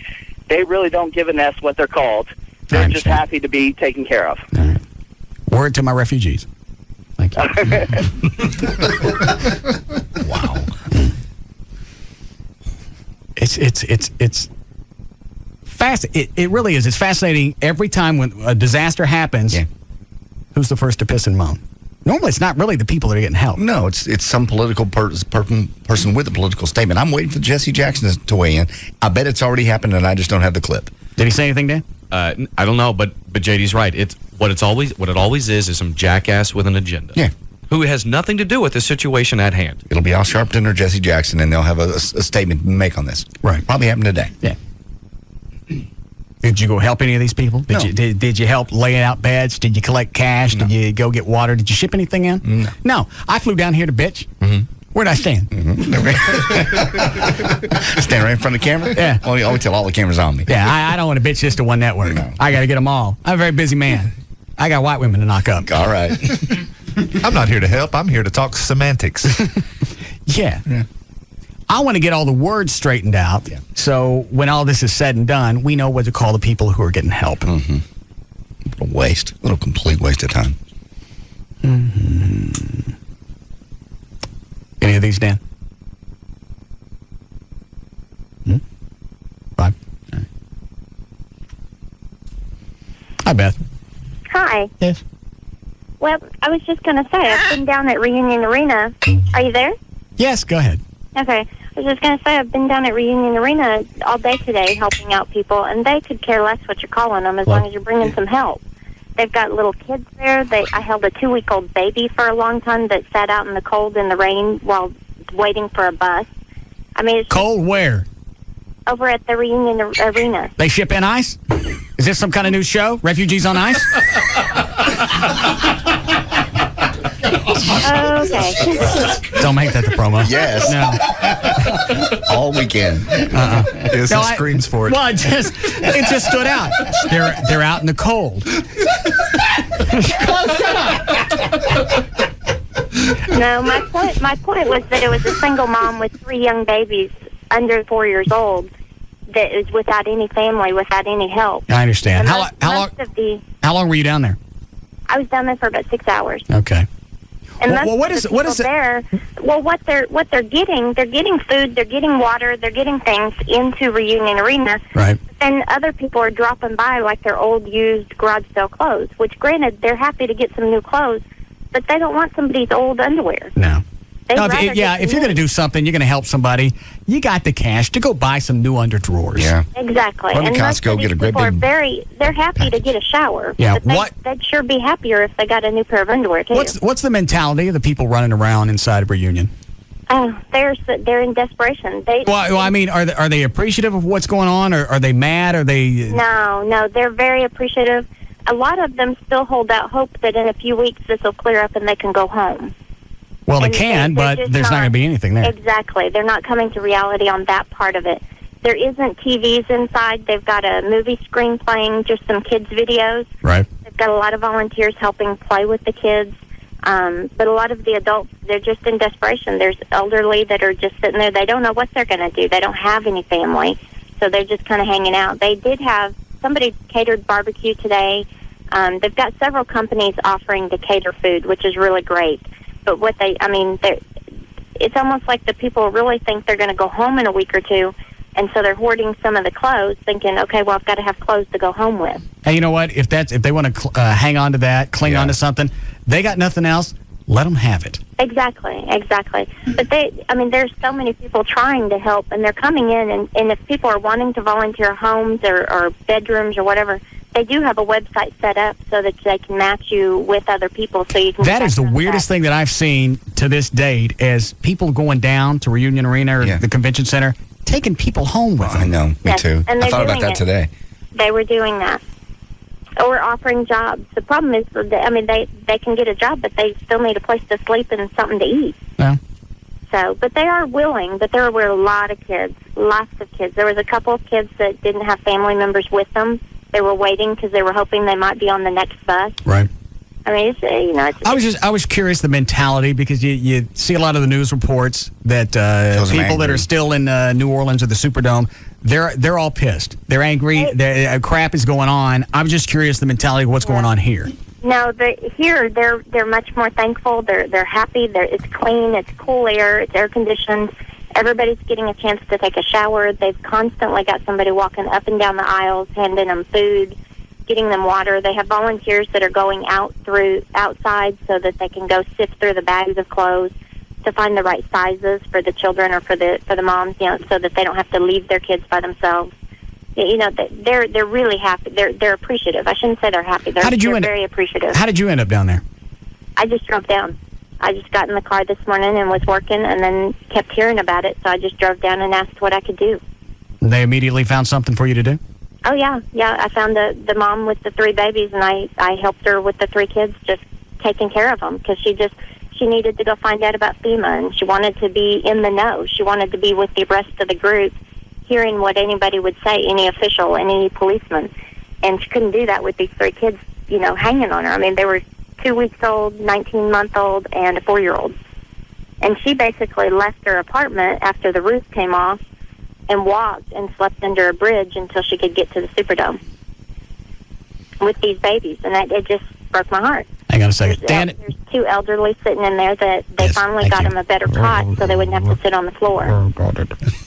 they really don't give an S what they're called. They're just happy to be taken care of. Right. Word to my refugees. Thank you. Wow. It's fast. It really is. It's fascinating every time when a disaster happens. Yeah. Who's the first to piss and moan? Normally, it's not really the people that are getting help. No, it's some political person with a political statement. I'm waiting for Jesse Jackson to weigh in. I bet it's already happened, and I just don't have the clip. Did he say anything, Dan? I don't know, but JD's right. It's what it always is some jackass with an agenda. Yeah. Who has nothing to do with the situation at hand. It'll be Al Sharpton or Jesse Jackson, and they'll have a statement to make on this. Right. Probably happened today. Yeah. Did you go help any of these people? Did you help lay out beds? Did you collect cash? No. Did you go get water? Did you ship anything in? No. I flew down here to bitch. Mm-hmm. Where'd I stand? Mm-hmm. Stand right in front of the camera? Yeah. Only till all the cameras on me. Yeah, I don't want to bitch just to one network. No. I got to get them all. I'm a very busy man. I got white women to knock up. All right. I'm not here to help. I'm here to talk semantics. Yeah. I want to get all the words straightened out. Yeah. So when all this is said and done, we know what to call the people who are getting help. Mm-hmm. A waste. A little complete waste of time. Mm-hmm. Any of these, Dan? Five. All right. Hi, Beth. Hi. Yes. Well, I was just going to say, I've been down at Reunion Arena. Are you there? Yes, go ahead. Okay. I was just going to say, I've been down at Reunion Arena all day today helping out people, and they could care less what you're calling them as long as you're bringing some help. They've got little kids there. I held a 2-week-old baby for a long time that sat out in the cold and the rain while waiting for a bus. I mean, it's cold where? Over at the Reunion Arena. They ship in ice? Is this some kind of new show? Refugees on Ice? Okay. Don't make that the promo. Yes. No. All weekend. Yes, he screams for it. Well, it just stood out. They're out in the cold. No, my point was that it was a single mom with 3 young babies under 4 years old that is without any family, without any help. I understand. How long were you down there? I was down there for about 6 hours. Okay. And what is there? Well, what they're getting food, they're getting water, they're getting things into Reunion Arena. Right. And other people are dropping by like their old used garage sale clothes, which granted they're happy to get some new clothes, but they don't want somebody's old underwear. No. If you're going to do something, you're going to help somebody, you got the cash to go buy some new underdrawers. Yeah. Exactly. Run to Costco, get a great people big... they're happy to get a shower. Yeah. They'd sure be happier if they got a new pair of underwear, too. What's the mentality of the people running around inside of Reunion? They're in desperation. Well, I mean, are they appreciative of what's going on, or are they mad? Are they... No, they're very appreciative. A lot of them still hold out hope that in a few weeks this will clear up and they can go home. Well, they can, but there's not going to be anything there. Exactly. They're not coming to reality on that part of it. There isn't TVs inside. They've got a movie screen playing just some kids' videos. Right. They've got a lot of volunteers helping play with the kids. But a lot of the adults, they're just in desperation. There's elderly that are just sitting there. They don't know what they're going to do. They don't have any family. So they're just kind of hanging out. They did have somebody catered barbecue today. They've got several companies offering to cater food, which is really great. But it's almost like the people really think they're going to go home in a week or two, and so they're hoarding some of the clothes, thinking, okay, well, I've got to have clothes to go home with. Hey, you know what? If they want to hang on to that, cling on to something, they got nothing else, let them have it. Exactly. But there's so many people trying to help, and they're coming in, and if people are wanting to volunteer homes or bedrooms or whatever, they do have a website set up so that they can match you with other people so you can... That is the weirdest thing that I've seen to this date, as people going down to Reunion Arena or the convention center, taking people home with them. I know, me too. And I thought about that today. They were doing that. Or offering jobs. The problem is, they can get a job, but they still need a place to sleep and something to eat. Yeah. So, but they are willing, but there were a lot of kids, lots of kids. There was a couple of kids that didn't have family members with them. They were waiting because they were hoping they might be on the next bus. Right. I mean, I was curious the mentality, because you see a lot of the news reports that people that are still in New Orleans or the Superdome, they're all pissed. They're angry. Crap is going on. I'm just curious the mentality of what's going on here. No, here they're much more thankful. They're happy. It's clean. It's cool air. It's air conditioned. Everybody's getting a chance to take a shower. They've constantly got somebody walking up and down the aisles, handing them food, getting them water. They have volunteers that are going outside so that they can go sift through the bags of clothes to find the right sizes for the children or for the moms, so that they don't have to leave their kids by themselves. They're really happy. They're appreciative. I shouldn't say they're happy. They're very appreciative. How did you end up down there? I just drove down. I just got in the car this morning and was working, and then kept hearing about it, so I just drove down and asked what I could do. They immediately found something for you to do? Oh, yeah. I found the mom with the 3 babies, and I helped her with the 3 kids, just taking care of them, because she needed to go find out about FEMA, and she wanted to be in the know. She wanted to be with the rest of the group, hearing what anybody would say, any official, any policeman. And she couldn't do that with these 3 kids, hanging on her. I mean, they were 2 weeks old, 19-month-old, and a 4-year-old. And she basically left her apartment after the roof came off and walked and slept under a bridge until she could get to the Superdome with these babies. And it just broke my heart. Hang on a second. There's 2 elderly sitting in there that they finally got them a better cot so they wouldn't have to sit on the floor.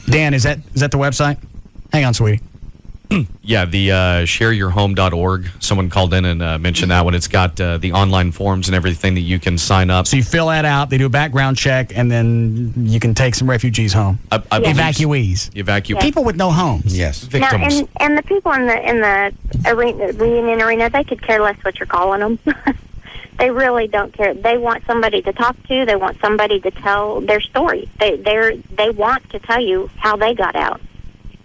Dan, is that the website? Hang on, sweetie. Yeah, the shareyourhome.org. Someone called in and mentioned that one. It's got the online forms and everything that you can sign up. So you fill that out, they do a background check, and then you can take some refugees home. Evacuees. People with no homes. Yes. Victims. Now, and the people in the reunion arena, they could care less what you're calling them. They really don't care. They want somebody to talk to. They want somebody to tell their story. They want to tell you how they got out,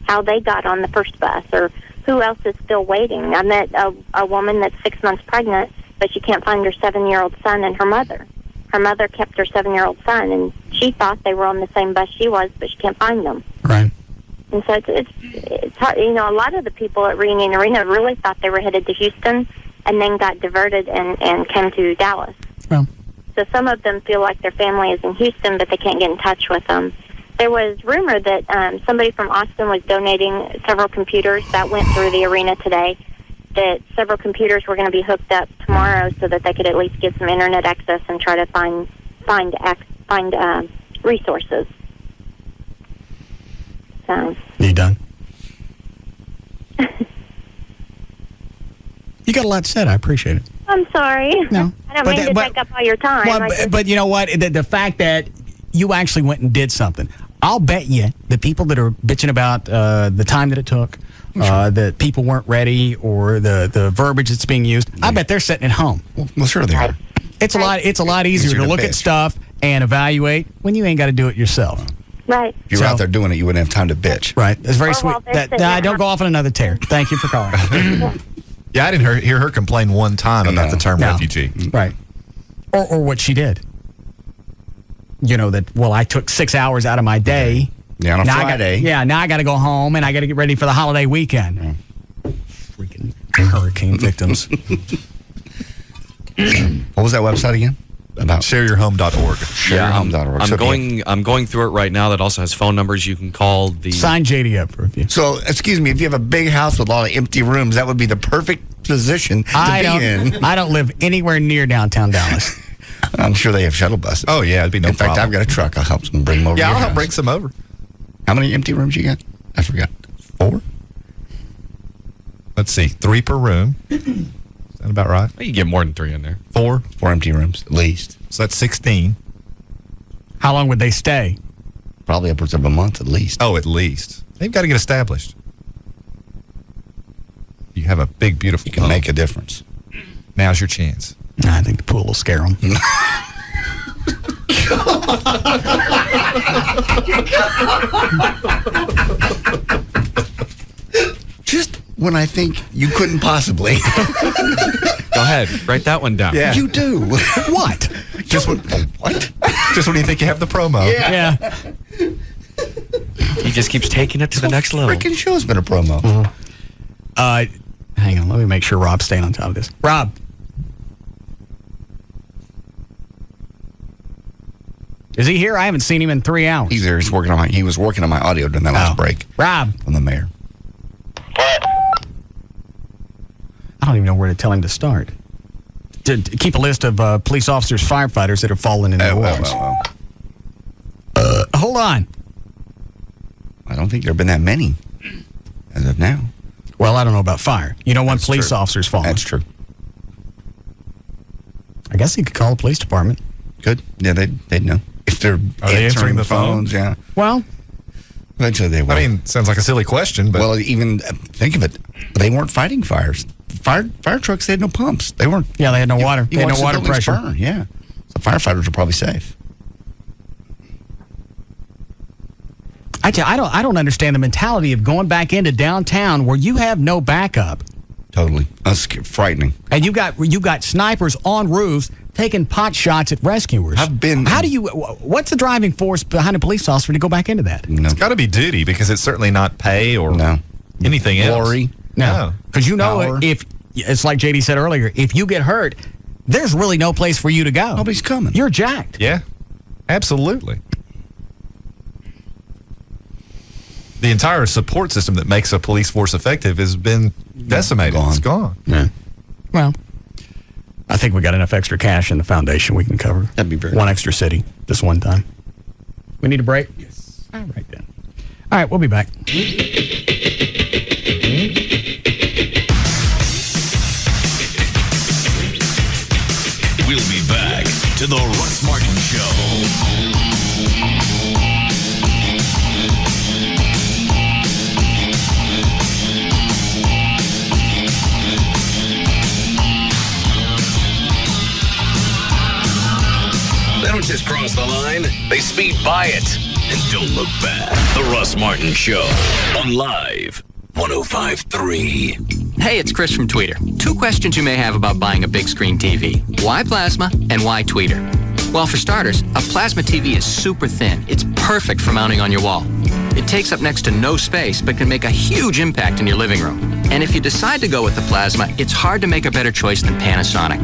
how they got on the first bus, or who else is still waiting. I met a woman that's 6 months pregnant, but she can't find her 7-year-old son and her mother. Her mother kept her 7-year-old son, and she thought they were on the same bus she was, but she can't find them. Right. And so it's hard. A lot of the people at Reunion Arena really thought they were headed to Houston, and then got diverted and came to Dallas. Well. So some of them feel like their family is in Houston, but they can't get in touch with them. There was rumor that somebody from Austin was donating several computers. That went through the arena today, that several computers were going to be hooked up tomorrow so that they could at least get some internet access and try to find resources. So. You done? You got a lot said. I appreciate it. I'm sorry. No. I don't mean to take up all your time. Well, but you know what? The fact that you actually went and did something, I'll bet you the people that are bitching about the time that it took, that people weren't ready, or the verbiage that's being used, I bet they're sitting at home. Well, sure they are. It's a lot easier to look at stuff and evaluate when you ain't got to do it yourself. Right. If you were out there doing it, you wouldn't have time to bitch. Right. It's very sweet. Don't go off on another tear. Thank you for calling. Yeah, I didn't hear her complain one time about the term refugee. Right. Or what she did. I took 6 hours out of my day. Yeah, on a Friday. Now I got to go home, and I got to get ready for the holiday weekend. Yeah. Freaking hurricane victims. What was that website again? about shareyourhome.org. Shareyourhome.org. I'm going through it right now. That also has phone numbers you can call. Sign JD up for a few. So, excuse me, if you have a big house with a lot of empty rooms, that would be the perfect position to be in. I don't live anywhere near downtown Dallas. I'm sure they have shuttle buses. Oh, yeah, it'd be no problem. In fact, I've got a truck. I'll help them bring them over. Yeah, I'll help bring some over. How many empty rooms you got? I forgot. 4? Let's see, 3 per room. Is that about right? You get more than 3 in there. 4? 4 empty rooms, at least. So that's 16. How long would they stay? Probably upwards of a month at least. Oh, at least. They've got to get established. You have a big, beautiful You can make a difference. Now's your chance. I think the pool will scare them. Just when I think you couldn't possibly. Go ahead, write that one down. Yeah. You do. What? Just when you think you have the promo. Yeah. He just keeps taking it to the next level. Freaking show's been a promo. Hang on, let me make sure Rob's staying on top of this. Rob. Is he here? I haven't seen him in 3 hours. He's there. He was working on my audio during that last break. Rob. From the mayor. I don't even know where to tell him to start. To keep a list of police officers, firefighters that have fallen in the wars. Hold on. I don't think there have been that many as of now. Well, I don't know about fire. You know, one police officer's fallen. That's true. I guess he could call the police department. Good. Yeah, they'd know. If they're answering the phones, yeah. Well, eventually they will. I mean, sounds like a silly question, but... Well, even think of it. They weren't fighting fires. Fire trucks, they had no pumps. They weren't... Yeah, they had no water. They had no water pressure. Burn, yeah. So firefighters are probably safe. I don't understand the mentality of going back into downtown where you have no backup. Totally. That's frightening. And you got snipers on roofs taking pot shots at rescuers. What's the driving force behind a police officer to go back into that? No. It's got to be duty because it's certainly not pay or anything else. Glory. No. Because if, it's like JD said earlier, if you get hurt, there's really no place for you to go. Nobody's coming. You're jacked. Yeah, absolutely. The entire support system that makes a police force effective has been decimated. It's gone. Yeah. Well, I think we got enough extra cash in the foundation we can cover. That'd be very one extra city this one time. We need a break? Yes. All right, then. All right, we'll be back. We'll be back to the Russ Martin Show. They don't just cross the line, they speed by it and don't look back. The Russ Martin Show on Live 105.3. Hey, it's Chris from Tweeter. 2 questions you may have about buying a big screen TV. Why plasma and why Tweeter? Well, for starters, a plasma TV is super thin. It's perfect for mounting on your wall. It takes up next to no space, but can make a huge impact in your living room. And if you decide to go with the plasma, it's hard to make a better choice than Panasonic.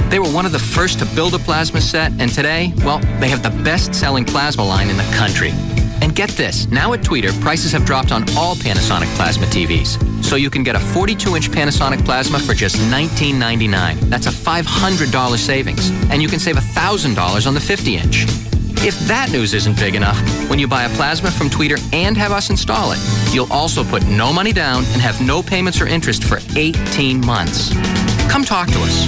They were one of the first to build a plasma set, and today, well, they have the best-selling plasma line in the country. And get this, now at Tweeter, prices have dropped on all Panasonic plasma TVs. So you can get a 42-inch Panasonic plasma for just $19.99. That's a $500 savings. And you can save $1,000 on the 50-inch. If that news isn't big enough, when you buy a plasma from Tweeter and have us install it, you'll also put no money down and have no payments or interest for 18 months. Come talk to us.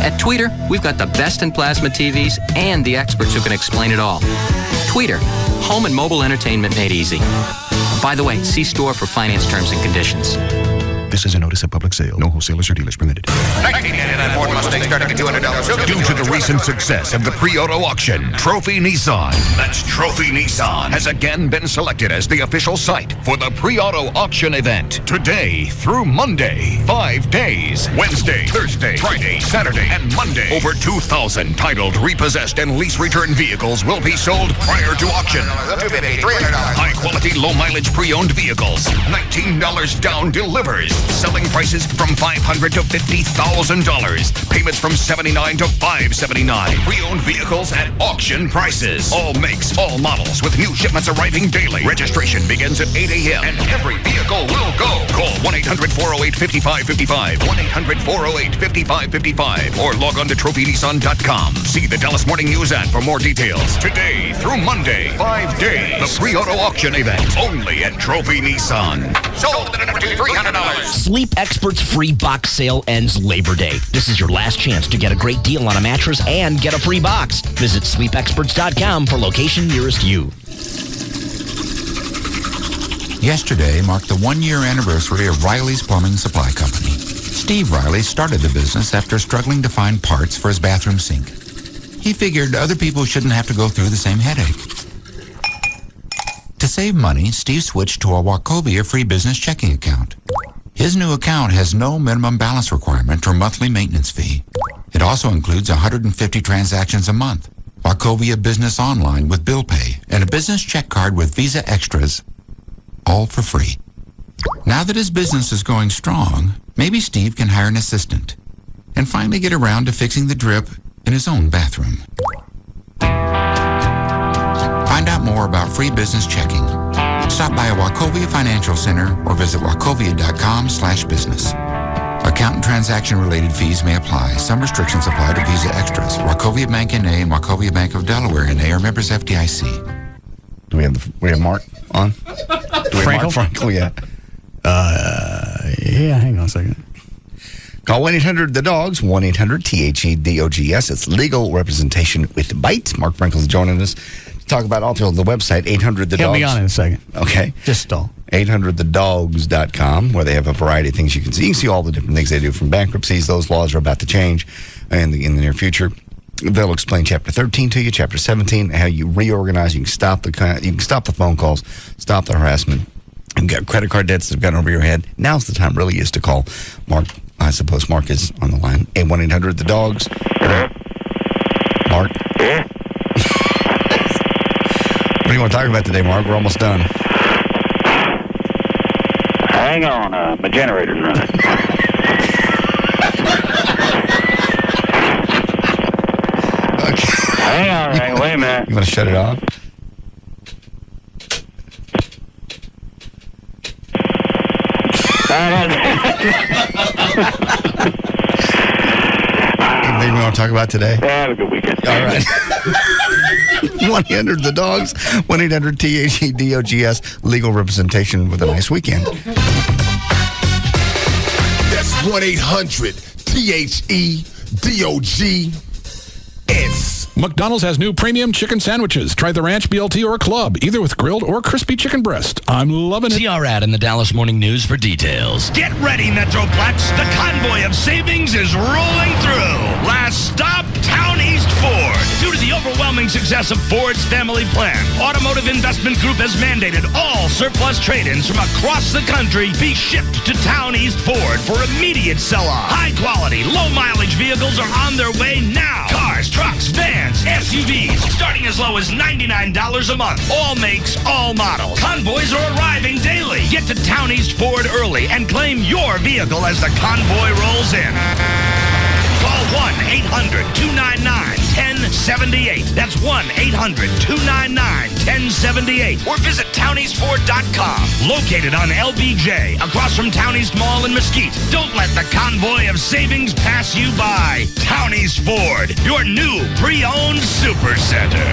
At Tweeter, we've got the best in plasma TVs and the experts who can explain it all. Tweeter, home and mobile entertainment made easy. By the way, see store for finance terms and conditions. This is a notice of public sale. No wholesalers or dealers permitted. 1999 Ford Mustang starting at $200. Due to the recent success of the pre-auto auction, Trophy Nissan, that's Trophy Nissan, has again been selected as the official site for the pre-auto auction event. Today through Monday, 5 days. Wednesday, Thursday, Friday, Saturday, and Monday. Over 2,000 titled, repossessed, and lease return vehicles will be sold prior to auction. $250, $300. High-quality, low-mileage pre-owned vehicles. $19 down delivers. Selling prices from $500 to $50,000. Payments from $79 to $579. Pre-owned vehicles at auction prices. All makes, all models, with new shipments arriving daily. Registration begins at 8 a.m. and every vehicle will go. Call 1-800-408-5555. 1-800-408-5555. Or log on to TrophyNissan.com. See the Dallas Morning News ad for more details. Today through Monday, 5 days. The pre-auto auction event. Only at Trophy Nissan. Sold at $300. Sleep Expert's free box sale ends Labor Day. This is your last chance to get a great deal on a mattress and get a free box. Visit sleepexperts.com for location nearest you. Yesterday marked the one-year anniversary of Riley's Plumbing Supply Company. Steve Riley started the business after struggling to find parts for his bathroom sink. He figured other people shouldn't have to go through the same headache. To save money, Steve switched to a Wachovia free business checking account. His new account has no minimum balance requirement or monthly maintenance fee. It also includes 150 transactions a month, Wachovia Business Online with bill pay, and a business check card with Visa Extras, all for free. Now that his business is going strong, maybe Steve can hire an assistant and finally get around to fixing the drip in his own bathroom. Find out more about free business checking. Stop by a Wachovia Financial Center or visit wachovia.com/business. Account and transaction-related fees may apply. Some restrictions apply to Visa Extras. Wachovia Bank N.A. and Wachovia Bank of Delaware N.A. are members FDIC. Do we have Mark on? Do we have Mark Frankel yet? Yeah, hang on a second. Call 1-800-THE-DOGS, 1-800-THEDOGS. It's legal representation with bites. Mark Frankel's joining us to talk about also the website, 800-THE-DOGS. He'll be on in a second. Okay. Just stall. 800thedogs.com, where they have a variety of things you can see. You can see all the different things they do, from bankruptcies. Those laws are about to change in the near future. They'll explain Chapter 13 to you, Chapter 17, how you reorganize. You can stop the phone calls, stop the harassment. You've got credit card debts that have gotten over your head. Now's the time really is to call Mark. I suppose Mark is on the line. 1-800-THE-DOGS. Mark? What do you want to talk about today, Mark? We're almost done. Hang on, my generator's running. Okay. Hang on, wait a minute. You want to shut it off? Anything we want to talk about today? Have a good weekend. All right. 1-800-THE-DOGS, 1-800-THEDOGS, legal representation with a nice weekend. That's 1-800-THEDOGS. McDonald's has new premium chicken sandwiches. Try the Ranch BLT or Club, either with grilled or crispy chicken breast. I'm loving it. See our ad in the Dallas Morning News for details. Get ready, Metroplex. The convoy of savings is rolling through. Last stop, Town East Ford. Due to the overwhelming success of Ford's family plan, Automotive Investment Group has mandated all surplus trade-ins from across the country be shipped to Town East Ford for immediate sell-off. High-quality, low-mileage vehicles are on their way now. Cars, trucks, vans, SUVs, starting as low as $99 a month. All makes, all models. Convoys are arriving daily. Get to Town East Ford early and claim your vehicle as the convoy rolls in. Call 1-800-299-1078. That's 1-800-299-1078. Or visit towneastford.com. Located on LBJ, across from Town East Mall in Mesquite. Don't let the convoy of savings pass you by. Town East Ford, your new pre-owned super center.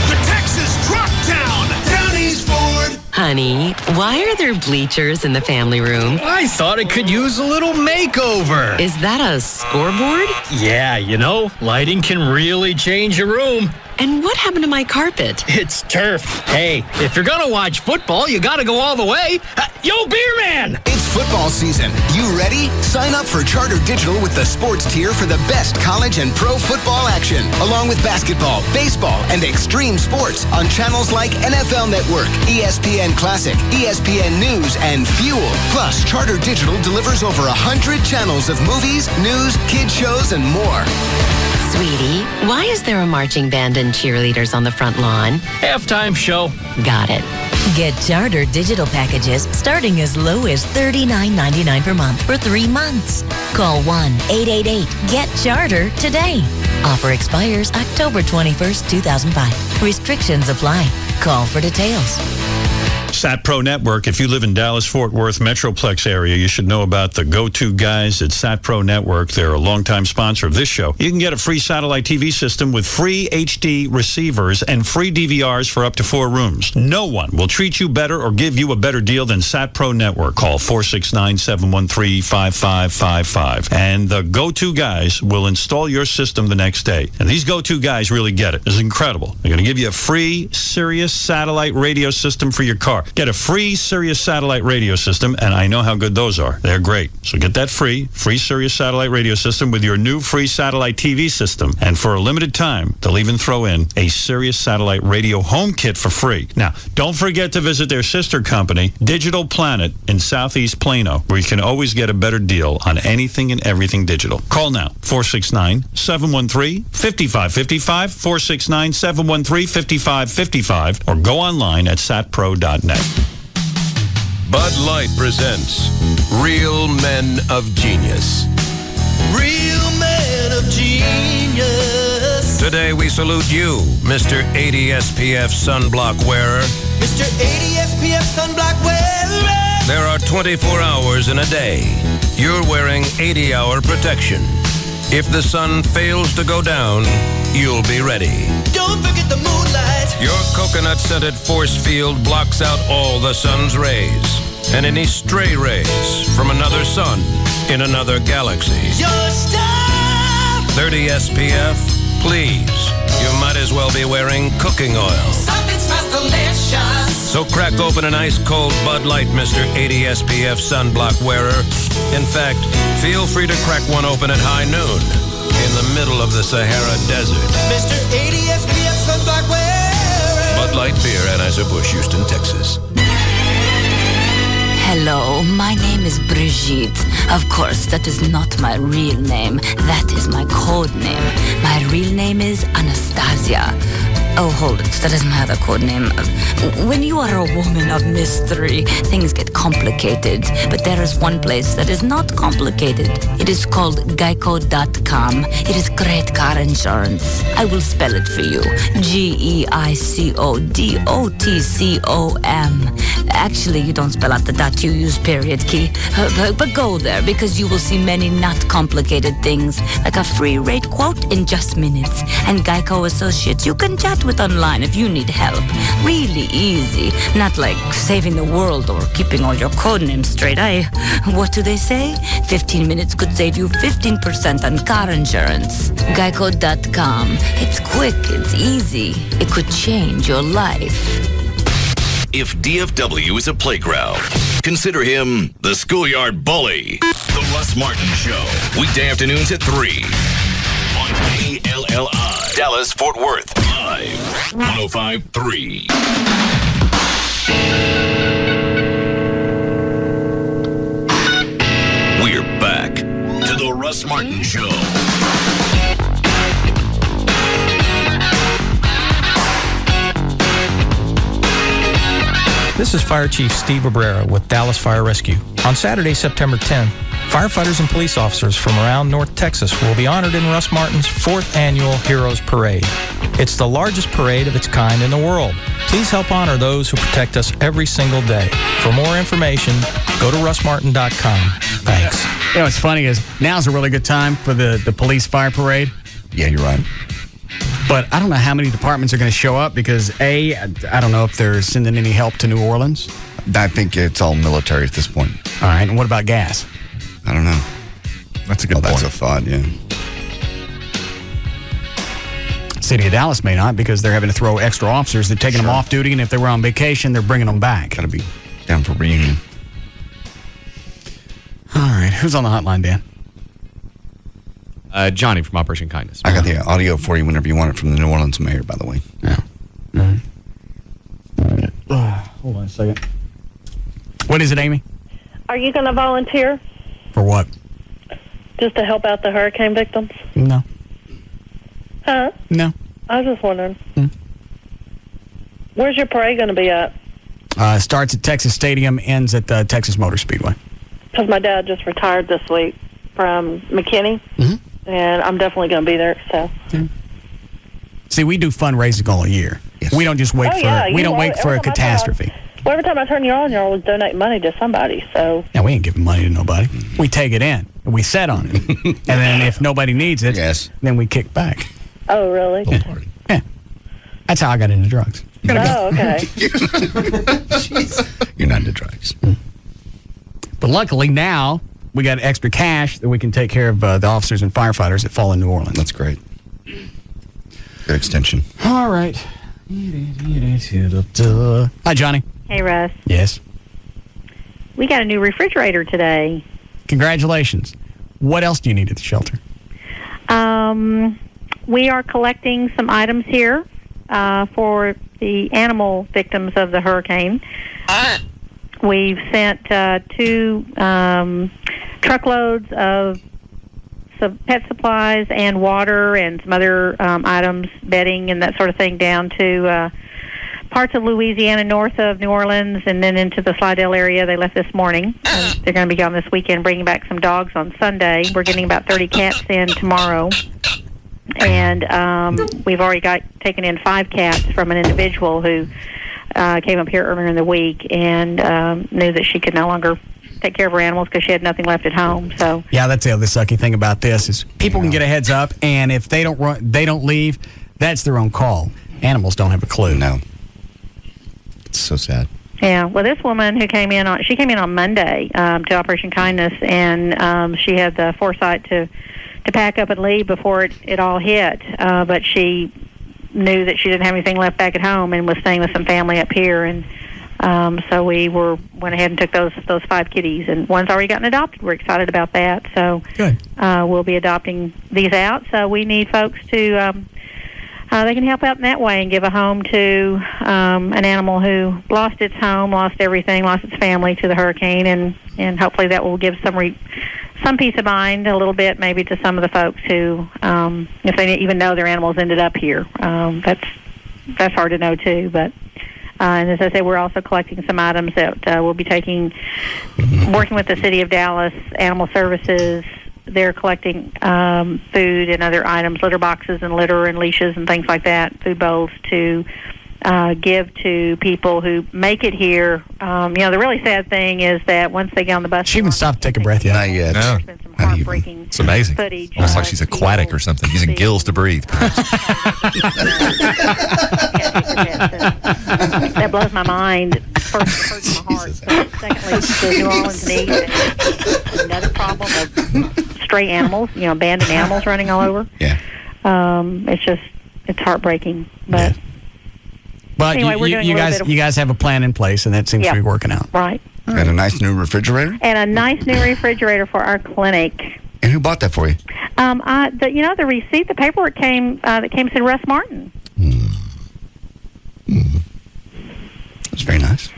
The Texas Truck Town, Town East Ford. Honey, why are there bleachers in the family room? I thought it could use a little makeover. Is that a scoreboard? Yeah, you know, lighting can really change a room. And what happened to my carpet? It's turf. Hey, if you're gonna watch football, you gotta go all the way. Yo, Beer Man! It's football season. You ready? Sign up for Charter Digital with the sports tier for the best college and pro football action, along with basketball, baseball, and extreme sports on channels like NFL Network, ESPN Classic, ESPN News, and Fuel. Plus, Charter Digital delivers over 100 channels of movies, news, kids shows, and more. Sweetie, why is there a marching band and cheerleaders on the front lawn? Halftime show. Got it. Get Charter digital packages starting as low as $39.99 per month for 3 months. Call 1-888-GET-CHARTER today. Offer expires October 21st, 2005. Restrictions apply. Call for details. SatPro Network. If you live in Dallas-Fort Worth Metroplex area, you should know about the go-to guys at SatPro Network. They're a longtime sponsor of this show. You can get a free satellite TV system with free HD receivers and free DVRs for up to 4 rooms. No one will treat you better or give you a better deal than SatPro Network. Call 469-713-5555. And the go-to guys will install your system the next day. And these go-to guys really get it. It's incredible. They're going to give you a free Sirius satellite radio system for your car. Get a free Sirius satellite radio system, and I know how good those are. They're great. So get that free Sirius satellite radio system with your new free satellite TV system. And for a limited time, they'll even throw in a Sirius satellite radio home kit for free. Now, don't forget to visit their sister company, Digital Planet, in Southeast Plano, where you can always get a better deal on anything and everything digital. Call now, 469-713-5555, 469-713-5555, or go online at satpro.net. Bud Light presents Real Men of Genius. Real men of genius. Today we salute you, Mr. 80 SPF sunblock wearer. Mr. 80 SPF sunblock wearer. There are 24 hours in a day. You're wearing 80-hour protection. If the sun fails to go down, you'll be ready. Don't forget the moonlight. Your coconut-scented force field blocks out all the sun's rays and any stray rays from another sun in another galaxy. Your star. 30 SPF, please. You might as well be wearing cooking oil. Something smells delicious. So crack open an ice-cold Bud Light, Mr. 80 SPF sunblock wearer. In fact, feel free to crack one open at high noon in the middle of the Sahara Desert. Mr. 80 SPF sunblock wearer. Bud Light Beer, Anheuser-Busch, Houston, Texas. Hello, my name is Brigitte. Of course, that is not my real name. That is my code name. My real name is Anastasia. Oh, hold it. That is my other code name. When you are a woman of mystery, things get complicated. But there is one place that is not complicated. It is called Geico.com. It is great car insurance. I will spell it for you. GEICODOTCOM. Actually, you don't spell out the dot, you use period key. But go there, because you will see many not complicated things, like a free rate quote in just minutes. And Geico Associates, you can chat with online if you need help. Really easy. Not like saving the world or keeping all your code names straight. What do they say? 15 minutes could save you 15% on car insurance. Geico.com. It's quick, it's easy. It could change your life. If DFW is a playground, consider him the schoolyard bully. The Russ Martin Show. Weekday afternoons at 3 on KLLI. Dallas, Fort Worth. Live. 105.3. We're back to the Russ Martin Show. This is Fire Chief Steve Abrera with Dallas Fire Rescue. On Saturday, September 10th, firefighters and police officers from around North Texas will be honored in Russ Martin's 4th annual Heroes Parade. It's the largest parade of its kind in the world. Please help honor those who protect us every single day. For more information, go to russmartin.com. Thanks. You know what's funny is now's a really good time for the police fire parade. Yeah, you're right. But I don't know how many departments are going to show up because, I don't know if they're sending any help to New Orleans. I think it's all military at this point. All right, and what about gas? I don't know. That's a good point. That's a thought, yeah. City of Dallas may not because they're having to throw extra officers. They're taking them off duty, and if they were on vacation, they're bringing them back. Got to be down for reunion. All right, who's on the hotline, Dan? Johnny from Operation Kindness. I got the audio for you whenever you want it from the New Orleans mayor, by the way. Yeah. Hold on a second. What is it, Amy? Are you going to volunteer? For what? Just to help out the hurricane victims? No. Huh? No. I was just wondering. Where's your parade going to be at? Starts at Texas Stadium, ends at Texas Motor Speedway. Because my dad just retired this week from McKinney, and I'm definitely going to be there. So. See, we do fundraising all year. Yes. We don't just wait for a catastrophe. Well, every time I turn you on, you're always donating money to somebody. So. Yeah, we ain't giving money to nobody. We take it in, and we set on it. And then if nobody needs it, then we kick back. Oh, really? Yeah. That's how I got into drugs. Oh, okay. You're not into drugs. But luckily now, we got extra cash that we can take care of the officers and firefighters that fall in New Orleans. That's great. Good extension. All right. Hi, Johnny. Hey, Russ. Yes. We got a new refrigerator today. Congratulations. What else do you need at the shelter? We are collecting some items here for the animal victims of the hurricane. We've sent 2 truckloads of some pet supplies and water and some other items, bedding and that sort of thing, down to parts of Louisiana north of New Orleans and then into the Slidell area. They left this morning. They're going to be gone this weekend, bringing back some dogs on Sunday. We're getting about 30 cats in tomorrow. And we've already taken in 5 cats from an individual who came up here earlier in the week and knew that she could no longer take care of her animals because she had nothing left at home. So yeah, that's the other sucky thing about this is people can get a heads up, and if they don't leave, that's their own call. Animals don't have a clue. No, it's so sad. yeah, well, this woman who came in on Monday to Operation Kindness, and she had the foresight to pack up and leave before it all hit, but she knew that she didn't have anything left back at home and was staying with some family up here, and so we went ahead and took those 5 kitties, and one's already gotten adopted. We're excited about that. So good. We'll be adopting these out. So we need folks to they can help out in that way and give a home to an animal who lost its home, lost everything, lost its family to the hurricane, and hopefully that will give some peace of mind a little bit, maybe to some of the folks who, if they didn't even know their animals ended up here. That's hard to know too, but. And as I say, we're also collecting some items that we'll be working with the City of Dallas Animal Services. They're collecting food and other items, litter boxes and litter and leashes and things like that, food bowls to give to people who make it here. The really sad thing is that once they get on the bus... She even stopped to take a breath yet. Not yet. No. There's been some heartbreaking It's amazing. footage. Almost like she's aquatic or something, using gills to breathe. That blows my mind. First, it hurts my heart. Secondly, the New Orleans needs another problem of stray animals, abandoned animals running all over. Yeah. It's heartbreaking. But anyway, we're doing you guys have a plan in place, and that seems to be working out. Right. And a nice new refrigerator? And a nice new refrigerator for our clinic. And who bought that for you? The receipt, the paperwork that came said Russ Martin. That's very nice.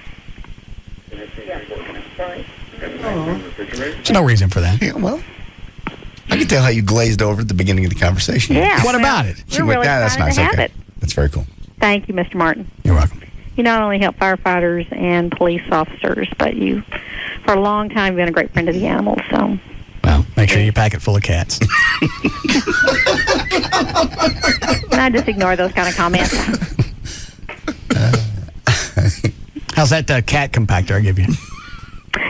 There's no reason for that. Yeah, well, I can tell how you glazed over at the beginning of the conversation. Yeah. What about it? We're really that's excited nice. to have Okay. it. That's very cool. Thank you, Mr. Martin. You're welcome. You not only help firefighters and police officers, but you, for a long time, been a great friend of the animals. So, well, make sure you pack it full of cats. and I just ignore those kind of comments. How's that cat compactor I give you?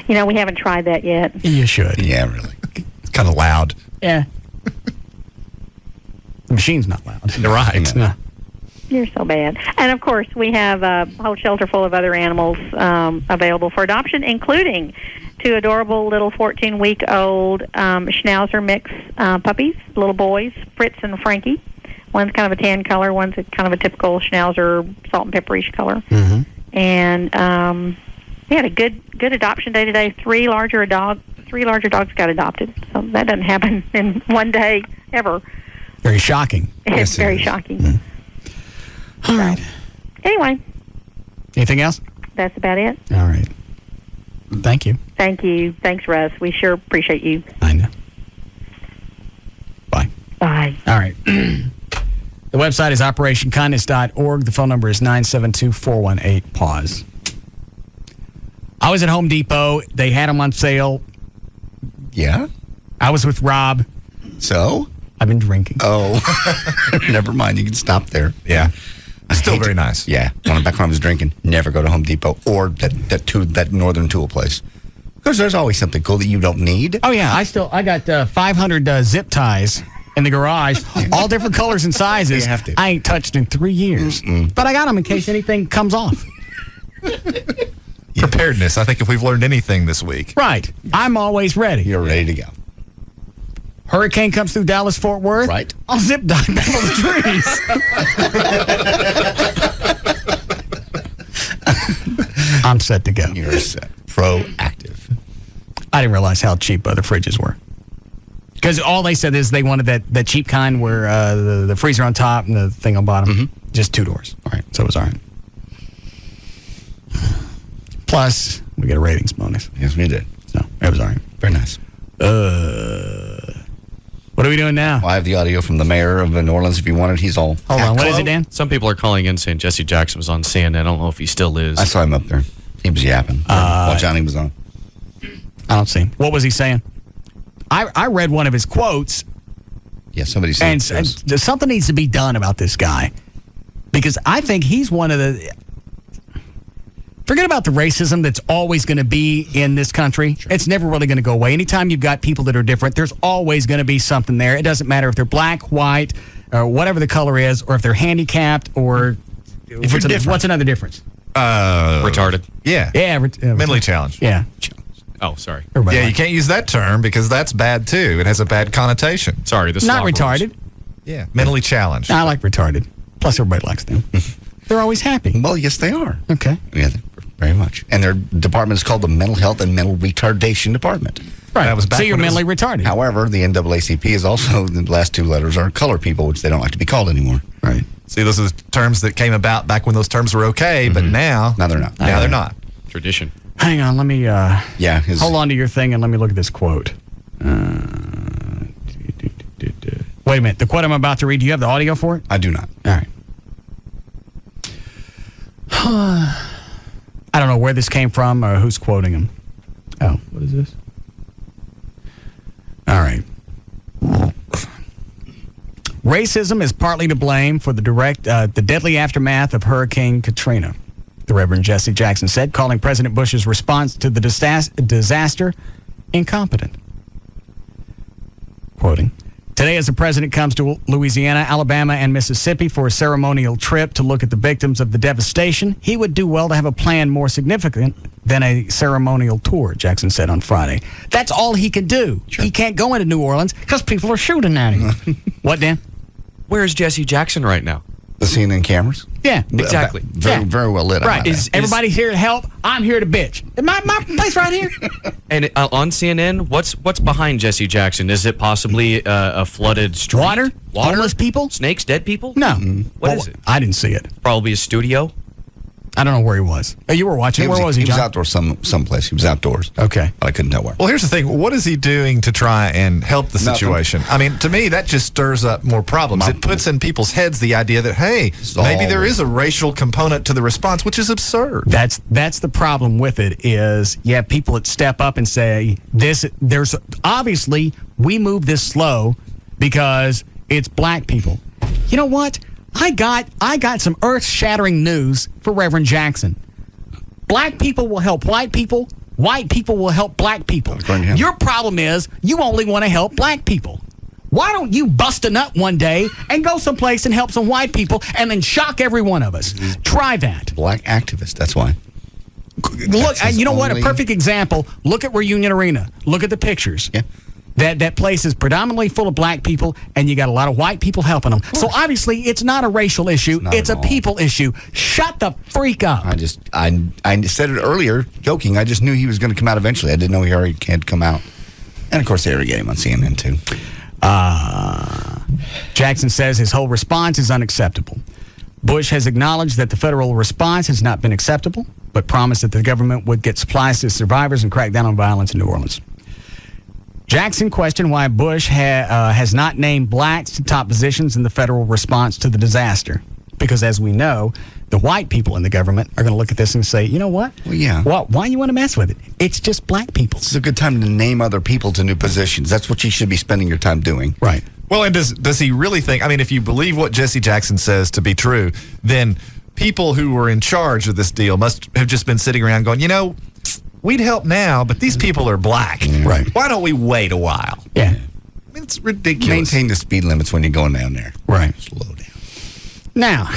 We haven't tried that yet. You should. Yeah, really. It's kind of loud. Yeah. The machine's not loud. You're right. No. You're so bad. And, of course, we have a whole shelter full of other animals available for adoption, including 2 adorable little 14-week-old Schnauzer mix puppies, little boys, Fritz and Frankie. One's kind of a tan color. One's kind of a typical Schnauzer salt and pepperish color. Mm-hmm. And we had a good adoption day today. 3 larger dogs got adopted. So that doesn't happen in one day ever. Very shocking. It's very shocking. Mm-hmm. All right. Anyway. Anything else? That's about it. All right. Thank you. Thank you. Thanks, Russ. We sure appreciate you. I know. Bye. Bye. All right. The website is operationkindness.org. The phone number is 972-418-PAUSE. I was at Home Depot. They had them on sale. Yeah? I was with Rob. So? I've been drinking. Oh. Never mind. You can stop there. Yeah. Still very nice. Yeah. Back when I was drinking, never go to Home Depot or that Northern Tool place. Because there's always something cool that you don't need. Oh, yeah. I got 500 zip ties in the garage, all different colors and sizes. You have to. I ain't touched in 3 years. But I got them in case anything comes off. Preparedness. I think if we've learned anything this week. Right. I'm always ready. You're ready to go. Hurricane comes through Dallas-Fort Worth. Right. I'll zip tie back on the trees. I'm set to go. You're set. Proactive. I didn't realize how cheap other fridges were. Because all they said is they wanted that cheap kind where the freezer on top and the thing on bottom. Just 2 doors. All right. So it was all right. Plus, we get a ratings bonus. Yes, we did. So it was all right. Very nice. What are we doing now? Well, I have the audio from the mayor of New Orleans if you want it. He's all... Hold on. What is it, Dan? Some people are calling in saying Jesse Jackson was on CNN. I don't know if he still is. I saw him up there. He was yapping while Johnny was on. I don't see him. What was he saying? I read one of his quotes. Yeah, somebody said... And something needs to be done about this guy. Because I think he's one of the... Forget about the racism that's always going to be in this country. Sure. It's never really going to go away. Anytime you've got people that are different, there's always going to be something there. It doesn't matter if they're black, white, or whatever the color is, or if they're handicapped, or... What's another difference? Retarded. Yeah. Yeah. Mentally challenged. Yeah. Oh, sorry. You can't use that term because that's bad too. It has a bad connotation. Sorry, this Not retarded. Yeah, mentally challenged. I like retarded. Plus, everybody likes them. They're always happy. Well, yes, they are. Okay. Yeah, very much. And their department is called the Mental Health and Mental Retardation Department. Right. That was back so you're when it was- mentally retarded. However, the NAACP is also, the last 2 letters are color people, which they don't like to be called anymore. Right. See, those are the terms that came about back when those terms were okay, but now they're not. Now they're not. Tradition. Hang on, let me his- hold on to your thing and let me look at this quote. Wait a minute. The quote I'm about to read, do you have the audio for it? I do not. All right. I don't know where this came from or who's quoting him. Oh, what is this? All right. Racism is partly to blame for the deadly aftermath of Hurricane Katrina, the Reverend Jesse Jackson said, calling President Bush's response to the disaster incompetent. Quoting, today as the president comes to Louisiana, Alabama, and Mississippi for a ceremonial trip to look at the victims of the devastation, he would do well to have a plan more significant than a ceremonial tour, Jackson said on Friday. That's all he can do. Sure. He can't go into New Orleans because people are shooting at him. What, Dan? Where's Jesse Jackson right now? The CNN cameras? Yeah. Exactly. Very well lit. Right. Is everybody here to help? I'm here to bitch. My place right here. And on CNN, what's behind Jesse Jackson? Is it possibly a flooded street? Water? Homeless people? Snakes? Dead people? No. What is it? I didn't see it. Probably a studio. I don't know where he was. You were watching. Where was he, He John? was outdoors someplace. He was outdoors. Okay. I couldn't tell where. Well, here's the thing. What is he doing to try and help the Nothing. situation? I mean, to me, that just stirs up more problems. It puts in people's heads the idea that, hey, maybe there is a racial component to the response, which is absurd. That's the problem with it is you have people that step up and say, there's obviously we move this slow because it's black people. You know what? I got some earth-shattering news for Reverend Jackson. Black people will help white people. White people will help black people. Your problem is you only want to help black people. Why don't you bust a nut one day and go someplace and help some white people and then shock every one of us? Try that. Black activist, that's why. Look, you know what? A perfect example. Look at Reunion Arena. Look at the pictures. Yeah. That place is predominantly full of black people, and you got a lot of white people helping them. So obviously, it's not a racial issue; it's a people issue. Shut the freak up! I said it earlier, joking. I just knew he was going to come out eventually. I didn't know he already had come out, and of course, they already get him on CNN too. Jackson says his whole response is unacceptable. Bush has acknowledged that the federal response has not been acceptable, but promised that the government would get supplies to survivors and crack down on violence in New Orleans. Jackson questioned why Bush has not named blacks to top positions in the federal response to the disaster. Because as we know, The white people in the government are going to look at this and say, you know what? Well, yeah. Why you want to mess with it? It's just black people. It's a good time to name other people to new positions. That's what you should be spending your time doing. Right. Well, and does he really think, I mean, if you believe what Jesse Jackson says to be true, then people who were in charge of this deal must have just been sitting around going, we'd help now, but these people are black. Right. Why don't we wait a while? Yeah. I mean, it's ridiculous. Maintain the speed limits when you're going down there. Right. Slow down. Now,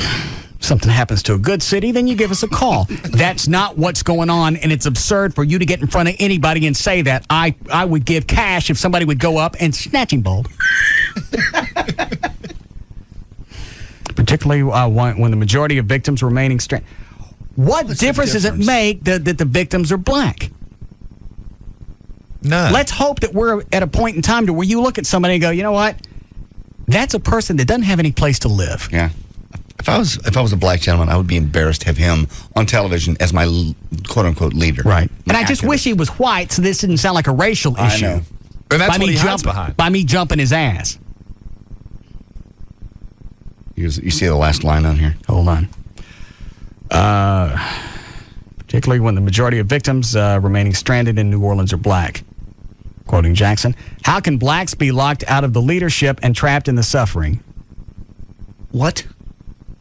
something happens to a good city, then you give us a call. That's not what's going on, and it's absurd for you to get in front of anybody and say that. I would give cash if somebody would go up and snatching bulb. Particularly when the majority of victims remaining stranded. What difference does it make that the victims are black? None. Let's hope that we're at a point in time to where you look at somebody and go, you know what? That's a person that doesn't have any place to live. Yeah. If I was a black gentleman, I would be embarrassed to have him on television as my quote-unquote leader. Right. And I just wish he was white so this didn't sound like a racial issue. I know. And that's what he hides behind. By me jumping his ass. You see the last line on here? Hold on. Particularly when the majority of victims remaining stranded in New Orleans are black. Quoting Jackson, how can blacks be locked out of the leadership and trapped in the suffering? What?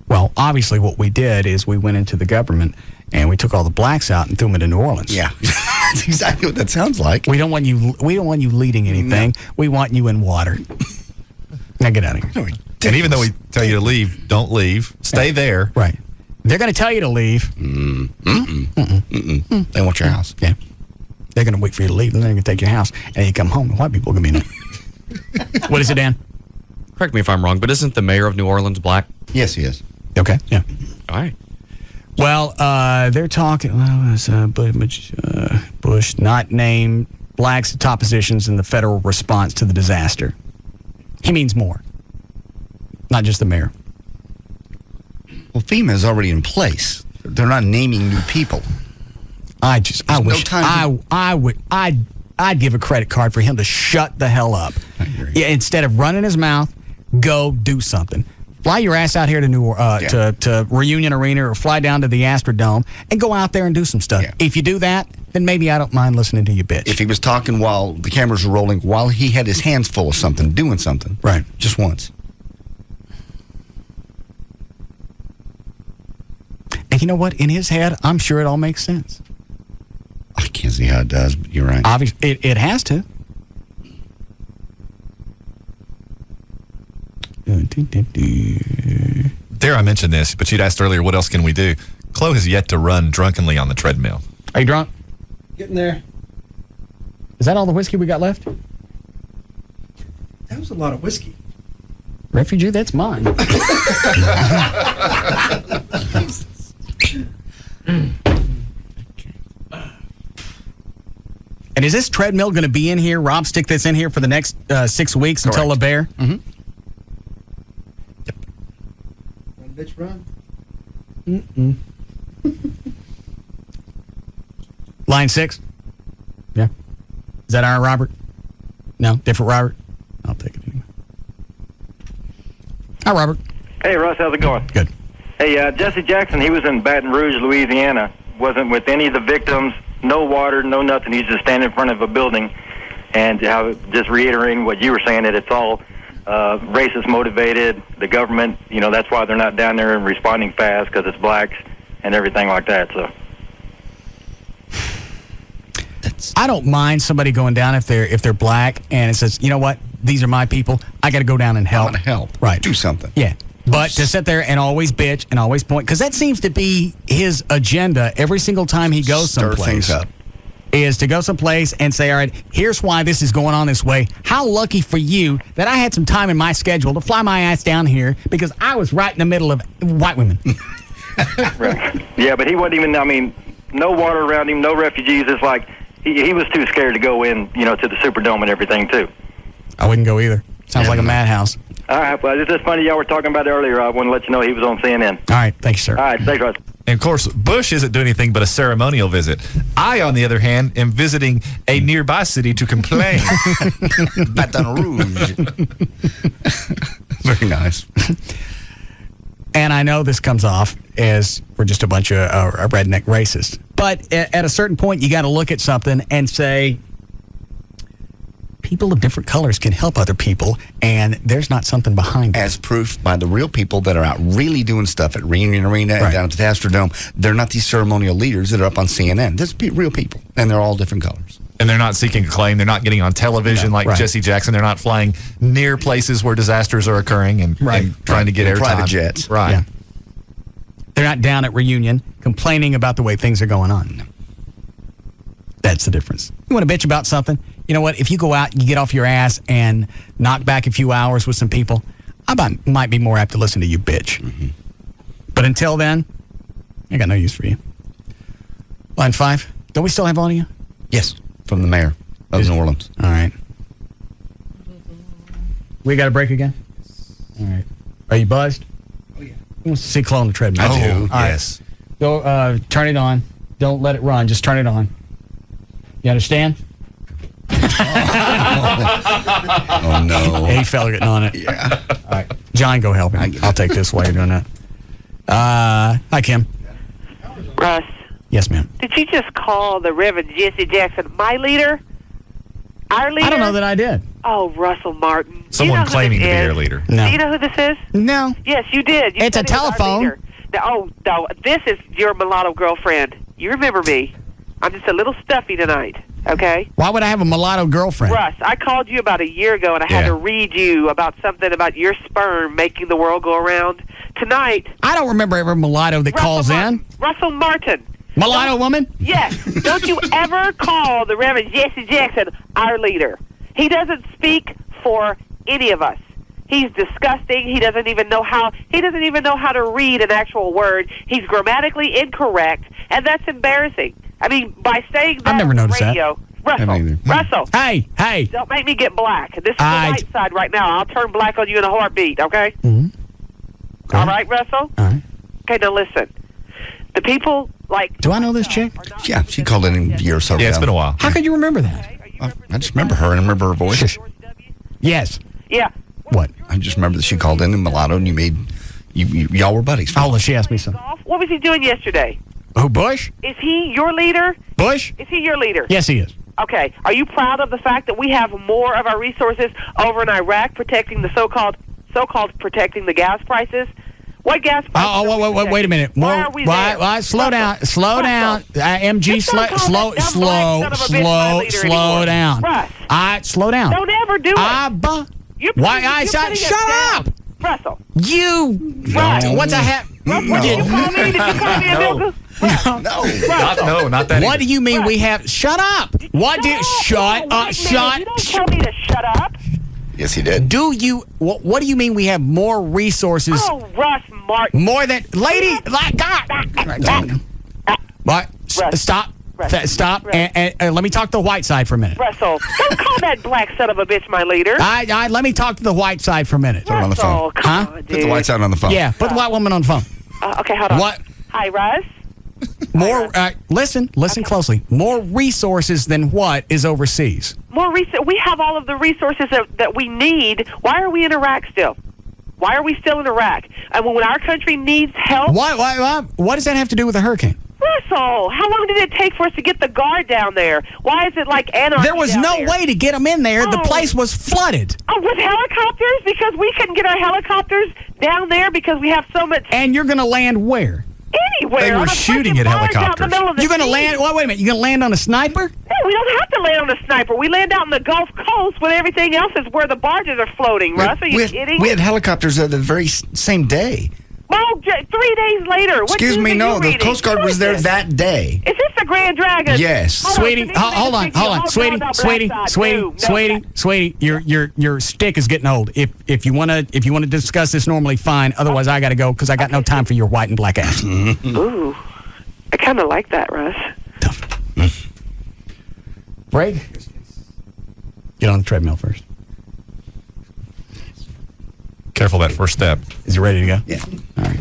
Well, obviously what we did is we went into the government and we took all the blacks out and threw them into New Orleans. Yeah. That's exactly what that sounds like. We don't want you leading anything. No. We want you in water. Now get out of here. And even though we tell you to leave, don't leave. Stay there. Right. They're going to tell you to leave. They want your house. Yeah. They're going to wait for you to leave, and then they're going to take your house. And you come home, and white people are going to be in it. What is it, Dan? Correct me if I'm wrong, but isn't the mayor of New Orleans black? Yes, he is. Okay, yeah. All right. Well, they're talking, Bush not named blacks to top positions in the federal response to the disaster. He means more. Not just the mayor. Well, FEMA is already in place. They're not naming new people. I'd give a credit card for him to shut the hell up. Yeah, instead of running his mouth, go do something. Fly your ass out here to to Reunion Arena or fly down to the Astrodome and go out there and do some stuff. Yeah. If you do that, then maybe I don't mind listening to you bitch. If he was talking while the cameras were rolling, while he had his hands full of something, doing something. Right. Just once. And you know what? In his head, I'm sure it all makes sense. I can't see how it does, but you're right. Obviously, it has to. Dare I mention this, but you'd asked earlier, what else can we do? Chloe has yet to run drunkenly on the treadmill. Are you drunk? Getting there. Is that all the whiskey we got left? That was a lot of whiskey. Refugee, that's mine. And is this treadmill going to be in here? Rob, stick this in here for the next 6 weeks until the bear? Mm-hmm. Yep. Run, bitch, run. Line 6? Yeah. Is that our Robert? No, different Robert? I'll take it anyway. Hi, Robert. Hey, Russ, how's it going? Good. Hey, Jesse Jackson, he was in Baton Rouge, Louisiana. Wasn't with any of the victims, no water, no nothing. He's just standing in front of a building. And just reiterating what you were saying, that it's all racist motivated. The government, that's why they're not down there and responding fast, because it's blacks and everything like that. So I don't mind somebody going down if they're black and it says, you know what, these are my people. I got to go down and help. I want to help. Right. Do something. Yeah. But to sit there and always bitch and always point, because that seems to be his agenda every single time he goes someplace. Stir things up. Is to go someplace and say, all right, here's why this is going on this way. How lucky for you that I had some time in my schedule to fly my ass down here because I was right in the middle of white women. Right. Yeah, but he wasn't even, no water around him, no refugees. It's like he was too scared to go in, to the Superdome and everything, too. I wouldn't go either. Sounds like a madhouse. All right, well, it's just funny y'all were talking about it earlier. I wanted to let you know he was on CNN. All right, thank you, sir. All right, thanks, Russ. And, of course, Bush isn't doing anything but a ceremonial visit. I, on the other hand, am visiting a nearby city to complain. Baton Rouge. Very nice. And I know this comes off as we're just a bunch of redneck racists. But at a certain point, you got to look at something and say, people of different colors can help other people, and there's not something behind it. As proof by the real people that are out really doing stuff at Reunion Arena and down at the Astrodome. They're not these ceremonial leaders that are up on CNN. There's real people, and they're all different colors. And they're not seeking acclaim. They're not getting on television like Jesse Jackson. They're not flying near places where disasters are occurring and trying to get airtime. Private jets. Right. Yeah. They're not down at Reunion complaining about the way things are going on. That's the difference. You want to bitch about something? You know what? If you go out, you get off your ass and knock back a few hours with some people, I might be more apt to listen to you, bitch. Mm-hmm. But until then, I got no use for you. Line 5. Don't we still have audio? Yes, from the mayor of New Orleans. All right. We got a break again? All right. Are you buzzed? Oh, yeah. Who wants to see Chloe on the treadmill? I do, yes. Go turn it on. Don't let it run. Just turn it on. You understand? Oh, no. Hey, fella getting on it. Yeah. All right. John, go help him. I'll take this while you're doing that. Hi, Kim. Russ. Yes, ma'am. Did you just call the Reverend Jesse Jackson my leader? Our leader? I don't know that I did. Oh, Russell Martin. Someone claiming to be your leader. No. Do you know who this is? No. Yes, you did. You It's a said he was our telephone. leader. No, this is your mulatto girlfriend. You remember me. I'm just a little stuffy tonight, okay? Why would I have a mulatto girlfriend? Russ, I called you about a year ago, and I had to read you about something about your sperm making the world go around. Tonight... I don't remember every mulatto that calls in. Russell Martin. Mulatto woman? Yes. Don't you ever call the Reverend Jesse Jackson our leader. He doesn't speak for any of us. He's disgusting. He doesn't even know how to read an actual word. He's grammatically incorrect, and that's embarrassing. I mean, by saying that I've never on noticed radio, Russell. Hey. Don't make me get black. This is the white side right now. I'll turn black on you in a heartbeat, okay? Mm-hmm. All right, Russell? All right. Okay, now listen. The people like... Do I know this chick? Yeah, she called in a year or so ago. Yeah, it's been a while. How could you remember that? I just remember her and I remember her voice. Yes. Yeah. What? I just remember that she called in mulatto and y'all were buddies. Hold on, she asked me something. What was he doing yesterday? Who, Bush? Is he your leader? Bush? Is he your leader? Yes, he is. Okay. Are you proud of the fact that we have more of our resources over in Iraq protecting the so-called protecting the gas prices? What gas prices? Oh, wait a minute. Why are we there? Slow down. MG, slow down. Russ. Slow down. Don't ever do it. Shut up. Russell. You. Russ. What's a hat? Did you call me? Did you call me a No. Not that. What do you mean we have? Shut up. What do? Shut up. You don't tell me to shut up. Yes, he did. Do you? What do you mean we have more resources? Oh, Russ Martin. More than lady. Like God. What? Stop. Stop. And let me talk to the white side for a minute. Russell, don't call that black son of a bitch my leader. Let me talk to the white side for a minute. Put her on the phone. Come on, dude. Put the white side on the phone. Yeah, put the white woman on the phone. Okay, hold on. What? Hi, Russ. More. Listen closely. More resources than what is overseas? We have all of the resources that we need. Why are we in Iraq still? Why are we still in Iraq? And when our country needs help... What does that have to do with the hurricane? Russell, how long did it take for us to get the guard down there? Why is it like anarchy? There was no way to get them in there. The place was flooded. Oh, with helicopters? Because we couldn't get our helicopters down there because we have so much... And you're going to land where? Anywhere. They were shooting at helicopters. You're going to land... Wait a minute. You're going to land on a sniper? No, we don't have to land on a sniper. We land out in the Gulf Coast when everything else is where the barges are floating, Russ. Are you kidding? We had helicopters the very same day. Well, 3 days later. Excuse me, no. The Coast Guard was there that day. Is this the Grand Dragon? Yes. Sweetie, hold on. Sweetie, your stick is getting old. If you want to discuss this normally, fine. Otherwise, I got to go because I got no time for your white and black ass. Ooh, I kind of like that, Russ. Tough. Break. Get on the treadmill first. Careful that first step. Is he ready to go? Yeah. All right.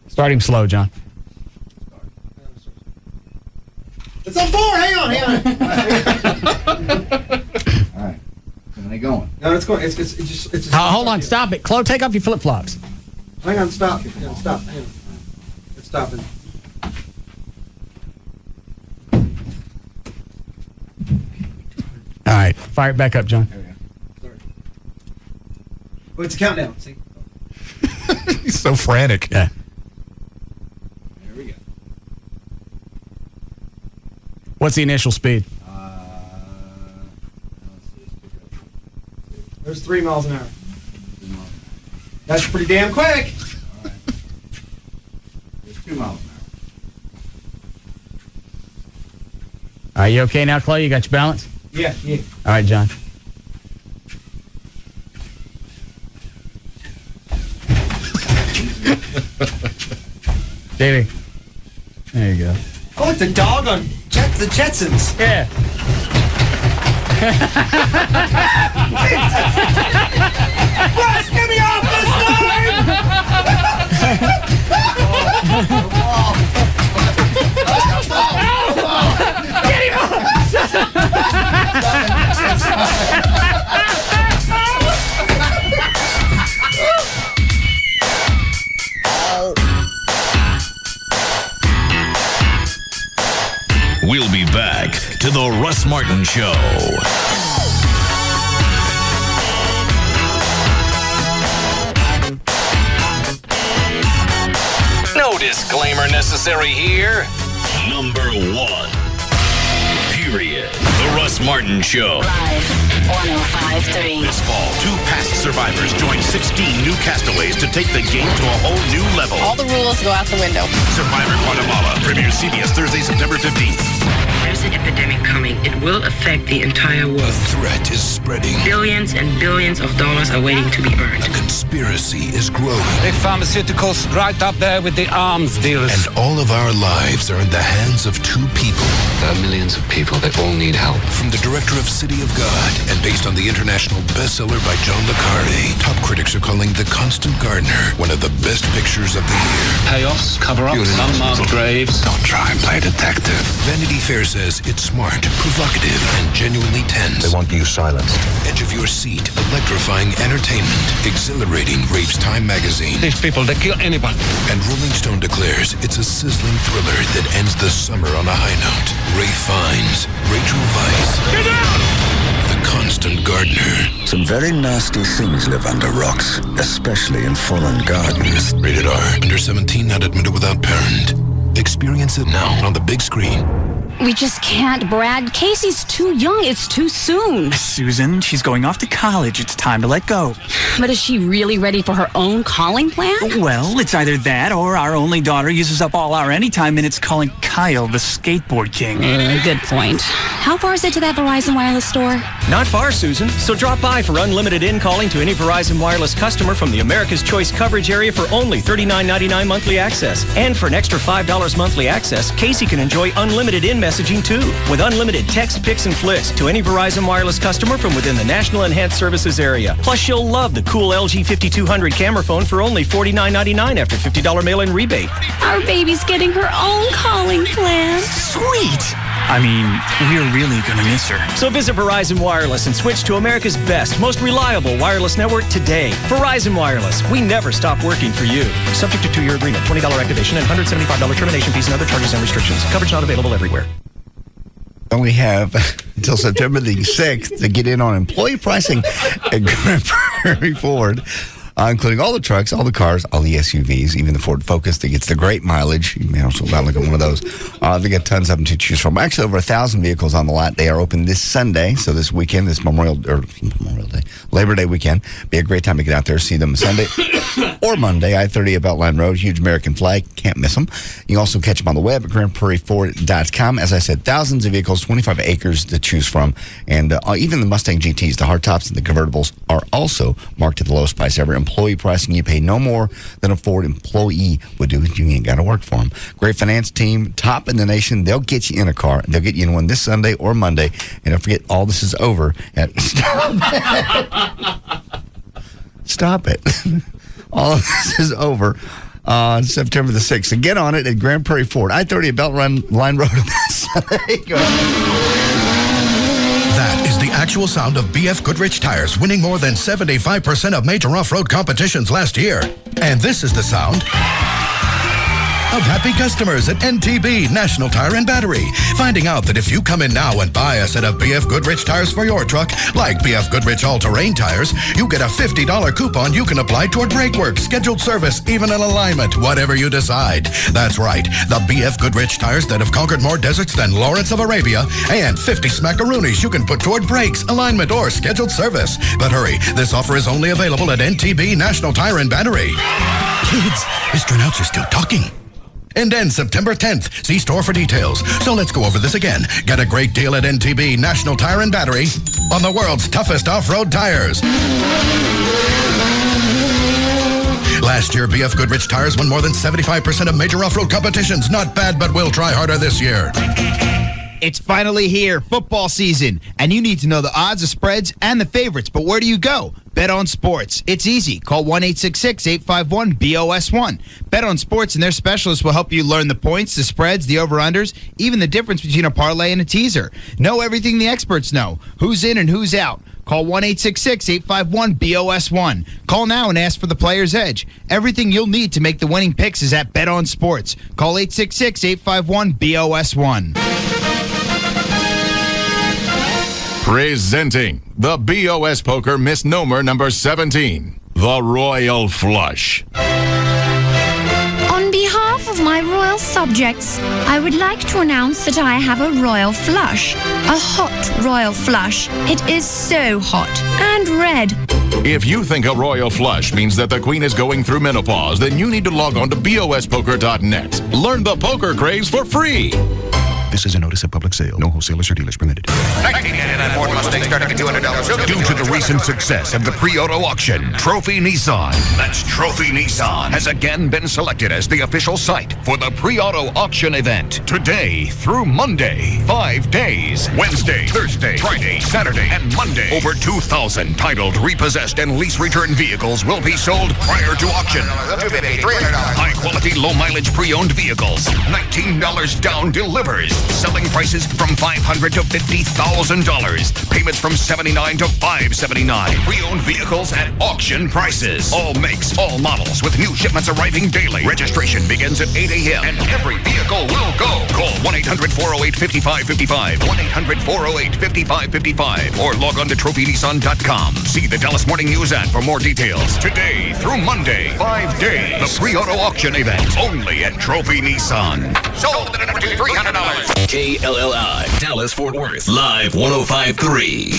Start him slow, John. It's on 4. Hang on. All right. ain't going. No, it's going. It's just. Hold on, stop it. Chloe, take off your flip-flops. Hang on, stop. Hang on, stop. Hang on. It's stopping. All right, fire it back up, John. Oh, it's a countdown. See? He's so frantic. Yeah. There we go. What's the initial speed? There's 3 miles an hour. That's pretty damn quick. All right. There's 2 miles an hour. Are you okay now, Chloe? You got your balance? Yeah. All right, John. Davey. There you go. Oh, it's a dog on the Jetsons. Yeah. Russ, get me off this Get him We'll be back to the Russ Martin Show. No disclaimer necessary here. Number 1. Period. The Russ Martin Show. Live, 105.3. This fall, 2 past survivors join 16 new castaways to take the game to a whole new level. All the rules go out the window. Survivor Guatemala premieres CBS Thursday, September 15th. There's an epidemic coming. It will affect the entire world. The threat is spreading. Billions and billions of dollars are waiting to be earned. A conspiracy is growing. Big pharmaceuticals right up there with the arms dealers. And all of our lives are in the hands of 2 people. There are millions of people that all need help. From the director of City of God and based on the international bestseller by John le Carré, top critics are calling The Constant Gardener one of the best pictures of the year. Chaos, cover-ups, unmarked graves. Don't try and play detective. Vanity Fair says it's smart, provocative, and genuinely tense. They want you silenced. Edge of your seat, electrifying entertainment, exhilarating, raves Time magazine. These people, they kill anyone. And Rolling Stone declares it's a sizzling thriller that ends the summer on a high note. Ralph Fiennes, Rachel Weisz. Get out! The Constant Gardener. Some very nasty things live under rocks, especially in foreign gardens. Rated R. Under 17, not admitted without parent. Experience it now on the big screen. We just can't, Brad. Casey's too young. It's too soon. Susan, she's going off to college. It's time to let go. But is she really ready for her own calling plan? Well, it's either that or our only daughter uses up all our anytime minutes calling Kyle the skateboard king. Good point. How far is it to that Verizon Wireless store? Not far, Susan. So drop by for unlimited in-calling to any Verizon Wireless customer from the America's Choice coverage area for only $39.99 monthly access. And for an extra $5 monthly access, Casey can enjoy unlimited in-messaging too, with unlimited text, pics, and flicks to any Verizon Wireless customer from within the National Enhanced Services area. Plus, you'll love the cool LG 5200 camera phone for only $49.99 after $50 mail-in rebate. Our baby's getting her own calling plan. Sweet! I mean, we're really gonna miss her. So visit Verizon Wireless and switch to America's best, most reliable wireless network today. Verizon Wireless. We never stop working for you. Subject to 2-year agreement, $20 activation, and $175 termination fees and other charges and restrictions. Coverage not available everywhere. And we have until September the 6th to get in on employee pricing at Grand Prairie Ford. Including all the trucks, all the cars, all the SUVs, even the Ford Focus that gets the great mileage. You may also about look at one of those. They got tons of them to choose from. Actually, over 1,000 vehicles on the lot. They are open this Sunday, so this weekend, this Memorial Day, Labor Day weekend. Be a great time to get out there, see them Sunday or Monday. I-30 at Beltline Road, huge American flag. Can't miss them. You can also catch them on the web at GrandPrairieFord.com. As I said, thousands of vehicles, 25 acres to choose from, and even the Mustang GTs, the hardtops, and the convertibles are also marked at the lowest price ever. Employee pricing, you pay no more than a Ford employee would do. You ain't got to work for them. Great finance team, top in the nation. They'll get you in a car. They'll get you in one this Sunday or Monday. And don't forget, all this is over at Stop it. All of this is over on September the 6th. So get on it at Grand Prairie Ford. I-30 at Beltline Road this Sunday. Go ahead. That is the actual sound of BF Goodrich tires winning more than 75% of major off-road competitions last year. And this is the sound of happy customers at NTB National Tire and Battery, finding out that if you come in now and buy a set of BF Goodrich tires for your truck, like BF Goodrich all-terrain tires, you get a $50 coupon you can apply toward brake work, scheduled service, even an alignment, whatever you decide. That's right, the BF Goodrich tires that have conquered more deserts than Lawrence of Arabia, and 50 smackaroonies you can put toward brakes, alignment, or scheduled service. But hurry, this offer is only available at NTB National Tire and Battery. Kids, Mr. Announcer's still talking. And then September 10th. See store for details. So let's go over this again. Get a great deal at NTB National Tire and Battery on the world's toughest off-road tires. Last year, BF Goodrich tires won more than 75% of major off-road competitions. Not bad, but we'll try harder this year. It's finally here, football season, and you need to know the odds, the spreads, and the favorites. But where do you go? Bet on Sports. It's easy. Call 1-866-851-BOS1. Bet on Sports, and their specialists will help you learn the points, the spreads, the over-unders, even the difference between a parlay and a teaser. Know everything the experts know. Who's in and who's out. Call 1-866-851-BOS1. Call now and ask for the Player's Edge. Everything you'll need to make the winning picks is at Bet on Sports. Call 866-851-BOS1. Presenting the BOS Poker misnomer number 17, the Royal Flush. On behalf of my royal subjects, I would like to announce that I have a royal flush. A hot royal flush. It is so hot and red. If you think a royal flush means that the queen is going through menopause, then you need to log on to bospoker.net. Learn the poker craze for free. This is a notice of public sale. No wholesalers or dealers permitted. 1999 Ford Mustang starting at $200. Due to the recent success of the pre-auto auction, Trophy Nissan, that's Trophy Nissan, has again been selected as the official site for the pre-auto auction event. Today through Monday, 5 days, Wednesday, Thursday, Friday, Saturday, and Monday. Over 2,000 titled, repossessed, and lease return vehicles will be sold prior to auction. High-quality, low-mileage pre-owned vehicles. $19 down delivers. Selling prices from $500 to $50,000. Payments from $79 to $579. Pre-owned vehicles at auction prices. All makes, all models, with new shipments arriving daily. Registration begins at 8 a.m. and every vehicle will go. Call 1-800-408-5555. 1-800-408-5555. Or log on to trophynissan.com. See the Dallas Morning News ad for more details. Today through Monday, 5 days. The pre-auto auction event only at Trophy Nissan. Sold at number 2, $300. KLLI, Dallas, Fort Worth, live 105.3.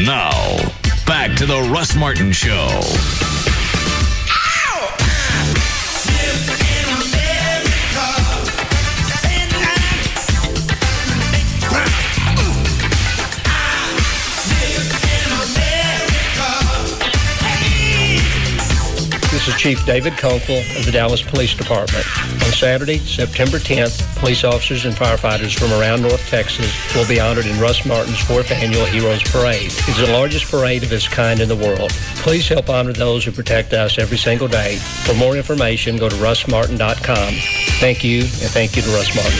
Now, back to the Russ Martin Show. This is Chief David Conkle of the Dallas Police Department. On Saturday, September 10th, police officers and firefighters from around North Texas will be honored in Russ Martin's 4th Annual Heroes Parade. It's the largest parade of its kind in the world. Please help honor those who protect us every single day. For more information, go to russmartin.com. Thank you, and thank you to Russ Martin.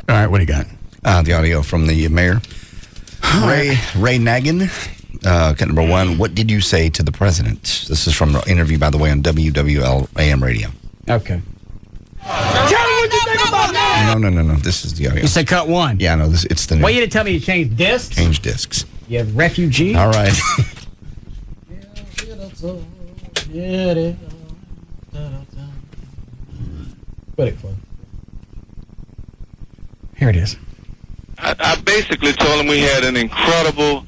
All right, what do you got? The audio from the mayor, Ray Nagin. Cut number one. What did you say to the president? This is from the interview, by the way, on WWL AM radio. Okay. Tell me what you think about that. No. This is the audio. You said cut one. Yeah, no. It's the. Wait, you didn't tell me you changed discs? Change discs. You have refugee. All right. Put it close. Here it is. I basically told him we had an incredible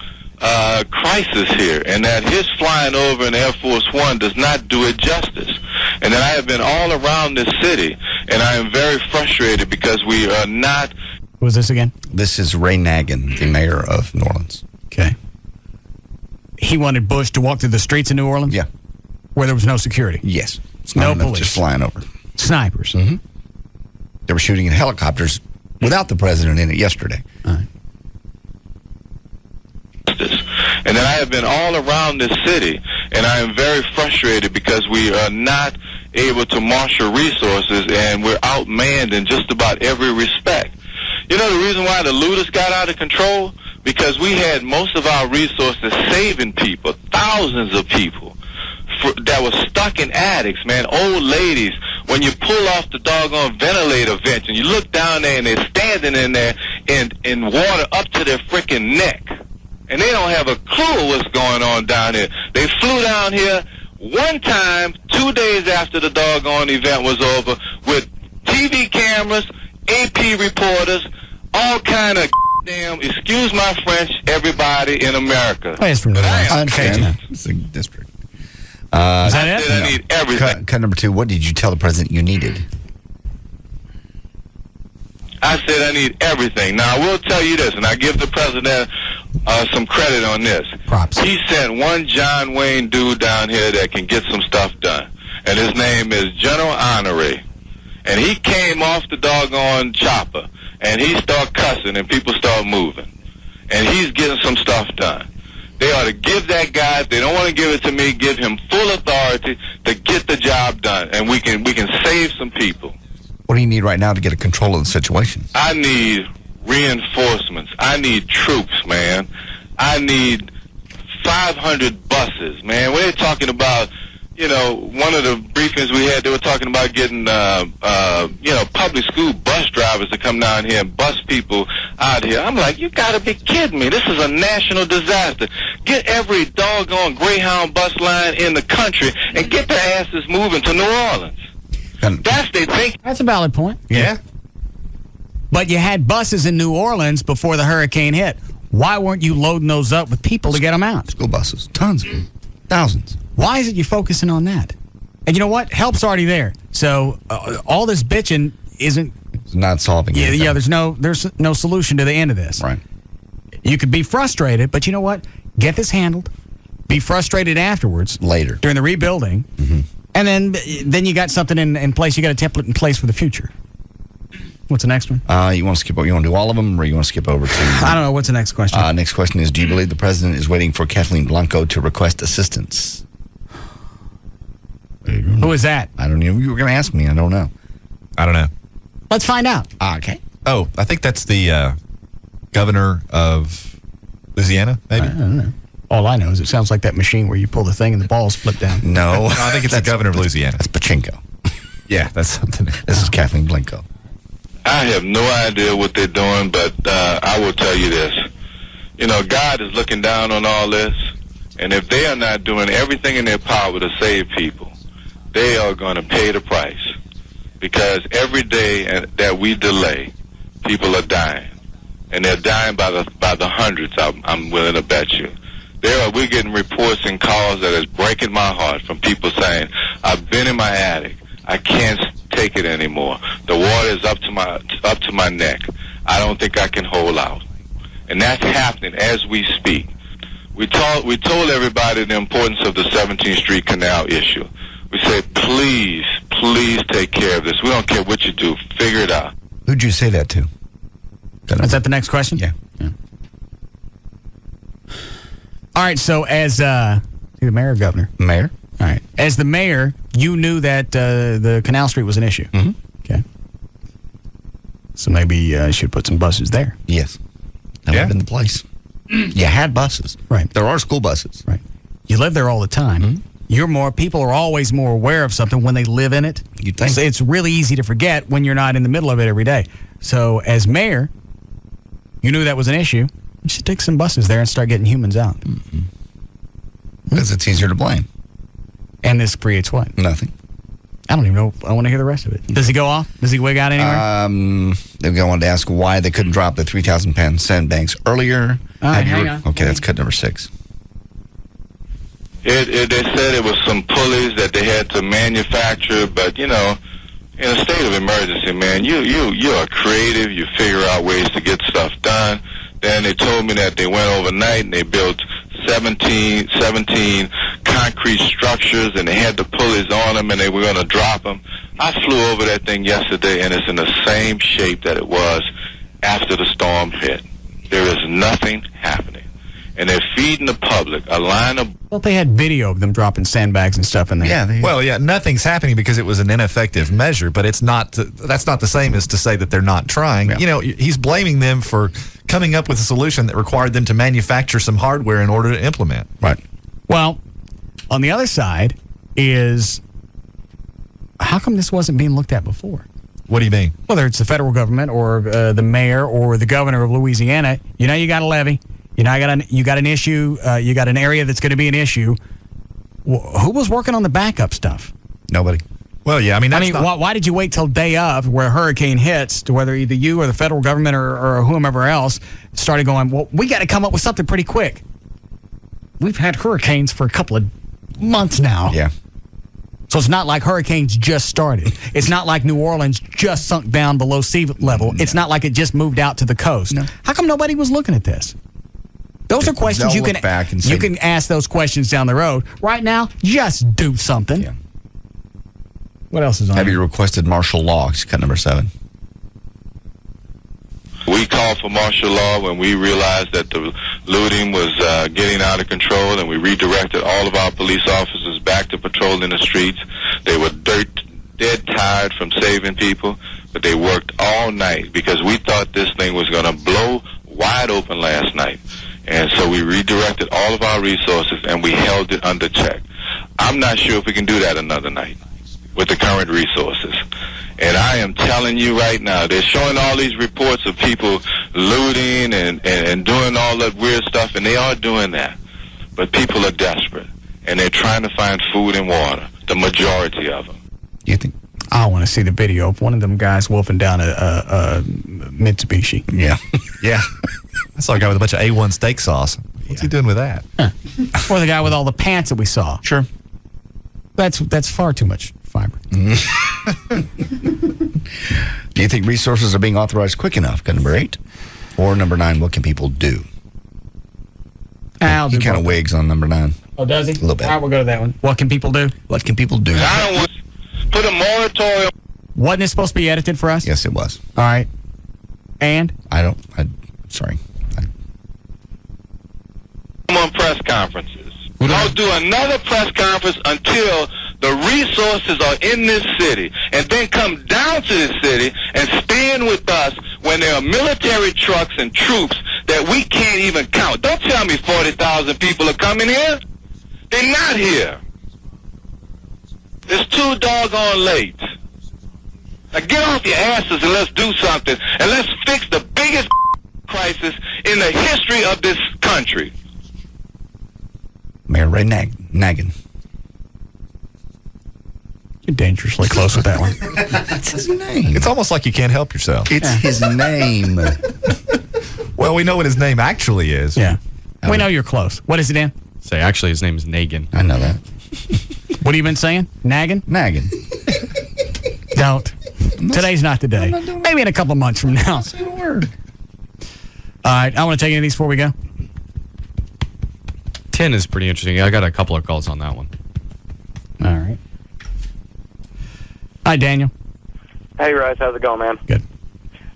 crisis here, and that his flying over in Air Force One does not do it justice. And that I have been all around this city, and I am very frustrated because we are not Who is this again? This is Ray Nagin, the mayor of New Orleans. Okay. He wanted Bush to walk through the streets of New Orleans? Yeah. Where there was no security? Yes. It's No not enough police. just flying over. Snipers. Mm-hmm. They were shooting in helicopters without the president in it yesterday. And then I have been all around this city, and I am very frustrated because we are not able to marshal resources, and we're outmanned in just about every respect. You know the reason why the looters got out of control? Because we had most of our resources saving people, thousands of people that were stuck in attics, man, old ladies. When you pull off the doggone ventilator vents and you look down there and they're standing in there in water up to their freaking neck. And they don't have a clue what's going on down here. They flew down here one time, 2 days after the doggone event was over, with TV cameras, AP reporters, all kind of damn, excuse my French, everybody in America. Oh, it's from New Orleans. I understand. It's a district. Is that it? I need everything. Cut number 2. What did you tell the president you needed? I said I need everything. Now, I will tell you this, and I give the president some credit on this. Props. He sent one John Wayne dude down here that can get some stuff done, and his name is General Honore. And he came off the doggone chopper, and he started cussing, and people started moving. And he's getting some stuff done. They ought to give that guy, if they don't want to give it to me, give him full authority to get the job done, and we can save some people. What do you need right now to get a control of the situation? I need reinforcements. I need troops, man. I need 500 buses, man. We're talking about, you know, one of the briefings we had, they were talking about getting, public school bus drivers to come down here and bus people out here. I'm like, you got to be kidding me. This is a national disaster. Get every doggone Greyhound bus line in the country and get their asses moving to New Orleans. That's a valid point. Yeah. But you had buses in New Orleans before the hurricane hit. Why weren't you loading those up with people to get them out? School buses. Tons of them. Thousands. Why is it you focusing on that? And you know what? Help's already there. So all this bitching isn't... It's not solving anything. Yeah, there's no solution to the end of this. Right. You could be frustrated, but you know what? Get this handled. Be frustrated afterwards. Later. During the rebuilding. Mm-hmm. And then you got something in place. You got a template in place for the future. What's the next one? You want to skip? You want to do all of them, or you want to skip over to? I don't know. What's the next question? Next question is: do you believe the president is waiting for Kathleen Blanco to request assistance? Who is that? I don't know. You were going to ask me. I don't know. I don't know. Let's find out. Okay. Oh, I think that's the governor of Louisiana, maybe. I don't know. All I know is it sounds like that machine where you pull the thing and the balls flip down. No. I think it's the governor of Louisiana. That's Pachinko. Yeah, that's something. This is Kathleen Blanco. I have no idea what they're doing, but I will tell you this. You know, God is looking down on all this, and if they are not doing everything in their power to save people, they are going to pay the price. Because every day that we delay, people are dying. And they're dying by the hundreds, I'm willing to bet you. We're getting reports and calls that is breaking my heart from people saying, I've been in my attic. I can't take it anymore. The water is up to my neck. I don't think I can hold out. And that's happening as we speak. We told everybody the importance of the 17th Street Canal issue. We said, please take care of this. We don't care what you do. Figure it out. Who'd you say that to? Is that the next question? Yeah. All right, so as the mayor or governor? Mayor. All right. As the mayor, you knew that the Canal Street was an issue. Mm-hmm. Okay. So maybe you should put some buses there. Yes. That would have been the place. You had buses. Right. There are school buses. Right. You live there all the time. Mm-hmm. People are always more aware of something when they live in it. You think? So it's really easy to forget when you're not in the middle of it every day. So as mayor, you knew that was an issue. You should take some buses there and start getting humans out. Because it's easier to blame. And this creates what? Nothing. I don't even know. I want to hear the rest of it. Does he go off? Does he wig out anywhere? They wanted to ask why they couldn't drop the 3,000-pound sandbags earlier. Hang on. Okay, that's cut number 6. They said it was some pulleys that they had to manufacture, but, you know, In a state of emergency, man, you are creative. You figure out ways to get stuff done. Then they told me that they went overnight and they built 17 concrete structures, and they had the pulleys on them, and they were going to drop them. I flew over that thing yesterday, and it's in the same shape that it was after the storm hit. There is nothing happening. And they're feeding the public a line of... Well, they had video of them dropping sandbags and stuff in there. Yeah, nothing's happening because it was an ineffective measure, but it's not. That's not the same as to say that they're not trying. Yeah. You know, he's blaming them for coming up with a solution that required them to manufacture some hardware in order to implement. Right. Well, on the other side is, how come this wasn't being looked at before? What do you mean? Whether it's the federal government or the mayor or the governor of Louisiana, you know you got a levy. You know, you got an issue. You got an area that's going to be an issue. Who was working on the backup stuff? Nobody. Well, yeah. Why did you wait till day of where a hurricane hits to whether either you or the federal government or whomever else started going, well, we got to come up with something pretty quick. We've had hurricanes for a couple of months now. Yeah. So it's not like hurricanes just started. It's not like New Orleans just sunk down below sea level. No. It's not like it just moved out to the coast. No. How come nobody was looking at this? Those are questions you can ask those questions down the road. Right now, just do something. Yeah. What else is on Have there? you requested martial law? It's cut number 7. We called for martial law when we realized that the looting was getting out of control, and we redirected all of our police officers back to patrolling the streets. They were dead tired from saving people, but they worked all night because we thought this thing was going to blow wide open last night. And so we redirected all of our resources, and we held it under check. I'm not sure if we can do that another night with the current resources. And I am telling you right now, they're showing all these reports of people looting and doing all that weird stuff, and they are doing that. But people are desperate, and they're trying to find food and water, the majority of them. You think? I want to see the video of one of them guys wolfing down a Mitsubishi. Yeah. Yeah. I saw a guy with a bunch of A1 steak sauce. What's he doing with that? Or the guy with all the pants that we saw. Sure. That's far too much fiber. Do you think resources are being authorized quick enough? Cut number 8. Or number 9, what can people do? He kind of wigs on number 9. Oh, does he? A little bit. All right, we'll go to that one. What can people do? What can people do? I don't want to put a moratorium. Wasn't it supposed to be edited for us? Yes, it was. All right. And? Sorry. On press conferences. Don't do another press conference until the resources are in this city, and then come down to this city and stand with us when there are military trucks and troops that we can't even count. Don't tell me 40,000 people are coming here. They're not here. It's too doggone late. Now get off your asses and let's do something, and let's fix the biggest crisis in the history of this country. Mayor Ray Nagin. You're dangerously close with that one. That's his name. It's almost like you can't help yourself. It's his name. Well, we know what his name actually is. Yeah. We know you're close. What is it, Dan? Say, actually, his name is Nagin. I know that. What have you been saying? Nagging? Nagging. Don't. Today's not the day. Maybe in a couple months from now. Say the word. All right. I want to take any of these before we go. 10 is pretty interesting. I got a couple of calls on that one. All right. Hi, Daniel. Hey, Russ. How's it going, man? Good.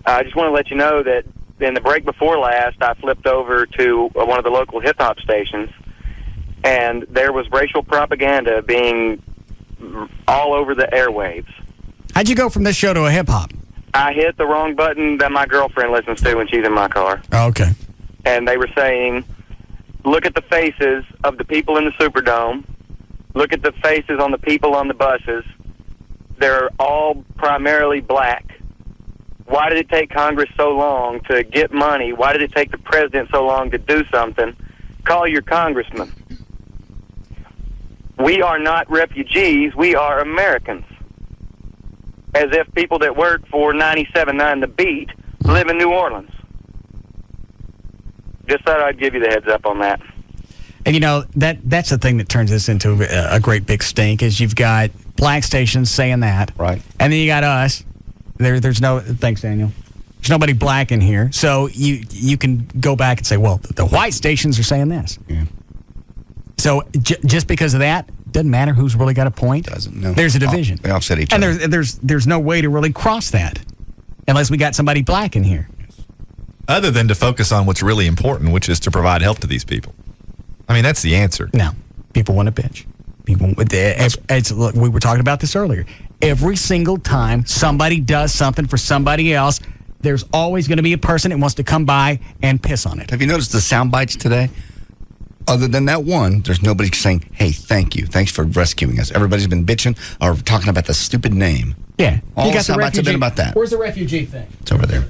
I just want to let you know that in the break before last, I flipped over to one of the local hip-hop stations, and there was racial propaganda being all over the airwaves. How'd you go from this show to a hip-hop? I hit the wrong button that my girlfriend listens to when she's in my car. Oh, okay. And they were saying, look at the faces of the people in the Superdome. Look at the faces on the people on the buses. They're all primarily black. Why did it take Congress so long to get money? Why did it take the president so long to do something? Call your congressman. We are not refugees. We are Americans. As if people that work for 97.9 The Beat live in New Orleans. Just thought I'd give you the heads up on that. And, you know, that's the thing that turns this into a great big stink is you've got black stations saying that. Right. And then you got us. There's no, thanks, Daniel. There's nobody black in here. So you can go back and say, well, the white stations are saying this. Yeah. So just because of that, doesn't matter who's really got a point. Doesn't, no. There's a division. They offset each and other. And there's no way to really cross that unless we got somebody black in here. Other than to focus on what's really important, which is to provide help to these people. I mean, that's the answer. No. People want to bitch. Look, we were talking about this earlier. Every single time somebody does something for somebody else, there's always going to be a person that wants to come by and piss on it. Have you noticed the sound bites today? Other than that one, there's nobody saying, hey, thank you. Thanks for rescuing us. Everybody's been bitching or talking about the stupid name. Yeah. All the sound bites have been about that. Where's the refugee thing? It's over there.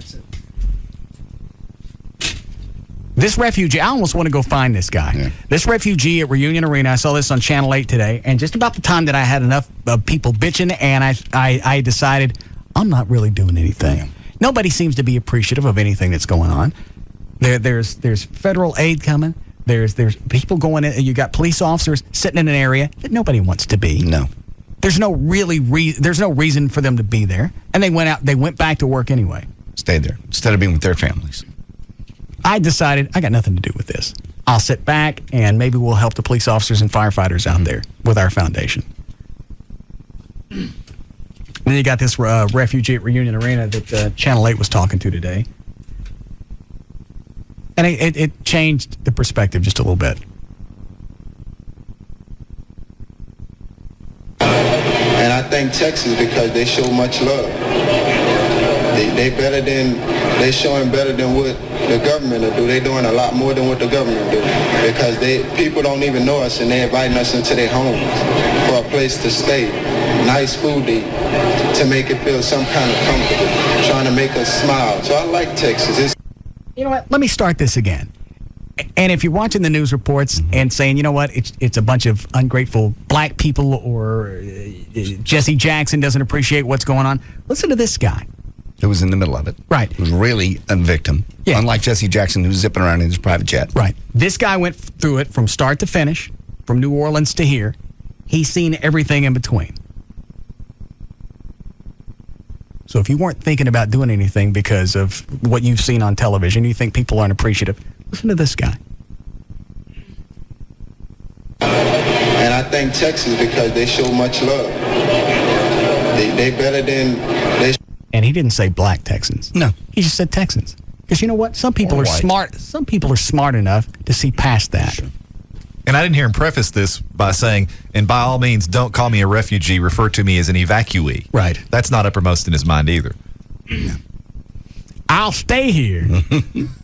This refugee, I almost want to go find this guy. Yeah. This refugee at Reunion Arena, I saw this on Channel 8 today, and just about the time that I had enough people bitching, and I decided I'm not really doing anything. Yeah. Nobody seems to be appreciative of anything that's going on. There's federal aid coming. There's people going in. You got police officers sitting in an area that nobody wants to be. No. There's no reason for them to be there, and they went back to work anyway. Stayed there instead of being with their families. I decided I got nothing to do with this. I'll sit back and maybe we'll help the police officers and firefighters out there with our foundation. Then you got this refugee at Reunion Arena that Channel 8 was talking to today. And it changed the perspective just a little bit. And I thank Texas because they show much love. They showing better than what the government will do. They doing a lot more than what the government do. Because people don't even know us and they inviting us into their homes for a place to stay. Nice food to eat, to make it feel some kind of comfortable, trying to make us smile. So I like Texas. You know what? Let me start this again. And if you're watching the news reports and saying, you know what, it's a bunch of ungrateful black people or Jesse Jackson doesn't appreciate what's going on, listen to this guy. Who was in the middle of it. Right. Who was really a victim. Yeah. Unlike Jesse Jackson, who's zipping around in his private jet. Right. This guy went through it from start to finish, from New Orleans to here. He's seen everything in between. So if you weren't thinking about doing anything because of what you've seen on television, you think people aren't appreciative, listen to this guy. And I thank Texas because they show much love. They better than... And he didn't say black Texans. No. He just said Texans. Because you know what? Some people are smart. Some people are smart enough to see past that. Sure. And I didn't hear him preface this by saying, and by all means, don't call me a refugee, refer to me as an evacuee. Right. That's not uppermost in his mind either. I'll stay here,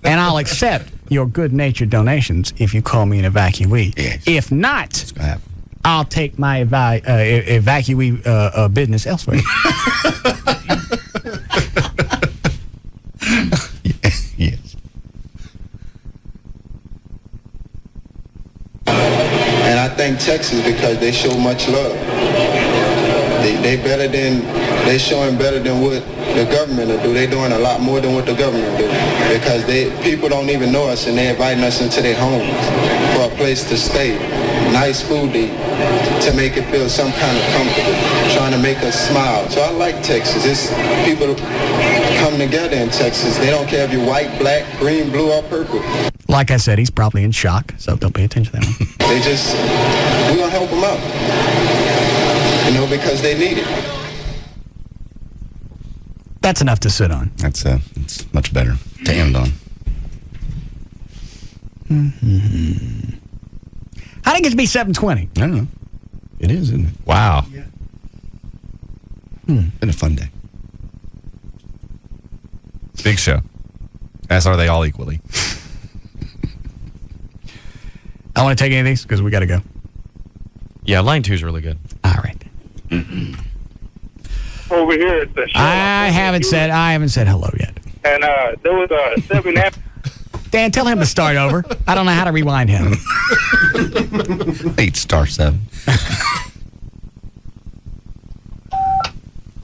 and I'll accept your good-natured donations if you call me an evacuee. Yes. If not, I'll take my evacuee business elsewhere. Yes. And I thank Texas because they show much love. They showing better than what the government will do. They doing a lot more than what the government do. Because people don't even know us and they inviting us into their homes for a place to stay. Nice food to eat, to make it feel some kind of comfortable, trying to make us smile. So I like Texas. People come together in Texas. They don't care if you're white, black, green, blue, or purple. Like I said, he's probably in shock, so don't pay attention to that one. We're going to help them out. Because they need it. That's enough to sit on. It's much better to end on. Mm-hmm. How did it get to be 7:20? I don't know. It is, isn't it? Wow. Yeah. Been a fun day. Big show. As are they all equally. I want to take any of these because we got to go. Yeah, line 2 is really good. All right. Over here at the show. I haven't said hello yet. And there was a 7-app. Dan, tell him to start over. I don't know how to rewind him. 8*7.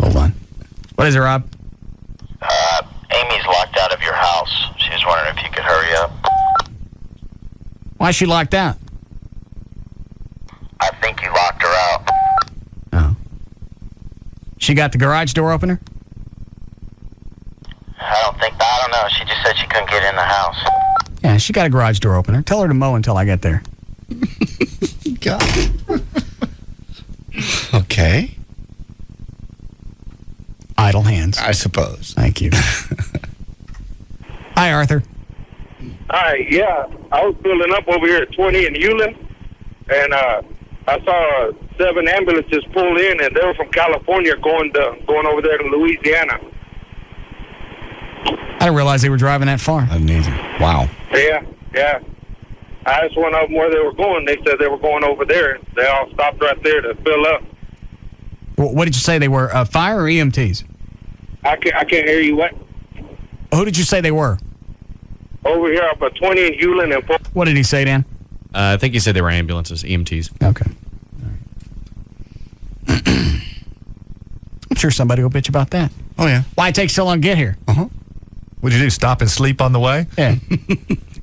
Hold on. What is it, Rob? Amy's locked out of your house. She was wondering if you could hurry up. Why is she locked out? I think you locked her out. Oh. She got the garage door opener? I don't know. She just said she couldn't get in the house. Yeah, she got a garage door opener. Tell her to mow until I get there. God. Okay. Idle hands. I suppose. Thank you. Hi, Arthur. Hi, yeah. I was pulling up over here at 20 in Hewlett, and I saw 7 ambulances pull in, and they were from California going over there to Louisiana. I didn't realize they were driving that far. I didn't either. Wow. Yeah. I asked one of them where they were going. They said they were going over there. They all stopped right there to fill up. What did you say they were? Fire or EMTs? I can't hear you. What? Who did you say they were? Over here up at 20 in Hewlett and... What did he say, Dan? I think he said they were ambulances, EMTs. Okay. I'm sure somebody will bitch about that. Oh, yeah. Why it takes so long to get here? Uh-huh. What'd you do, stop and sleep on the way? Yeah.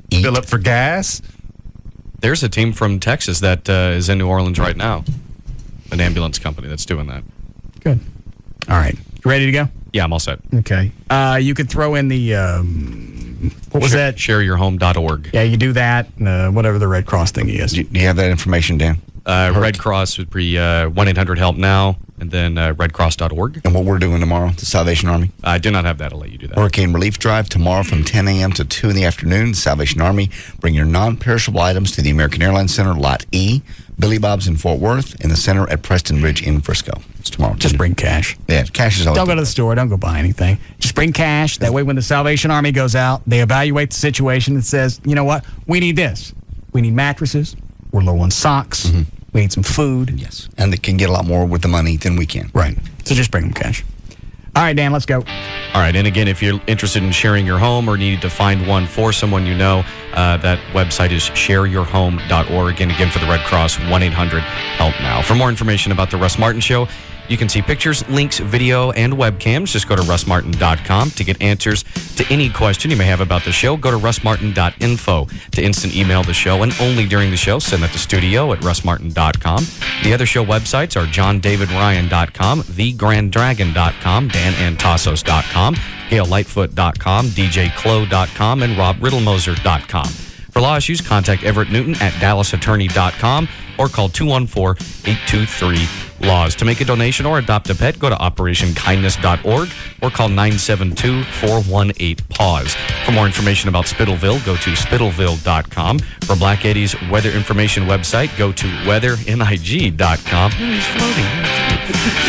Fill up for gas? There's a team from Texas that is in New Orleans right now. An ambulance company that's doing that. Good. All right. You ready to go? Yeah, I'm all set. Okay. You could throw in the... what was that? ShareYourHome.org. Yeah, you do that, whatever the Red Cross thingy is. Do you have that information, Dan? Red Cross would be 1-800-HELP-NOW, and then redcross.org. And what we're doing tomorrow, the Salvation Army? I do not have that. I'll let you do that. Hurricane Relief Drive tomorrow from 10 a.m. to 2 in the afternoon. The Salvation Army. Bring your non-perishable items to the American Airlines Center, Lot E, Billy Bob's in Fort Worth, and the center at Preston Ridge in Frisco. It's tomorrow. Just bring cash. Yeah, cash is always... Don't go to the store. Don't go buy anything. Just bring cash. That way when the Salvation Army goes out, they evaluate the situation and says, you know what? We need this. We need mattresses. We're low on socks. Mm-hmm. We need some food. Yes. And they can get a lot more with the money than we can. Right. So just bring them cash. All right, Dan, let's go. All right, and again, if you're interested in sharing your home or need to find one for someone you know, that website is shareyourhome.org. And again, for the Red Cross, 1-800-HELP-NOW. For more information about the Russ Martin Show, you can see pictures, links, video, and webcams. Just go to russmartin.com to get answers to any question you may have about the show. Go to russmartin.info to instant email the show, and only during the show, send that to studio at russmartin.com. The other show websites are johndavidryan.com, thegranddragon.com, danantasos.com, gaillightfoot.com, djclo.com, and robriddlemoser.com. For law issues, contact Everett Newton at dallasattorney.com or call 214-823-LAWS. To make a donation or adopt a pet, go to operationkindness.org or call 972-418-PAWS. For more information about Spittleville, go to spittleville.com. For Black Eddie's weather information website, go to weathering.com. He's floating.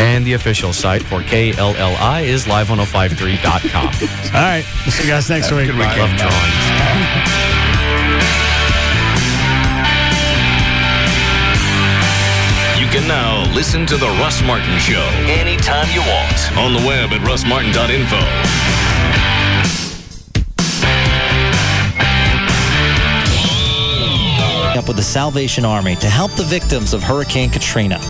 And the official site for KLLI is live1053.com. All right. We'll see you guys next week. Good weekend. Love drawings. You can now listen to The Russ Martin Show anytime you want on the web at russmartin.info. Up with the Salvation Army to help the victims of Hurricane Katrina.